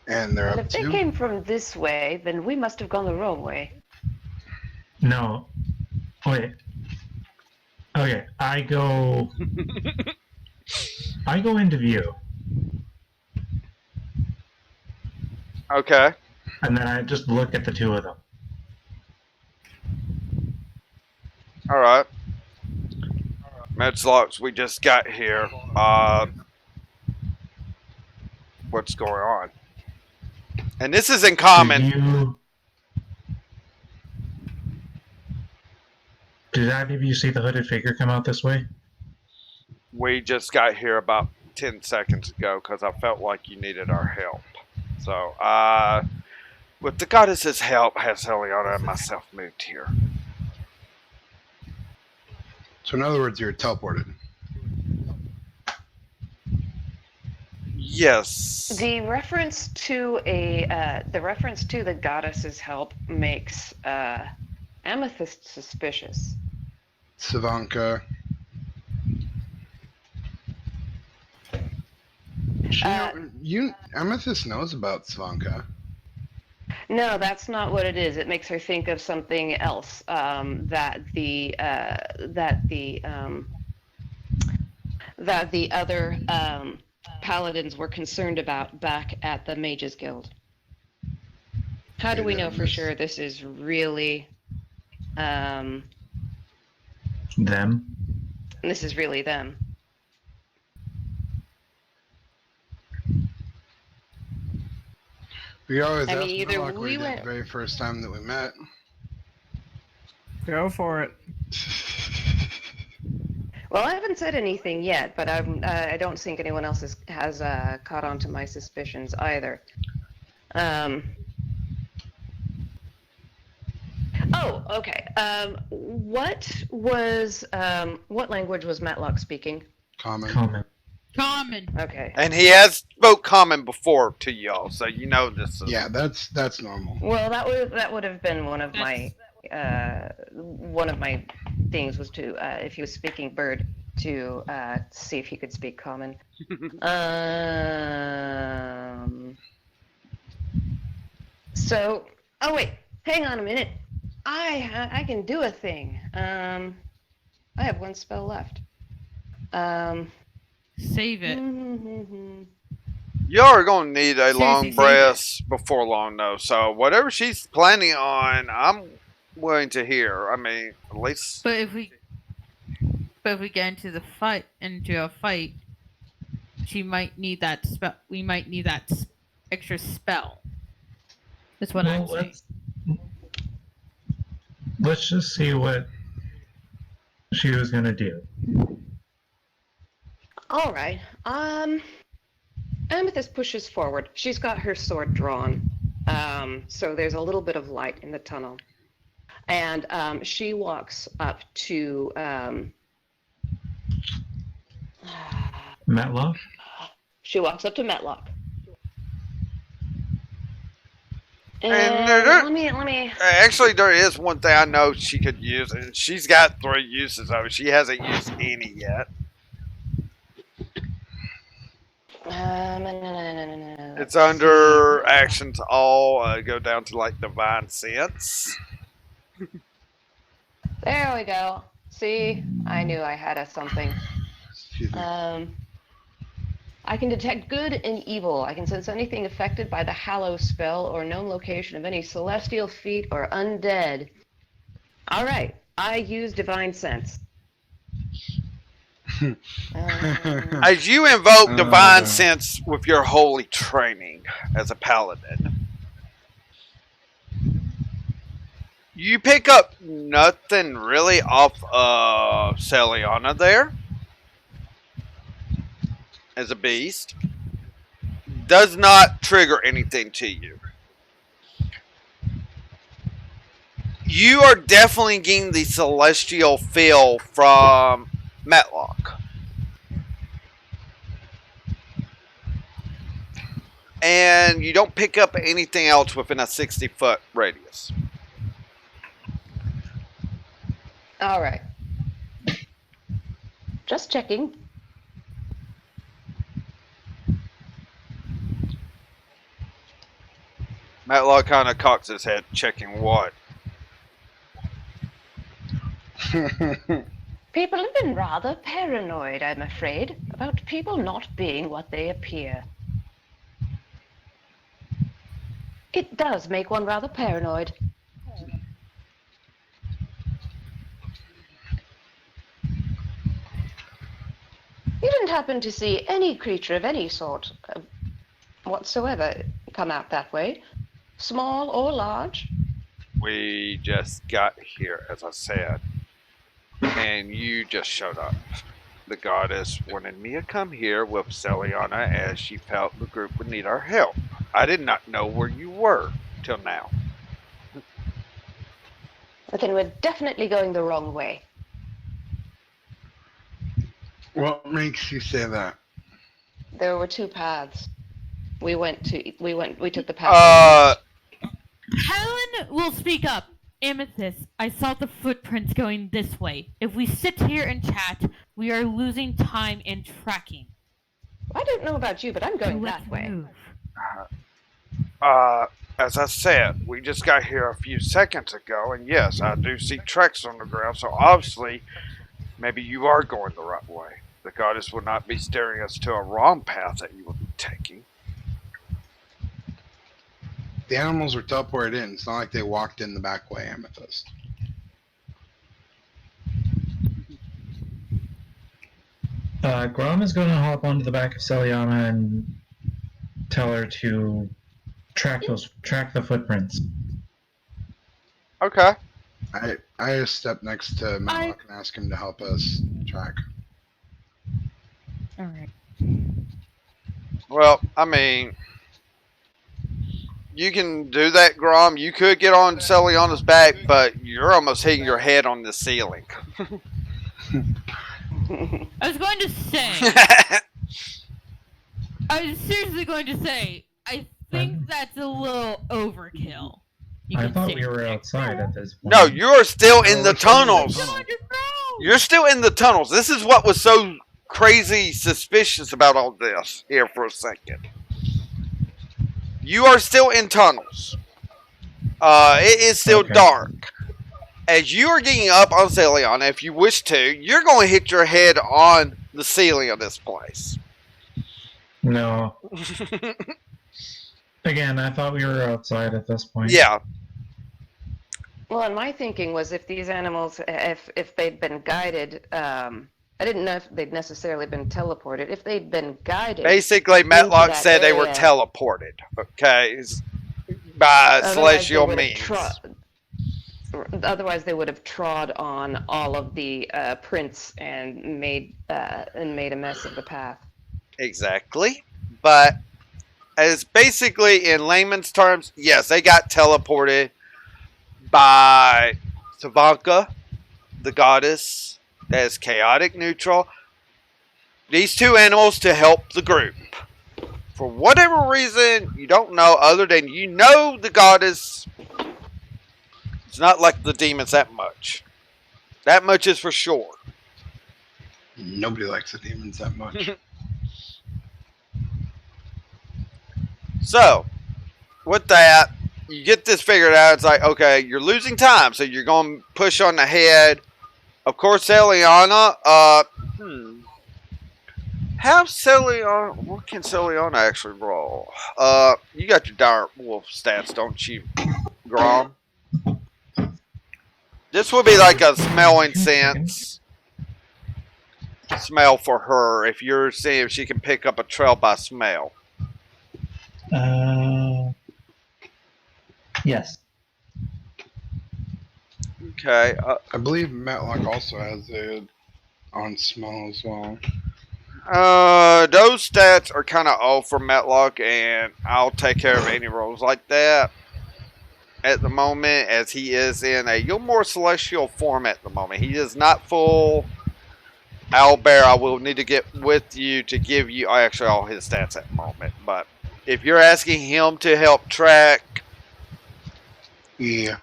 And they're Well, up if they to. came from this way, then we must have gone the wrong way. No. Wait. Okay, I go into view, Okay. and then I just look at the two of them. Alright. Matlock, we just got here. What's going on? And this is in common. Did either of you see the hooded figure come out this way? We just got here about 10 seconds ago because I felt like you needed our help. So, with the goddess's help, has Heliona and myself moved here. So in other words, you're teleported. Yes. The reference to the goddess's help makes Amethyst suspicious. Savanka. Amethyst knows about Savanka. No, that's not what it is. It makes her think of something else that the other paladins were concerned about back at the Mages Guild. How do we know for sure this is really Them? this is really them? We always I asked mean, either Murloc what we he did went- the very first time that we met. Go for it. Well, I haven't said anything yet, but I don't think anyone else has caught on to my suspicions either. Oh, okay. What language was Matlock speaking? Common. Comment. Common. Okay. And he has spoke common before to y'all, so you know this is. Yeah, that's normal. Well, that would have been one of That's- my things was to if he was speaking bird to see if he could speak common. So, oh wait, hang on a minute. I can do a thing. I have one spell left. Save it. Y'all are gonna need a Seriously, long save breast before long, though. So whatever she's planning on, I'm willing to hear. I mean, at least But if we get into a fight, she might need that spell. We might need that extra spell. That's what I'm Well, saying. let's just see what she was gonna do. All right. Amethyst pushes forward. She's got her sword drawn. So there's a little bit of light in the tunnel. And she walks up to Matlock? Matlock. And let me actually, there is one thing I know she could use, and she's got 3 uses of it. She hasn't used any yet. It's under actions all. Go down to like divine sense. There we go. See, I knew I had something. Excuse me. I can detect good and evil. I can sense anything affected by the Hallow spell or known location of any celestial feat or undead. All right, I use divine sense. As you invoke divine sense with your holy training as a paladin, you pick up nothing really off of Celiana there as a beast. Does not trigger anything to you. You are definitely getting the celestial feel from Matlock. And you don't pick up anything else within a 60-foot radius. All right. Just checking. Matlock kind of cocks his head, checking what? People have been rather paranoid, I'm afraid, about people not being what they appear. It does make one rather paranoid. You didn't happen to see any creature of any sort whatsoever come out that way? Small or large? We just got here, as I said. And you just showed up. The goddess wanted me to come here with Celiana as she felt the group would need our help. I did not know where you were till now. Then we're definitely going the wrong way. What makes you say that? There were 2 paths. We took the path. Helen will speak up. Amethyst, I saw the footprints going this way. If we sit here and chat, we are losing time in tracking. I don't know about you, but I'm going Let's that way. move. As I said, we just got here a few seconds ago, and yes, I do see tracks on the ground, so obviously, maybe you are going the right way. The goddess would not be steering us to a wrong path that you would be taking. The animals were teleported in. It's not like they walked in the back way, Amethyst. Grom is going to hop onto the back of Celiana and tell her to Track the footprints. Okay. I step next to Matlock and ask him to help us track. All right. Well, I mean, you can do that, Grom. You could get on Celiana's back, but you're almost hitting your head on the ceiling. I was going to say. I was seriously going to say. I think that's a little overkill. You I could thought say we were that. outside at this point. No, you're still in No, the we're still in the tunnels. tunnel. You're still in the tunnels. This is what was so crazy suspicious about all this here for a second. You are still in tunnels. It is still Okay. dark. As you are getting up on Celiana, if you wish to, you're going to hit your head on the ceiling of this place. No. Again, I thought we were outside at this point. Yeah. Well, and my thinking was if these animals, if they'd been guided, I didn't know if they'd necessarily been teleported. If they'd been guided, Basically, Matlock that said they were area. teleported. Okay. By otherwise celestial they would have means. Otherwise, they would have trod on all of the prints and made a mess of the path. Exactly. But as basically in layman's terms, yes, they got teleported by Savanka, the goddess that is chaotic neutral. These two animals to help the group. For whatever reason, you don't know, other than you know the goddess. It's not like the demons that much. That much is for sure. Nobody likes the demons that much. So, with that, you get this figured out. It's like, okay, you're losing time, so you're going to push on the head. Of course, Celiana, have Celiana, what can Celiana actually roll? You got your dire wolf stats, don't you, Grom? This would be like a smelling sense. Smell for her, if you're seeing if she can pick up a trail by smell. Yes. Okay. I believe Matlock also has it on smell as well. Those stats are kind of off for Matlock, and I'll take care of any rolls like that at the moment, as he is in a little more celestial form at the moment. He is not full owlbear. I will need to get with you to give you actually all his stats at the moment. But if you're asking him to help track, Yeah.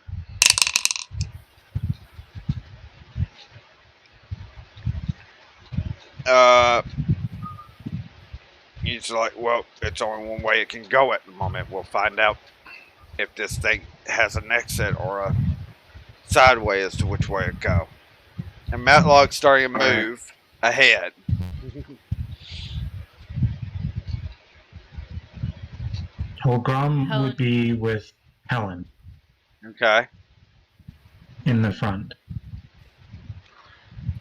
he's like, well, it's only one way it can go at the moment. We'll find out if this thing has an exit or a sideway as to which way it go. And Matlock's starting to move ahead. Well, Grom Helen. would be with Helen Okay. in the front.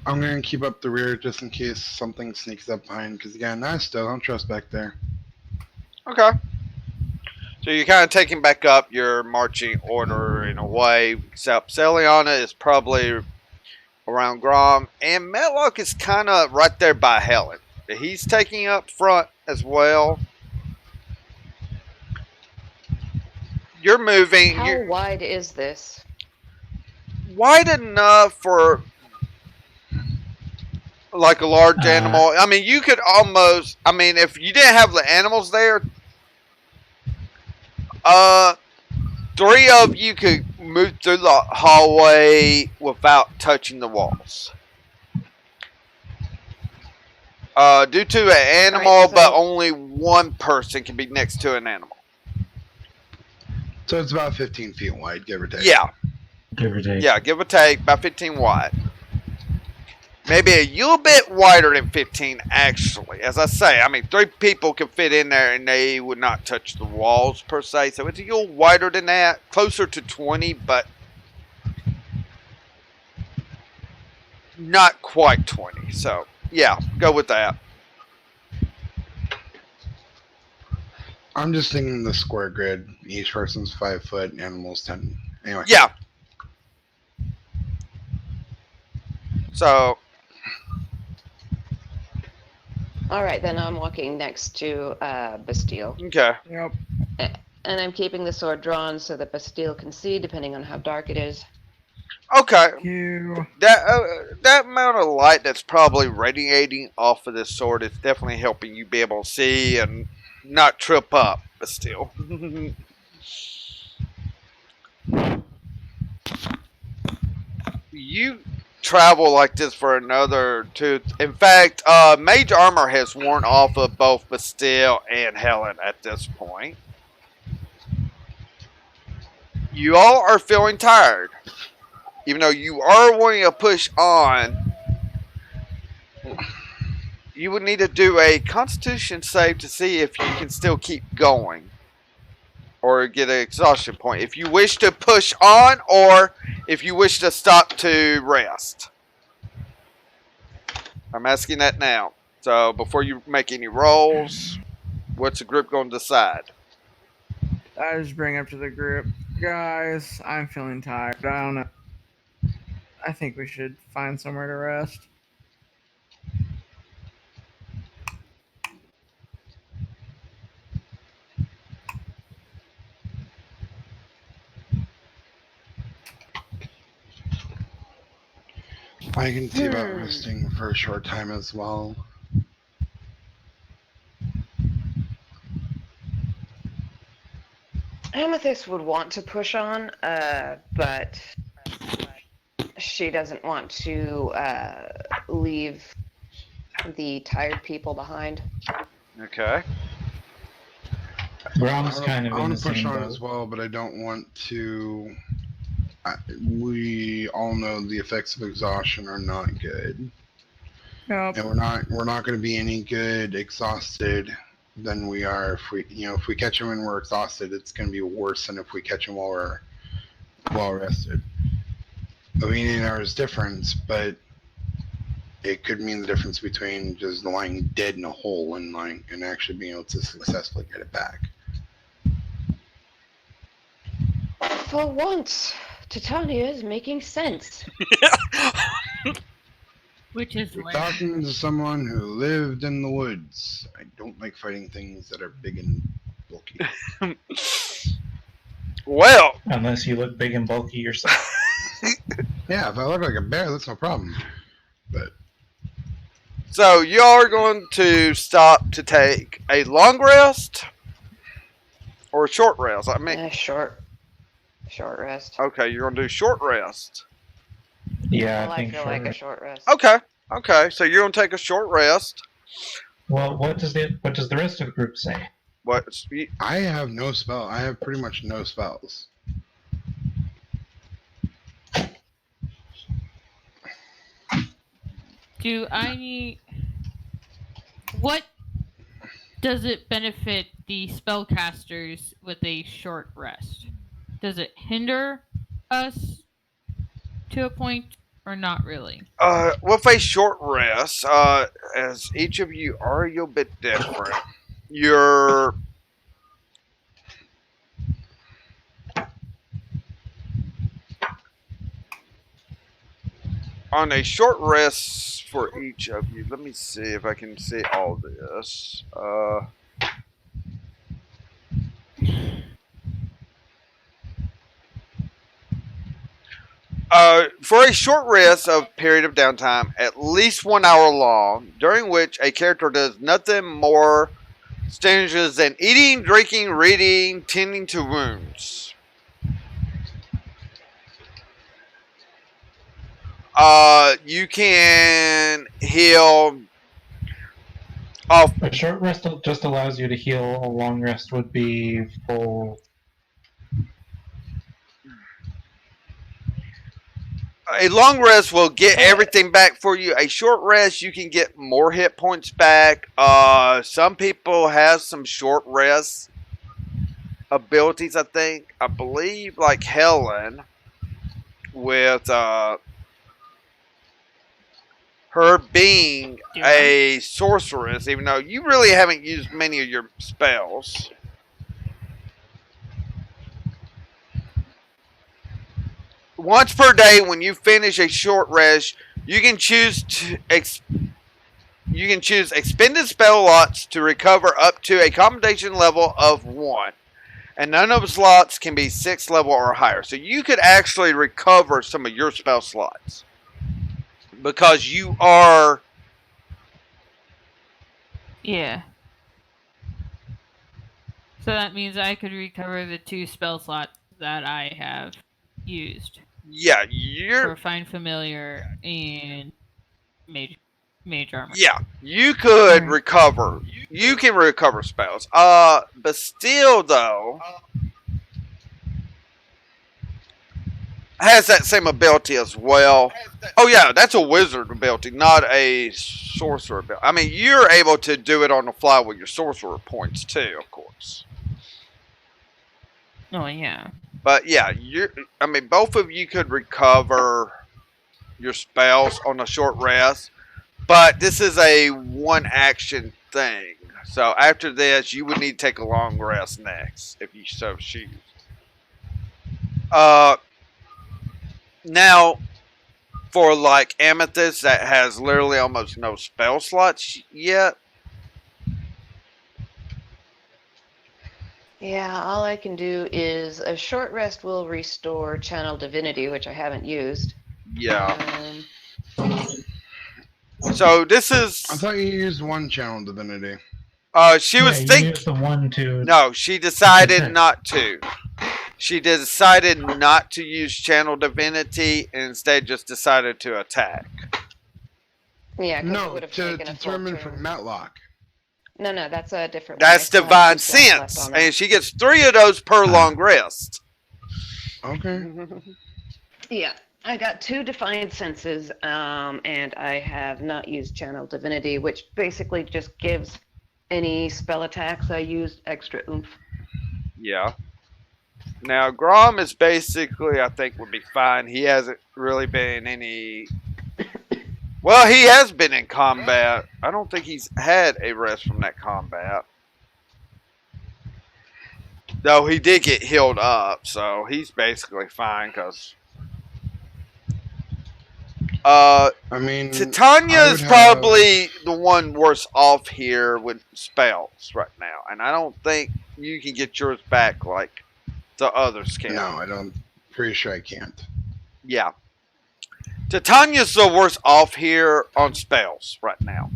I'm going to keep up the rear just in case something sneaks up behind, because again, I still don't trust back there. Okay. So you're kind of taking back up your marching order in a way, except Celiana is probably around Grom, and Matlock is kind of right there by Helen. He's taking up front as well. You're moving. How You're wide is this? wide enough for like a large animal. I mean, you could almost. I mean, if you didn't have the animals there, three of you could move through the hallway without touching the walls. Due to an animal, Alright, so- but only one person can be next to an animal. So it's about 15 feet wide, give or take. Yeah, Give or take. yeah, give or take, about 15 wide. Maybe a little bit wider than 15, actually. As I say, I mean, 3 people could fit in there and they would not touch the walls, per se. So it's a little wider than that. Closer to 20, but not quite 20. So, yeah, go with that. I'm just thinking the square grid. Each person's 5 foot, animals 10. Anyway. Yeah. So, All right, then I'm walking next to Bastille. okay. Yep. And I'm keeping the sword drawn so that Bastille can see, depending on how dark it is. Okay. You. That amount of light that's probably radiating off of this sword is definitely helping you be able to see and not trip up, but still. You travel like this for another 2. In fact, mage armor has worn off of both Bastille and Helen at this point. You all are feeling tired. Even though you are wanting to push on, you would need to do a constitution save to see if you can still keep going. Or get an exhaustion point. If you wish to push on, or if you wish to stop to rest. I'm asking that now. So before you make any rolls, what's the group going to decide? I just bring up to the group, guys. I'm feeling tired. I don't know. I think we should find somewhere to rest. I can see about resting for a short time as well. Amethyst would want to push on, but she doesn't want to leave the tired people behind. Okay. Brahm's kind of I in want the to push same on boat. as well, but I don't want to. We all know the effects of exhaustion are not good, Yep. and we're not going to be any good exhausted than we are if we catch them when we're exhausted. It's going to be worse than if we catch them while we're well rested. I mean, there's difference, but it could mean the difference between just lying dead in a hole and actually being able to successfully get it back. For once, Titania is making sense. Which is You're lame. talking to someone who lived in the woods. I don't like fighting things that are big and bulky. Well, Unless you look big and bulky yourself. Yeah, if I look like a bear, that's no problem. But so you are going to stop to take a long rest or a short rest? I mean, Short rest. okay, you're going to do short rest. Yeah, Well, I I think feel short like a rest. short rest. Okay, so you're going to take a short rest. Well, what does the rest of the group say? What? I have no spell. I have pretty much no spells. Do I need... What does it benefit the spellcasters with a short rest? Does it hinder us to a point or not really? With a short rest, as each of you are a little bit different, you're on a short rest for each of you. Let me see if I can see all this. For a short rest of period of downtime, at least 1 hour long, during which a character does nothing more strenuous than eating, drinking, reading, tending to wounds. You can heal off. A short rest just allows you to heal. A long rest would be full. A long rest will get everything back for you. A short rest, you can get more hit points back. Some people have some short rest abilities, I believe, like Helen, with her being a sorceress, even though you really haven't used many of your spells. once per day when you finish a short rest, you can choose expended spell slots to recover up to a commendation level of 1. And none of the slots can be 6 level or higher. So you could actually recover some of your spell slots. Because you are... Yeah. So that means I could recover the 2 spell slots that I have used Yeah, for Find Familiar and Mage Armor. Yeah, you could Alright. recover. You can recover spells. But still, though... has that same ability as well. Oh yeah, that's a wizard ability, not a sorcerer ability. I mean, you're able to do it on the fly with your sorcerer points too, of course. Oh yeah. But yeah, I mean, both of you could recover your spells on a short rest, but this is a one action thing. So after this, you would need to take a long rest next, if you so choose. Now, for like Amethyst that has literally almost no spell slots yet. Yeah, all I can do is a short rest will restore Channel Divinity, which I haven't used. Yeah. So this is... I thought you used one channel divinity. She was you thinking... use the one to... No, she decided Okay. not to. She decided not to use Channel Divinity and instead just decided to attack. Yeah, because it No, would have to taken a full determine turn. from Matlock. No, that's a different one. I That's still have Divine 2 slots left Sense. on that. And she gets 3 of those per long rest. Okay. Yeah, I got 2 Defiant Senses, and I have not used Channel Divinity, which basically just gives any spell attacks I use extra oomph. Yeah. Now, Grom is basically, I think, would be fine. He hasn't really been in any... Well, he has been in combat. I don't think he's had a rest from that combat. Though he did get healed up, so he's basically fine, because... I mean, Titania I is would probably the one worse off here with spells right now. And I don't think you can get yours back like the others can. No, I don't. Pretty sure I can't. Yeah. Titania's the worst off here on spells right now.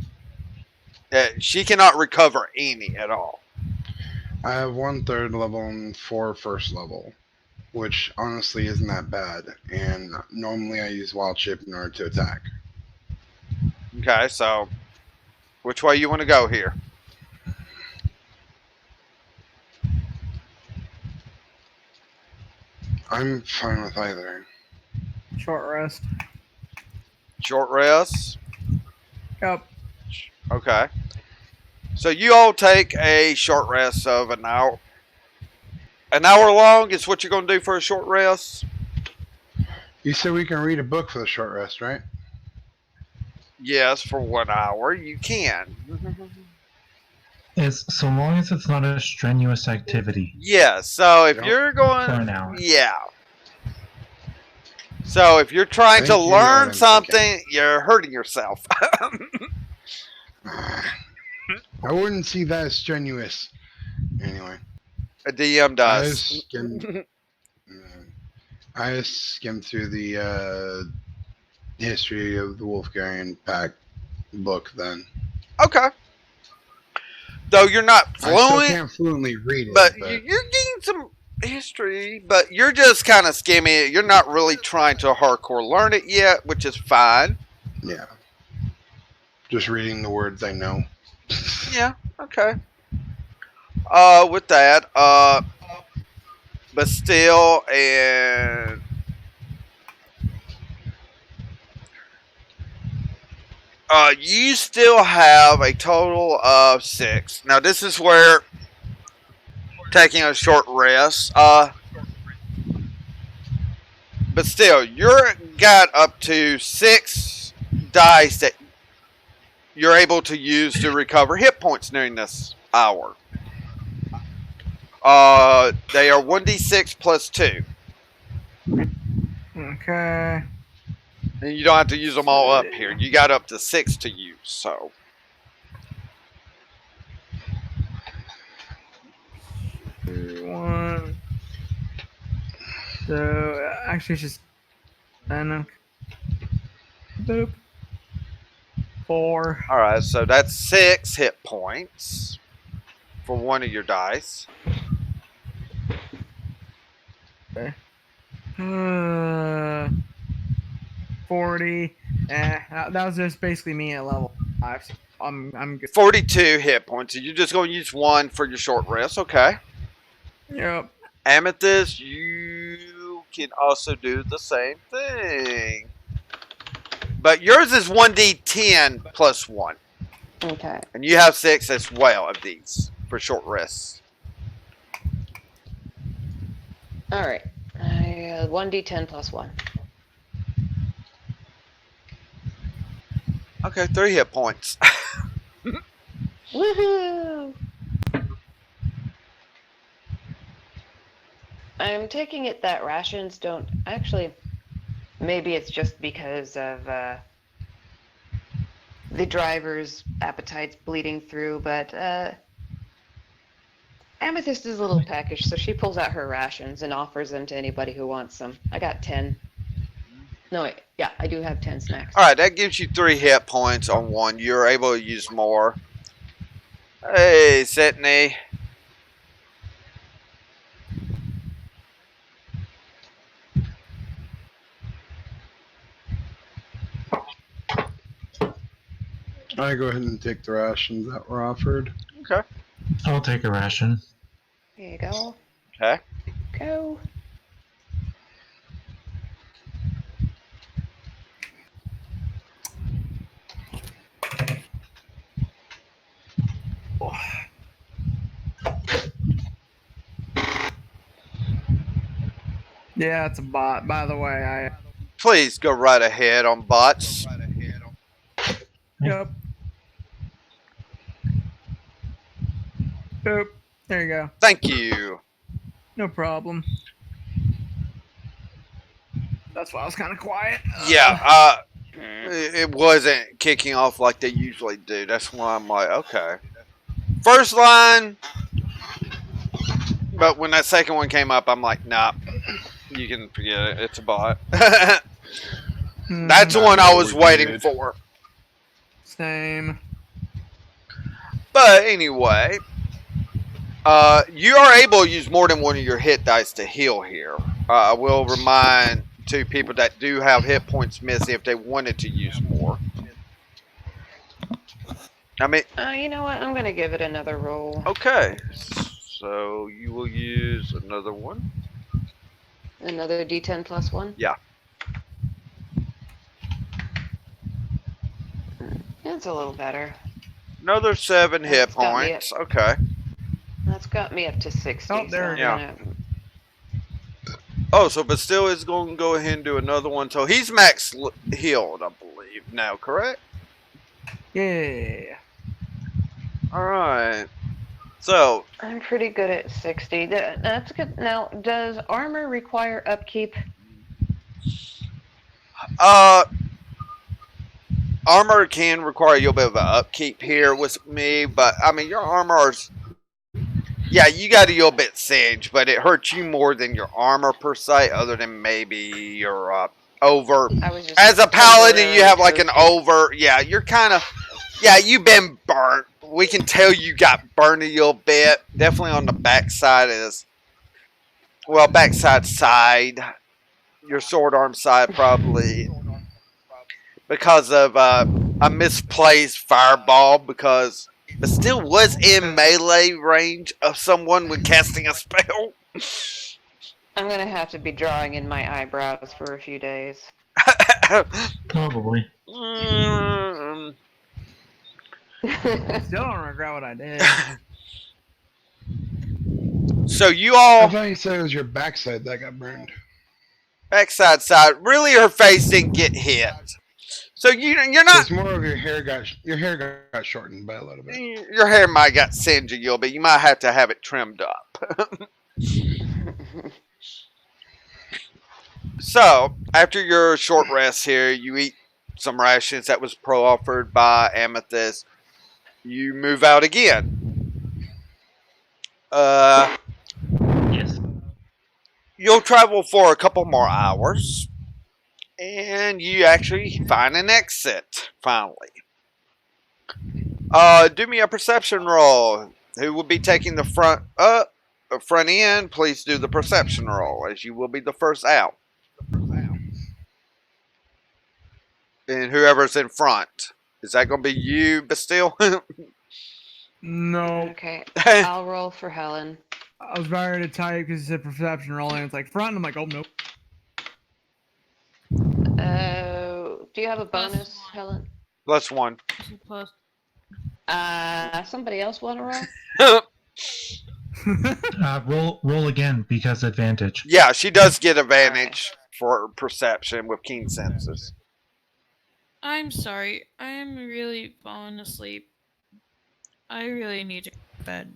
She cannot recover any at all. I have 1 third level and 4 first level, which honestly isn't that bad. And normally I use Wild Shape in order to attack. Okay, so which way you want to go here? I'm fine with either. Short rest. Short rest? Yep. Okay. So you all take a short rest of an hour. An hour long is what you're going to do for a short rest? You said we can read a book for the short rest, right? Yes, for 1 hour you can. It's so long as it's not a strenuous activity. Yeah, so if Yep. you're going... For an hour. Yeah. So if you're trying to Thank you, learn I'm something, thinking. you're hurting yourself. I wouldn't see that as strenuous. Anyway, A DM I does. skimmed, I skimmed through the history of the Wolfgarian Pact book then. Okay. Though you're not I still fluent, can't fluently read it, but but you're getting some history, but you're just kind of skimming it. You're not really trying to hardcore learn it yet, which is fine. yeah. Just reading the words I know. Yeah, okay. With that, but still, and you still have a total of 6. Now, this is where taking a short rest, but still, you're got up to 6 dice that you're able to use to recover hit points during this hour. They are 1d6 plus 2. Okay. And you don't have to use them all up here. You got up to 6 to use, so. One. So actually, it's just then. Boop. 4. Alright, so that's 6 hit points for one of your dice. Okay. 40. That was just basically me at level 5. So I'm good. 42 hit points. You're just going to use 1 for your short rest. Okay. Yep. Amethyst, you can also do the same thing. But yours is 1d10 plus 1. Okay. And you have 6 as well of these for short rests. All right. I 1d10 plus 1. Okay, 3 hit points. Woohoo! I'm taking it that rations don't actually. Maybe it's just because of the driver's appetite's bleeding through, but Amethyst is a little peckish, so she pulls out her rations and offers them to anybody who wants them. I got 10. No, wait. Yeah, I do have 10 snacks. Alright, that gives you 3 hit points on 1. You're able to use more. Hey, Sydney. I go ahead and take the rations that were offered. Okay. I'll take a ration. Here you go. Okay. Go. Yeah, it's a bot. By the way, Please go right ahead on bots. Yep. Boop. There you go. Thank you. No problem. That's why I was kind of quiet. Yeah, it wasn't kicking off like they usually do. That's why I'm like, okay. First line, but when that second one came up, I'm like, nah, you can forget it. It's a bot. That's the one I was waiting for. Same. But anyway, you are able to use more than one of your hit dice to heal here. I will remind to people that do have hit points missing if they wanted to use more. I mean, You know what? I'm gonna give it another roll. okay. So you will use another one. Another d10 plus 1? Yeah. It's a little better. Another 7 hit That's got me points. Okay. That's got me up to 60. Oh, there so we go. I'm gonna- Oh, so but still is going to go ahead and do another one. So he's max healed, I believe, now, correct? Yeah. All right. So, I'm pretty good at 60. That's good. Now, does armor require upkeep? armor can require a little bit of an upkeep here with me, but I mean, your armor's, yeah, you got a little bit singed, but it hurts you more than your armor per se, other than maybe your over. I was just As a paladin, you have like an temporarily over. Yeah, you're kind of. Yeah, you've been burnt. We can tell you got burned a little bit. Definitely on the backside is. Well, backside side. Your sword arm side probably. Because of a misplaced fireball. Because. But still was in melee range of someone when casting a spell. I'm gonna have to be drawing in my eyebrows for a few days. Probably. Still don't regret what I did. So you I all. thought you said it was your backside that got burned. Backside side. Really, her face didn't get hit. So you're not. It's more of your hair got shortened by a little bit. Your hair might got singed a little bit. You might have to have it trimmed up. So, after your short rest here, you eat some rations that was pro-offered by Amethyst. You move out again. Yes. You'll travel for a couple more hours, and you actually find an exit, finally. Do me a perception roll. Who will be taking the front end? Please do the perception roll, as you will be the first out. And whoever's in front. Is that going to be you, Bastille? No, Okay, I'll roll for Helen. I was about to type because it said perception roll and it's like front. And I'm like, oh nope. Do you have a Plus bonus, one. Helen? Plus one. Plus. Somebody else want to roll? Roll again because advantage. Yeah, she does get advantage for perception with keen senses. I'm sorry. I am really falling asleep. I really need to go to bed.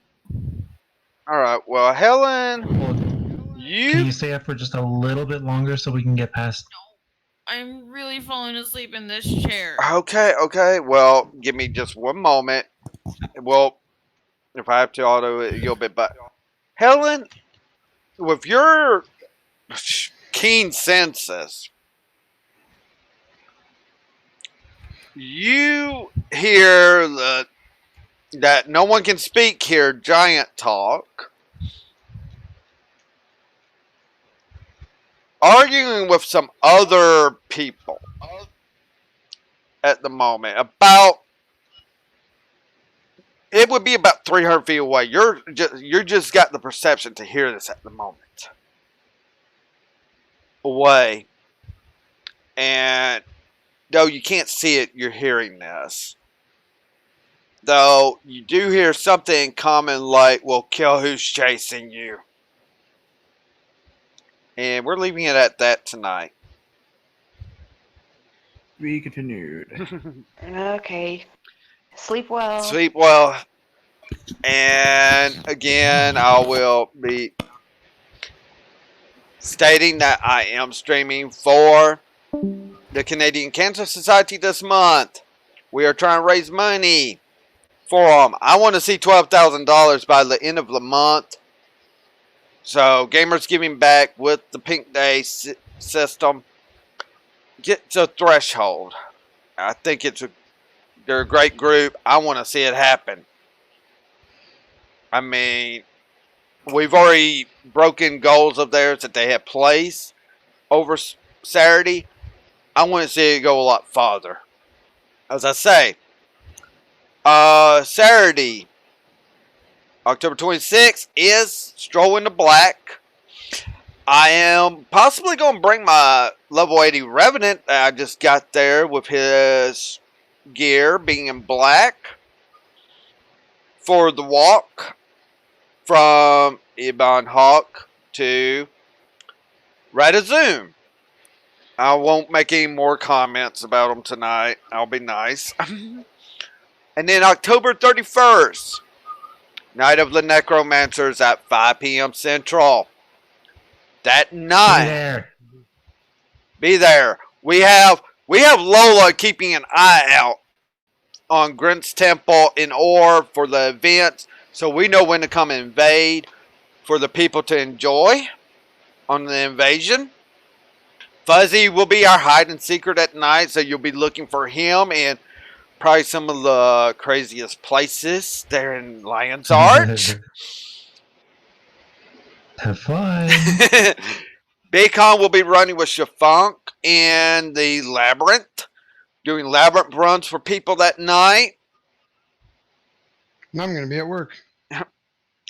All right. Well, Helen, Can you you stay up for just a little bit longer so we can get past? I'm really falling asleep in this chair. okay? Okay. Well, give me just one moment. Well, if I have to auto it, you'll be. But Helen, with your keen senses, you hear that no one can speak here. Giant talk. Arguing with some other people at the moment about it would be about 300 feet away. You're just got the perception to hear this at the moment away, and though you can't see it, you're hearing this. Though you do hear something in common like, "We'll kill who's chasing you," and we're leaving it at that tonight. Be continued. Okay. Sleep well. Sleep well. And again, I will be stating that I am streaming for the Canadian Cancer Society this month. We are trying to raise money for them. I want to see $12,000 by the end of the month. So, Gamers Giving Back with the Pink Day system gets a threshold. I think they're a great group. I want to see it happen. I mean, we've already broken goals of theirs that they have placed over Saturday. I want to see it go a lot farther. As I say, Saturday, October 26th is Stroll into Black. I am possibly going to bring my level 80 Revenant that I just got there with his gear being in black for the walk from Ebon Hawk to Radazoom. I won't make any more comments about them tonight. I'll be nice. And then October 31st, Night of the Necromancers at 5 p.m. Central. That night, be there. We have Lola keeping an eye out on Grint's Temple in Ore for the events, so we know when to come invade for the people to enjoy on the invasion. Fuzzy will be our hide and secret at night, so you'll be looking for him in probably some of the craziest places there in Lion's Arch. Have fun. Bacon will be running with Shafunk in the Labyrinth, doing Labyrinth runs for people that night. And I'm going to be at work.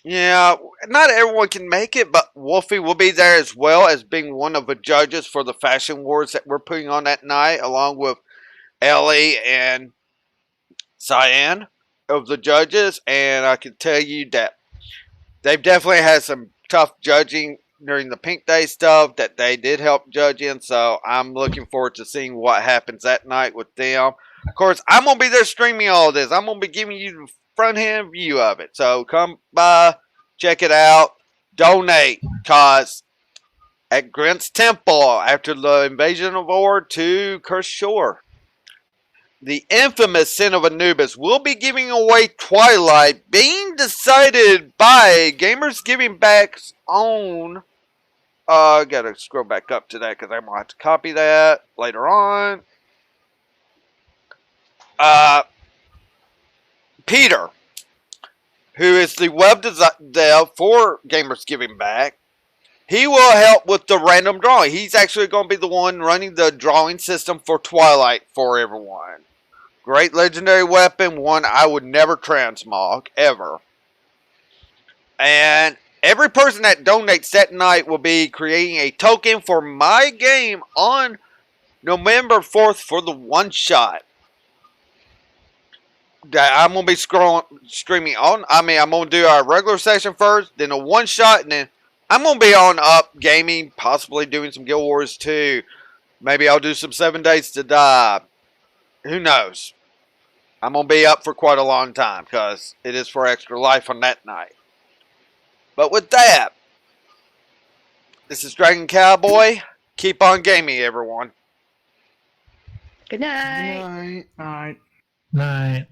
Yeah, not everyone can make it, but Wolfie will be there as well as being one of the judges for the fashion wars that we're putting on that night, along with Ellie and Cyan of the judges. And I can tell you that they've definitely had some tough judging during the Pink Day stuff that they did help judge in. So I'm looking forward to seeing what happens that night with them. Of course, I'm going to be there streaming all this. I'm going to be giving you the front hand view of it. So come by, check it out, donate, cause at Grant's Temple after the invasion of Ore to Cursed Shore. The infamous Sin of Anubis will be giving away Twilight, being decided by Gamers Giving Back's own. Gotta scroll back up to that because I'm gonna have to copy that later on. Peter, who is the web dev for Gamers Giving Back, he will help with the random drawing. He's actually going to be the one running the drawing system for Twilight for everyone. Great legendary weapon, one I would never transmog, ever. And every person that donates that night will be creating a token for my game on November 4th for the one-shot. That I'm going to be streaming on. I'm going to do our regular session first, then a one-shot, and then I'm going to be on Up Gaming, possibly doing some Guild Wars too. Maybe I'll do some 7 Days to Die. Who knows? I'm going to be up for quite a long time because it is for Extra Life on that night. But with that, this is Dragon Cowboy. Keep on gaming, everyone. Good night. Night. All right. Night.